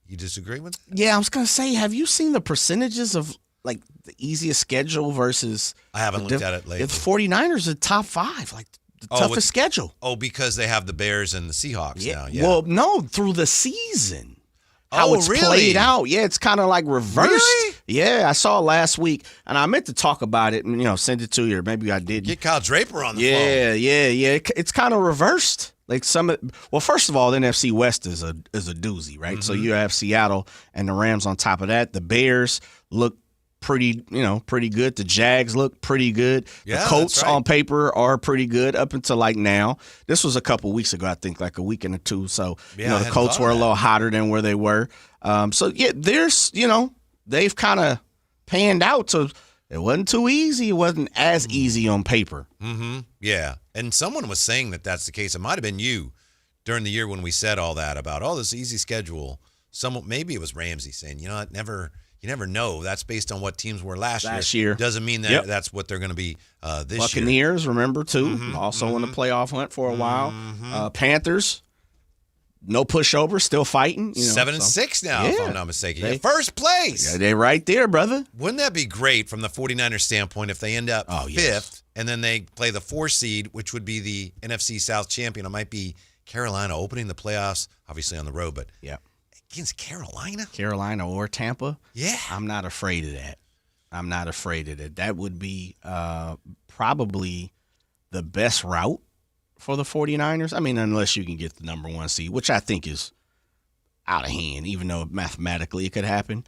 you disagree with that? Yeah, I was going to say, have you seen the percentages of, like, the easiest schedule versus... I haven't looked at it lately. The 49ers are top 5, like, the toughest schedule. Oh, because they have the Bears and the Seahawks now. Yeah. Well, no, through the season. How it's really? played out. Yeah, it's kind of like reversed. Really? Yeah, I saw last week, and I meant to talk about it and, send it to you, or maybe I didn't. Get Kyle Draper on the phone. phone. Yeah. It's kind of reversed. Like first of all, the NFC West is a doozy, right? Mm-hmm. So you have Seattle and the Rams on top of that. The Bears look pretty good. The Jags look pretty good. Yeah, the Colts that's right. on paper are pretty good up until like now. This was a couple weeks ago, I think, like a week and two. So the Colts were a little hotter than where they were. There's they've kind of panned out. So it wasn't too easy. It wasn't as easy on paper. Mm-hmm. Yeah. And someone was saying that that's the case. It might have been you during the year when we said all that about, this easy schedule. Maybe it was Ramsey saying, you never know. That's based on what teams were last year. Doesn't mean that that's what they're going to be this year. Buccaneers, remember, too. Also in the playoff hunt for a while. Panthers, no pushover, still fighting. 7-6 now, if I'm not mistaken. First place. Yeah, they're right there, brother. Wouldn't that be great from the 49ers standpoint if they end up fifth and then they play the 4 seed, which would be the NFC South champion? It might be Carolina opening the playoffs, obviously on the road, but against Carolina or Tampa. Yeah. I'm not afraid of that. That would be probably the best route for the 49ers. I mean, unless you can get the number 1 seed, which I think is out of hand, even though mathematically it could happen.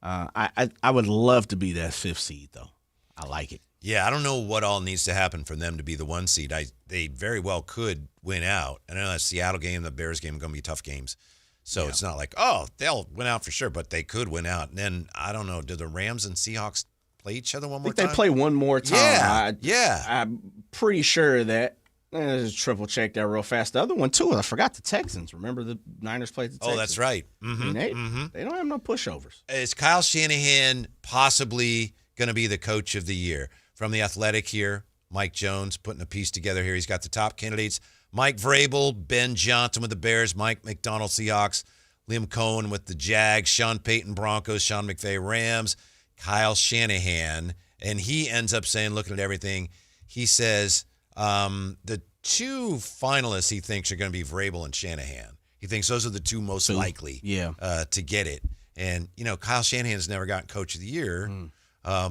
I would love to be that 5th seed, though. I like it. Yeah, I don't know what all needs to happen for them to be the 1 seed. They very well could win out. I know that Seattle game, the Bears game are going to be tough games. So it's not like, they'll win out for sure, but they could win out. And then, I don't know, do the Rams and Seahawks play each other one more time? They play one more time. Yeah. I'm pretty sure of that. Let's triple check that real fast. The other one, too, I forgot the Texans. Remember the Niners played the Texans? Oh, that's right. Mm-hmm. I mean, they don't have no pushovers. Is Kyle Shanahan possibly going to be the coach of the year? From The Athletic here, Mike Jones putting a piece together here. He's got the top candidates. Mike Vrabel, Ben Johnson with the Bears, Mike McDonald, Seahawks, Liam Cohen with the Jags, Sean Payton, Broncos, Sean McVay, Rams, Kyle Shanahan. And he ends up saying, looking at everything, he says the 2 finalists he thinks are going to be Vrabel and Shanahan. He thinks those are the 2 most likely to get it. And, Kyle Shanahan's never gotten Coach of the Year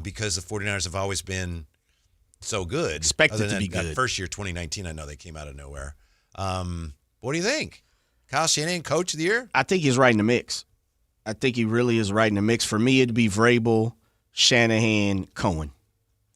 because the 49ers have always been so good. Expected to be good. That first year, 2019, I know they came out of nowhere. What do you think? Kyle Shanahan, Coach of the Year? I think he's right in the mix. I think he really is right in the mix. For me, it'd be Vrabel, Shanahan, Cohen.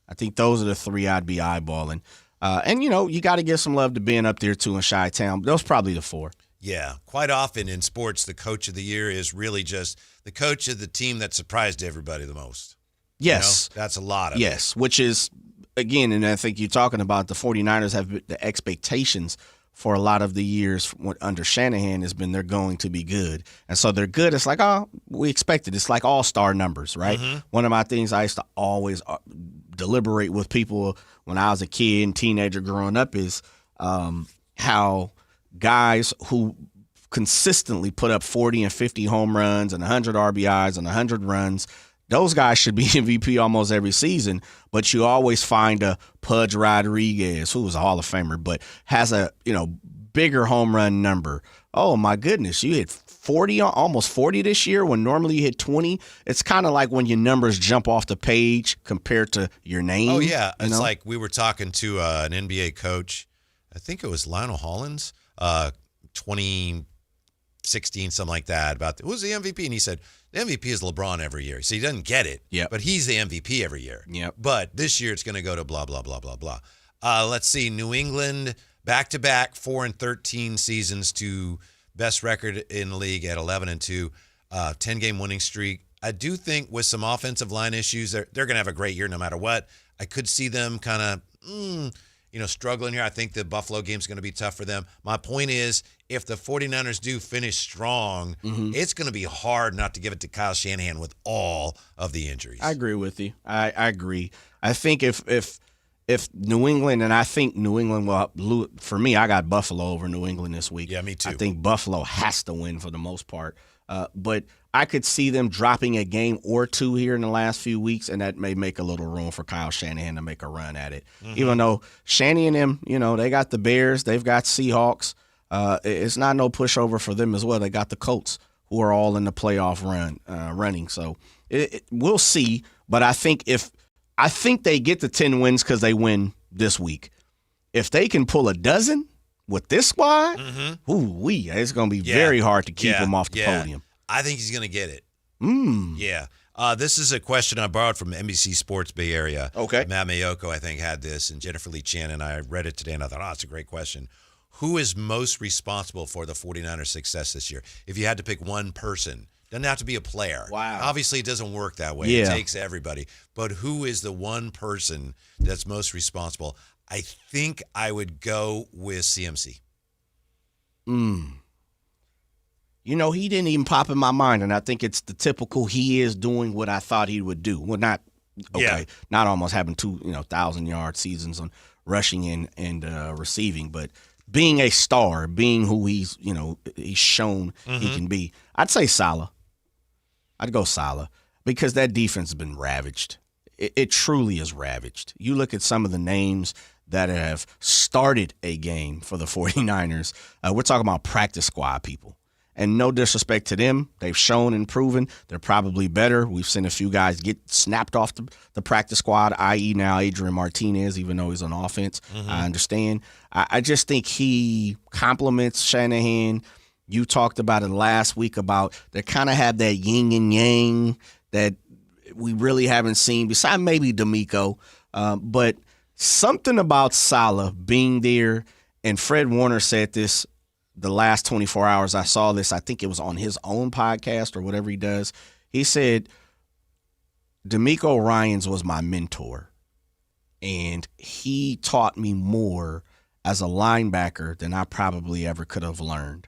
I think those are the 3 I'd be eyeballing. And, you got to give some love to Ben up there, too, in Chi-Town. Those probably the 4. Yeah. Quite often in sports, the Coach of the Year is really just the coach of the team that surprised everybody the most. Yes. You know, that's a lot of Yes, which is, again, and I think you're talking about the 49ers have the expectations for a lot of the years under Shanahan has been they're going to be good. And so they're good. It's like, oh, we expected. It's like all-star numbers, right? Mm-hmm. One of my things I used to always deliberate with people when I was a kid and teenager growing up is how guys who consistently put up 40 and 50 home runs and 100 RBIs and 100 runs, those guys should be MVP almost every season, but you always find a Pudge Rodriguez, who was a Hall of Famer, but has a bigger home run number. Oh, my goodness, you hit 40, almost 40 this year when normally you hit 20. It's kind of like when your numbers jump off the page compared to your name. Oh, yeah. It's like we were talking to an NBA coach, I think it was Lionel Hollins, 2016, something like that, about who's the MVP? And he said, the MVP is LeBron every year. So he doesn't get it, but he's the MVP every year. Yep. But this year it's going to go to blah, blah, blah, blah, blah. Let's see, New England, back-to-back 4-13 seasons to best record in the league at 11-2, 10-game winning streak. I do think with some offensive line issues, they're going to have a great year no matter what. I could see them kind of, struggling here. I think the Buffalo game's going to be tough for them. My point is, if the 49ers do finish strong, it's going to be hard not to give it to Kyle Shanahan with all of the injuries. I agree with you. I agree. I think if New England, and I think New England will, for me, I got Buffalo over New England this week. Yeah, me too. I think Buffalo has to win for the most part. But I could see them dropping a game or two here in the last few weeks, and that may make a little room for Kyle Shanahan to make a run at it. Mm-hmm. Even though Shanahan and them, they got the Bears, they've got Seahawks. It's not no pushover for them as well. They got the Colts, who are all in the playoff running. So we'll see. But I think they get the 10 wins because they win this week. If they can pull a dozen with this squad, it's going to be very hard to keep them off the podium. I think he's going to get it. Yeah. This is a question I borrowed from NBC Sports Bay Area. Okay. Matt Mayoko, I think, had this, and Jennifer Lee Chan, and I read it today, and I thought, it's a great question. Who is most responsible for the 49ers' success this year? If you had to pick one person, doesn't have to be a player. Wow. Obviously, it doesn't work that way. Yeah. It takes everybody. But who is the one person that's most responsible? I think I would go with CMC. He didn't even pop in my mind, and I think it's the typical he is doing what I thought he would do. Well, not almost having 1,000-yard seasons on rushing and receiving, but being a star, being who he's shown he can be. I'd say Salah. I'd go Salah because that defense has been ravaged. It truly is ravaged. You look at some of the names that have started a game for the 49ers. We're talking about practice squad people. And no disrespect to them. They've shown and proven they're probably better. We've seen a few guys get snapped off the practice squad, i.e. now Adrian Martinez, even though he's on offense. I understand. I just think he compliments Shanahan. You talked about it last week about they kind of have that yin and yang that we really haven't seen, besides maybe D'Amico. But something about Salah being there, and Fred Warner said this the last 24 hours I saw this. I think it was on his own podcast or whatever he does. He said, D'Amico Ryans was my mentor, and he taught me more as a linebacker than I probably ever could have learned.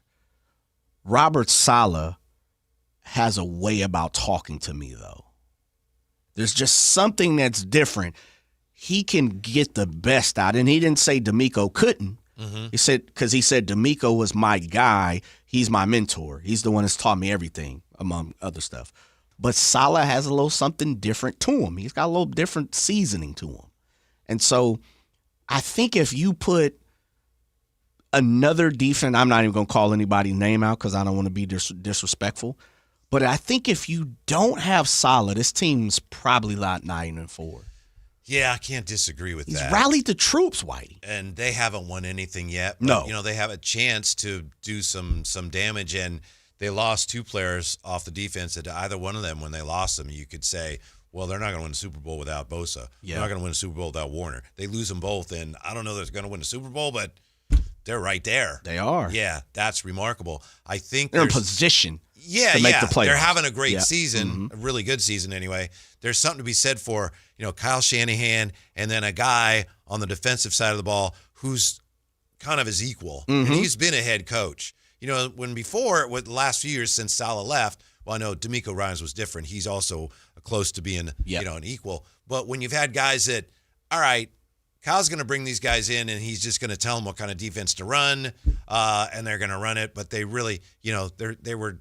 Robert Saleh has a way about talking to me, though. There's just something that's different. He can get the best out, and he didn't say D'Amico couldn't. He said, because he said D'Amico was my guy. He's my mentor. He's the one that's taught me everything, among other stuff. But Saleh has a little something different to him. He's got a little different seasoning to him. And so I think if you put another defense, I'm not even going to call anybody's name out because I don't want to be disrespectful, but I think if you don't have Saleh, this team's probably not 9-4. Yeah, I can't disagree with that. He's rallied the troops, Whitey. And they haven't won anything yet. But, No. they have a chance to do some damage, and they lost two players off the defense. That either one of them, when they lost them, you could say, well, they're not going to win the Super Bowl without Bosa. They're not going to win a Super Bowl without Warner. They lose them both, and I don't know that they're going to win the Super Bowl, but they're right there. They are. Yeah, that's remarkable. I think they're in position. to make the playoffs. They're having a great season, a really good season anyway. There's something to be said for, Kyle Shanahan and then a guy on the defensive side of the ball who's kind of his equal. And he's been a head coach. When before, with the last few years since Saleh left, well, I know DeMeco Ryans was different. He's also close to being, an equal. But when you've had guys that, all right, Kyle's going to bring these guys in and he's just going to tell them what kind of defense to run, and they're going to run it. But they really, they were,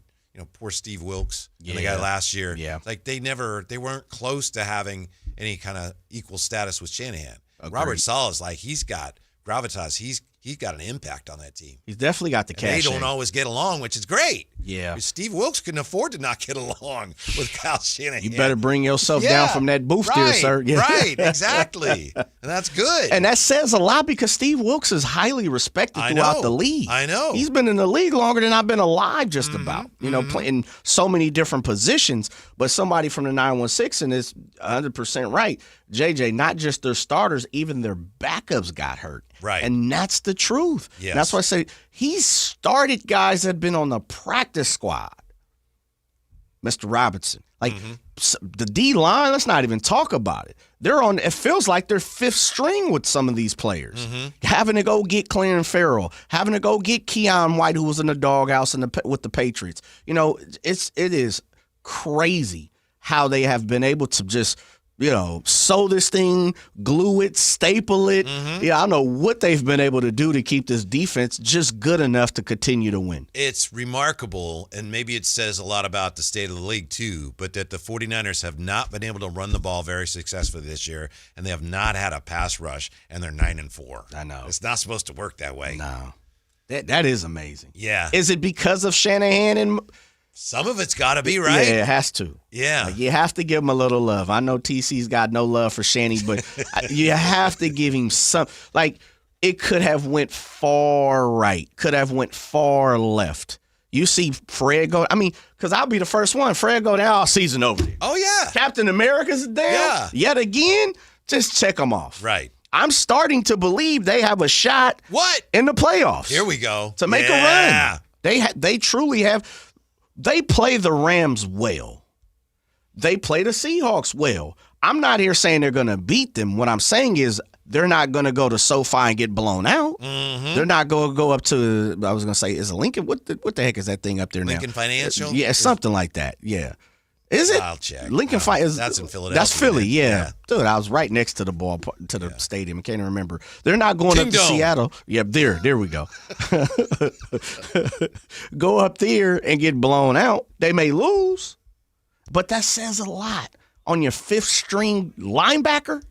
poor Steve Wilkes and the guy last year. Yeah. Like they weren't close to having any kind of equal status with Shanahan. Agreed. Robert Saleh is like, he's got gravitas. He's got an impact on that team. He's definitely got the cash. They don't always get along, which is great. Yeah. Steve Wilkes couldn't afford to not get along with Kyle Shanahan. You better bring yourself down from that booth there, sir. Yeah. Right, exactly. And that's good. And that says a lot because Steve Wilkes is highly respected throughout the league. I know. He's been in the league longer than I've been alive, just about. Playing so many different positions. But somebody from the 916 is 100% right. JJ, not just their starters, even their backups got hurt. Right. And that's the truth. Yes. That's why I say he's started guys that have been on the practice squad. Mr. Robinson. Like the D-line, let's not even talk about it. It feels like they're fifth string with some of these players. Having to go get Clarence Farrell, having to go get Keon White, who was in the doghouse with the Patriots. It is crazy how they have been able to just sew this thing, glue it, staple it. Yeah, I don't know what they've been able to do to keep this defense just good enough to continue to win. It's remarkable, and maybe it says a lot about the state of the league too, but that the 49ers have not been able to run the ball very successfully this year, and they have not had a pass rush, and they're 9-4. I know. It's not supposed to work that way. No. That is amazing. Yeah. Is it because of Shanahan and... Some of it's got to be, right? Yeah, it has to. Yeah. You have to give him a little love. I know TC's got no love for Shanny, but you have to give him some. Like, it could have went far right, could have went far left. You see Fred go, because I'll be the first one. Fred go down all season over there. Oh, yeah. Captain America's down. Yeah. Yet again, just check them off. Right. I'm starting to believe they have a shot in the playoffs. Here we go. To make a run. They truly have. They play the Rams well. They play the Seahawks well. I'm not here saying they're going to beat them. What I'm saying is they're not going to go to SoFi and get blown out. They're not going to go up to, I was going to say, is it Lincoln? What the heck is that thing up there now? Lincoln Financial? Yeah, something like that. Yeah. Is it? I'll check. Lincoln that's in Philadelphia. That's Philly, yeah. Dude, I was right next to the stadium. I can't even remember. They're not going up to Seattle. Yeah, there we go. Go up there and get blown out. They may lose, but that says a lot on your fifth string linebacker.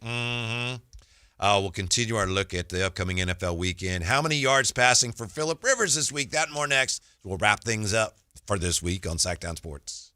We'll continue our look at the upcoming NFL weekend. How many yards passing for Phillip Rivers this week? That and more next. We'll wrap things up for this week on Sactown Sports.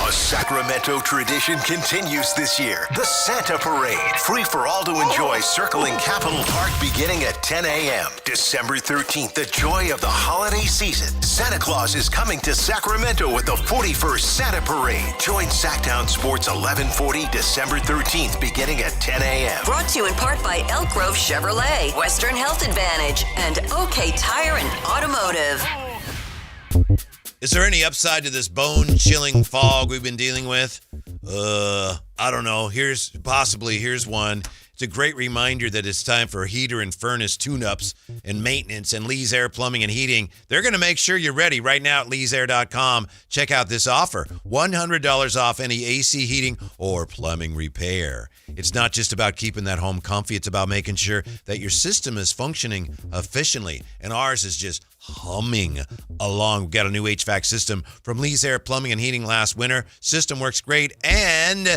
A Sacramento tradition continues this year. The Santa Parade. Free for all to enjoy circling Capitol Park beginning at 10 a.m. December 13th, the joy of the holiday season. Santa Claus is coming to Sacramento with the 41st Santa Parade. Join Sactown Sports 1140 December 13th beginning at 10 a.m. Brought to you in part by Elk Grove Chevrolet, Western Health Advantage, and OK Tire and Automotive. Is there any upside to this bone-chilling fog we've been dealing with? I don't know. Here's one. It's a great reminder that it's time for heater and furnace tune-ups and maintenance, and Lee's Air Plumbing and Heating. They're going to make sure you're ready right now at leesair.com. Check out this offer. $100 off any AC heating or plumbing repair. It's not just about keeping that home comfy. It's about making sure that your system is functioning efficiently, and ours is just humming along. We've got a new HVAC system from Lee's Air Plumbing and Heating last winter. System works great, and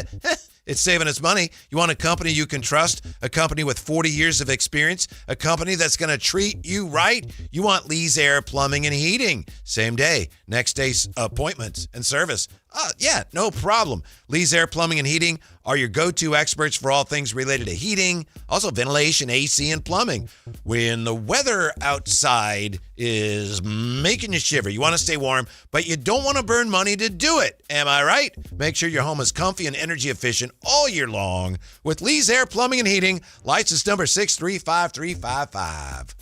it's saving us money. You want a company you can trust, a company with 40 years of experience, a company that's going to treat you right? You want Lee's Air Plumbing and Heating. Same day, next day's appointments and service. Yeah, no problem. Lee's Air Plumbing and Heating are your go-to experts for all things related to heating, also ventilation, AC, and plumbing. When the weather outside is making you shiver, you want to stay warm, but you don't want to burn money to do it. Am I right? Make sure your home is comfy and energy efficient all year long with Lee's Air Plumbing and Heating, license number 635355.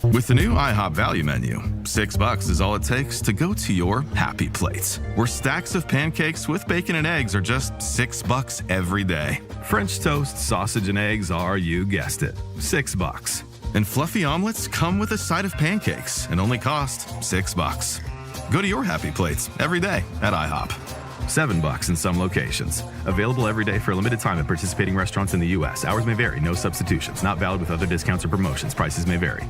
With the new IHOP value menu, $6 is all it takes to go to your happy plates, where stacks of pancakes with bacon and eggs are just $6 every day. French toast, sausage, and eggs are, you guessed it, $6. And fluffy omelets come with a side of pancakes and only cost $6. Go to your happy plates every day at IHOP. $7 in some locations. Available every day for a limited time at participating restaurants in the U.S. Hours may vary. No substitutions. Not valid with other discounts or promotions. Prices may vary.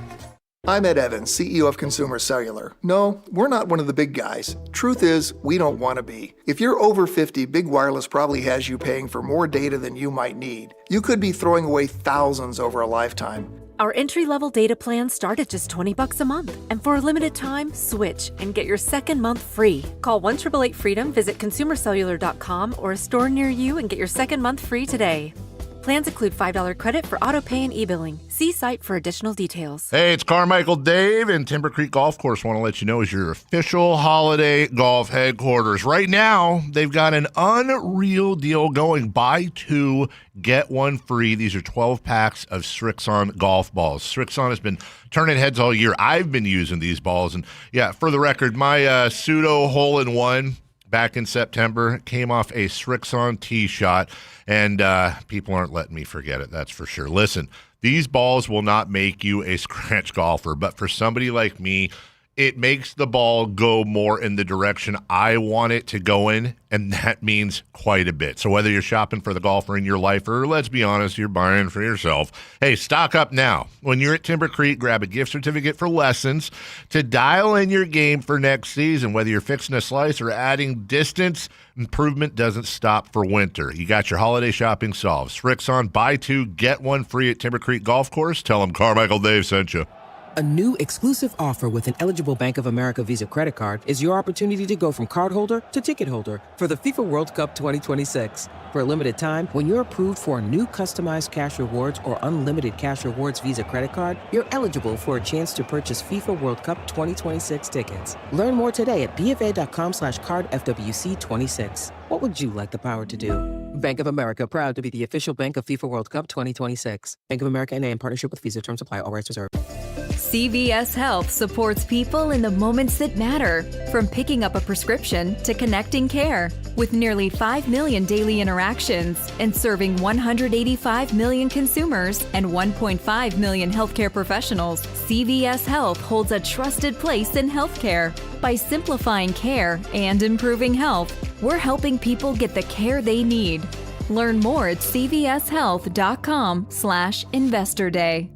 I'm Ed Evans, CEO of Consumer Cellular. No, we're not one of the big guys. Truth is, we don't want to be. If you're over 50, Big Wireless probably has you paying for more data than you might need. You could be throwing away thousands over a lifetime. Our entry-level data plans start at just $20 a month. And for a limited time, switch and get your second month free. Call 1-888-FREEDOM, visit consumercellular.com or a store near you and get your second month free today. Plans include $5 credit for auto pay and e-billing. See site for additional details. Hey, it's Carmichael Dave, and Timber Creek Golf Course want to let you know is your official holiday golf headquarters. Right now, they've got an unreal deal going. Buy two, get one free. These are 12 packs of Srixon golf balls. Srixon has been turning heads all year. I've been using these balls. And, yeah, for the record, my pseudo hole-in-one back in September came off a Srixon tee shot, and people aren't letting me forget it, that's for sure. Listen, these balls will not make you a scratch golfer, but for somebody like me, it makes the ball go more in the direction I want it to go in, and that means quite a bit. So whether you're shopping for the golfer in your life or, let's be honest, you're buying for yourself, hey, stock up now. When you're at Timber Creek, grab a gift certificate for lessons to dial in your game for next season. Whether you're fixing a slice or adding distance, improvement doesn't stop for winter. You got your holiday shopping solved. Srixon, buy two, get one free at Timber Creek Golf Course. Tell them Carmichael Dave sent you. A new exclusive offer with an eligible Bank of America Visa credit card is your opportunity to go from cardholder to ticket holder for the FIFA World Cup 2026. For a limited time, when you're approved for a new customized cash rewards or unlimited cash rewards Visa credit card, you're eligible for a chance to purchase FIFA World Cup 2026 tickets. Learn more today at bfa.com/cardfwc26. What would you like the power to do? Bank of America, proud to be the official bank of FIFA World Cup 2026. Bank of America N.A. in partnership with Visa. Terms apply. All rights reserved. CVS Health supports people in the moments that matter, from picking up a prescription to connecting care. With nearly 5 million daily interactions and serving 185 million consumers and 1.5 million healthcare professionals, CVS Health holds a trusted place in healthcare. By simplifying care and improving health, we're helping people get the care they need. Learn more at cvshealth.com/Investor Day.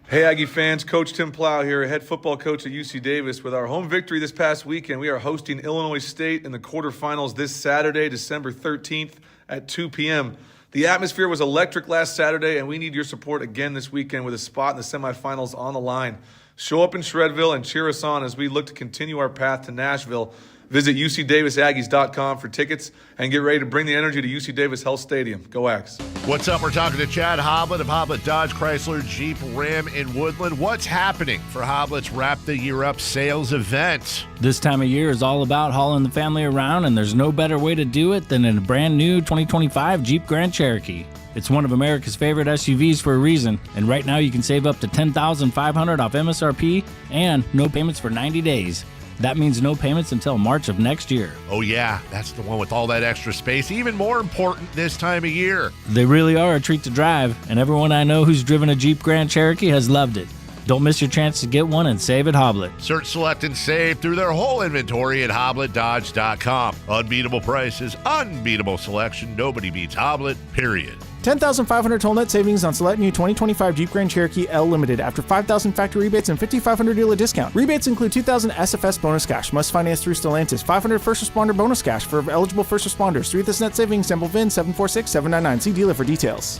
Hey Aggie fans, Coach Tim Plow here, head football coach at UC Davis. With our home victory this past weekend, we are hosting Illinois State in the quarterfinals this Saturday, December 13th at 2 p.m. The atmosphere was electric last Saturday, and we need your support again this weekend with a spot in the semifinals on the line. Show up in Shredville and cheer us on as we look to continue our path to Nashville. Visit UCDavisAggies.com for tickets and get ready to bring the energy to UC Davis Health Stadium. Go Ags. What's up? We're talking to Chad Hoblet of Hoblet Dodge Chrysler Jeep Ram in Woodland. What's happening for Hoblet's Wrap the Year Up sales event? This time of year is all about hauling the family around, and there's no better way to do it than in a brand new 2025 Jeep Grand Cherokee. It's one of America's favorite SUVs for a reason, and right now you can save up to $10,500 off MSRP and no payments for 90 days. That means no payments until March of next year. Oh yeah, that's the one with all that extra space. Even more important this time of year. They really are a treat to drive, and everyone I know who's driven a Jeep Grand Cherokee has loved it. Don't miss your chance to get one and save at Hoblet. Search, select, and save through their whole inventory at HobletDodge.com. Unbeatable prices, unbeatable selection. Nobody beats Hoblet, period. $10,500 total net savings on select new 2025 Jeep Grand Cherokee L Limited after $5,000 factory rebates and $5,500 dealer discount. Rebates include $2,000 SFS bonus cash. Must finance through Stellantis. $500 first responder bonus cash for eligible first responders. 3 this net savings. Sample VIN 746799. See dealer for details.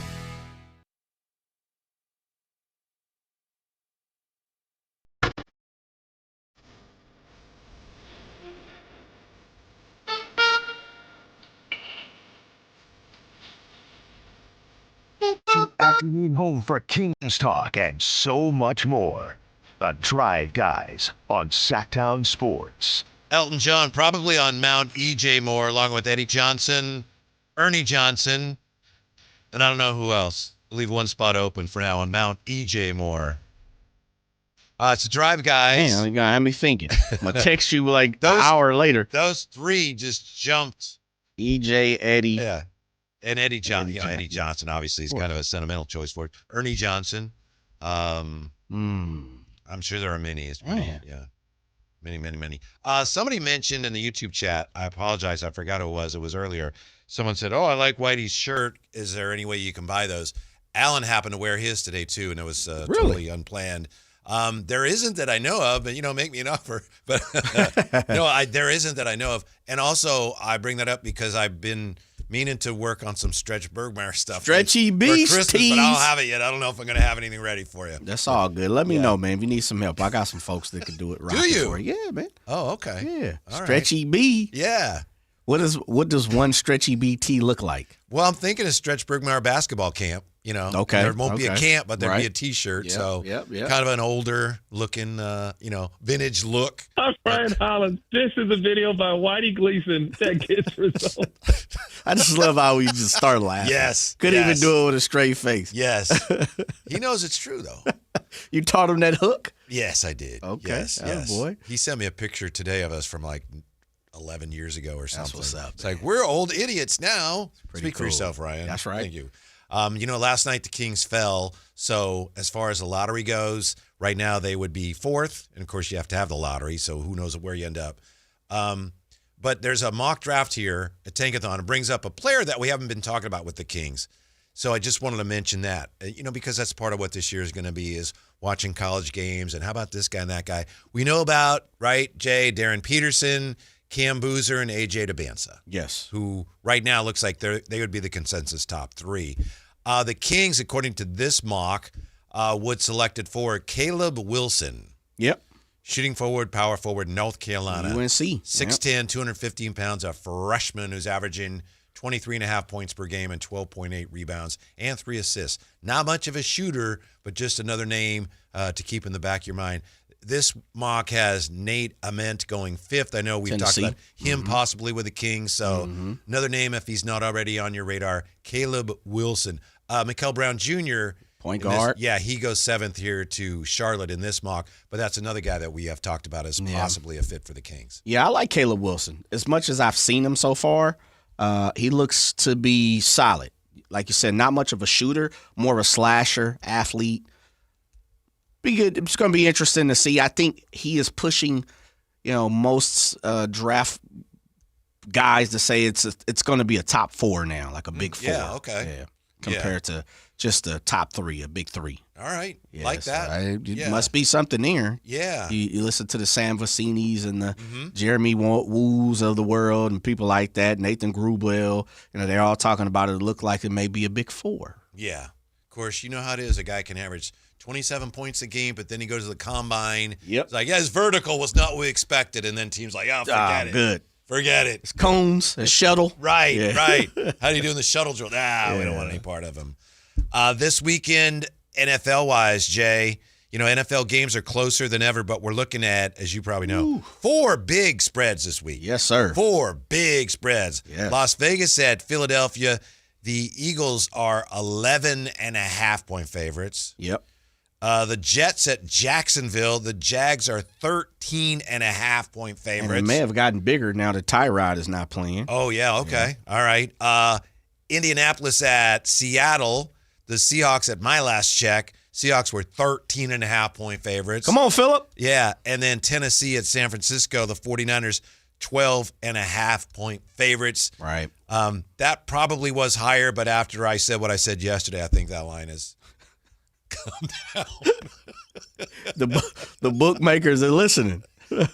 Afternoon home for Kings talk and so much more. The Drive Guys on Sactown Sports. Elton John probably on Mount E.J. Moore along with Eddie Johnson, Ernie Johnson, and I don't know who else. We'll leave one spot open for now on Mount E.J. Moore. It's a Drive Guys. Man, you got me thinking. I'm going to text you like an hour later. Those three just jumped. EJ, Eddie. Yeah. And Eddie Johnson. Eddie Johnson, obviously, is kind of a sentimental choice for it. Ernie Johnson. I'm sure there are many. Yeah. Many. Somebody mentioned in the YouTube chat, I apologize, I forgot who it was. It was earlier. Someone said, I like Whitey's shirt. Is there any way you can buy those? Alan happened to wear his today, too, and it was totally unplanned. There isn't that I know of, but, make me an offer. But no, there isn't that I know of. And also, I bring that up because I've been meaning to work on some Stretch Bergmeyer stuff. Stretchy Beast for Christmas, but I don't have it yet. I don't know if I'm going to have anything ready for you. That's all good. Let me know, man. If you need some help, I got some folks that can do it right. Do you? For you. Yeah, man. Oh, okay. Yeah. All Stretchy B. Yeah. What does one Stretchy BT look like? Well, I'm thinking of Stretch Bergmeyer basketball camp. Okay. There won't be a camp, but there'll be a T-shirt. Yep. Kind of an older looking, vintage look. I'm Brian Hollins. This is a video by Whitey Gleason that gets results. I just love how we just start laughing. Yes. Couldn't even do it with a straight face. Yes. He knows it's true, though. You taught him that hook? Yes, I did. Okay. Yes. Boy. He sent me a picture today of us from like 11 years ago or something. That's what's up. It's like, we're old idiots now. Speak cool. for yourself, Ryan. That's right. Thank you. Last night the Kings fell. So as far as the lottery goes, right now they would be fourth. And, of course, you have to have the lottery, so who knows where you end up. But there's a mock draft here at Tankathon. It brings up a player that we haven't been talking about with the Kings. So I just wanted to mention that, because that's part of what this year is going to be is watching college games. And how about this guy and that guy? We know about, right, Jay, Darren Peterson, Cam Boozer, and AJ DeBansa. Yes. Who right now looks like they would be the consensus top three. The Kings, according to this mock, would select it for Caleb Wilson. Yep. Shooting forward, power forward, North Carolina. UNC. 6'10", 215 pounds, a freshman who's averaging 23.5 points per game and 12.8 rebounds and 3 assists. Not much of a shooter, but just another name to keep in the back of your mind. This mock has Nate Ament going fifth. I know we've Tennessee. talked about him possibly with the Kings. So another name, if he's not already on your radar, Caleb Wilson. Mikael Brown Jr., point guard. he goes seventh here to Charlotte in this mock. But that's another guy that we have talked about as possibly a fit for the Kings. Yeah, I like Caleb Wilson. As much as I've seen him so far, he looks to be solid. Like you said, not much of a shooter, more of a slasher, athlete. Be good. It's going to be interesting to see. I think he is pushing, most draft guys to say it's going to be a top 4 now, like a big 4. Yeah, okay. Yeah, compared to just a top 3, a big 3. All right, Yes, like that. It must be something there. Yeah. You listen to the Sam Vicinis and the Jeremy Woos of the world and people like that, Nathan Grubel, they're all talking about it look like it may be a big 4. Yeah. Of course, you know how it is. A guy can average 27 points a game, but then he goes to the combine. Yep. It's like, his vertical was not what we expected. And then teams like, forget it. Good. Forget it. It's cones, a shuttle. Right. How do you do in the shuttle drill? We don't want any part of him. This weekend, NFL-wise, Jay, NFL games are closer than ever, but we're looking at, as you probably know, 4 big spreads this week. Yes, sir. 4 big spreads. Yes. Las Vegas at Philadelphia. The Eagles are 11.5-point favorites. Yep. The Jets at Jacksonville. The Jags are 13.5-point favorites. And it may have gotten bigger now that Tyrod is not playing. Oh, yeah. Okay. Yeah. All right. Indianapolis at Seattle. The Seahawks, at my last check, Seahawks were 13.5-point favorites. Come on, Phillip. Yeah. And then Tennessee at San Francisco, the 49ers, 12.5-point favorites. Right. That probably was higher, but after I said what I said yesterday, I think that line is come down. The bookmakers are listening.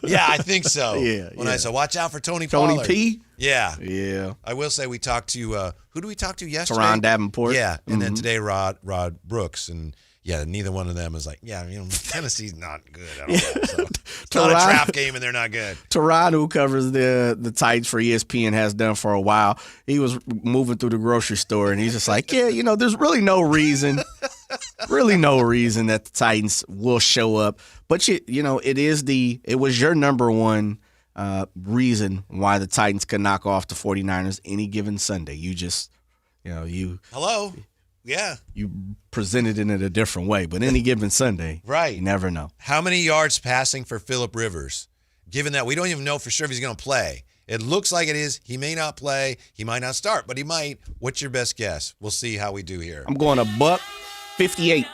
Yeah, I think so. When I said, watch out for Tony Pollard. P? Yeah. Yeah. I will say we talked to, who did we talk to yesterday? Teron Davenport. Yeah. And then today, Rod Brooks. And yeah, neither one of them is like, Tennessee's not good at all. So it's not a trap game and they're not good. Teron, who covers the Titans for ESPN, has done for a while. He was moving through the grocery store and he's just like, there's really no reason that the Titans will show up. But it was your number one reason why the Titans could knock off the 49ers any given Sunday. You just, Hello. Yeah. You presented it in a different way. But any given Sunday, right, you never know. How many yards passing for Phillip Rivers? Given that we don't even know for sure if he's going to play. It looks like it is. He may not play. He might not start, but he might. What's your best guess? We'll see how we do here. I'm going $158.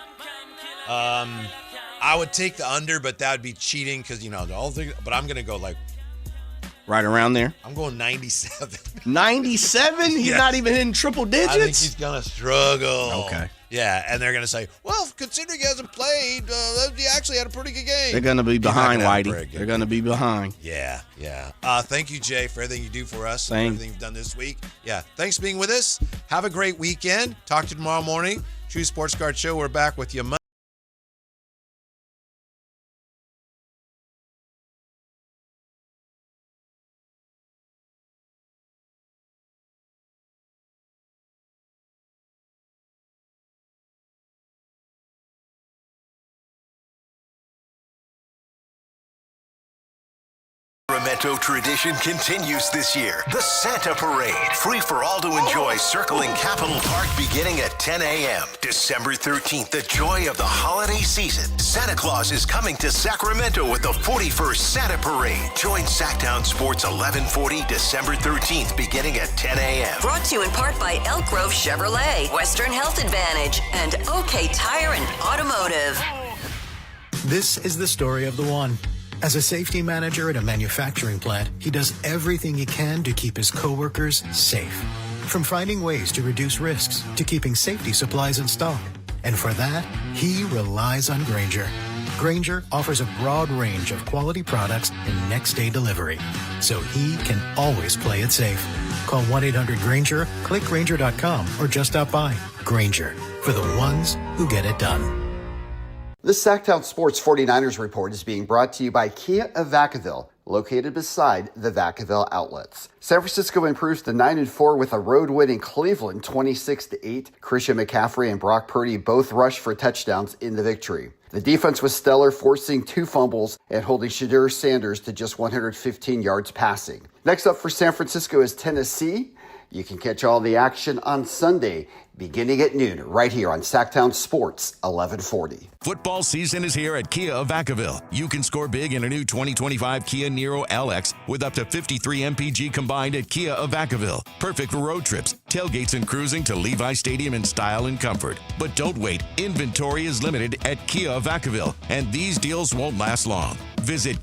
I would take the under, but that would be cheating because, the whole thing. But I'm going to go like. Right around there? I'm going 97. 97? He's not even in triple digits? I think he's going to struggle. Okay. Yeah, and they're going to say, well, considering he hasn't played, he actually had a pretty good game. They're going to be behind, Whitey. They're going to be behind. Yeah. Thank you, Jay, for everything you do for us. Same. Everything you've done this week. Yeah, thanks for being with us. Have a great weekend. Talk to you tomorrow morning. True Sports Card Show. We're back with you Monday. Sacramento tradition continues this year. The Santa Parade, free for all to enjoy, circling Capitol Park beginning at 10 a.m. December 13th, the joy of the holiday season. Santa Claus is coming to Sacramento with the 41st Santa Parade. Join Sactown Sports 1140 December 13th beginning at 10 a.m. Brought to you in part by Elk Grove Chevrolet, Western Health Advantage, and OK Tire and Automotive. This is the story of the one. As a safety manager at a manufacturing plant, he does everything he can to keep his coworkers safe. From finding ways to reduce risks to keeping safety supplies in stock. And for that, he relies on Grainger. Grainger offers a broad range of quality products and next-day delivery, so he can always play it safe. Call 1-800-GRAINGER, click Grainger.com, or just stop by. Grainger, for the ones who get it done. This Sactown Sports 49ers report is being brought to you by Kia of Vacaville, located beside the Vacaville outlets. San Francisco improves to 9-4 with a road win in Cleveland, 26-8. Christian McCaffrey and Brock Purdy both rushed for touchdowns in the victory. The defense was stellar, forcing 2 fumbles and holding Shadur Sanders to just 115 yards passing. Next up for San Francisco is Tennessee. You can catch all the action on Sunday, beginning at noon, right here on Sactown Sports 1140. Football season is here at Kia of Vacaville. You can score big in a new 2025 Kia Niro LX with up to 53 MPG combined at Kia of Vacaville. Perfect for road trips, tailgates, and cruising to Levi Stadium in style and comfort. But don't wait. Inventory is limited at Kia of Vacaville, and these deals won't last long. Visit